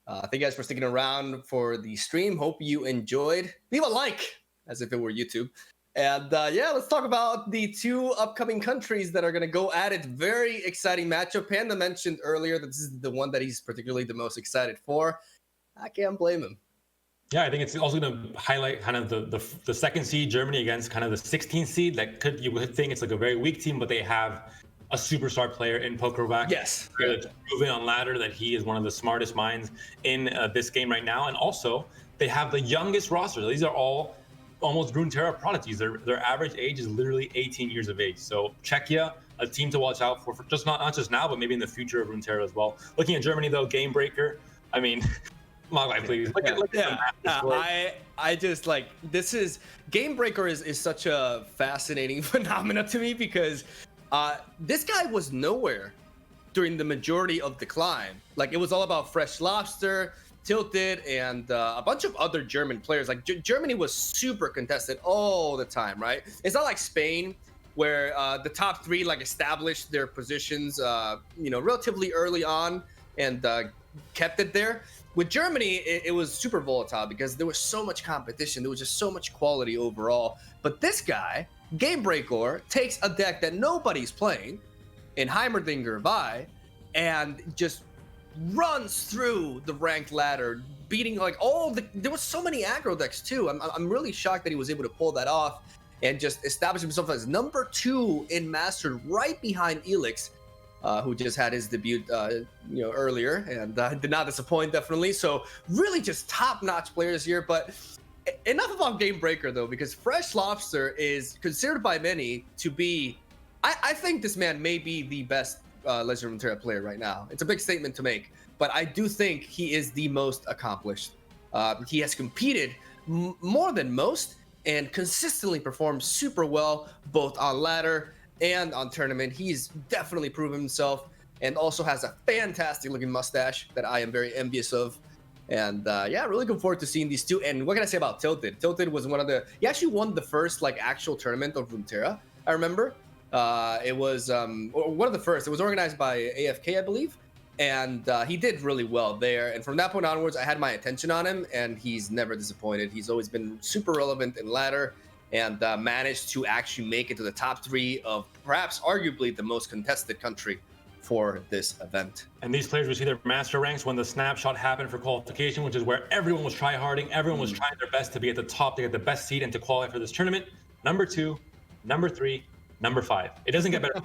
A: Thank you guys for sticking around for the stream. Hope you enjoyed. Leave a like as if it were YouTube. And yeah, let's talk about the two upcoming countries that are going to go at it. Very exciting matchup. Panda mentioned earlier that this is the one that he's particularly the most excited for. I can't blame him.
D: Yeah, I think it's also going to highlight kind of the second seed Germany against kind of the 16th seed. That you would think it's like a very weak team, but they have a superstar player in Pokrovac.
A: Yes.
D: It's proven on ladder that he is one of the smartest minds in this game right now. And also, they have the youngest roster. These are all almost Runeterra prodigies. Their average age is literally 18 years of age. So Czechia, a team to watch out for just not just now, but maybe in the future of Runeterra as well. Looking at Germany though, Game Breaker. I mean, Mogwai, please.
A: I just like, this is Game Breaker is such a fascinating phenomena to me because this guy was nowhere during the majority of the climb. Like, it was all about Fresh Lobster, Tilted, and a bunch of other German players. Like Germany was super contested all the time, right? It's not like Spain, where the top three like established their positions, relatively early on and kept it there. With Germany, it was super volatile because there was so much competition. There was just so much quality overall. But this guy, Game Breaker, takes a deck that nobody's playing in Heimerdinger Vi and just runs through the ranked ladder, beating like there was so many aggro decks too. I'm really shocked that he was able to pull that off and just establish himself as number 2 in Mastered, right behind Elix, who just had his debut earlier and did not disappoint, definitely. So really just top-notch players here. But enough about Game Breaker though, because Fresh Lobster is considered by many to be, I think this man may be the best Legend of Runeterra player right now. It's a big statement to make, but I do think he is the most accomplished. He has competed more than most and consistently performed super well, both on ladder and on tournament. He's definitely proven himself and also has a fantastic looking mustache that I am very envious of. And yeah, really looking forward to seeing these two. And what can I say about Tilted? Tilted was he actually won the first like actual tournament of Runeterra, I remember. It was one of the first. It was organized by AFK, I believe, and he did really well there. And from that point onwards, I had my attention on him, and he's never disappointed. He's always been super relevant in ladder and managed to actually make it to the top 3 of perhaps arguably the most contested country for this event.
D: And these players receive their master ranks when the snapshot happened for qualification, which is where everyone was tryharding. Everyone was trying their best to be at the top to get the best seed and to qualify for this tournament. Number 2, number 3, number 5. It doesn't get better.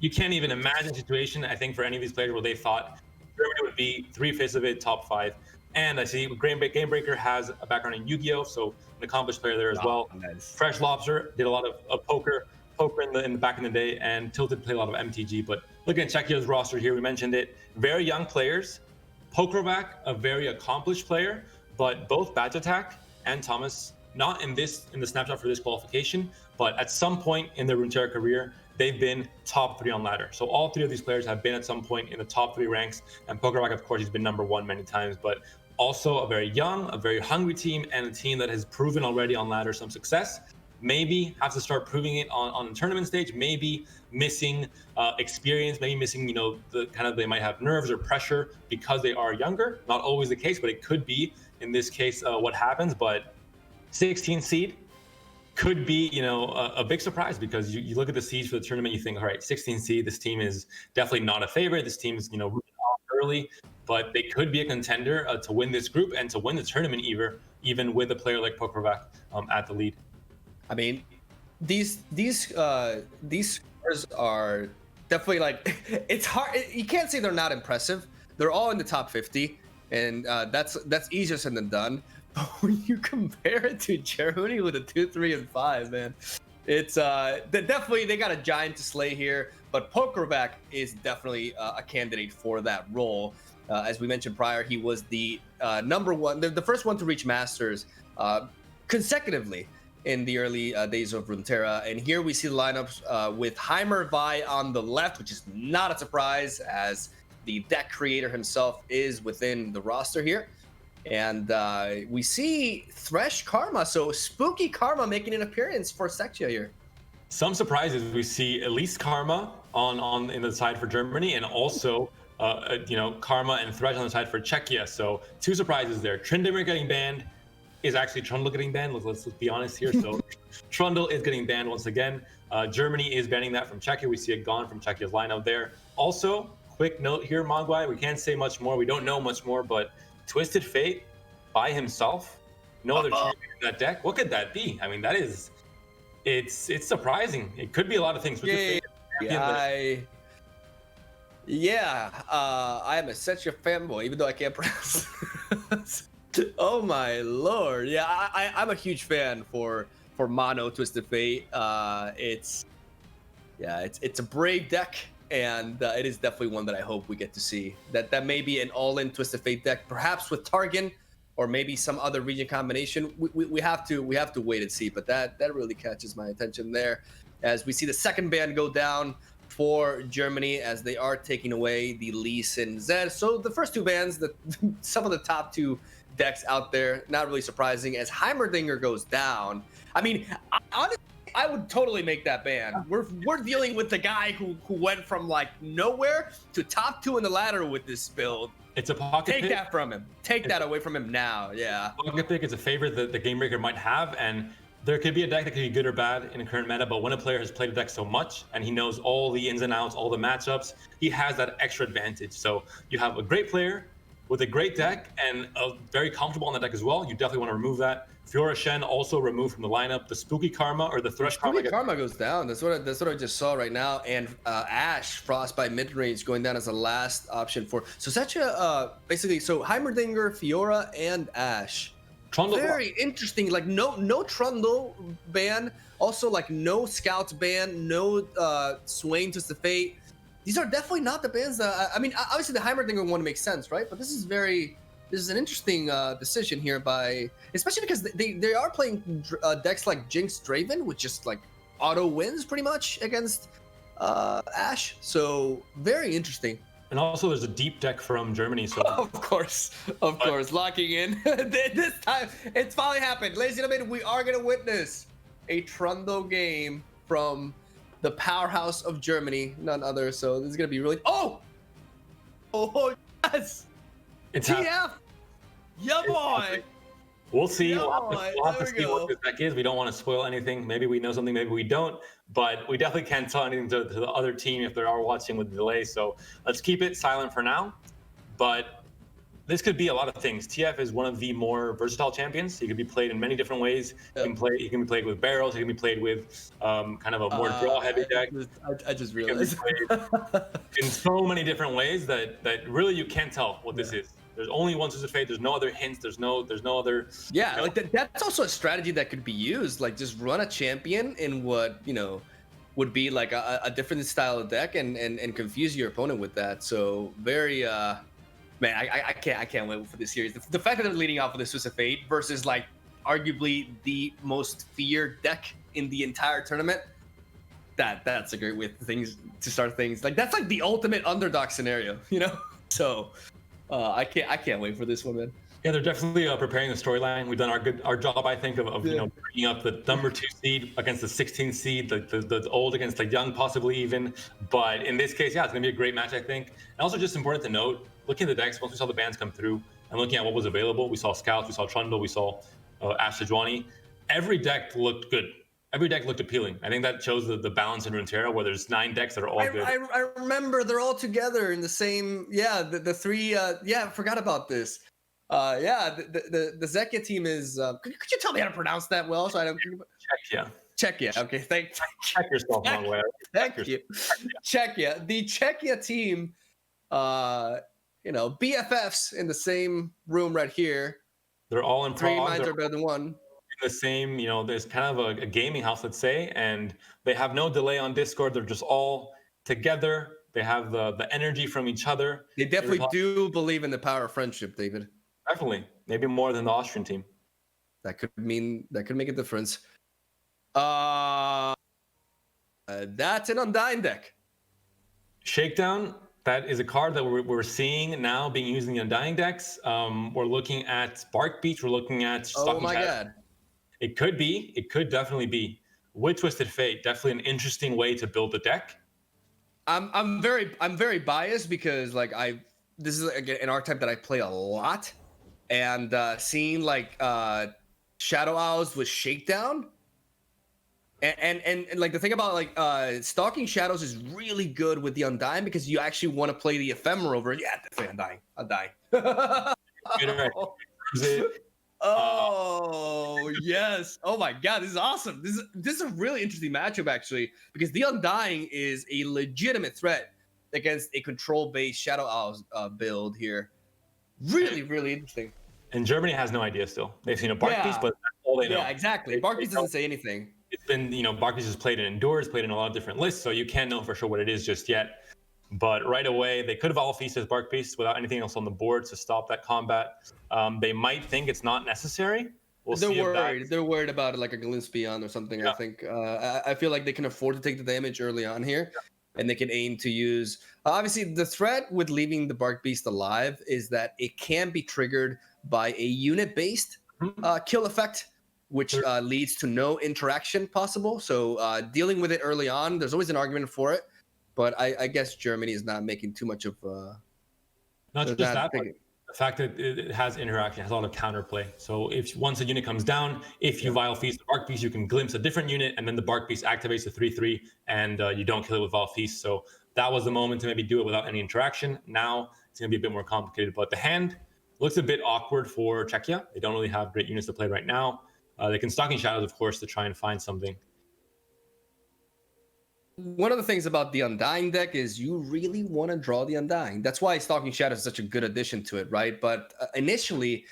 D: You can't even imagine a situation, I think, for any of these players where they thought Germany would be 3/5 of it, top 5. And I see Game Breaker has a background in Yu-Gi-Oh, so an accomplished player there as well.
A: Nice.
D: Fresh Lobster did a lot of poker in the back in the day, and Tilted played a lot of MTG. But looking at Czechia's roster here, we mentioned it. Very young players. Pokrovac, a very accomplished player, but both Badge Attack and Thomas, not in the snapshot for this qualification, but at some point in their Runeterra career, they've been top 3 on ladder. So all 3 of these players have been at some point in the top 3 ranks. And Pokrovac, of course, he's been number 1 many times, but also a very young, a very hungry team, and a team that has proven already on ladder some success. Maybe have to start proving it on the tournament stage, maybe missing experience, maybe missing, they might have nerves or pressure because they are younger. Not always the case, but it could be in this case what happens. But 16 seed could be, a big surprise, because you look at the seeds for the tournament, you think, all right, 16 seed, this team is definitely not a favorite. This team is, rooted off early, but they could be a contender to win this group and to win the tournament even with a player like Pokrovac at the lead.
A: I mean, these scores are definitely like, it's hard. You can't say they're not impressive. They're all in the top 50, and that's easier said than done. But when you compare it to Germany with a 2, 3, and 5, man, it's definitely, they got a giant to slay here. But Pokrovac is definitely a candidate for that role. As we mentioned prior, he was the number 1, the first one to reach Masters consecutively in the early days of Runeterra. And here we see the lineups with Heimer Vi on the left, which is not a surprise, as the deck creator himself is within the roster here. And we see Thresh Karma, so Spooky Karma making an appearance for Czechia here.
D: Some surprises. We see Elise Karma, in the side for Germany, and also Karma and Thresh on the side for Czechia. So 2 surprises there. Tryndamere getting banned. Is actually Trundle getting banned? Let's be honest here. So Trundle is getting banned once again. Germany is banning that from Czechia. We see it gone from Czechia's lineup there. Also, quick note here, Mogwai, we can't say much more. We don't know much more, but Twisted Fate by himself, no other champion in that deck. What could that be? I mean, it's surprising. It could be a lot of things.
A: I am a such a fanboy, even though I can't pronounce. Oh my lord! Yeah, I'm a huge fan for Mono Twisted Fate. It's a brave deck, and it is definitely one that I hope we get to see. That may be an all-in Twisted Fate deck, perhaps with Targan, or maybe some other region combination. We have to wait and see. But that really catches my attention there, as we see the second ban go down for Germany, as they are taking away the Lee Sin Zed. So the first 2 bans, some of the top 2 decks out there, not really surprising, as Heimerdinger goes down. I mean, honestly, I would totally make that ban. We're dealing with the guy who went from like nowhere to top 2 in the ladder with this build.
D: It's a pocket
A: pick.
D: Take
A: that from him. Take that away from him now. Yeah.
D: Pocket pick is a favorite that the Game Breaker might have, and there could be a deck that could be good or bad in the current meta, but when a player has played a deck so much and he knows all the ins and outs, all the matchups, he has that extra advantage. So you have a great player with a great deck and very comfortable on the deck as well. You definitely want to remove that. Fiora Shen also removed from the lineup. The Spooky Karma or the Thresh Karma.
A: Spooky Karma goes down. That's what I just saw right now. And Ash Frost by mid-range going down as the last option for. So such a basically, so Heimerdinger, Fiora, and Ash. Trundle. Very interesting. Like no Trundle ban. Also like no Scouts ban. No Swain Twisted Fate. These are definitely not the bans that I mean. Obviously, the Heimerdinger one makes sense, right? But this is an interesting decision here by, especially because they are playing decks like Jinx Draven, which just like auto wins pretty much against Ash. So very interesting.
D: And also, there's a deep deck from Germany. So
A: of course, locking in. This time, it's finally happened, ladies and gentlemen. We are gonna witness a Trundle game from the powerhouse of Germany, none other. So this is gonna be really. Oh yes,
D: it's
A: TF. Yeah, boy.
D: We'll see.
A: Yeah,
D: we'll have to see what this deck is. We don't want to spoil anything. Maybe we know something, maybe we don't. But we definitely can't tell anything to the other team if they are watching with the delay. So let's keep it silent for now. But this could be a lot of things. TF is one of the more versatile champions. He can be played in many different ways. He can be played with barrels. He can be played with kind of a more draw-heavy deck.
A: I just realized.
D: In so many different ways that really you can't tell what this is. There's only one Twisted Fate. There's no other hints. There's no other.
A: Yeah, like that's also a strategy that could be used. Like just run a champion in what would be like a different style of deck and confuse your opponent with that. So very man, I can't wait for this series. The fact that they're leading off with the Twisted Fate versus like arguably the most feared deck in the entire tournament. That's a great way to start things. Like that's like the ultimate underdog scenario, So I can't wait for this one, man.
D: Yeah, they're definitely preparing the storyline. We've done our job, I think, of bringing up the number 2 seed against the 16th seed, the old against the young, possibly even. But in this case, yeah, it's gonna be a great match, I think. And also just important to note, looking at the decks, once we saw the bans come through and looking at what was available, we saw Scouts, we saw Trundle, we saw Ash Sejuani. Every deck looked good. Every deck looked appealing. I think that shows the balance in Runeterra, where there's 9 decks that are all good.
A: I remember they're all together in the same. Yeah, the 3. I forgot about this. The Czechia team is. Could you tell me how to pronounce that well? So I don't. Czechia. Okay,
D: Check yourself on where.
A: Thank you. Czechia. The Czechia team. BFFs in the same room right here.
D: They're all in
A: 3 minds are better than 1.
D: The same, there's kind of a gaming house, let's say, and they have no delay on Discord. They're just all together. They have the energy from each other.
A: They definitely do believe in the power of friendship, David.
D: Definitely, maybe more than the Austrian team.
A: That could make a difference. That's an Undying deck.
D: Shakedown. That is a card that we're seeing now being used in the Undying decks. We're looking at Spark Beach. We're looking at.
A: Oh my god.
D: It could definitely be. With Twisted Fate, definitely an interesting way to build the deck.
A: I'm very biased because like this is like an archetype that I play a lot, and seeing like Shadow Owls with Shakedown. And like the thing about like stalking shadows is really good with the Undying because you actually want to play the Ephemera over it. Yeah, definitely Undying. Oh yes! Oh my God, this is awesome. This is a really interesting matchup actually because the Undying is a legitimate threat against a control-based Shadow Owls build here. Really interesting.
D: And Germany has no idea still. They've seen a Bark Beast, but that's all they know.
A: Yeah, exactly. Bark Beast doesn't say anything.
D: It's been, Bark Beast has played in Endures, played in a lot of different lists, so you can't know for sure what it is just yet. But right away, they could have all feasted as Bark Beast without anything else on the board to stop that combat. They might think it's not necessary.
A: They're worried. They're worried about it, like a Glinspion or something. Yeah. I think. I feel like they can afford to take the damage early on here, and they can aim to use. Obviously, the threat with leaving the Bark Beast alive is that it can be triggered by a unit-based kill effect, which leads to no interaction possible. So dealing with it early on, there's always an argument for it. But I guess Germany is not making too much of.
D: Not just that, but the fact that it has interaction, has a lot of counterplay. So if once a unit comes down, if you Vile Feast the Bark Beast, you can glimpse a different unit, and then the Bark Beast activates the 3/3, and you don't kill it with Vile Feast. So that was the moment to maybe do it without any interaction. Now it's going to be a bit more complicated. But the hand looks a bit awkward for Czechia. They don't really have great units to play right now. They can Stalking Shadows, of course, to try and find something.
A: One of the things about the Undying deck is you really want to draw the Undying. That's why Stalking Shadows is such a good addition to it, right? But initially,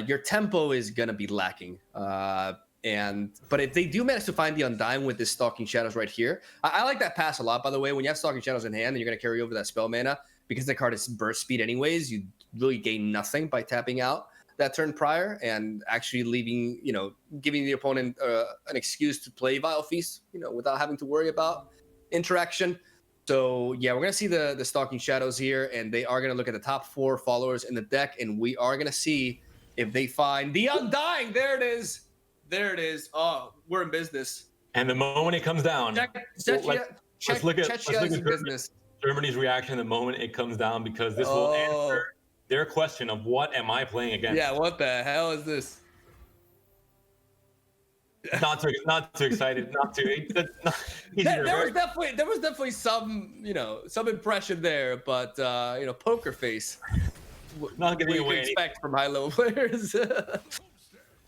A: your tempo is going to be lacking. But if they do manage to find the Undying with this Stalking Shadows right here, I like that pass a lot, by the way. When you have Stalking Shadows in hand and you're going to carry over that spell mana, because the card is burst speed anyways, you really gain nothing by tapping out that turn prior and actually leaving, giving the opponent an excuse to play Vile Feast, without having to worry about interaction. So yeah, we're gonna see the Stalking Shadows here, and they are gonna look at the top 4 followers in the deck, and we are gonna see if they find the Undying. There it is. Oh, we're in business.
D: And the moment it comes down, let's look at
A: business.
D: Germany's reaction the moment it comes down, because this will answer their question of what am I playing against?
A: Yeah, what the hell is this?
D: Not too excited.
A: There was definitely some some impression there, but poker face.
D: Not giving away.
A: Expect from high level players.
D: The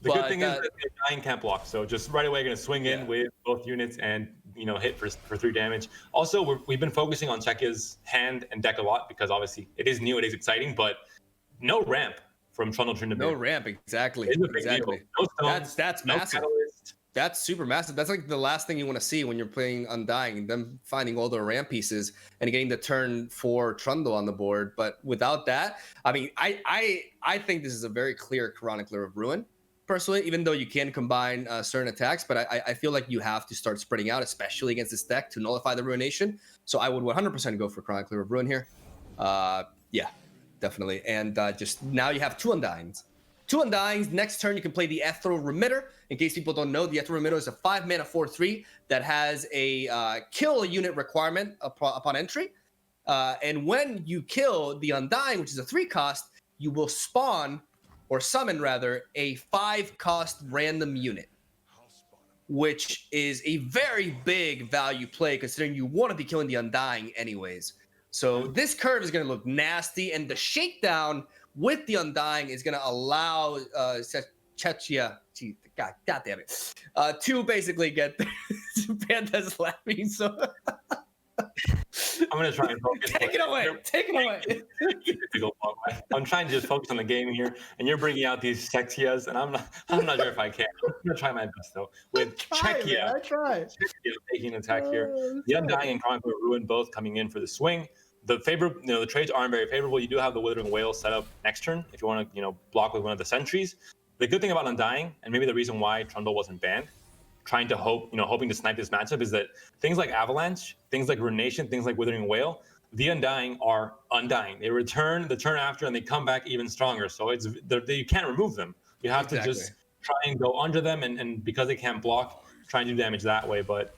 D: good thing is that the Undying can't block, so just right away going to swing in with both units and hit for 3 damage. Also, we've been focusing on Czechia's hand and deck a lot because obviously it is new, it is exciting, but no ramp from Trundle Trinidad.
A: No ramp, exactly.
D: No stones,
A: that's massive. Catalyst. That's super massive. That's like the last thing you want to see when you're playing Undying, them finding all the ramp pieces and getting the turn 4 Trundle on the board. But without that, I mean, I think this is a very clear Chronicler of Ruin, personally, even though you can combine certain attacks. But I feel like you have to start spreading out, especially against this deck, to nullify the Ruination. So I would 100% go for Chronicler of Ruin here. Yeah, definitely. And just now you have 2 Undyings. 2 Undyings. Next turn, you can play the Ethereal Remitter. In case people don't know, the Ethereal Remitter is a 5-mana 4/3 that has a kill unit requirement upon entry. And when you kill the Undying, which is a 3-cost, you will spawn, or summon rather, a 5-cost random unit, which is a very big value play considering you want to be killing the Undying anyways. So this curve is going to look nasty, and the shakedown with the Undying is going to allow Czechia, God damn it, to basically get Panda's laughing. So
D: I'm going to try and focus.
A: Take it away.
D: I'm trying to just focus on the game here, and you're bringing out these Czechias, and I'm not sure if I can. I'm going to try my best though. With Czechia, Czechia taking an attack here. The Undying and Chronicler of Ruin both coming in for the swing. The trades aren't very favorable. You do have the Withering Whale set up next turn if you want to, block with one of the sentries. The good thing about Undying, and maybe the reason why Trundle wasn't banned, hoping to snipe this matchup, is that things like Avalanche, things like Ruination, things like Withering Whale, the Undying are Undying. They return the turn after, and they come back even stronger. So you can't remove them. You have to just try and go under them, and because they can't block, try and do damage that way. But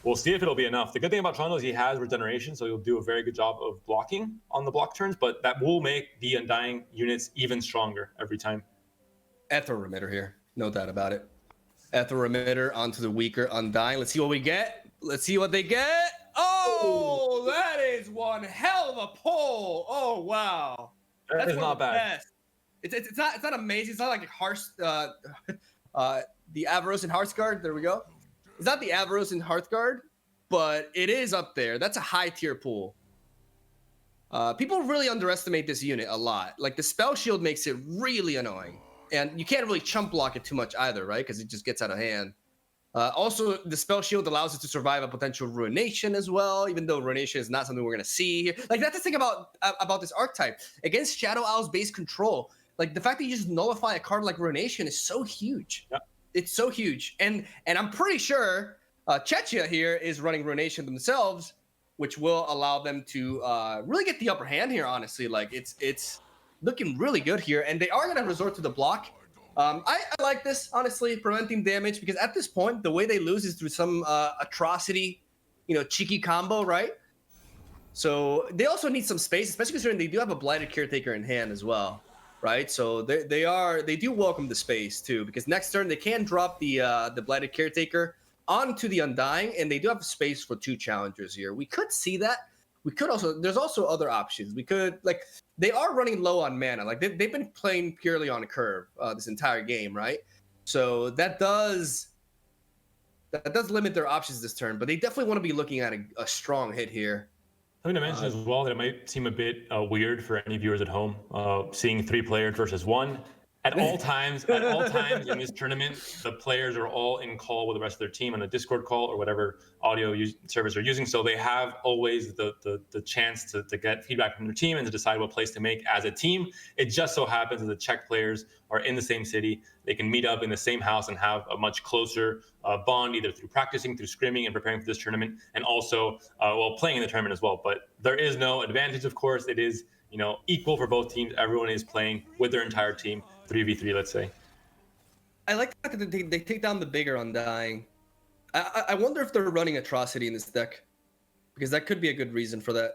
D: we'll see if it'll be enough. The good thing about Trundle is he has regeneration, so he'll do a very good job of blocking on the block turns, but that will make the Undying units even stronger every time.
A: Ether Remitter here, no doubt about it. Ether Remitter onto the weaker Undying. Let's see what we get. Let's see what they get. Oh, that is one hell of a pull. Oh, wow.
D: That is not bad.
A: It's not amazing. It's not like harsh. The Avaros and Hearthguard. There we go. It's not the Avaros and Hearthguard, but it is up there. That's a high tier pull. People really underestimate this unit a lot. Like the spell shield makes it really annoying, and you can't really chump block it too much either, right? Because it just gets out of hand. Also, the spell shield allows it to survive a potential ruination as well, even though ruination is not something we're gonna see here. Like that's the thing about this archetype against Shadow Owl's base control. Like the fact that you just nullify a card like ruination is so huge.
D: Yep.
A: It's so huge, and I'm pretty sure Czechia here is running ruination themselves, which will allow them to really get the upper hand here. Honestly, like it's looking really good here, and they are gonna resort to the block. I like this, honestly, preventing damage, because at this point, the way they lose is through some atrocity, cheeky combo, right? So they also need some space, especially considering they do have a Blighted Caretaker in hand as well, right? So they do welcome the space too, because next turn they can drop the Blighted Caretaker onto the Undying, and they do have space for 2 challengers here. We could see that. We could also, there's also other options. We could, they are running low on mana. Like they've been playing purely on a curve this entire game, right? So that does limit their options this turn, but they definitely want to be looking at a strong hit here.
D: I'm going to mention as well that it might seem a bit weird for any viewers at home, seeing 3 players versus 1. At all times in this tournament, the players are all in call with the rest of their team on a Discord call or whatever audio service they're using. So they have always the chance to get feedback from their team and to decide what plays to make as a team. It just so happens that the Czech players are in the same city. They can meet up in the same house and have a much closer bond, either through practicing, through scrimming and preparing for this tournament, and also playing in the tournament as well. But there is no advantage, of course. It is equal for both teams. Everyone is playing with their entire team. 3v3, let's say.
A: I like that they take down the bigger Undying. I wonder if they're running Atrocity in this deck, because that could be a good reason for that.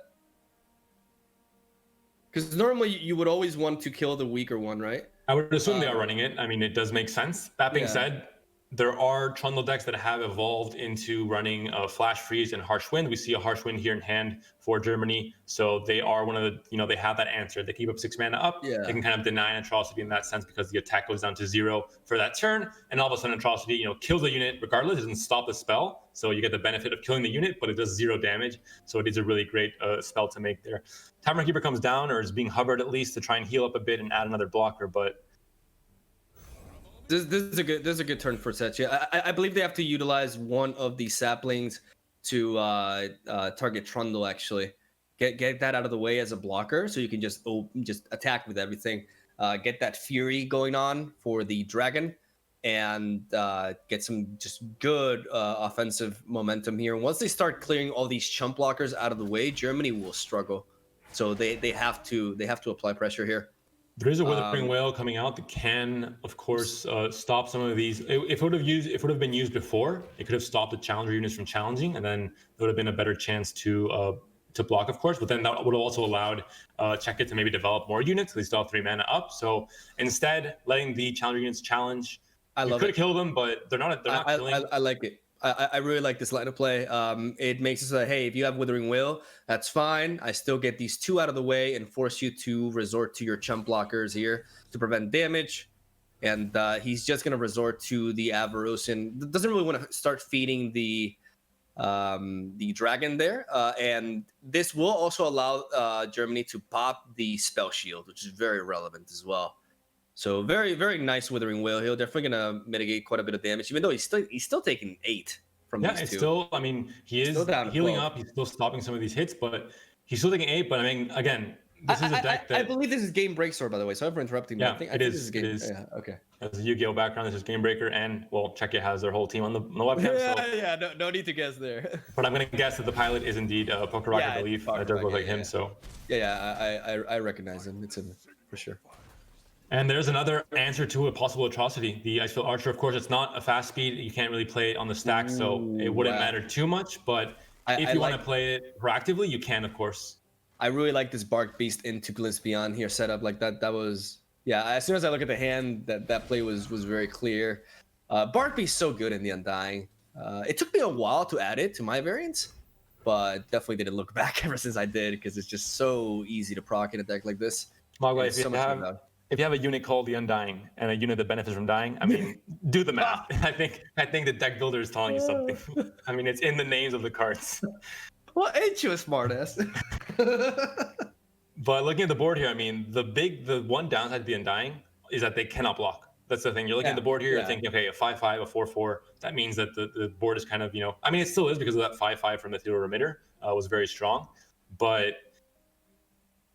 A: Because normally you would always want to kill the weaker one, right?
D: I would assume they are running it. I mean, it does make sense. That being said, there are Trundle decks that have evolved into running Flash Freeze and Harsh Wind. We see a Harsh Wind here in hand for Germany. So they are one of the, they have that answer. They keep up 6 mana up. Yeah. They can kind of deny an Atrocity in that sense because the attack goes down to 0 for that turn. And all of a sudden, Atrocity, kills the unit regardless. It doesn't stop the spell. So you get the benefit of killing the unit, but it does 0 damage. So it is a really great spell to make there. Tavern Keeper comes down, or is being hovered at least to try and heal up a bit and add another blocker, but
A: This is a good turn for Czechia. I believe they have to utilize one of the saplings to target Trundle. Actually, get that out of the way as a blocker, so you can just attack with everything. Get that fury going on for the dragon, and get some just good offensive momentum here. Once they start clearing all these chump blockers out of the way, Germany will struggle. So they have to apply pressure here.
D: There is a Withering Whale coming out that can, of course, stop some of these. If it would have been used before, it could have stopped the challenger units from challenging, and then there would have been a better chance to block, of course. But then that would have also allowed Czechia to maybe develop more units. They still have 3 mana up. So instead, letting the challenger units challenge, you could kill them, but they're not killing.
A: I like it. I really like this line of play. It makes us say, hey, if you have Withering Whale, that's fine. I still get these 2 out of the way and force you to resort to your chump blockers here to prevent damage. And he's just going to resort to the Avaros and doesn't really want to start feeding the dragon there. And this will also allow Germany to pop the Spell Shield, which is very relevant as well. So very, very nice Withering Whale. He'll definitely gonna mitigate quite a bit of damage, even though he's still taking 8 from these 2.
D: It's still. I mean, he is healing up. He's still stopping some of these hits, but he's still taking 8. But I mean, again, this is a deck that
A: I believe this is Game Breaksword, by the way. So I'm interrupting.
D: Yeah,
A: I think
D: it is.
A: Game.
D: It is.
A: Yeah, okay.
D: As a Yu-Gi-Oh background, this is Game Breaker, and Czechia has their whole team on the webcam.
A: No need to guess there.
D: But I'm gonna guess that the pilot is indeed Poker Rock, I believe. It does look like him. So
A: I recognize him. It's him for sure.
D: And there's another answer to a possible atrocity. The Icefield Archer, of course, it's not a fast speed. You can't really play it on the stack, so it wouldn't matter too much. But if you want to play it proactively, you can, of course.
A: I really like this Bark Beast into Glimpse Beyond here setup. Like that was, yeah, as soon as I look at the hand, that play was very clear. Bark Beast so good in the Undying. It took me a while to add it to my variants, but definitely didn't look back ever since I did, because it's just so easy to proc in a deck like this.
D: Mogwai, if you have a unit called the Undying and a unit that benefits from dying, I mean, do the math. I think the deck builder is telling you something. I mean, it's in the names of the cards.
A: Well, ain't you a smartass?
D: But looking at the board here, I mean, the one downside to the Undying is that they cannot block. That's the thing. You're looking at the board here, you're thinking, okay, a 5/5, a 4/4. That means that the board is kind of, I mean, it still is because of that 5/5 from the Ethereal Remitter was very strong. But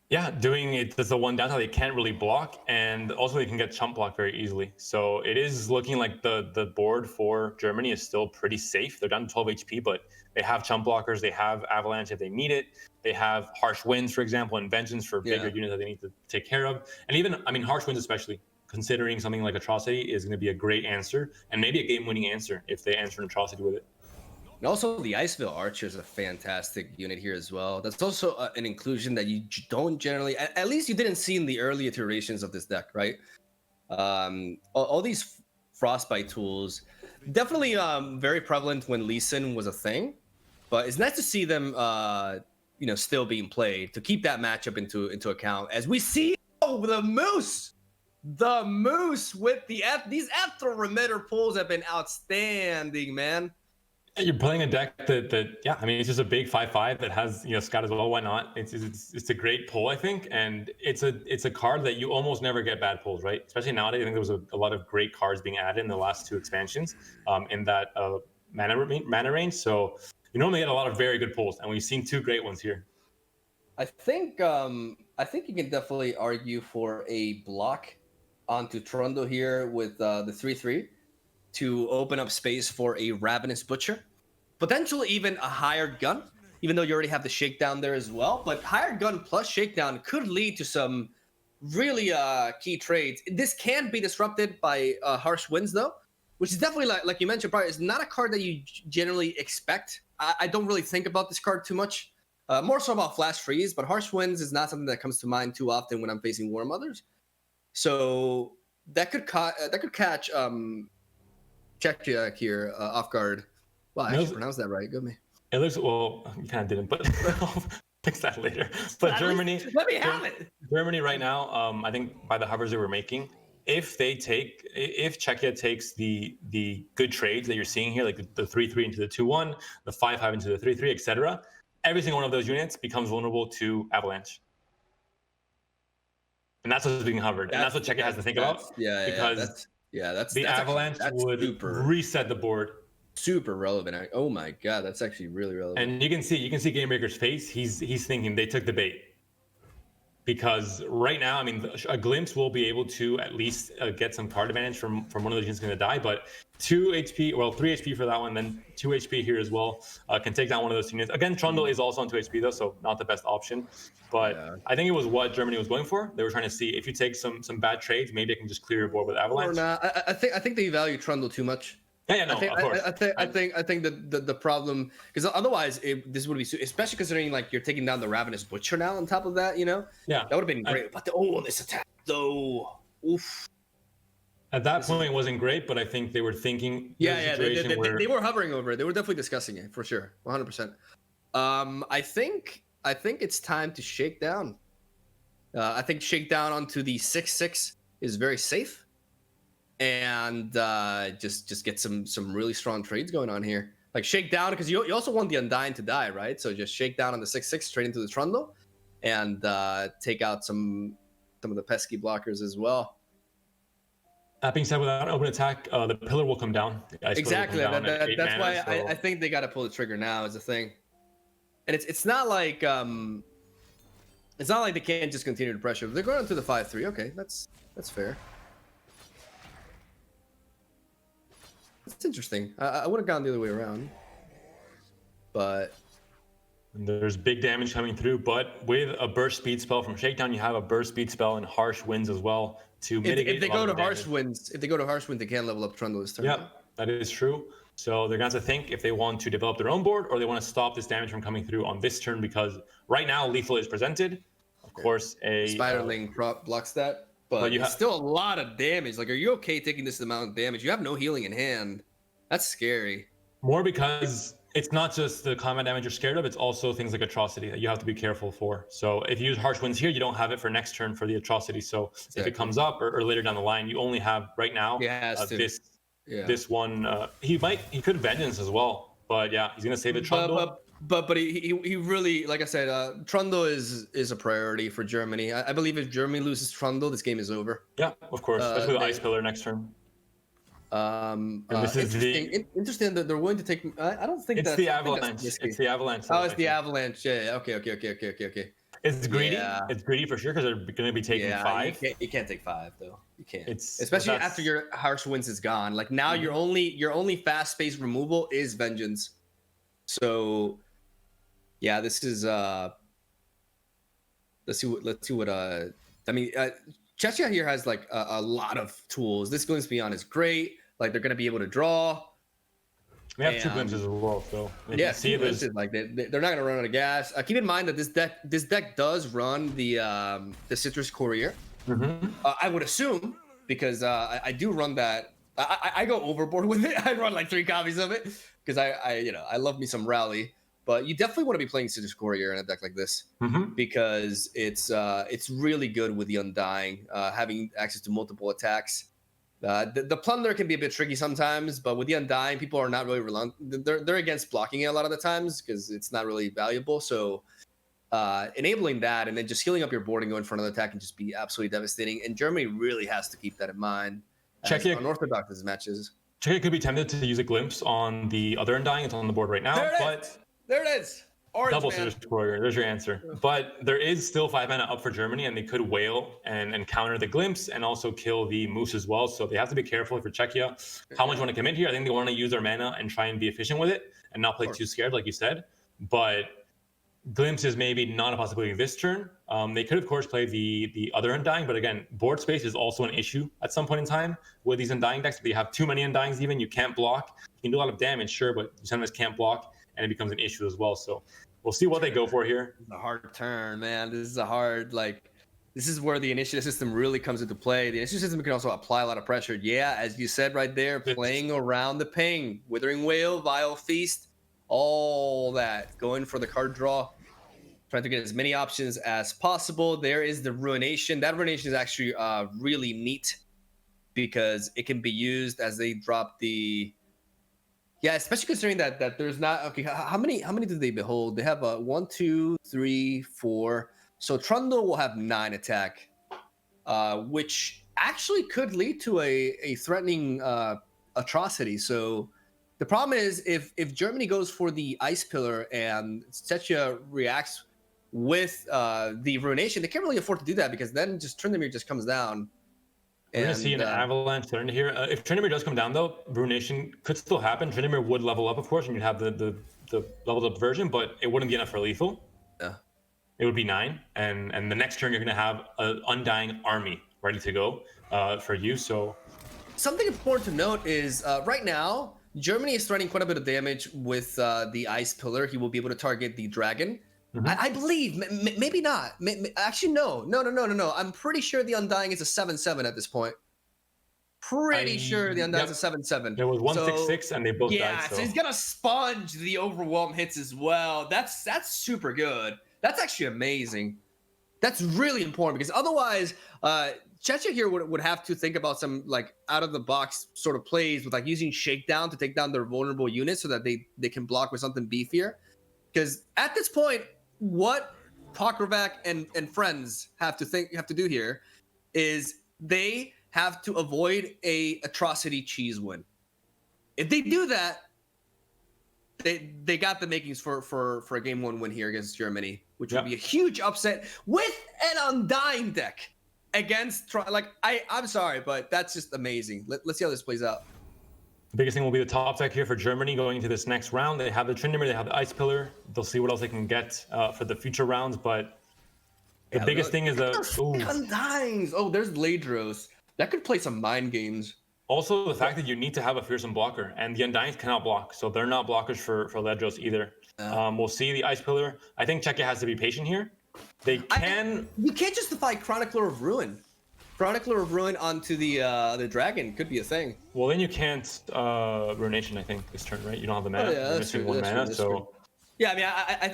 D: yeah, doing it, that's the one downside. They can't really block, and also they can get chump blocked very easily. So it is looking like the board for Germany is still pretty safe. They're down to 12 HP, but they have chump blockers. They have Avalanche if they need it. They have Harsh Winds, for example, and Vengeance for bigger units that they need to take care of. And even, I mean, Harsh Winds especially, considering something like Atrocity, is going to be a great answer, and maybe a game-winning answer if they answer an Atrocity with it.
A: And also, the Iceville Archer is a fantastic unit here as well. That's also an inclusion that you don't generally, at least you didn't see in the early iterations of this deck, right? All these Frostbite tools, definitely very prevalent when Lee Sin was a thing, but it's nice to see them, still being played, to keep that matchup into account. As we see, the Moose with these After Remitter pulls have been outstanding, man.
D: You're playing a deck that I mean, it's just a big 5/5 that has Scout as well. Why not? It's a great pull, I think, and it's a card that you almost never get bad pulls, right? Especially nowadays, I think there was a lot of great cards being added in the last 2 expansions in that mana range. So you normally get a lot of very good pulls, and we've seen 2 great ones here.
A: I think you can definitely argue for a block onto Trundle here with the 3/3. To open up space for a Ravenous Butcher. Potentially even a Hired Gun, even though you already have the Shakedown there as well. But Hired Gun plus Shakedown could lead to some really key trades. This can be disrupted by Harsh Winds, though, which is definitely, like you mentioned, probably is not a card that you generally expect. I don't really think about this card too much. More so about Flash Freeze, but Harsh Winds is not something that comes to mind too often when I'm facing War Mothers. So that could catch... Czechia here off guard. Well, I actually pronounced that right. Good me.
D: It looks, well, you kind of didn't, but I'll fix that later. But Germany,
A: let me have it.
D: Germany right now, I think by the hovers they were making, if Czechia takes the good trades that you're seeing here, like the 3/3 into the 2/1, the 5/5 into the 3/3, etc., every single one of those units becomes vulnerable to Avalanche. And that's what's being hovered. And that's what Czechia has to think about. Because
A: that's
D: Avalanche would reset the board.
A: Super relevant. Oh my god, that's actually really relevant.
D: And you can see Game Breaker's face. He's thinking they took the bait. Because right now, I mean, a Glimpse will be able to at least get some card advantage from one of those units going to die. But 2 HP, well, 3 HP for that one, then 2 HP here as well, can take down one of those units. Again, Trundle is also on 2 HP though, so not the best option. But I think it was what Germany was going for. They were trying to see if you take some bad trades, maybe it can just clear your board with Avalanche.
A: Or not. I think they value Trundle too much.
D: No, of course.
A: I think the problem, because otherwise this would be, especially considering like you're taking down the Ravenous Butcher now on top of that, that would have been great. But this attack though, oof.
D: At that point, it wasn't great, but I think they were thinking.
A: They were hovering over it. They were definitely discussing it for sure, 100%. I think it's time to shake down. I think shake down onto the 6/6 is very safe. And just get some really strong trades going on here. Like shake down, because you also want the Undying to die, right? So just shake down on the 6/6 straight into the Trundle, and take out some of the pesky blockers as well.
D: That being said, without an open attack, the pillar will come down.
A: Exactly. That's why I think they got to pull the trigger now is the thing. And it's not like they can't just continue to pressure. They're going into the 5/3. Okay, that's fair. That's interesting. I would have gone the other way around, but
D: And there's big damage coming through, but with a burst speed spell from Shakedown, you have a burst speed spell and harsh winds as well to mitigate.
A: If they go to harsh winds, they can level up Trundle this turn.
D: Yeah, that is true. So they're going to have to think if they want to develop their own board or they want to stop this damage from coming through on this turn, because right now lethal is presented. Of course, a
A: Spiderling blocks that, but it's still a lot of damage. Like, are you okay taking this amount of damage? You have no healing in hand. That's scary.
D: More because it's not just the combat damage you're scared of, it's also things like Atrocity that you have to be careful for. So if you use Harsh Winds here, you don't have it for next turn for the Atrocity. So if it comes up or later down the line, you only have right now this one. He could Vengeance as well, but yeah, he's gonna save the Trundle.
A: But he really, like I said, Trundle is a priority for Germany. I believe if Germany loses Trundle, this game is over.
D: Yeah, of course, especially the Ice Pillar next turn.
A: This is interesting that they're willing to take. I don't think
D: it's the Avalanche. It's the Avalanche.
A: Oh, it's the Avalanche. Yeah. Okay.
D: It's greedy. Yeah. It's greedy for sure because they're going to be taking 5.
A: You can't take 5 though. You can't.
D: Especially
A: after your Harsh Winds is gone. Like now, your only fast space removal is Vengeance. So, yeah, this is. Let's see what. I mean, Czechia here has like a lot of tools. This Glimpse Beyond is great. Like they're going to be able to draw.
D: We have 2 glimpses as well, so
A: yeah, see glimpses. Like they're not going to run out of gas. Keep in mind that this deck does run the Citrus Courier. I would assume because I do run that. I go overboard with it. I run like 3 copies of it because I love me some Rally. But you definitely want to be playing Citrus Courier in a deck like this because it's really good with the Undying, having access to multiple attacks. The Plunder can be a bit tricky sometimes, but with the Undying, people are not really reluctant. They're against blocking it a lot of the times because it's not really valuable. So enabling that and then just healing up your board and going for another attack can just be absolutely devastating. And Germany really has to keep that in mind.
D: Czechia
A: unorthodox matches.
D: Czechia could be tempted to use a Glimpse on the other Undying. It's on the board right now,
A: There it is. Orange
D: double
A: man.
D: Citrus Courier. There's your answer. But there is still 5 mana up for Germany, and they could whale and counter the Glimpse and also kill the Moose as well. So they have to be careful for Czechia. How much you want to commit here? I think they want to use their mana and try and be efficient with it and not play too scared, like you said. But Glimpse is maybe not a possibility this turn. They could, of course, play the other Undying, but again, board space is also an issue at some point in time with these Undying decks. If you have too many Undyings, even you can't block. You can do a lot of damage, sure, but you sometimes can't block. And it becomes an issue as well. So we'll see what they go for here.
A: It's a hard turn, man. This is where the initiative system really comes into play. The initiative system can also apply a lot of pressure. Yeah, as you said right there, playing around the ping. Withering Wail, Vile Feast, all that. Going for the card draw. Trying to get as many options as possible. There is the Ruination. That Ruination is actually really neat because it can be used as they drop the... Yeah, especially considering that there's not how many do they behold? They have 1, 2, 3, 4. So Trundle will have 9 attack, which actually could lead to a threatening atrocity. So the problem is if Germany goes for the Ice Pillar and Czechia reacts with the Ruination, they can't really afford to do that because then just Tryndamere just comes down.
D: We're going to see an Avalanche turn here. If Tryndamere does come down, though, Ruination could still happen. Tryndamere would level up, of course, and you'd have the leveled up version, but it wouldn't be enough for lethal.
A: Yeah.
D: It would be 9, and the next turn you're going to have an Undying army ready to go for you. So
A: something important to note is right now, Germany is threatening quite a bit of damage with the Ice Pillar. He will be able to target the Dragon. I believe, maybe not. Actually, no. I'm pretty sure the Undying is a 7/7 at this point. Pretty sure the Undying is a 7/7.
D: There was 1/6/6, and they both died.
A: Yeah, so he's gonna sponge the Overwhelm hits as well. That's super good. That's actually amazing. That's really important because otherwise, Czechia here would have to think about some like out of the box sort of plays with like using Shakedown to take down their vulnerable units so that they can block with something beefier. Because at this point, what Pokravac and friends have to do here is they have to avoid a atrocity cheese win. If they do that, they got the makings for a game 1 win here against Germany, which would be a huge upset with an Undying deck against I'm sorry, but that's just amazing. Let's see how this plays out.
D: The biggest thing will be the top deck here for Germany going into this next round. They have the Tryndamere, they have the Ice Pillar. They'll see what else they can get for the future rounds, but the biggest thing is the
A: Undyings. Oh, there's Ladros. That could play some mind games.
D: Also, the fact that you need to have a fearsome blocker, and the Undyings cannot block, so they're not blockers for Ledros either. We'll see the Ice Pillar. I think Czechia has to be patient here. They can.
A: You can't justify Chronicler of Ruin. Chronicler of Ruin onto the Dragon could be a thing.
D: Well, then you can't Ruination, I think, this turn, right? You don't have the mana. You're missing one mana, so.
A: Yeah, I mean,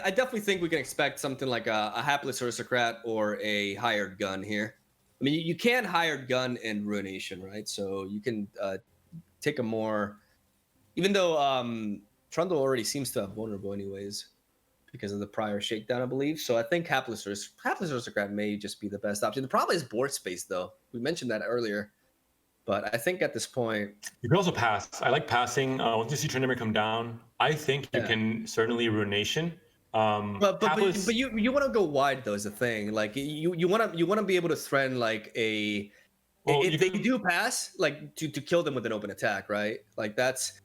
A: I definitely think we can expect something like a Hapless Aristocrat or a Hired Gun here. I mean, you can Hired Gun in Ruination, right? So you can take a more... Even though Trundle already seems to have Vulnerable anyways because of the prior Shakedown, I believe. So I think Hapless Aristocrat may just be the best option. The problem is board space, though. We mentioned that earlier. But I think at this point...
D: You can also pass. I like passing. Once you see Tryndamere come down, I think you can certainly Ruination.
A: But you want to go wide, though, is the thing. Like, you want to be able to threaten, like, a... Well, if they do pass, like, to kill them with an open attack, right? Like, that's...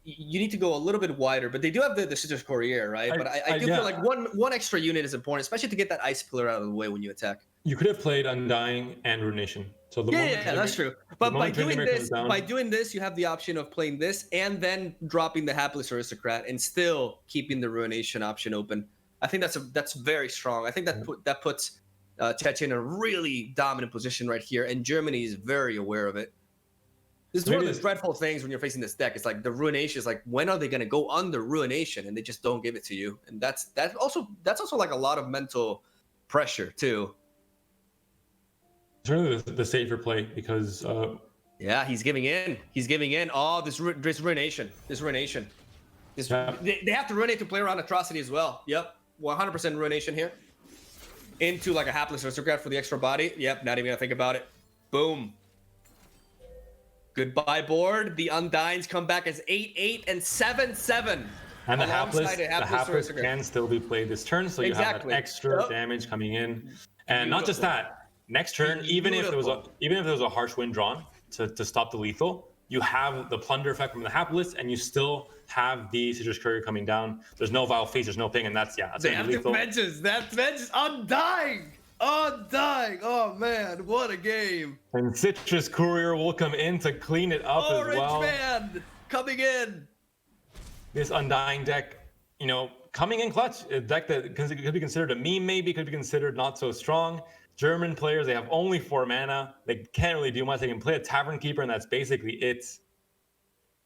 A: you need to go a little bit wider, but they do have the Citrus Courier, right? But I do feel like one extra unit is important, especially to get that Ice Pillar out of the way when you attack.
D: You could have played Undying and Ruination. So
A: that's true. But by doing this, you have the option of playing this and then dropping the Hapless Aristocrat and still keeping the Ruination option open. I think that's very strong. I think that puts Czechia in a really dominant position right here, and Germany is very aware of it. This is one of the dreadful things when you're facing this deck. It's like the Ruination is like, when are they going to go under Ruination? And they just don't give it to you. And that's also like a lot of mental pressure too.
D: It's really the safer play because
A: yeah, he's giving in. Oh, this Ruination. They have to Ruinate to play around Atrocity as well. Yep, 100% Ruination here. Into like a Hapless Aristocrat for the extra body. Yep, not even gonna think about it. Boom. Goodbye board. The Undyings come back as 8-8 and 7-7.
D: And the Hapless can still be played this turn, so you have that extra damage coming in. And not just that. Next turn, even if there was a harsh wind drawn to stop the lethal, you have the plunder effect from the Hapless, and you still have the Citrus Courier coming down. There's no Vile Feast, there's no ping, and that's lethal.
A: That's Undying. Oh man, what a game.
D: And Citrus Courier will come in to clean it up as well.
A: Orange Man coming in.
D: This Undying deck, coming in clutch. A deck that could be considered a meme, maybe could be considered not so strong. German players, they have only 4 mana. They can't really do much. They can play a Tavern Keeper, and that's basically it.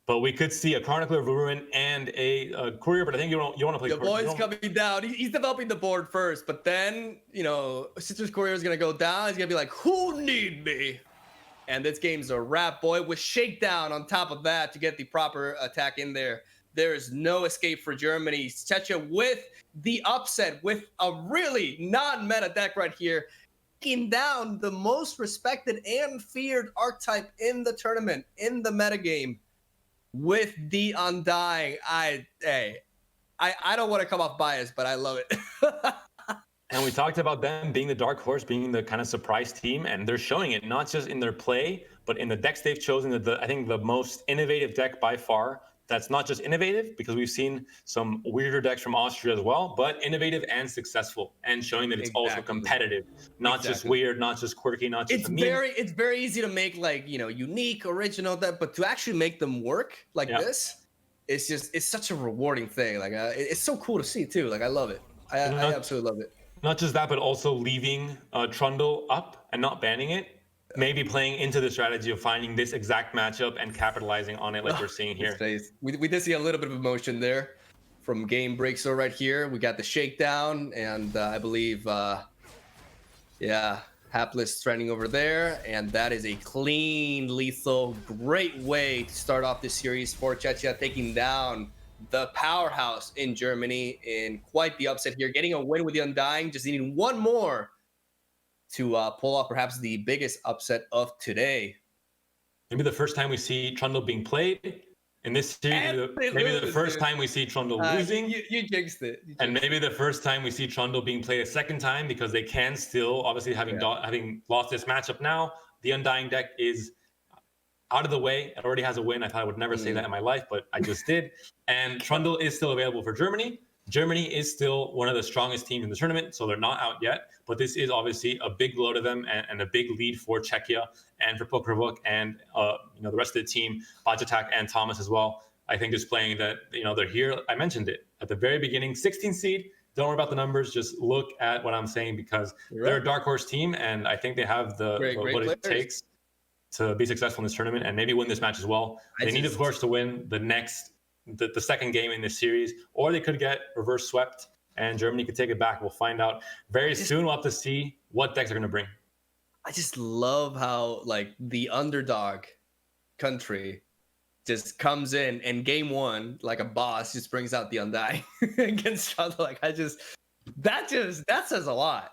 D: But we could see a Chronicler of Ruin and a Courier, but I think you want to play.
A: The boy's coming down. He's developing the board first, but then, Citrus Courier is going to go down. He's going to be like, who need me? And this game's a wrap, boy, with Shakedown on top of that to get the proper attack in there. There is no escape for Germany. Czechia with the upset, with a really non-meta deck right here, taking down the most respected and feared archetype in the tournament, in the metagame, with the Undying. I don't want to come off biased, but I love it.
D: And we talked about them being the dark horse, being the kind of surprise team, and they're showing it not just in their play, but in the decks they've chosen. I think the most innovative deck by far. That's not just innovative, because we've seen some weirder decks from Austria as well, but innovative and successful, and showing that it's also competitive, not just weird, not just quirky, not just
A: It's very easy to make unique, original, but to actually make them work like this, it's such a rewarding thing. Like it's so cool to see too. Like I love it. I absolutely love it.
D: Not just that, but also leaving Trundle up and not banning it. Maybe playing into the strategy of finding this exact matchup and capitalizing on it like we're seeing here.
A: We did see a little bit of emotion there from Game Breakso right here. We got the Shakedown, and I believe, Hapless threatening over there. And that is a clean, lethal, great way to start off this series for Czechia, taking down the powerhouse in Germany in quite the upset here. Getting a win with the Undying, just needing one more to pull off perhaps the biggest upset of today.
D: Maybe the first time we see Trundle being played in this series. Maybe the first time we see Trundle losing.
A: You jinxed it.
D: And maybe the first time we see Trundle being played a second time, because they can still, obviously having lost this matchup now, the Undying deck is out of the way. It already has a win. I thought I would never say that in my life, but I just did. And Trundle is still available for Germany. Germany is still one of the strongest teams in the tournament, so they're not out yet. But this is obviously a big blow to them and a big lead for Czechia and for Pokrovuk and the rest of the team, Bajatak and Thomas as well. I think just playing that, they're here. I mentioned it at the very beginning, 16 seed. Don't worry about the numbers. Just look at what I'm saying because they're a dark horse team, and I think they have what it takes to be successful in this tournament and maybe win this match as well. They need, of course, to win the second game in this series, or they could get reverse swept and Germany could take it back. We'll find out very soon. We'll have to see what decks are going to bring.
A: I just love how the underdog country just comes in and game one, like a boss, just brings out the Undying against Trundle. That says a lot.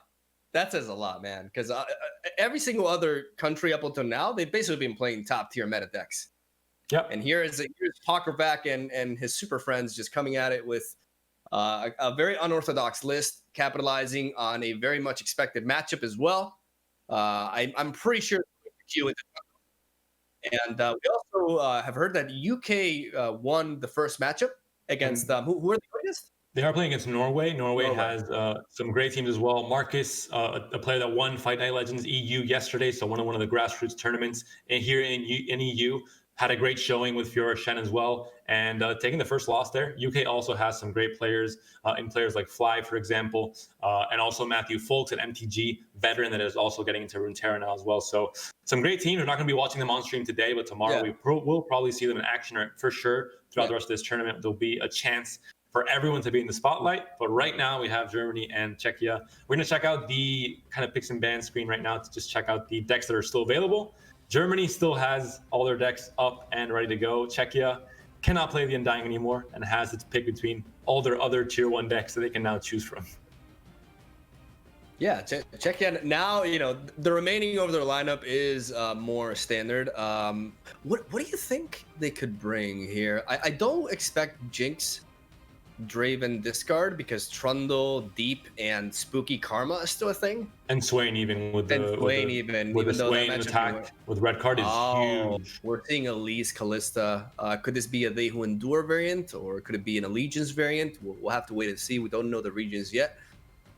A: That says a lot, man. Because every single other country up until now, they've basically been playing top tier meta decks.
D: Yep.
A: And here's Pokrovuk and his super friends just coming at it with a very unorthodox list, capitalizing on a very much expected matchup as well. I'm pretty sure and we also have heard that UK won the first matchup against who are they against?
D: They are playing against Norway. Norway has some great teams as well. Marcus, a player that won Fight Night Legends EU yesterday, so one of the grassroots tournaments here in EU. Had a great showing with Fiora Shen as well, and taking the first loss there. UK also has some great players in players like Fly, for example, and also Matthew Folks, an MTG veteran that is also getting into Runeterra now as well. So some great teams. We're not going to be watching them on stream today, but tomorrow we'll probably see them in action for sure throughout the rest of this tournament. There'll be a chance for everyone to be in the spotlight. But right now we have Germany and Czechia. We're going to check out the kind of picks and bans screen right now to just check out the decks that are still available. Germany still has all their decks up and ready to go. Czechia cannot play the Undying anymore and has its pick between all their other tier 1 decks that they can now choose from.
A: Yeah, Czechia now, the remaining over their lineup is more standard. What do you think they could bring here? I don't expect Jinx, Draven discard because Trundle, Deep, and Spooky Karma is still a thing.
D: And Swain even with the Swain attack with red card is huge.
A: We're seeing Elise, Callista. Could this be a They Who Endure variant, or could it be an Allegiance variant? We'll have to wait and see. We don't know the regions yet.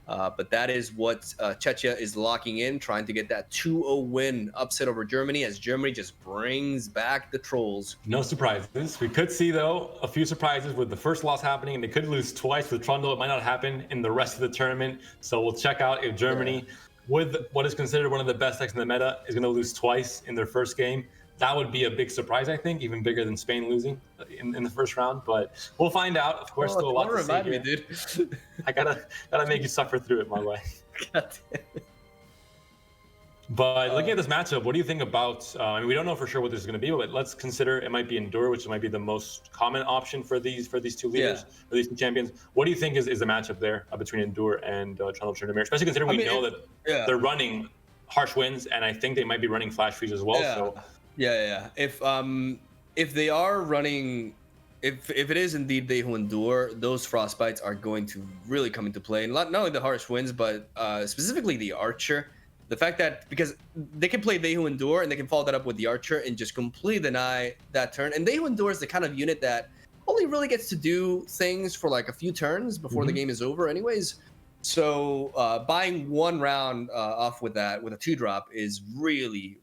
A: But that is what Czechia is locking in, trying to get that 2-0 win upset over Germany as Germany just brings back the trolls.
D: No surprises. We could see, though, a few surprises with the first loss happening, and they could lose twice with Trundle. It might not happen in the rest of the tournament. So we'll check out if Germany, with what is considered one of the best decks in the meta, is going to lose twice in their first game. That would be a big surprise, I think, even bigger than Spain losing in the first round. But we'll find out. Of course, still a lot to see here.
A: Dude.
D: I gotta make you suffer through it, my way. But looking at this matchup, what do you think about? We don't know for sure what this is going to be, but let's consider it might be Endure, which might be the most common option for these two leaders, for these two champions. What do you think is the matchup there between Endure and Trundle Tryndamere? Especially considering we know that they're running harsh winds, and I think they might be running flash freeze as well. So.
A: Yeah. If they are running, if it is indeed They Who Endure, those frostbites are going to really come into play. And not only the harsh winds, but specifically the Archer. The fact that because they can play They Who Endure and they can follow that up with the Archer and just completely deny that turn. And They Who Endure is the kind of unit that only really gets to do things for like a few turns before the game is over, anyways. So buying one round off with that with a 2-drop is really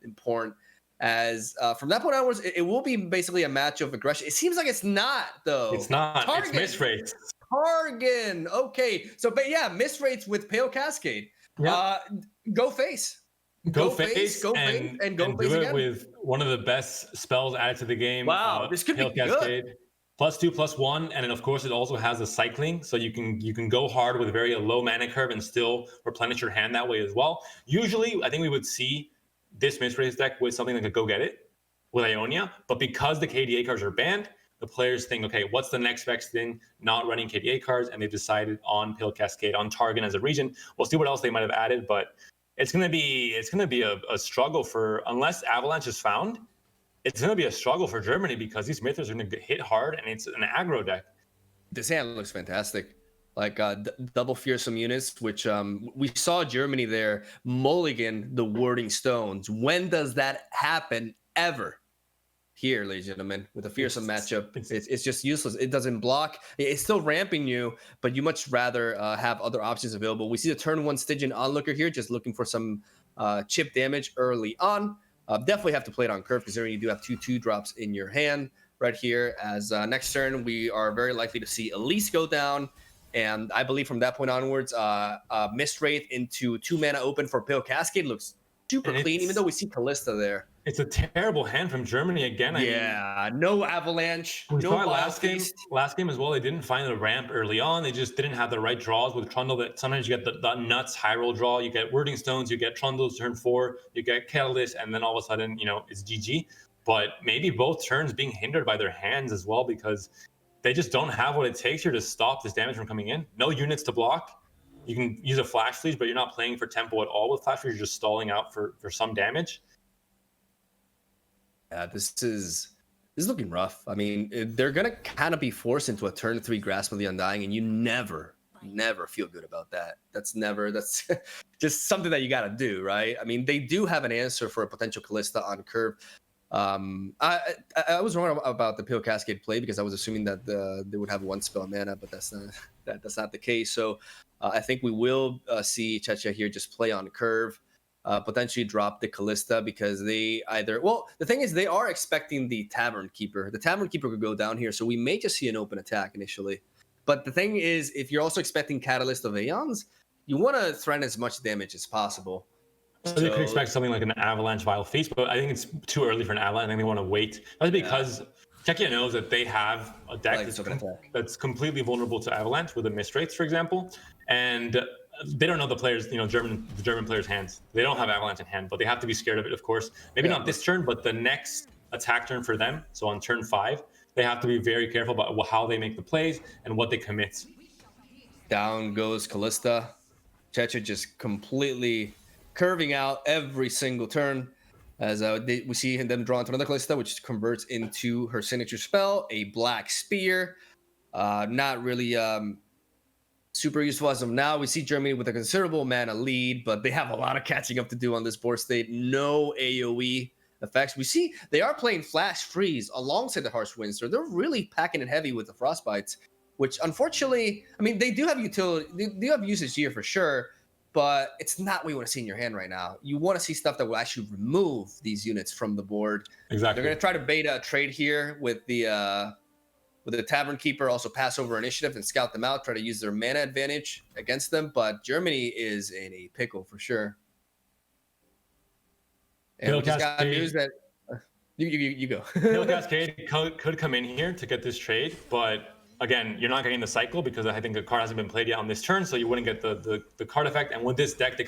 A: important, as from that point onwards it will be basically a match of aggression. It seems like it's not, though.
D: It's not. Targan. It's miss rates.
A: Targan. Okay, so but miss rates with Pale Cascade. Go face
D: and
A: go
D: do
A: face
D: it
A: again
D: with one of the best spells added to the game.
A: Wow, this could
D: Pale
A: be
D: Cascade.
A: good.
D: +2/+1, and then of course it also has a cycling, so you can go hard with a very low mana curve and still replenish your hand that way as well. Usually, I think we would see this misrace deck with something like a Go Get It with Ionia, but because the KDA cards are banned, the players think, okay, what's the next best thing? Not running KDA cards, and they've decided on Pale Cascade, on Targan as a region. We'll see what else they might have added, but it's gonna be a struggle for, unless Avalanche is found, it's gonna be a struggle for Germany because these Mythras are gonna get hit hard, and it's an aggro deck.
A: This hand looks fantastic. Like double fearsome units, which we saw Germany there mulligan the Warding Stones. When does that happen ever here, ladies and gentlemen, with a fearsome matchup. It's just useless. It doesn't block. It's still ramping you, but you much rather have other options available. We see the turn 1 Stygian onlooker here, just looking for some chip damage early on. Definitely have to play it on curve, considering you do have 2 drops in your hand right here. As next turn, we are very likely to see Elise go down. And I believe from that point onwards, Mist Wraith into 2 mana open for Pale Cascade looks super clean, even though we see Callista there.
D: It's a terrible hand from Germany again.
A: I mean, no Avalanche.
D: We
A: no
D: saw it last game as well. They didn't find the ramp early on. They just didn't have the right draws with Trundle. That sometimes you get the nuts high roll draw. You get Wording Stones. You get Trundles turn 4. You get Catalyst, and then all of a sudden, it's GG. But maybe both turns being hindered by their hands as well, because they just don't have what it takes here to stop this damage from coming in. No units to block. You can use a Flash Freeze, but you're not playing for tempo at all with Flash Freeze. You're just stalling out for some damage.
A: Yeah, this is looking rough. I mean, they're gonna kind of be forced into a turn 3 Grasp of the Undying, and you never feel good about that. That's just something that you gotta do, right? I mean, they do have an answer for a potential Callista on curve. I was wrong about the Pale Cascade play, because I was assuming that they would have 1 spell mana, but that's not the case. So I think we will see Czechia here just play on curve. Potentially drop the Callista, because the thing is, they are expecting the Tavern Keeper. The Tavern Keeper could go down here, so we may just see an open attack initially. But the thing is, if you're also expecting Catalyst of Aeons, you want to threaten as much damage as possible.
D: So you could expect something like an Avalanche Vile Feast, but I think it's too early for an Avalanche. I think they want to wait. That's because Czechia knows that they have a deck that's completely vulnerable to Avalanche with the Mist Wraiths, for example, and they don't know the players, the German players' hands. They don't have Avalanche in hand, but they have to be scared of it, of course. Maybe not this turn, but the next attack turn for them. So on turn 5, they have to be very careful about how they make the plays and what they commit.
A: Down goes Callista. Czechia just completely curving out every single turn, as we see them draw into another Callista, which converts into her signature spell, a Black Spear. Not really super useful as of now. We see Germany with a considerable mana lead, but they have a lot of catching up to do on this board state. No AoE effects. We see they are playing Flash Freeze alongside the Harsh Winds, so they're really packing it heavy with the Frostbites, which unfortunately, I mean, they do have utility, they do have usage here for sure, but it's not what you want to see in your hand right now. You want to see stuff that will actually remove these units from the board.
D: Exactly.
A: They're going to try to bait a trade here with the Tavern Keeper, also pass over initiative and scout them out, try to use their mana advantage against them. But Germany is in a pickle for sure. And we just got news that you go.
D: Pale Cascade could come in here to get this trade, but again, you're not getting the cycle because I think the card hasn't been played yet on this turn, so you wouldn't get the card effect. And with this deck,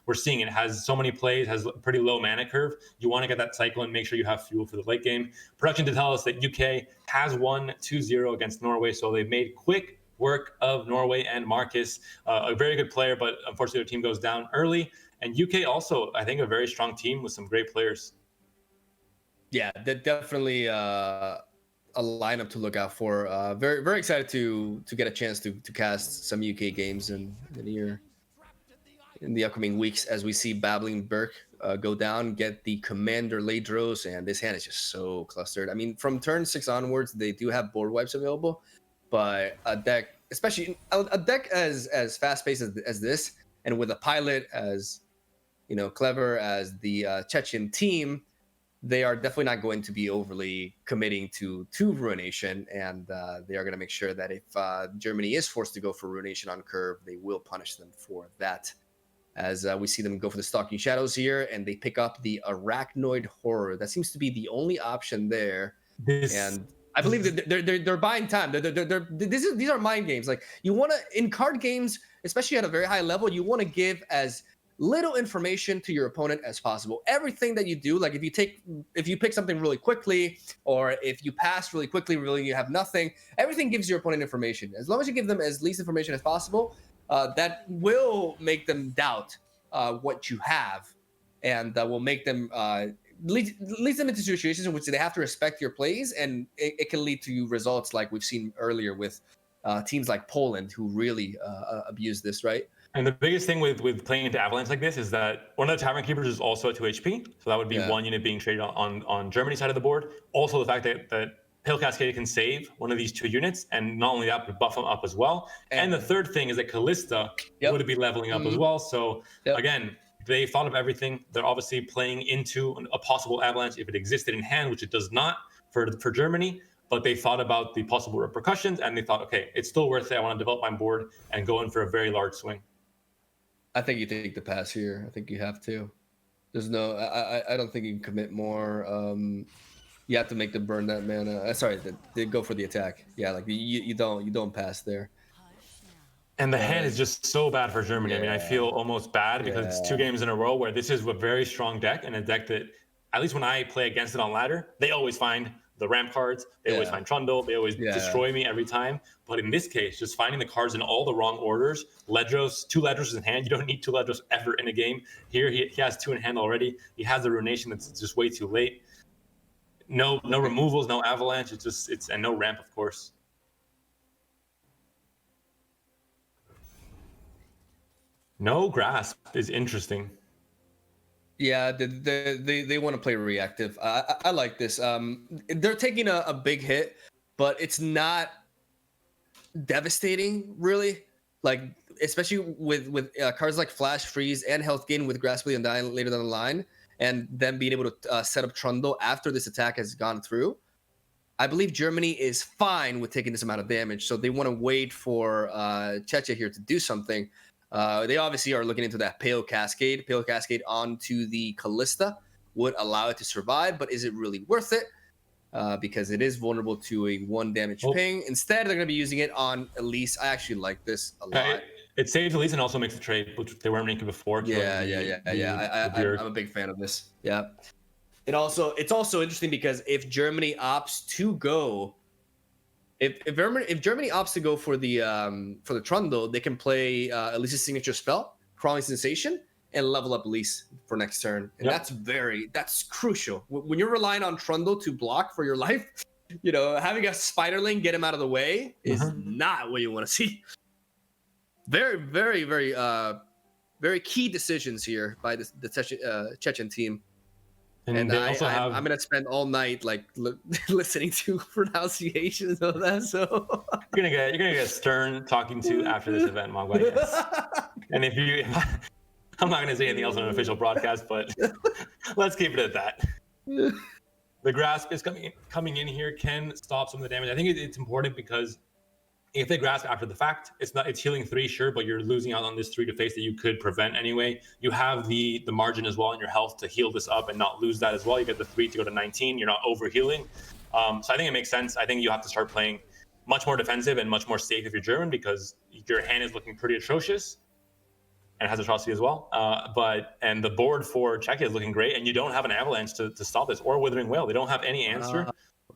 D: we're seeing it has so many plays, has pretty low mana curve. You want to get that cycle and make sure you have fuel for the late game. Production to tell us that UK has won 2-0 against Norway, so they've made quick work of Norway and Marcus, a very good player, but unfortunately their team goes down early. And UK also, I think, a very strong team with some great players.
A: Yeah, they're definitely a lineup to look out for. Very, very excited to get a chance to cast some UK games in the upcoming weeks, as we see Babbling Burke go down, get the Commander Ladros, and this hand is just so clustered. I mean, from turn 6 onwards, they do have board wipes available, but a deck, especially a deck as fast-paced as this, and with a pilot as clever as the Chechen team, they are definitely not going to be overly committing to Ruination, and they are going to make sure that if Germany is forced to go for Ruination on curve, they will punish them for that. As we see them go for the Stalking Shadows here, and they pick up the Arachnoid Horror. That seems to be the only option there. And I believe that they're buying time. These are mind games. Like, you want to, in card games, especially at a very high level, you want to give as little information to your opponent as possible. Everything that you do, like if you pick something really quickly, or if you pass really quickly, really you have nothing, everything gives your opponent information. As long as you give them as least information as possible, that will make them doubt what you have, and that will make them lead them into situations in which they have to respect your plays, and it can lead to results like we've seen earlier with teams like Poland who really abuse this, right?
D: And the biggest thing with playing into Avalanche like this is that one of the Tavern Keepers is also at 2 HP. So that would be one unit being traded on Germany's side of the board. Also, the fact that Pale Cascade can save one of these 2 units, and not only that, but buff them up as well. And the third thing is that Callista would be leveling up as well. So again, they thought of everything. They're obviously playing into a possible Avalanche if it existed in hand, which it does not for Germany. But they thought about the possible repercussions, and they thought, okay, it's still worth it. I want to develop my board and go in for a very large swing.
A: I think you take the pass here. I think you have to. There's no. I don't think you can commit more. You have to make them burn that mana. Sorry, they go for the attack. Yeah, like you don't pass there.
D: And the hand is just so bad for Germany. I mean, I feel almost bad because it's 2 games in a row where this is a very strong deck, and a deck that, at least when I play against it on ladder, they always find the ramp cards, they always find Trundle, they always destroy me every time. But in this case, just finding the cards in all the wrong orders, Ledros, 2 Ledros in hand, you don't need 2 Ledros ever in a game. Here he has 2 in hand already. He has the Ruination that's just way too late. No removals, no Avalanche, and no ramp, of course. No Grasp is interesting.
A: Yeah, they want to play reactive. I like this. They're taking a big hit, but it's not devastating, really. Like, especially with cards like Flash Freeze and Health Gain with Grasp and Undying later down the line, and then being able to set up Trundle after this attack has gone through. I believe Germany is fine with taking this amount of damage, so they want to wait for Czechia here to do something. They obviously are looking into that Pale Cascade. Pale Cascade onto the Callista would allow it to survive, but is it really worth it? Because it is vulnerable to a 1 damage ping. Instead, they're going to be using it on Elise. I actually like this a lot.
D: It saves Elise and also makes the trade, which they weren't making before.
A: I'm a big fan of this. Yeah. It's also interesting because if Germany opts to go. If Germany opts to go for the Trundle, they can play Elise's signature spell, Crawling Sensation, and level up Elise for next turn. And that's crucial. When you're relying on Trundle to block for your life, having a Spiderling get him out of the way is not what you want to see. Very, very, very, very key decisions here by the Chechen team. And I'm going to spend all night listening to pronunciations of that. So
D: you're gonna get stern talking to after this event, Mogwai. And if I'm not going to say anything else on an official broadcast, but let's keep it at that. The Grasp is coming in here, can stop some of the damage. I think it's important because if they Grasp after the fact, it's healing 3, sure, but you're losing out on this 3 to face that you could prevent anyway. You have the margin as well in your health to heal this up and not lose that as well. You get the 3 to go to 19. You're not over healing. So I think it makes sense. I think you have to start playing much more defensive and much more safe if you're German, because your hand is looking pretty atrocious and has atrocity as well. And the board for Czechia is looking great, and you don't have an Avalanche to stop this, or Withering Wail. They don't have any answer.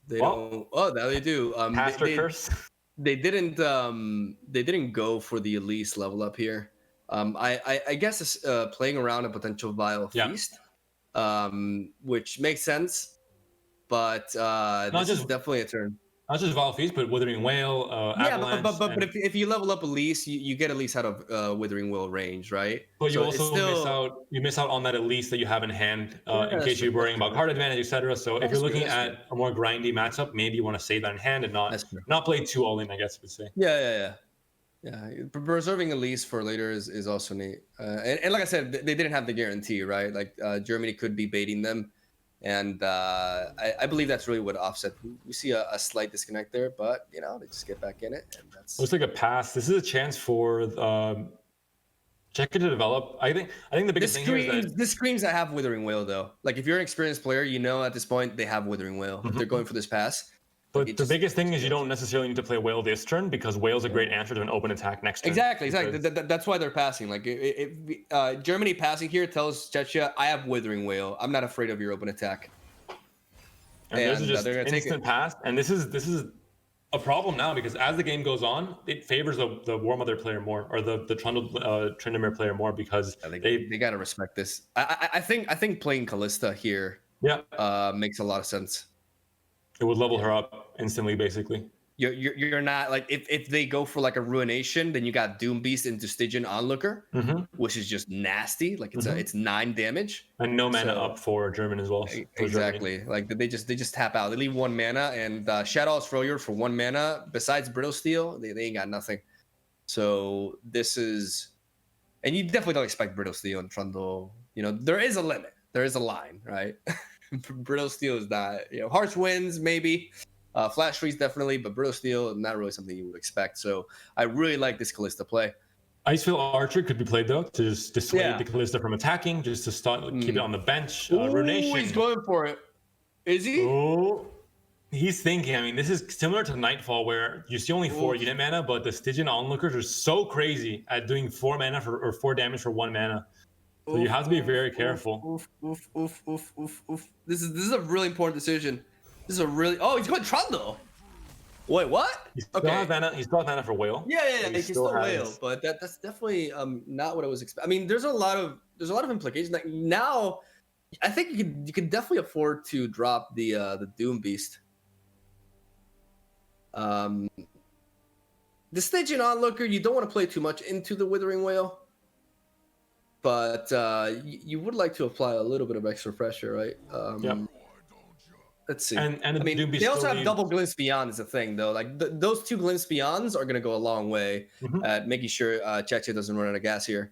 A: Now they do.
D: Pastor Curse.
A: They didn't go for the Elise level up here. I guess it's playing around a potential Vile Feast, which makes sense. But this is definitely a turn.
D: Not just Vile Feast, but Withering Wail, Avalanche.
A: But if you level up Elise, you get Elise out of Withering Wail range, right?
D: But you also miss out on that Elise that you have in hand in case you're worrying about card advantage, etc. So if you're looking at a more grindy matchup, maybe you want to save that in hand and not play too all in, I guess you would say.
A: Yeah. Preserving Elise for later is also neat. And like I said, they didn't have the guarantee, right? Like Germany could be baiting them. And I believe that's really what offset. We see a slight disconnect there, but they just get back in it, and that's.
D: Looks like a pass. This is a chance for Czechia to develop. I think the biggest thing here is that
A: this screams I have Withering Wail though. Like if you're an experienced player, at this point they have Withering Wail. If they're going for this pass.
D: But the biggest thing is you don't necessarily need to play Whale this turn, because Whale's a great answer to an open attack next turn.
A: Exactly. That's why they're passing. Like if Germany passing here tells Czechia, I have Withering Wail. I'm not afraid of your open attack.
D: And this is just instant pass. And this is a problem now, because as the game goes on, it favors the War Mother player more, or the Tryndamere player more, because
A: they got to respect this. I think playing Callista here makes a lot of sense.
D: It would level her up instantly, basically.
A: you're not like if they go for like a ruination, then you got Doom Beast into Stygian Onlooker, which is just nasty. Like it's 9 damage
D: and no mana up for German as well.
A: Exactly. Like they just tap out. They leave 1 mana, and Shadow Failure for 1 mana. Besides Brittle Steel, they ain't got nothing. So this is, and you definitely don't expect Brittle Steel and Trundle. You know, there is a limit. There is a line, right? Brittle Steel is not. You know, Harsh Winds maybe. Flash Freeze definitely, but Brittle Steel not really something you would expect. So I really like this Callista play.
D: Icefield Archer could be played though to just dissuade the Callista from attacking, just to start keep it on the bench. Ruination.
A: He's going for it. Is he?
D: Oh, he's thinking. I mean, this is similar to Nightfall, where you see only 4 unit mana, but the Stygian Onlookers are so crazy at doing 4 mana or 4 damage for 1 mana. So you have to be very careful.
A: This is a really important decision. This is a really. Oh, he's going Trundle. Wait, what?
D: He still has mana. He's still has mana for Whale.
A: Yeah. He still Whale, but that's definitely not what I was expecting. I mean, there's a lot of implications. Like now, I think you can definitely afford to drop the Doom Beast. The Stygian Onlooker, you don't want to play too much into the Withering Whale, but you would like to apply a little bit of extra pressure, right? Let's see.
D: And
A: I mean, they also have double Glimpse Beyond is a thing, though. Like those 2 Glimpse Beyonds are going to go a long way at making sure Czechia doesn't run out of gas here.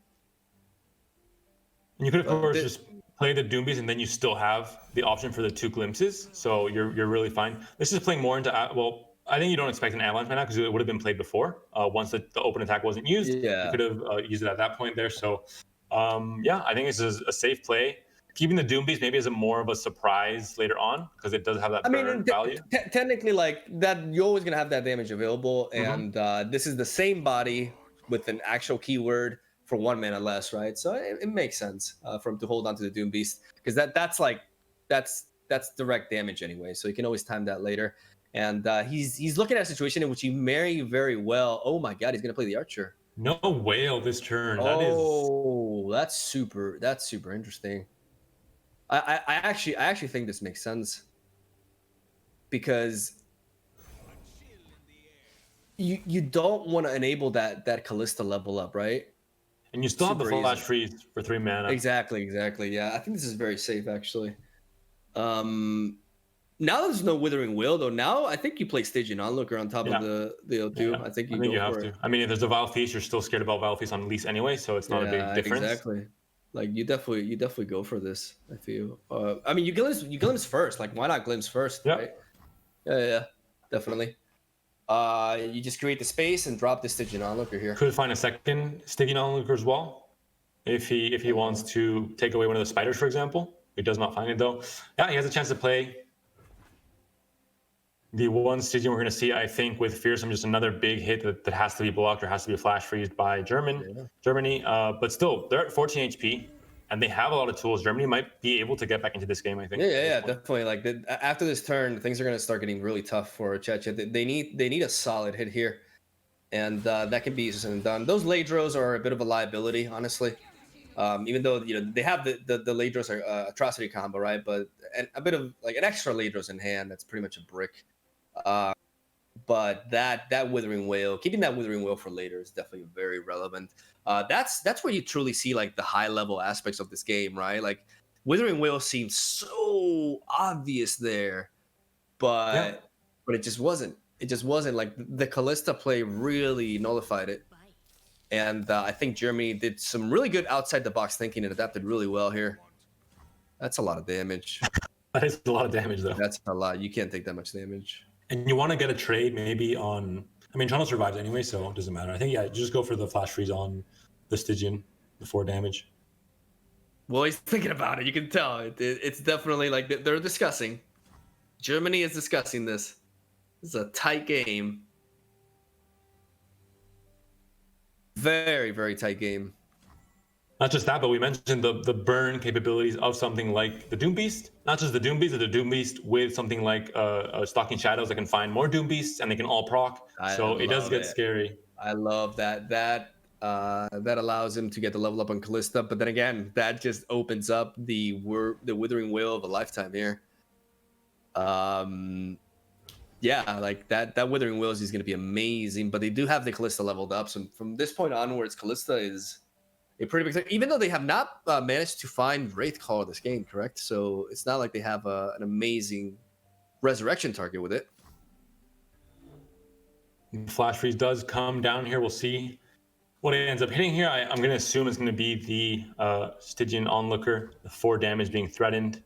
D: And you could, of course, just play the Doom Beast, and then you still have the option for the 2 Glimpses. So you're really fine. This is playing more into I think you don't expect an Avalanche right now because it would have been played before. Once the open attack wasn't used, you could have used it at that point there. So I think this is a safe play. Keeping the Doom Beast maybe as more of a surprise later on because it does have that burn value.
A: Technically, like that, you're always gonna have that damage available, and this is the same body with an actual keyword for 1 mana less, right? So it makes sense for him to hold on to the Doom Beast because that's direct damage anyway. So you can always time that later. And he's looking at a situation in which he very, very well. Oh my God, he's gonna play the Archer.
D: No Whale this turn.
A: That's super interesting. I actually think this makes sense because you don't want to enable that Callista level up, right?
D: And you still have the Flash Freeze for 3 mana.
A: Exactly. Yeah, I think this is very safe actually. Now there's no Withering Whale though. Now I think you play Stygian Onlooker on top of the O2.
D: Yeah.
A: I think you
D: have to. I mean, if there's a Vile Feast, you're still scared about Vile Feast on lease anyway, so it's not a big difference.
A: Exactly. Like you definitely go for this. I feel. I mean, you glimpse first. Like why not glimpse first?
D: Yeah.
A: Right? Yeah, definitely. You just create the space and drop the Stygian Onlooker here.
D: Could find a second Stygian Onlooker as well, if he wants to take away one of the spiders, for example. He does not find it though. Yeah, he has a chance to play the one Stygian we're going to see, I think, with Fearsome, just another big hit that has to be blocked or has to be flash freezed by Germany. But still, they're at 14 HP, and they have a lot of tools. Germany might be able to get back into this game, I think.
A: Yeah, definitely. Like after this turn, things are going to start getting really tough for Czechia. They need a solid hit here, and that can be easy said and done. Those Ladros are a bit of a liability, honestly. Even though they have the Ladros atrocity combo, right? But a bit of like an extra Ladros in hand, that's pretty much a brick. But that Withering Whale, keeping that Withering Whale for later is definitely very relevant. That's where you truly see like the high level aspects of this game, right? Like Withering Whale seems so obvious there, but it just wasn't. It just wasn't. Like the Callista play really nullified it. And I think Germany did some really good outside the box thinking and adapted really well here. That's a lot of damage.
D: That is a lot of damage, though.
A: That's a lot. You can't take that much damage.
D: And you want to get a trade maybe on... I mean, Toronto survives anyway, so it doesn't matter. I think, just go for the flash freeze on the Stygian, the 4 damage.
A: Well, he's thinking about it. You can tell. It's definitely like they're discussing. Germany is discussing this. This is a tight game. Very, very tight game.
D: Not just that, but we mentioned the burn capabilities of something like the Doom Beast. Not just the Doom Beast, but the Doom Beast with something like Stalking Shadows that can find more Doom Beasts and they can all proc. So it does get scary.
A: I love that. That allows him to get the level up on Callista. But then again, that just opens up the Withering Whale of a lifetime here. Yeah, like that Withering Wills is going to be amazing, but they do have the Callista leveled up. So from this point onwards, Callista is a pretty big thing, even though they have not managed to find Wraithcaller this game, correct? So it's not like they have an amazing resurrection target with it.
D: Flash freeze does come down here. We'll see what it ends up hitting here. I'm going to assume it's going to be the Stygian Onlooker, the 4 damage being threatened.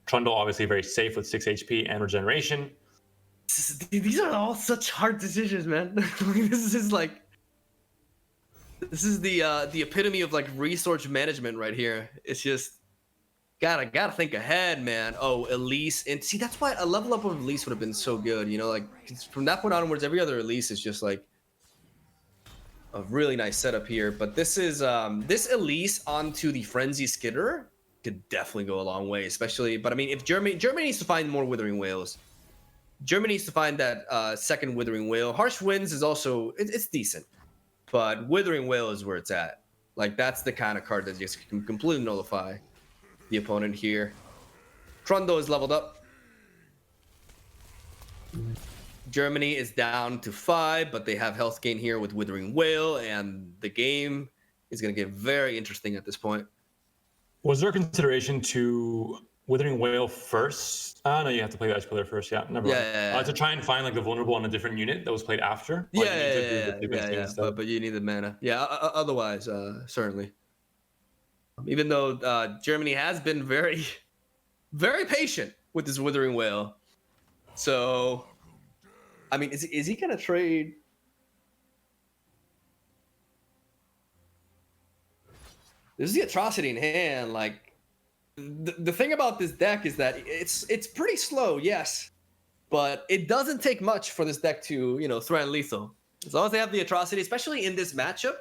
D: Trundle obviously very safe with 6 HP and regeneration.
A: These are all such hard decisions, man. This is the epitome of like resource management right here. It's just gotta think ahead, man. Oh, Elise, and see that's why a level up of Elise would have been so good. You know, like from that point onwards, every other Elise is just like a really nice setup here. But this is this Elise onto the Frenzy Skitterer could definitely go a long way, especially. But I mean, if Germany needs to find more Withering Whales. Germany needs to find that second Withering Whale. Harsh Winds is also it's decent, but Withering Whale is where it's at. Like that's the kind of card that just can completely nullify the opponent here. Trundle is leveled up. Germany is down to 5, but they have health gain here with Withering Whale, and the game is going to get very interesting at this point.
D: Was there consideration to Withering Whale first? No, you have to play the Ice Pillar first. Yeah, never mind.
A: Yeah.
D: To try and find like the vulnerable on a different unit that was played after.
A: Yeah. But you need the mana. Yeah, otherwise, certainly. Even though Germany has been very, very patient with this Withering Whale. So, I mean, is he going to trade? This is the Atrocity in hand. Like, the thing about this deck is that it's pretty slow, yes, but it doesn't take much for this deck to threaten lethal. As long as they have the Atrocity, especially in this matchup,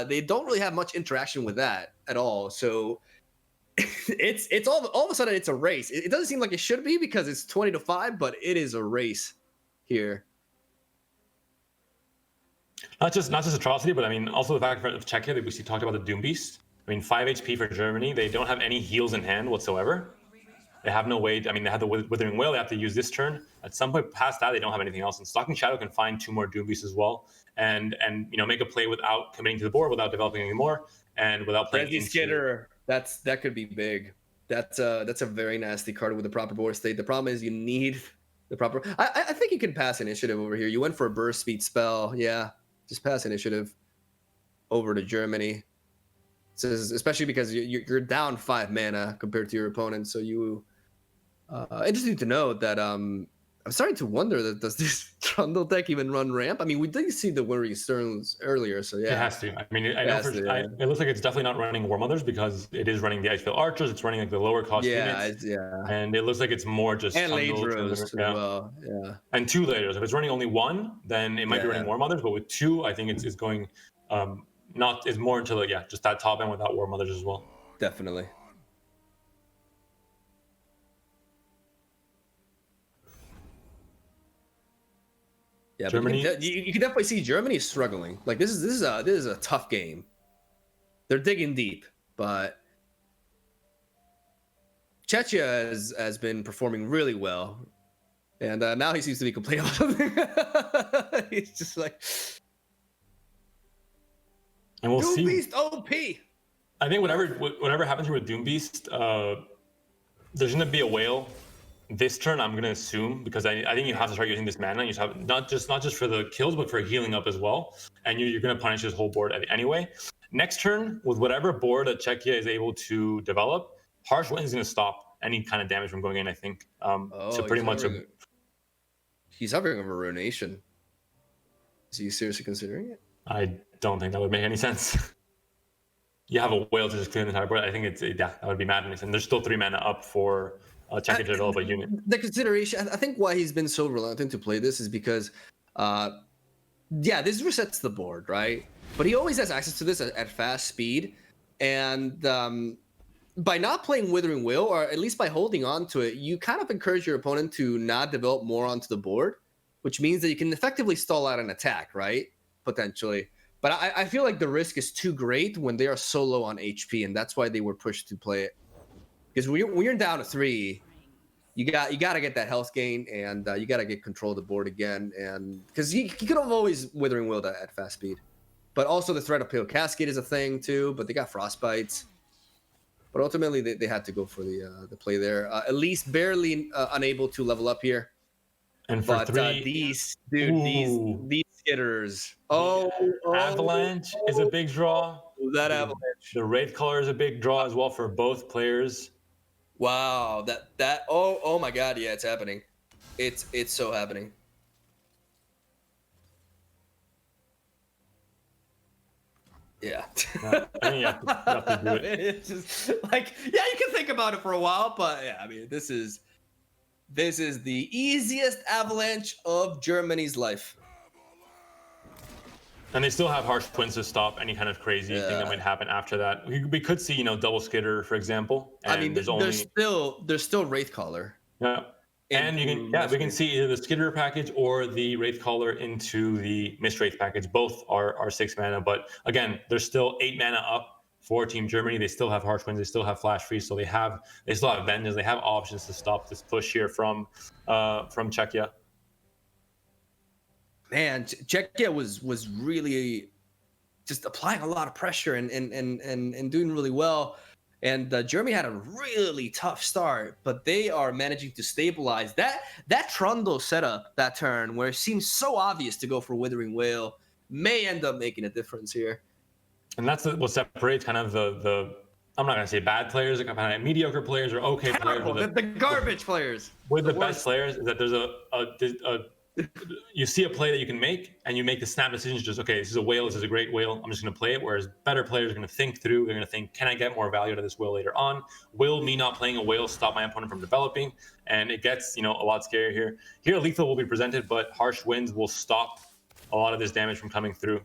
A: they don't really have much interaction with that at all. So it's all of a sudden it's a race. It doesn't seem like it should be because it's 20-5, but it is a race here.
D: Not just Atrocity, but I mean also the fact of Czechia that we talked about the Doom Beast. I mean, 5 HP for Germany. They don't have any heals in hand whatsoever. They have no way. I mean, they have the Withering Whale. They have to use this turn. At some point past that, they don't have anything else. And Stalking Shadow can find 2 more Doom Beasts as well, and make a play without committing to the board, without developing any more, and without playing
A: Frenzy Skitterer. That could be big. That's a very nasty card with the proper board state. The problem is you need the proper. I think you can pass initiative over here. You went for a burst speed spell. Yeah, just pass initiative over to Germany. Especially because you're down 5 mana compared to your opponent. So you interesting to note that I'm starting to wonder that does this Trundle deck even run ramp? I mean, we did see the Withering Sterns earlier, so yeah.
D: It has to. I mean, it looks like it's definitely not running War Mothers because it is running the Icefield Archers. It's running like the lower cost units.
A: Yeah.
D: And it looks like it's more just
A: and Ladros as well. Yeah.
D: And 2 Ladros. If it's running only 1, then it might be running War Mothers. But with 2, I think it's going. It's more into just that top end without War Mothers as well.
A: Definitely. Yeah, Germany. You can definitely see Germany struggling. Like this is a tough game. They're digging deep, but Czechia has been performing really well, and now he seems to be complaining about something. He's just like.
D: And we'll see.
A: Doom Beast OP.
D: I think whatever happens here with Doom Beast, there's going to be a whale this turn. I'm going to assume because I think you have to start using this mana. You have not just for the kills, but for healing up as well. And you're going to punish this whole board anyway. Next turn, with whatever board that Czechia is able to develop, Harsh Wind is going to stop any kind of damage from going in. I think. So pretty much.
A: He's having a ruination. Is he seriously considering it?
D: I don't think that would make any sense. You have a whale to just clear the entire board. I think that would be madness. And there's still 3 mana up for Czechia to develop a unit.
A: The consideration, I think why he's been so reluctant to play this is because, this resets the board, right? But he always has access to this at fast speed. And by not playing Withering Will, or at least by holding on to it, you kind of encourage your opponent to not develop more onto the board, which means that you can effectively stall out an attack, right? Potentially. But I feel like the risk is too great when they are so low on HP, and that's why they were pushed to play it. Because when you're down to 3, you got to get that health gain, and you got to get control of the board again, and because he could have always Withering Will at fast speed, but also the threat of Pale Cascade is a thing too. But they got Frostbites, but ultimately they had to go for the play there. At least barely unable to level up here.
D: And for three,
A: these skitters.
D: Avalanche is a big draw.
A: That Avalanche.
D: The Wraith Caller is a big draw as well for both players.
A: Wow, that oh my God, yeah, it's happening. It's so happening. Yeah.
D: I mean, you have to do it.
A: It's just like, yeah, you can think about it for a while, but yeah, I mean, this is the easiest Avalanche of Germany's life.
D: And they still have Harsh Twins to stop any kind of crazy thing that might happen after that. We could see, double Skitter, for example. And
A: I mean, there's still Wraith Caller.
D: Yeah. And we can see either the Skitter package or the Wraith Caller into the Mist Wraith package. Both are 6 mana, but again, there's still 8 mana up for Team Germany. They still have Harsh Winds, they still have Flash Freeze, so they still have Vengeance, they have options to stop this push here from Czechia.
A: Man, Czechia was really just applying a lot of pressure and doing really well. And Germany had a really tough start, but they are managing to stabilize. That Trundle setup that turn, where it seems so obvious to go for Withering Wail, may end up making a difference here.
D: And that's what separates kind of the I'm not going to say bad players, kind of mediocre players or okay
A: Terrible,
D: players.
A: The garbage players.
D: With the best players is that there's a you see a play that you can make, and you make the snap decisions. Just okay, this is a whale. This is a great whale. I'm just going to play it. Whereas better players are going to think through. They're going to think, can I get more value out of this whale later on? Will me not playing a whale stop my opponent from developing? And it gets a lot scarier here. Here, lethal will be presented, but Harsh Winds will stop a lot of this damage from coming through.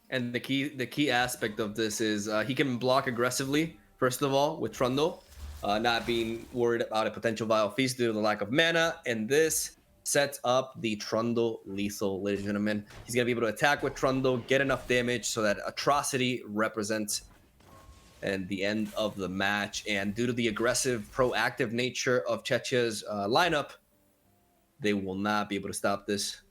A: And the key aspect of this is he can block aggressively. First of all, with Trundle, not being worried about a potential Vile Feast due to the lack of mana, and this sets up the Trundle lethal, ladies and gentlemen. He's gonna be able to attack with Trundle, get enough damage so that Atrocity represents and the end of the match. And due to the aggressive, proactive nature of Czechia's lineup, they will not be able to stop this.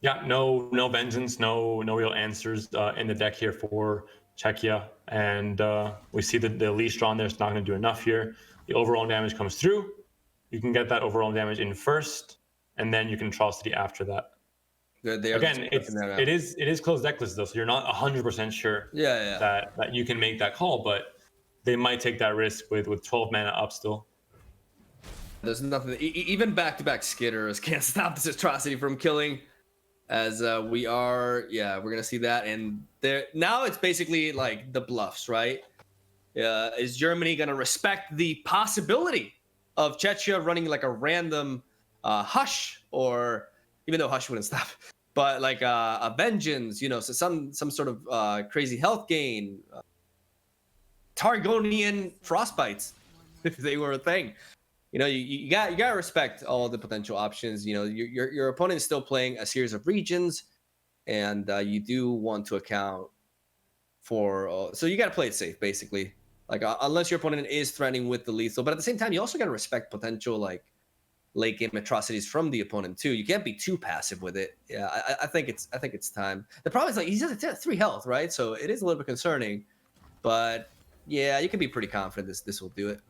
D: Yeah, no Vengeance, no real answers in the deck here for Czechia. And we see that the Leash drawn there is not going to do enough here. The overall damage comes through. You can get that overall damage in first, and then you can Atrocity after that. Again, it is closed deck list though, so you're not 100% sure that you can make that call, but they might take that risk with 12 mana up still.
A: There's nothing, even back-to-back Skitters can't stop this Atrocity from killing. As we're gonna see that, and there now it's basically like the bluffs, right? Is Germany gonna respect the possibility of Czechia running like a random Hush, or even though Hush wouldn't stop, but like a Vengeance, so some sort of crazy health gain, Targonian Frostbites, if they were a thing. You gotta respect all the potential options. Your opponent is still playing a series of regions, and you do want to account for. So you gotta play it safe, basically. Like unless your opponent is threatening with the lethal, but at the same time, you also gotta respect potential like late game atrocities from the opponent too. You can't be too passive with it. Yeah, I think it's time. The problem is like he's at 3 health, right? So it is a little bit concerning, but yeah, you can be pretty confident this will do it,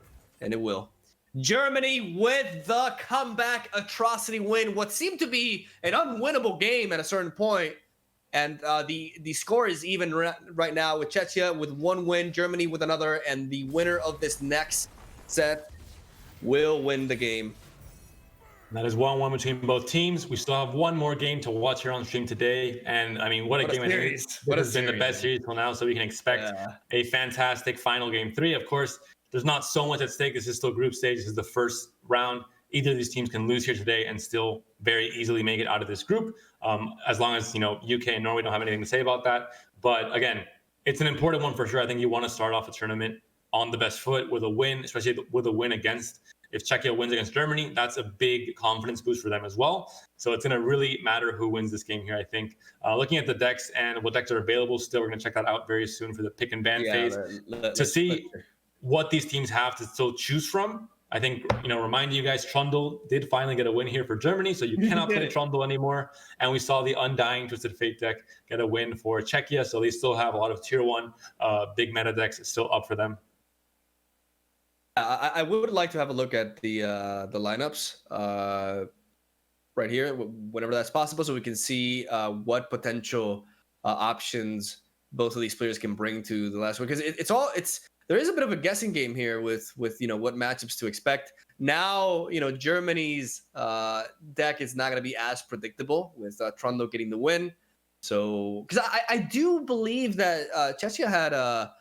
A: and it will. Germany with the comeback Atrocity win, what seemed to be an unwinnable game at a certain point. And the score is even right now with Czechia with 1 win, Germany with another, and the winner of this next set will win the game.
D: That is 1-1 between both teams. We still have one more game to watch here on stream today. And I mean, what a game.
A: Series.
D: What has been the best series till now, so we can expect a fantastic final game 3. Of course, there's not so much at stake. This is still group stage. This is the first round. Either of these teams can lose here today and still very easily make it out of this group, as long as UK and Norway don't have anything to say about that. But again, it's an important one for sure. I think you want to start off a tournament on the best foot with a win, especially with a win against. If Czechia wins against Germany, that's a big confidence boost for them as well. So it's going to really matter who wins this game here, I think. Looking at the decks and what decks are available still, we're going to check that out very soon for the pick and ban phase to see what these teams have to still choose from I think, remind you guys, Trundle did finally get a win here for Germany, so you cannot play Trundle anymore. And we saw the Undying Twisted Fate deck get a win for Czechia, so they still have a lot of tier 1 big meta decks still up for them.
A: I would like to have a look at the lineups right here, whenever that's possible, so we can see what potential options both of these players can bring to the last one, because there is a bit of a guessing game here with what matchups to expect. Now, Germany's deck is not going to be as predictable with Trundle getting the win. So, because I do believe that Czechia had a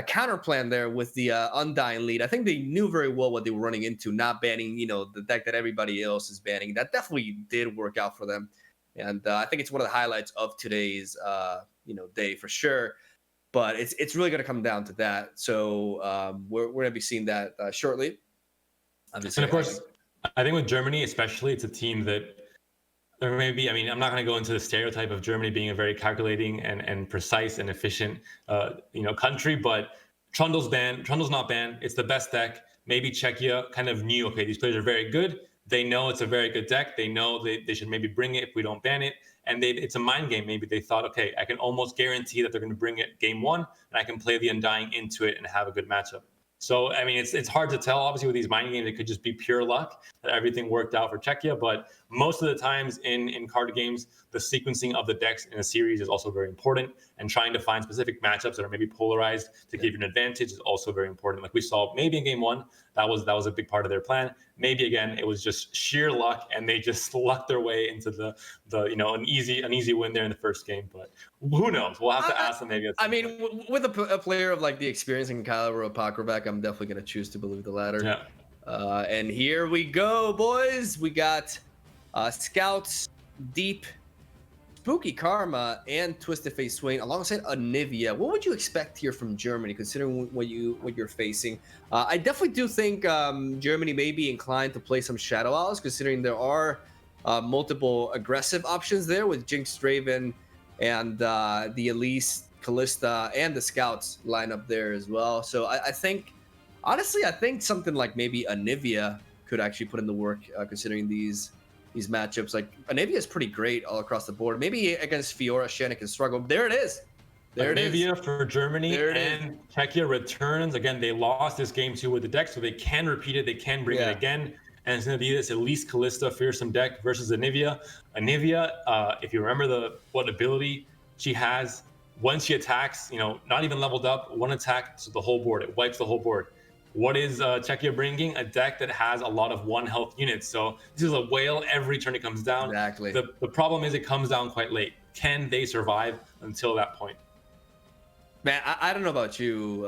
A: counter plan there with the Undying lead. I think they knew very well what they were running into, not banning, the deck that everybody else is banning. That definitely did work out for them. And I think it's one of the highlights of today's, day for sure. But it's really going to come down to that. So we're going to be seeing that shortly.
D: And of course, I think with Germany especially, it's a team that there may be, I'm not going to go into the stereotype of Germany being a very calculating and precise and efficient, country, but Trundle's not banned. It's the best deck. Maybe Czechia kind of knew, okay, these players are very good. They know it's a very good deck. They know they should maybe bring it if we don't ban it. And it's a mind game. Maybe they thought, okay, I can almost guarantee that they're going to bring it game 1, and I can play the Undying into it and have a good matchup. So, it's hard to tell. Obviously, with these mind games, it could just be pure luck that everything worked out for Czechia. But most of the times in card games, the sequencing of the decks in a series is also very important. And trying to find specific matchups that are maybe polarized to give you an advantage is also very important. Like we saw maybe in game 1, that was a big part of their plan. Maybe again, it was just sheer luck, and they just lucked their way into the an easy win there in the first game. But who knows? We'll have to ask them maybe.
A: With a player of like the experience in Kyle Pakravac, I'm definitely going to choose to believe the latter.
D: Yeah.
A: And here we go, boys. We got Scouts, Deep, Spooky Karma, and Twisted Fate Swain alongside Anivia. What would you expect here from Germany, considering what you're facing? I definitely do think Germany may be inclined to play some Shadow Owls, considering there are multiple aggressive options there with Jinx Draven and the Elise, Callista, and the Scouts line up there as well. So I think, honestly, something like maybe Anivia could actually put in the work, considering these matchups. Like Anivia is pretty great all across the board. Maybe against Fiora, Shanna can struggle. There it is.
D: Anivia for Germany, and Czechia returns. Again, they lost this game 2 with the deck, so they can repeat it. They can bring it again. And it's going to be this Elise Callista fearsome deck versus Anivia. Anivia, if you remember what ability she has, once she attacks, not even leveled up, one attack to the whole board. It wipes the whole board. What is Czechia bringing? A deck that has a lot of 1 health units. So this is a whale every turn it comes down.
A: Exactly.
D: The problem is it comes down quite late. Can they survive until that point?
A: Man, I don't know about you,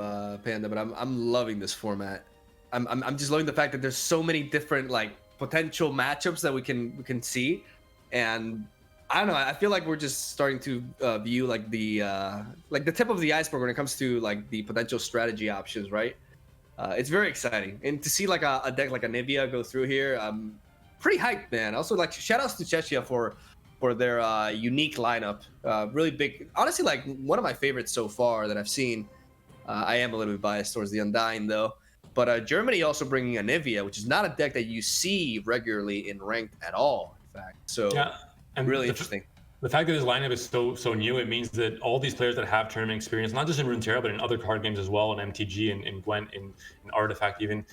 A: Panda, but I'm loving this format. I'm just loving the fact that there's so many different like potential matchups that we can see, and I don't know. I feel like we're just starting to view like the tip of the iceberg when it comes to like the potential strategy options, right? It's very exciting, and to see like a deck like Anivia go through here, I'm pretty hyped, man. Also, like shout outs to Czechia for their unique lineup. Really big, honestly, like one of my favorites so far that I've seen. I am a little bit biased towards the Undying though. But Germany also bringing Anivia, which is not a deck that you see regularly in ranked at all, in fact. So,
D: and
A: really interesting.
D: The fact that this lineup is so new, it means that all these players that have tournament experience, not just in Runeterra, but in other card games as well, in MTG, in Gwent, in Artifact even,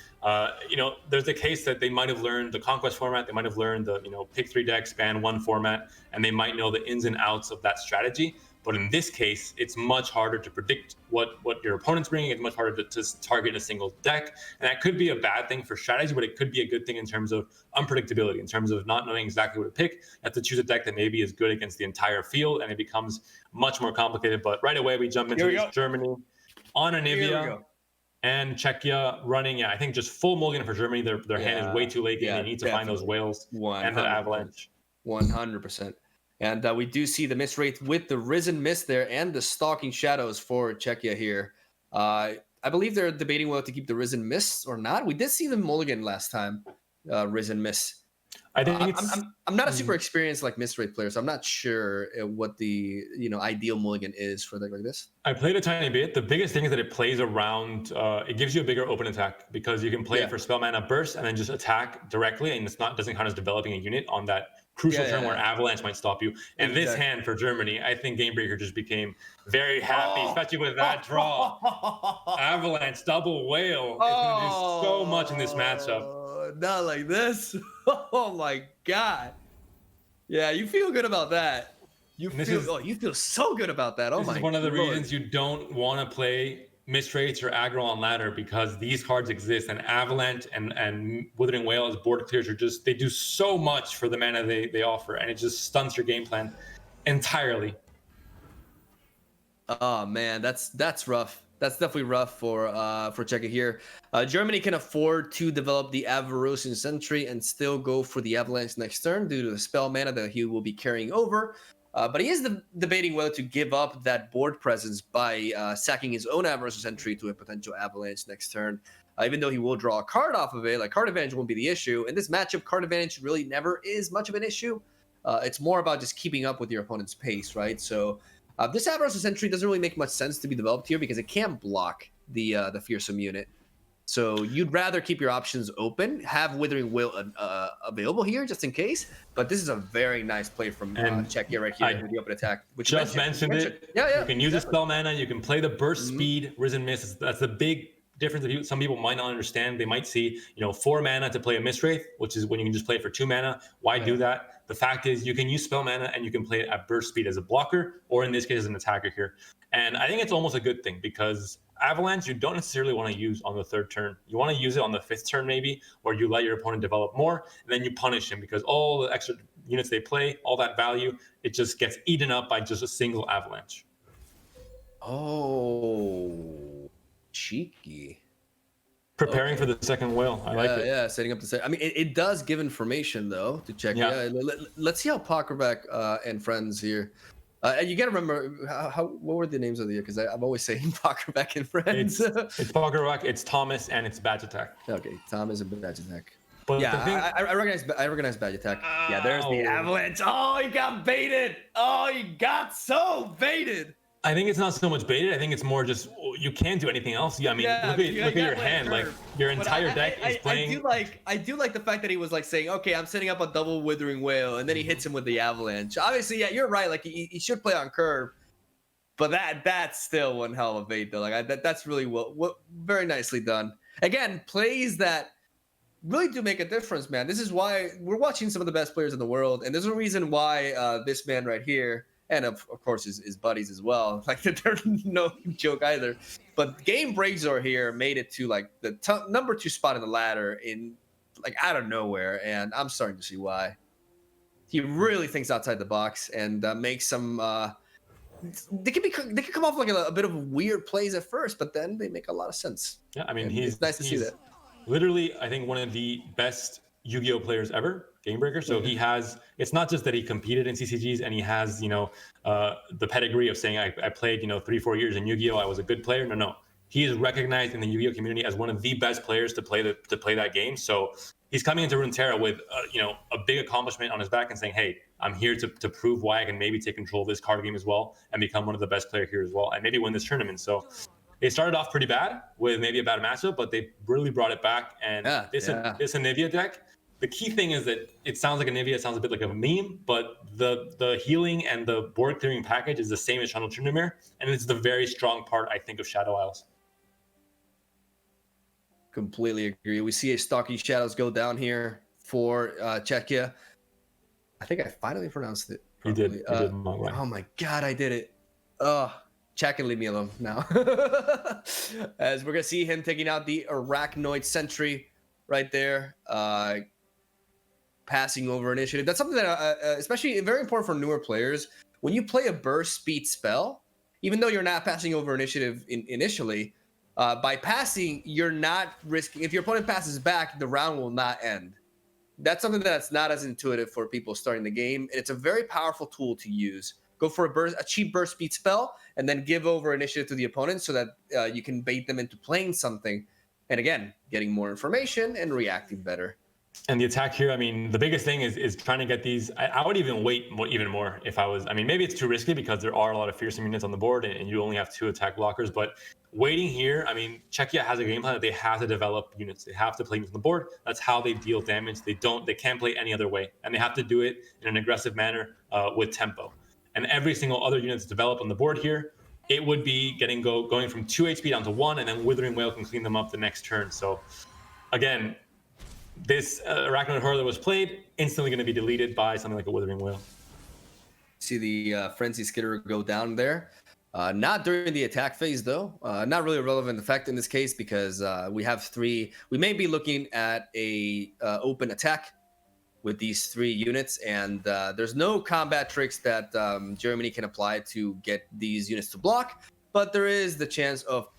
D: there's the case that they might have learned the Conquest format, they might have learned the, pick 3 decks, ban 1 format, and they might know the ins and outs of that strategy. But in this case, it's much harder to predict what your opponent's bringing. It's much harder to target a single deck. And that could be a bad thing for strategy, but it could be a good thing in terms of unpredictability, in terms of not knowing exactly what to pick. You have to choose a deck that maybe is good against the entire field, and it becomes much more complicated. But right away, we jump into Germany on Anivia and Czechia running. I think just full mulligan for Germany. Their hand is way too late. They need to find those whales 100%. And the avalanche.
A: 100%. And we do see the miss rate with the Risen Mist there and the Stalking Shadows for Czechia here. I believe they're debating whether to keep the Risen Mist or not. We did see the mulligan last time, Risen Mist.
D: I think
A: I'm not a super experienced like miss rate player, so I'm not sure what the ideal mulligan is for like this.
D: I played a tiny bit. The biggest thing is that it plays around. It gives you a bigger open attack because you can play it for spell mana burst and then just attack directly, and doesn't count as developing a unit on that crucial turn where Avalanche might stop you. And this hand for Germany, I think Gamebreaker just became very happy, especially with that draw. Avalanche double whale is going to do so much in this matchup.
A: Not like this. Oh my god. Yeah, you feel good about that. You feel so good about that. Oh my god.
D: This is one of the reasons you don't want to play Mistrates or aggro on ladder, because these cards exist, and Avalanche and Withering Whale as board clears they do so much for the mana they offer, and it just stunts your game plan entirely.
A: Oh man, that's rough. That's definitely rough for Czechia here. Germany can afford to develop the Avarosian Sentry and still go for the Avalanche next turn due to the spell mana that he will be carrying over. But he is debating whether to give up that board presence by sacking his own Avarosian Sentry to a potential Avalanche next turn. Even though he will draw a card off of it, like card advantage won't be the issue. In this matchup, card advantage really never is much of an issue. It's more about just keeping up with your opponent's pace, right? So this Avarosian Sentry doesn't really make much sense to be developed here because it can't block the Fearsome unit. So you'd rather keep your options open, have Withering Will available here just in case. But this is a very nice play from Czechia right here with the open attack. Which
D: just mentioned it. Yeah. You can use the spell mana. You can play the burst speed, Risen Mist. That's the big difference that some people might not understand. They might see, 4 mana to play a Mistwraith, which is when you can just play it for 2 mana. Why do that? The fact is you can use spell mana and you can play it at burst speed as a blocker, or in this case as an attacker here. And I think it's almost a good thing because Avalanche you don't necessarily want to use on the 3rd turn. You want to use it on the 5th turn maybe, where you let your opponent develop more, and then you punish him because all the extra units they play, all that value, it just gets eaten up by just a single Avalanche.
A: Oh, cheeky.
D: Preparing for the second whale. I like it.
A: Yeah, setting up the set. I mean, it does give information though to check. Yeah. Let's see how Pokerback and friends here. And you gotta remember what were the names of the year? Because I'm always saying Pokerback and friends.
D: It's Pokerback, it's Thomas, and it's Badge Attack.
A: Okay, Thomas and Badge Attack.
D: But
A: yeah, I recognize Badge Attack. Yeah, there's the Avalanche. Oh, you got baited. Oh, you got so baited.
D: I think it's not so much baited. I think it's more just you can't do anything else. Yeah, I mean, look at your hand. Like your entire deck is playing.
A: I do like the fact that he was like saying, "Okay, I'm setting up a double Withering Whale," and then he hits him with the Avalanche. Obviously, yeah, you're right. Like he should play on curve, but that's still one hell of a bait though. Like that's really very nicely done. Again, plays that really do make a difference, man. This is why we're watching some of the best players in the world, and there's a reason why this man right here. And of course his buddies as well. Like they're no joke either. But Game Breakzor here made it to like the number 2 spot in the ladder in like out of nowhere, and I'm starting to see why. He really thinks outside the box and makes some. They can come off like a bit of weird plays at first, but then they make a lot of sense.
D: Yeah, I mean
A: it's nice to see that.
D: Literally, I think one of the best Yu-Gi-Oh players ever. Gamebreaker. So he has, it's not just that he competed in CCGs and he has, the pedigree of saying I played, 3-4 years in Yu-Gi-Oh. I was a good player. No. He is recognized in the Yu-Gi-Oh community as one of the best players to play that game. So he's coming into Runeterra with, a big accomplishment on his back and saying, hey, I'm here to prove why I can maybe take control of this card game as well and become one of the best players here as well and maybe win this tournament. So they started off pretty bad with maybe a bad matchup, but they really brought it back. And this Anivia deck, the key thing is that it sounds like Anivia, it sounds a bit like a meme, but the healing and the board clearing package is the same as Channel Tryndamere, and it's the very strong part, I think, of Shadow Isles.
A: Completely agree. We see a Stocky Shadows go down here for Czechia. I think I finally pronounced it properly.
D: You did.
A: Oh my god, I did it. Czech can leave me alone now. As we're gonna see him taking out the Arachnoid Sentry right there. Passing over initiative. That's something that, especially very important for newer players. When you play a burst speed spell, even though you're not passing over initiative initially, by passing, you're not risking. If your opponent passes back, the round will not end. That's something that's not as intuitive for people starting the game. And it's a very powerful tool to use. Go for a cheap burst speed spell, and then give over initiative to the opponent so that you can bait them into playing something. And again, getting more information and reacting better.
D: And the attack here, I mean, the biggest thing is trying to get these. I would even wait even more if I was. I mean, maybe it's too risky because there are a lot of fearsome units on the board, and you only have 2 attack blockers. But waiting here, I mean, Czechia has a game plan that they have to develop units. They have to play units on the board. That's how they deal damage. They can't play any other way, and they have to do it in an aggressive manner with tempo. And every single other unit that's developed on the board here, it would be going from 2 HP down to 1, and then Withering Whale can clean them up the next turn. So again, this Arachnoid Hurler was played, instantly going to be deleted by something like a Withering Whale.
A: See the Frenzy Skitter go down there. Not during the attack phase, though. Not really a relevant effect in this case because we have 3. We may be looking at a open attack with these 3 units, and there's no combat tricks that Germany can apply to get these units to block, but there is the chance of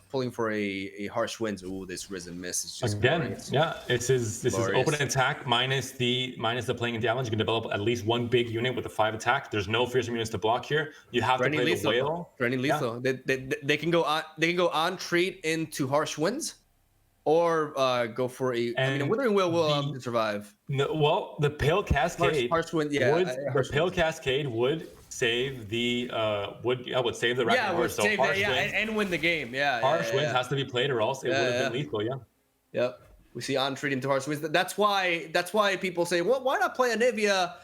A: pulling for a harsh winds. Ooh, this Risen Miss is just
D: again
A: glorious.
D: Yeah, this is open attack minus the playing into avalanche. You can develop at least 1 big unit with a 5 attack. There's no fearsome units to block here. You have to play lethal. The whale.
A: Running lethal. Yeah. They can go on treat into harsh winds, or go for a. I mean, a Withering Whale will survive.
D: No, well, the Pale Cascade.
A: Harsh wind. Yeah,
D: the Pale Cascade would save the would save the
A: Rapid
D: Horse. So harsh winds,
A: and win the game. Yeah,
D: harsh winds has to be played, or else it would have been lethal. Yeah.
A: Yep. We see on treat into harsh winds. That's why people say, well, why not play Anivia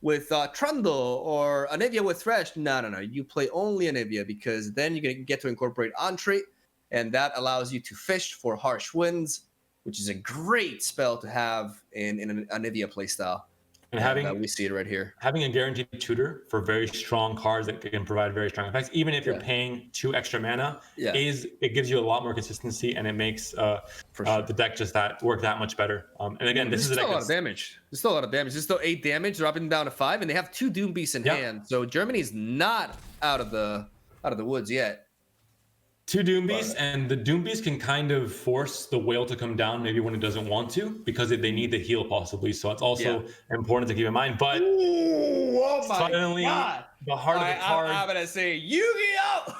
A: with Trundle or Anivia with Thresh? No. You play only Anivia because then you're gonna get to incorporate on treat, and that allows you to fish for harsh winds, which is a great spell to have in an Anivia playstyle. And we see it right here.
D: Having a guaranteed tutor for very strong cards that can provide very strong effects, even if you're paying 2 extra mana, it gives you a lot more consistency, and it makes the deck just work that much better. And again, this is
A: still a lot of damage. There's still a lot of damage. There's still 8 damage, dropping down to 5, and they have 2 Doom Beasts in hand. So Germany's not out of the woods yet.
D: 2 Doom Beasts, and the Doom Beast can kind of force the whale to come down maybe when it doesn't want to, because they need the heal possibly. So it's also important to keep in mind. But suddenly, the heart of the card.
A: I'm gonna say Yu-Gi-Oh!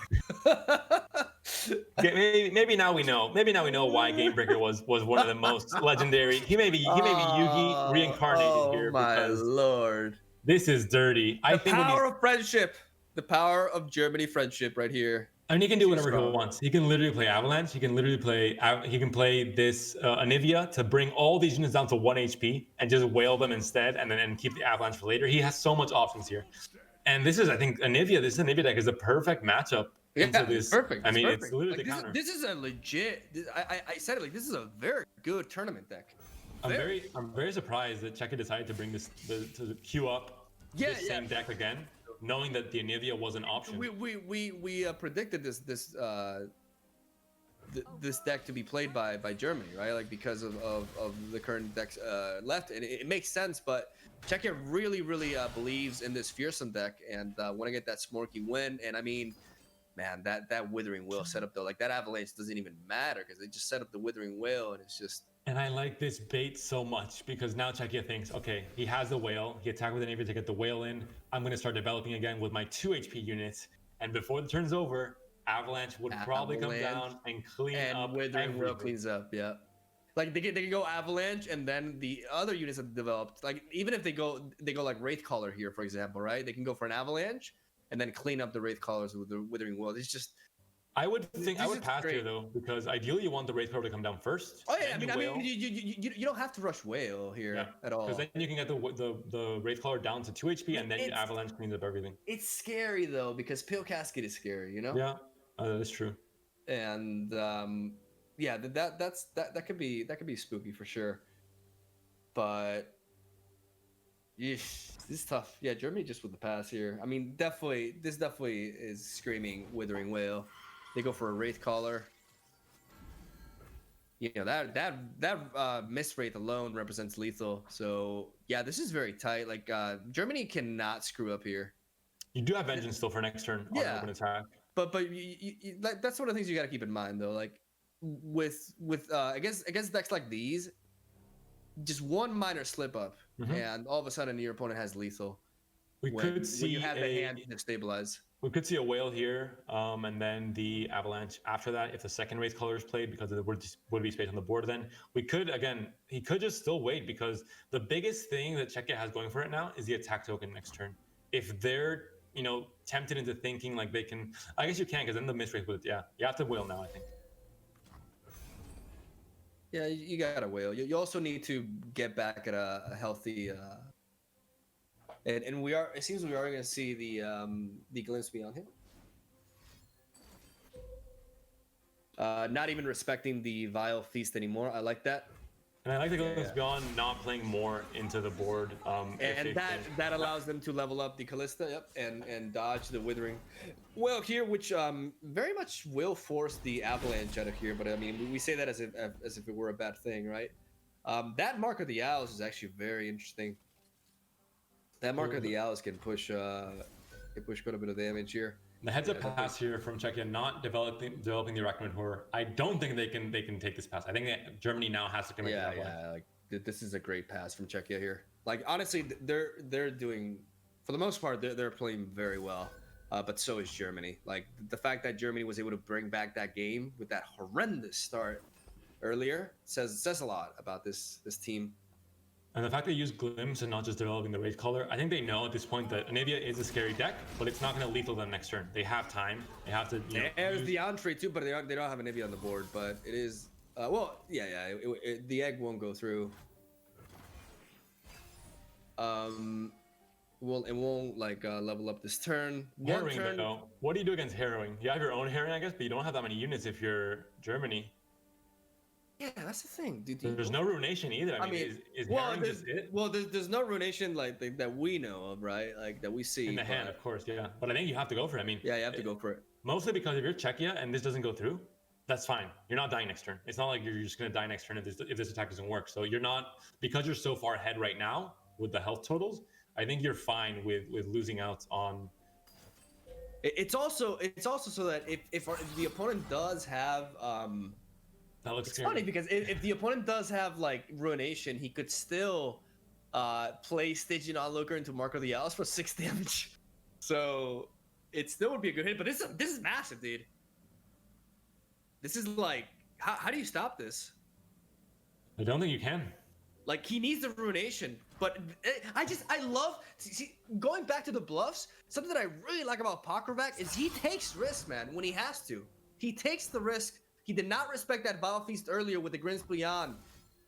D: maybe now we know. Maybe now we know why Gamebreaker was one of the most legendary. He may be Yugi reincarnated here. Oh my
A: lord!
D: This is dirty.
A: The power of friendship. The power of Germany friendship right here.
D: I mean, he can do whatever he wants. He can literally play Avalanche. He can literally play. He can play this Anivia to bring all these units down to 1 HP and just whale them instead, and then keep the Avalanche for later. He has so much options here, and this is, I think, Anivia. This Anivia deck is the perfect matchup into this.
A: Perfect.
D: I mean,
A: perfect.
D: It's literally the counter.
A: This is a legit. I said it, like, this is a very good tournament deck.
D: I'm very surprised that Czechia decided to bring this to queue up this same deck again, knowing that the Anivia was an option.
A: We predicted this deck to be played by Germany, right? Like, because of the current decks left, and it makes sense. But Czechia really believes in this fearsome deck and want to get that Smorky win. And I mean, man, that Withering Whale setup though, like that Avalanche doesn't even matter because they just set up the Withering Whale, and it's just.
D: And I like this bait so much because now Czechia thinks, okay, he has the whale. He attacked with an Anivia to get the whale in. I'm going to start developing again with my 2 HP units. And before the turn's over, Avalanche would probably come down and clean up.
A: And Withering Whale cleans up, yeah. Like they can go Avalanche, and then the other units have developed. Like even if they go like Wraithcaller here, for example, right? They can go for an Avalanche and then clean up the Wraithcallers with the Withering Whale. It's just.
D: I would pass here though, because ideally you want the Wraithcaller to come down first.
A: Oh yeah, I mean you don't have to rush Whale here at all.
D: Because then you can get the Wraithcaller down to 2 HP, and then you Avalanche cleans up everything.
A: It's scary though, because Pale Cascade is scary, you know?
D: Yeah, that's true.
A: And that could be spooky for sure. But this is tough. Yeah, Germany just with the pass here. I mean, this definitely is screaming Withering Whale. They go for a Wraithcaller. You know, that miss rate alone represents lethal. So yeah, this is very tight. Like Germany cannot screw up here.
D: You do have Vengeance still for next turn on open attack.
A: But that's one of the things you got to keep in mind though. Like with against decks like these, just one minor slip up, and all of a sudden your opponent has lethal.
D: Could see
A: when you have the hand to stabilize.
D: We could see a whale here, and then the Avalanche after that if the second race color is played, because there would be space on the board. Then we could, again, he could just still wait, because the biggest thing that Czechia has going for it now is the attack token next turn. If they're, tempted into thinking like they can, I guess you can, because then the miss race would, you have to whale now, I think.
A: Yeah, you got to whale. You also need to get back at a healthy... And it seems we are going to see the glimpse beyond him. Not even respecting the Vile Feast anymore. I like that.
D: And I like the glimpse beyond not playing more into the board.
A: And that allows them to level up the Callista, and dodge the Withering. Well, here, which very much will force the Avalanche out of here. But I mean, we say that as if it were a bad thing, right? That Mark of the Owls is actually very interesting. That Mark of the Owls can push quite a bit of damage here.
D: The heads-up pass here from Czechia, not developing the Arachnid Horror. I don't think they can take this pass. I think that Germany now has to commit to that one.
A: Like this is a great pass from Czechia here. Like honestly, they're doing, for the most part, they're playing very well. But so is Germany. Like the fact that Germany was able to bring back that game with that horrendous start earlier says a lot about this team.
D: And the fact they use Glimpse and not just developing the race color, I think they know at this point that Anivia is a scary deck, but it's not going to lethal them next turn. They have time. They have to.
A: There's the entree too, but they don't have Anivia on the board. But it is, the egg won't go through. It won't level up this turn.
D: Harrowing though. What do you do against Harrowing? You have your own Harrowing, I guess, but you don't have that many units if you're Germany.
A: Yeah, that's the thing, dude.
D: There's no ruination either. I mean, is Harrowing just it?
A: Well, there's no ruination that we know of, right? Like that we see
D: in the hand, of course, yeah. But I think you have to go for it. I mean,
A: yeah, you have to go for it.
D: Mostly because if you're Czechia and this doesn't go through, that's fine. You're not dying next turn. It's not like you're just going to die next turn if this attack doesn't work. So you're not, because you're so far ahead right now with the health totals. I think you're fine with losing out on.
A: It's also so that if the opponent does have
D: that looks
A: scary. Funny because if the opponent does have like ruination, he could still play Stygian Onlooker into Mark of the Owls for 6 damage. So it still would be a good hit. But this is massive, dude. This is like, how do you stop this?
D: I don't think you can.
A: Like, he needs the ruination, but I love, see, going back to the bluffs, something that I really like about Pakrovac is he takes risk, man, when he has to. He takes the risk. He did not respect that Vile Feast earlier with the Grim's Beyond,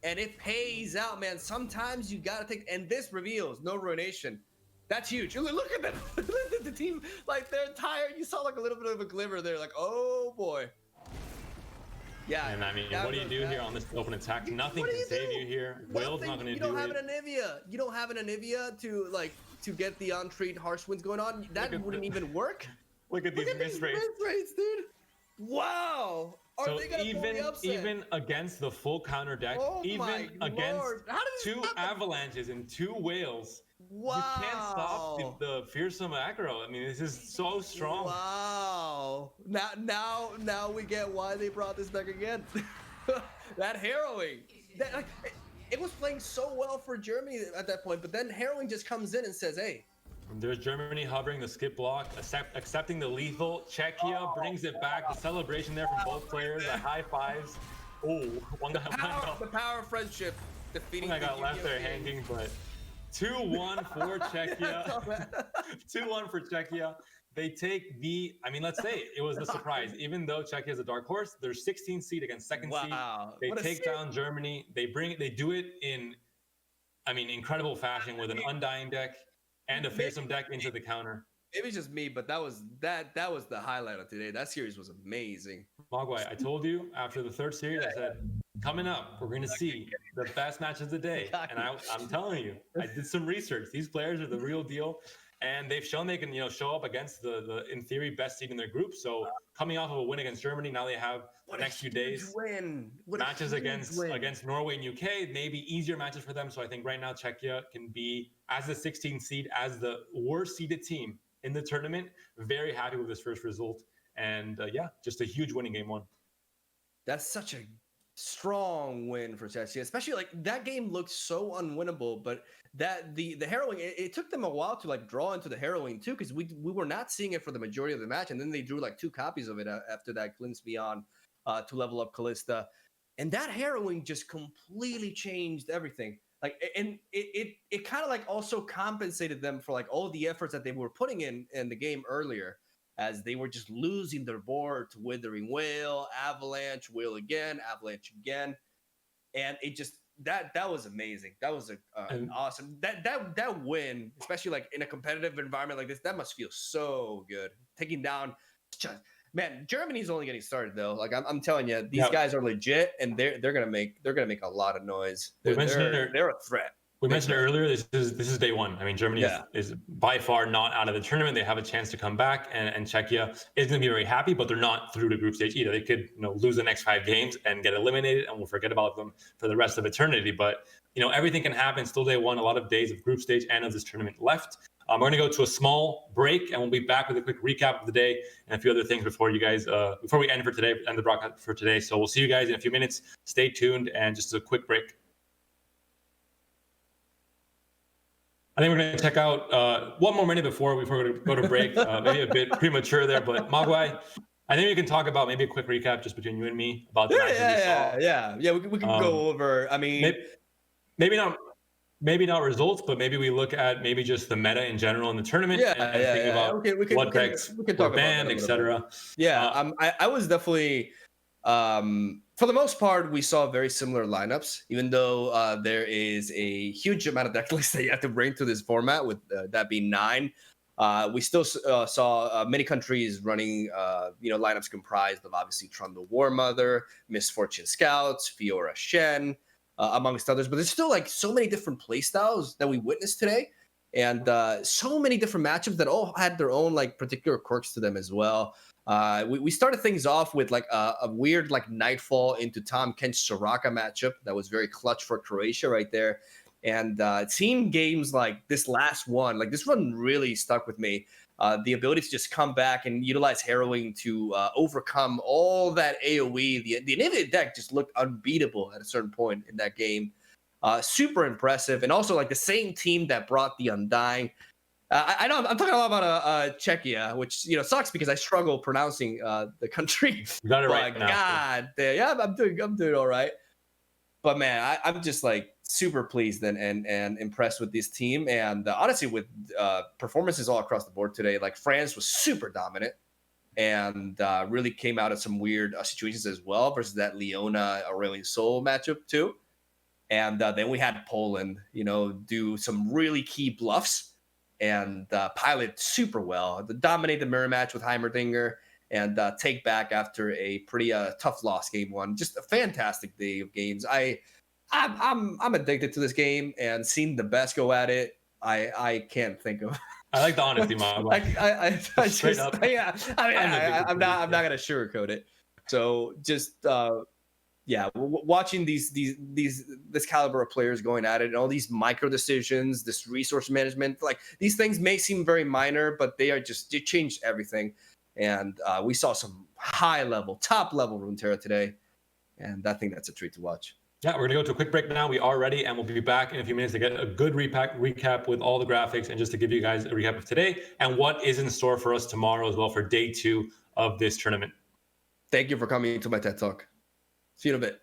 A: and it pays out, man. Sometimes you gotta take, and this reveals no ruination. That's huge. Look at them. Look at the team, like they're tired. You saw like a little bit of a glimmer there, like, oh boy. Yeah.
D: And I mean, what do you do here on this open attack? Nothing can save you here. Whale's not going to do it.
A: You don't have an Anivia. You don't have an Anivia to get the on-treat harsh winds going on. That wouldn't even work.
D: Look at these miss rates,
A: dude. Wow.
D: So even against the full counter deck, even against 2 avalanches and 2 whales, you can't stop the fearsome aggro. I mean, this is so strong.
A: Wow. Now we get why they brought this back again. That Harrowing. It was playing so well for Germany at that point, but then Harrowing just comes in and says, hey.
D: And there's Germany hovering the skip block, accepting the lethal. Czechia brings it back. The celebration there from both players. The high fives. Oh,
A: the power of friendship. Defeating
D: I got left there hanging, but 2-1 for Czechia. 2-1 for Czechia. They take the, I mean, let's say it was the surprise. Even though Czechia is a dark horse, they're 16th seed against 2nd seed. They take down Germany. They do it in, I mean, incredible fashion with an Undying deck and a fearsome deck into the counter.
A: Maybe it's just me, but that was the highlight of today. That series was amazing.
D: Mogwai, I told you after the 3rd series, I said, coming up, we're going to see the best matches of the day. And I'm telling you, I did some research. These players are the real deal. And they've shown they can, show up against the in theory, best seed in their group. So coming off of a win against Germany, now they have the next few days matches against Norway and UK, maybe easier matches for them. So I think right now Czechia can be, as the 16th seed, as the worst seeded team in the tournament, very happy with this first result. And just a huge winning game 1.
A: That's such a strong win for Czechia, especially like that game looked so unwinnable, but that the harrowing, it took them a while to like draw into the harrowing too, because we were not seeing it for the majority of the match, and then they drew like 2 copies of it after that glimpse beyond to level up Callista, and that harrowing just completely changed everything. Like, and it kind of like also compensated them for like all the efforts that they were putting in the game earlier, as they were just losing their board to Withering Whale, Avalanche, Whale again, Avalanche again. And it just, that was amazing. That was an awesome, that win, especially like in a competitive environment like this, that must feel so good. Taking down, man, Germany's only getting started though. Like I'm telling you, these guys are legit, and they're gonna make a lot of noise. They're a threat.
D: We mentioned it earlier. This is day one. I mean, Germany is by far not out of the tournament. They have a chance to come back, and Czechia is going to be very happy, but they're not through the group stage either. They could, lose the next 5 games and get eliminated, and we'll forget about them for the rest of eternity. But everything can happen. Still day one. A lot of days of group stage and of this tournament left. We're going to go to a small break, and we'll be back with a quick recap of the day and a few other things before we end the broadcast for today. So we'll see you guys in a few minutes. Stay tuned, and just a quick break. I think we're going to check out one more minute before we go to break. Maybe a bit premature there, but Mogwai, I think we can talk about maybe a quick recap just between you and me about the matches we saw.
A: Yeah. We can go over. I mean,
D: maybe not results, but maybe we look at maybe just the meta in general in the tournament and think about what decks were banned, etc.
A: Yeah, I was definitely. For the most part, we saw very similar lineups, even though there is a huge amount of deck lists that you have to bring to this format, with that being 9. We still saw many countries running, lineups comprised of obviously Trundle War Mother, Misfortune Scouts, Fiora Shen, amongst others. But there's still like so many different playstyles that we witnessed today, and so many different matchups that all had their own like particular quirks to them as well. We started things off with like a weird like Nightfall into Tom Kent Soraka matchup that was very clutch for Croatia right there. And seeing games like this last one, like this one really stuck with me. The ability to just come back and utilize Harrowing to overcome all that AoE. The inhibited deck just looked unbeatable at a certain point in that game. Super impressive. And also like the same team that brought the Undying. I know I'm talking a lot about Czechia, which sucks because I struggle pronouncing the country.
D: You got it right now.
A: God damn, yeah, I'm doing all right. But man, I'm just like super pleased and impressed with this team, and honestly with performances all across the board today. Like France was super dominant, and really came out of some weird situations as well versus that Leona Aurelian Soul matchup too. And then we had Poland, do some really key bluffs and pilot super well, dominate the mirror match with Heimerdinger, and take back after a pretty tough loss game 1. Just a fantastic day of games. I'm addicted to this game, and seeing the best go at it, I can't think of.
D: I like the honesty, Mom.
A: I'm not gonna sugarcoat it. So just watching this caliber of players going at it, and all these micro decisions, this resource management, like these things may seem very minor, but they changed everything. And we saw some top level Runeterra today, and I think that's a treat to watch.
D: Yeah, we're gonna go to a quick break now. We are ready, and we'll be back in a few minutes to get a good recap with all the graphics, and just to give you guys a recap of today and what is in store for us tomorrow as well for day 2 of this tournament.
A: Thank you for coming to my TED Talk. See you in a bit.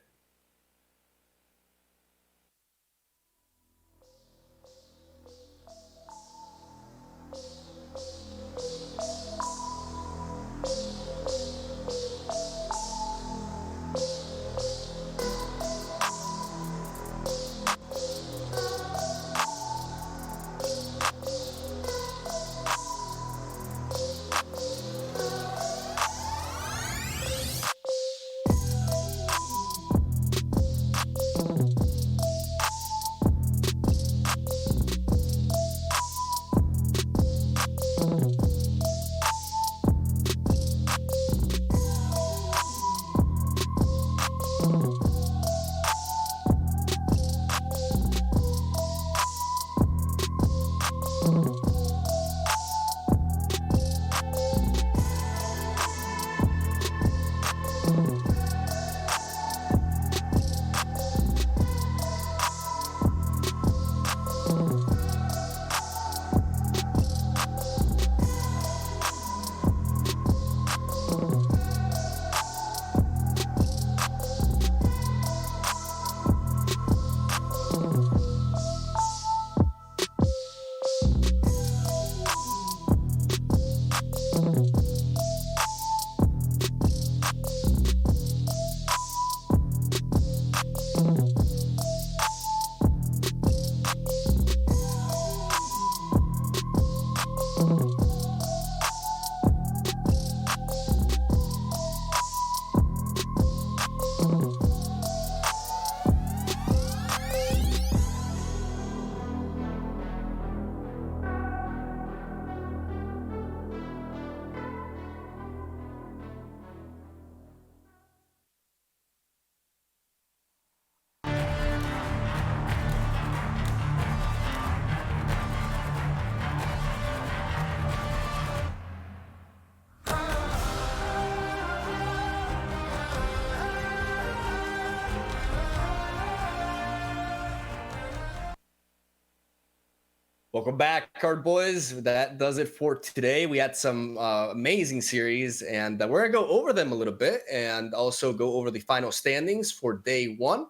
A: Welcome back, Card Boys. That does it for today. We had some amazing series, and we're going to go over them a little bit and also go over the final standings for day one,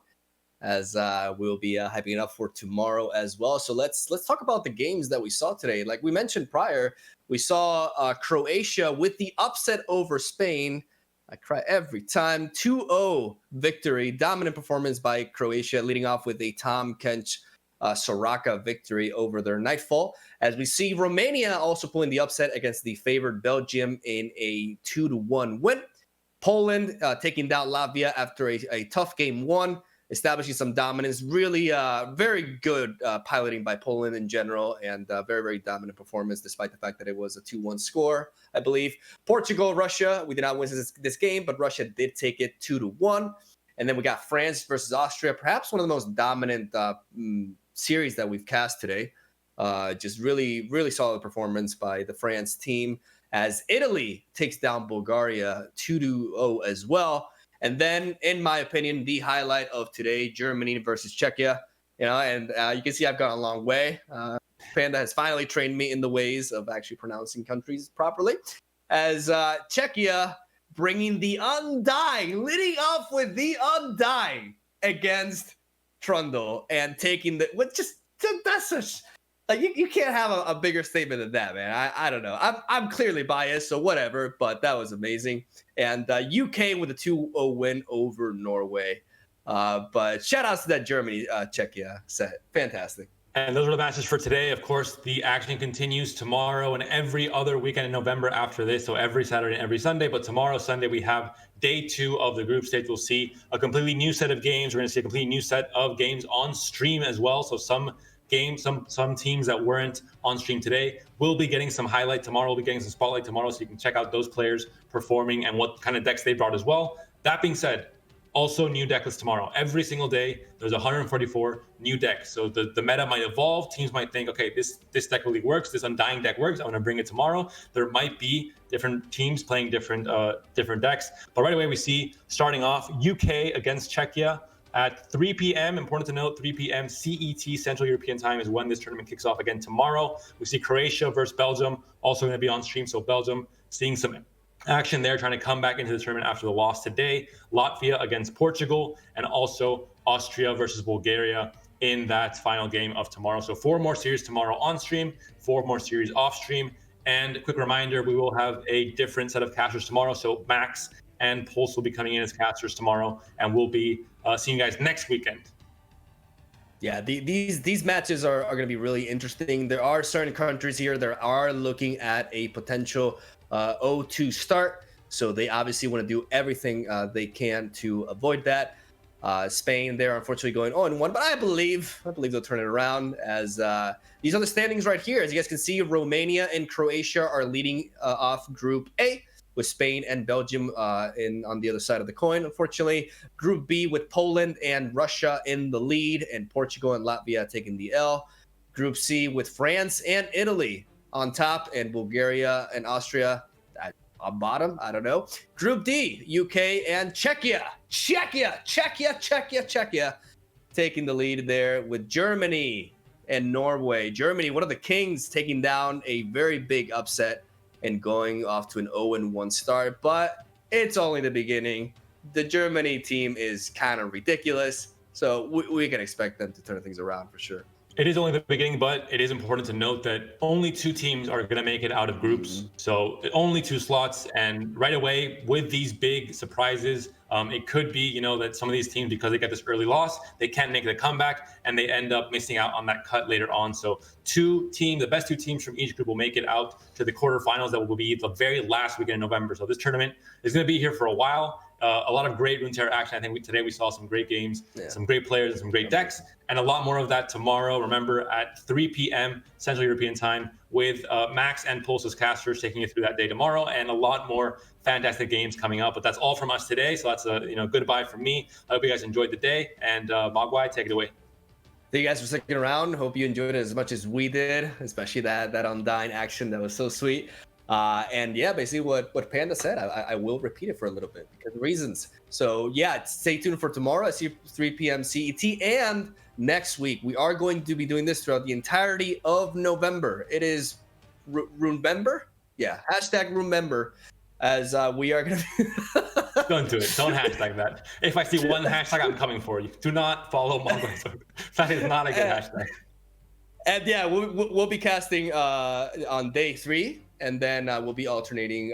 A: as we'll be hyping it up for tomorrow as well. So let's talk about the games that we saw today. Like we mentioned prior, we saw Croatia with the upset over Spain. I cry every time. 2-0 victory, dominant performance by Croatia, leading off with a Tom Kench Soraka victory over their Nightfall. As we see Romania also pulling the upset against the favored Belgium in a 2-1 win. Poland taking down Latvia after a tough game one, establishing some dominance. Really very good piloting by Poland in general, and very, very dominant performance despite the fact that it was a 2-1 score, I believe. Portugal, Russia, we did not win this game, but Russia did take it 2-1. And then we got France versus Austria, perhaps one of the most dominant series that we've cast today. Just really, really solid performance by the France team as Italy takes down Bulgaria 2-0 as well. And then, in my opinion, the highlight of today, Germany versus Czechia. You know, and you can see I've gone a long way. Panda has finally trained me in the ways of actually pronouncing countries properly. As Czechia bringing the Undying, leading off with the Undying against Trundle and taking the that's such like you can't have a bigger statement than that, man. I don't know. I'm clearly biased, so whatever. But that was amazing. And UK with a 2-0 win over Norway. But shout outs to that Germany Czechia set, fantastic.
D: And those are the matches for today. Of course, the action continues tomorrow and every other weekend in November after this. So every Saturday and every Sunday. But tomorrow, Sunday, we have day 2 of the group stage. We'll see a completely new set of games. We're going to see a completely new set of games on stream as well. So some games, some teams that weren't on stream today will be getting some highlight tomorrow. We'll be getting some spotlight tomorrow. So you can check out those players performing and what kind of decks they brought as well. That being said, also new deck lists tomorrow. Every single day, there's 144 new decks. So the meta might evolve. Teams might think, okay, this deck really works. This Undying deck works. I'm going to bring it tomorrow. There might be different teams playing different decks. But right away, we see starting off UK against Czechia at 3 p.m. Important to note, 3 p.m. CET, Central European Time, is when this tournament kicks off again tomorrow. We see Croatia versus Belgium, also going to be on stream. So Belgium seeing some action there, trying to come back into the tournament after the loss today. Latvia against Portugal, and also Austria versus Bulgaria in that final game of tomorrow. So 4 more series tomorrow on stream, 4 more series off stream. And a quick reminder, we will have a different set of casters tomorrow. So Max and Pulse will be coming in as casters tomorrow, and we'll be seeing you guys next weekend.
A: Yeah, these matches are going to be really interesting. There are certain countries here that are looking at a potential 0-2 start, so they obviously want to do everything they can to avoid that. Spain, they're unfortunately going 0-1, but I believe they'll turn it around. As these are the standings right here. As you guys can see, Romania and Croatia are leading off Group A, with Spain and Belgium on the other side of the coin, unfortunately. Group B with Poland and Russia in the lead, and Portugal and Latvia taking the L. Group C with France and Italy on top, and Bulgaria and Austria on bottom. I don't know. Group D, UK and Czechia taking the lead there, with Germany and Norway. Germany, one of the kings, taking down a very big upset and going off to an 0-1 start, but it's only the beginning. The Germany team is kind of ridiculous, so we can expect them to turn things around for sure.
D: It is only the beginning, but it is important to note that only 2 teams are going to make it out of groups. So only 2 slots. And right away, with these big surprises, it could be, that some of these teams, because they get this early loss, they can't make the comeback and they end up missing out on that cut later on. So 2 teams, the best 2 teams from each group will make it out to the quarterfinals. That will be the very last weekend in November. So this tournament is going to be here for a while. A lot of great Runeterra action. I think today we saw some great games, some great players, and some great decks, and a lot more of that tomorrow. Remember, at 3 p.m. Central European Time, with Max and Pulse's casters taking you through that day tomorrow, and a lot more fantastic games coming up. But that's all from us today. So that's a goodbye from me. I hope you guys enjoyed the day, and Mogwai, take it away.
A: Thank you guys for sticking around. Hope you enjoyed it as much as we did, especially that Undying action. That was so sweet. And yeah, basically what Panda said, I will repeat it for a little bit because of reasons. So yeah, stay tuned for tomorrow at 3 p.m. CET. And next week, we are going to be doing this throughout the entirety of November. It is Remember? Yeah, hashtag Remember, as we are going to...
D: Don't do it. Don't hashtag that. If I see one hashtag, I'm coming for you. Do not follow Mogwai's. That is not a good hashtag.
A: And yeah, we'll be casting on day 3, and then we'll be alternating.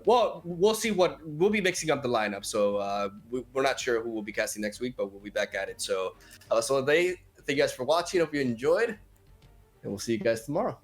A: Well, we'll see we'll be mixing up the lineup. So we're not sure who we'll be casting next week, but we'll be back at it. So thank you guys for watching. Hope you enjoyed, and we'll see you guys tomorrow.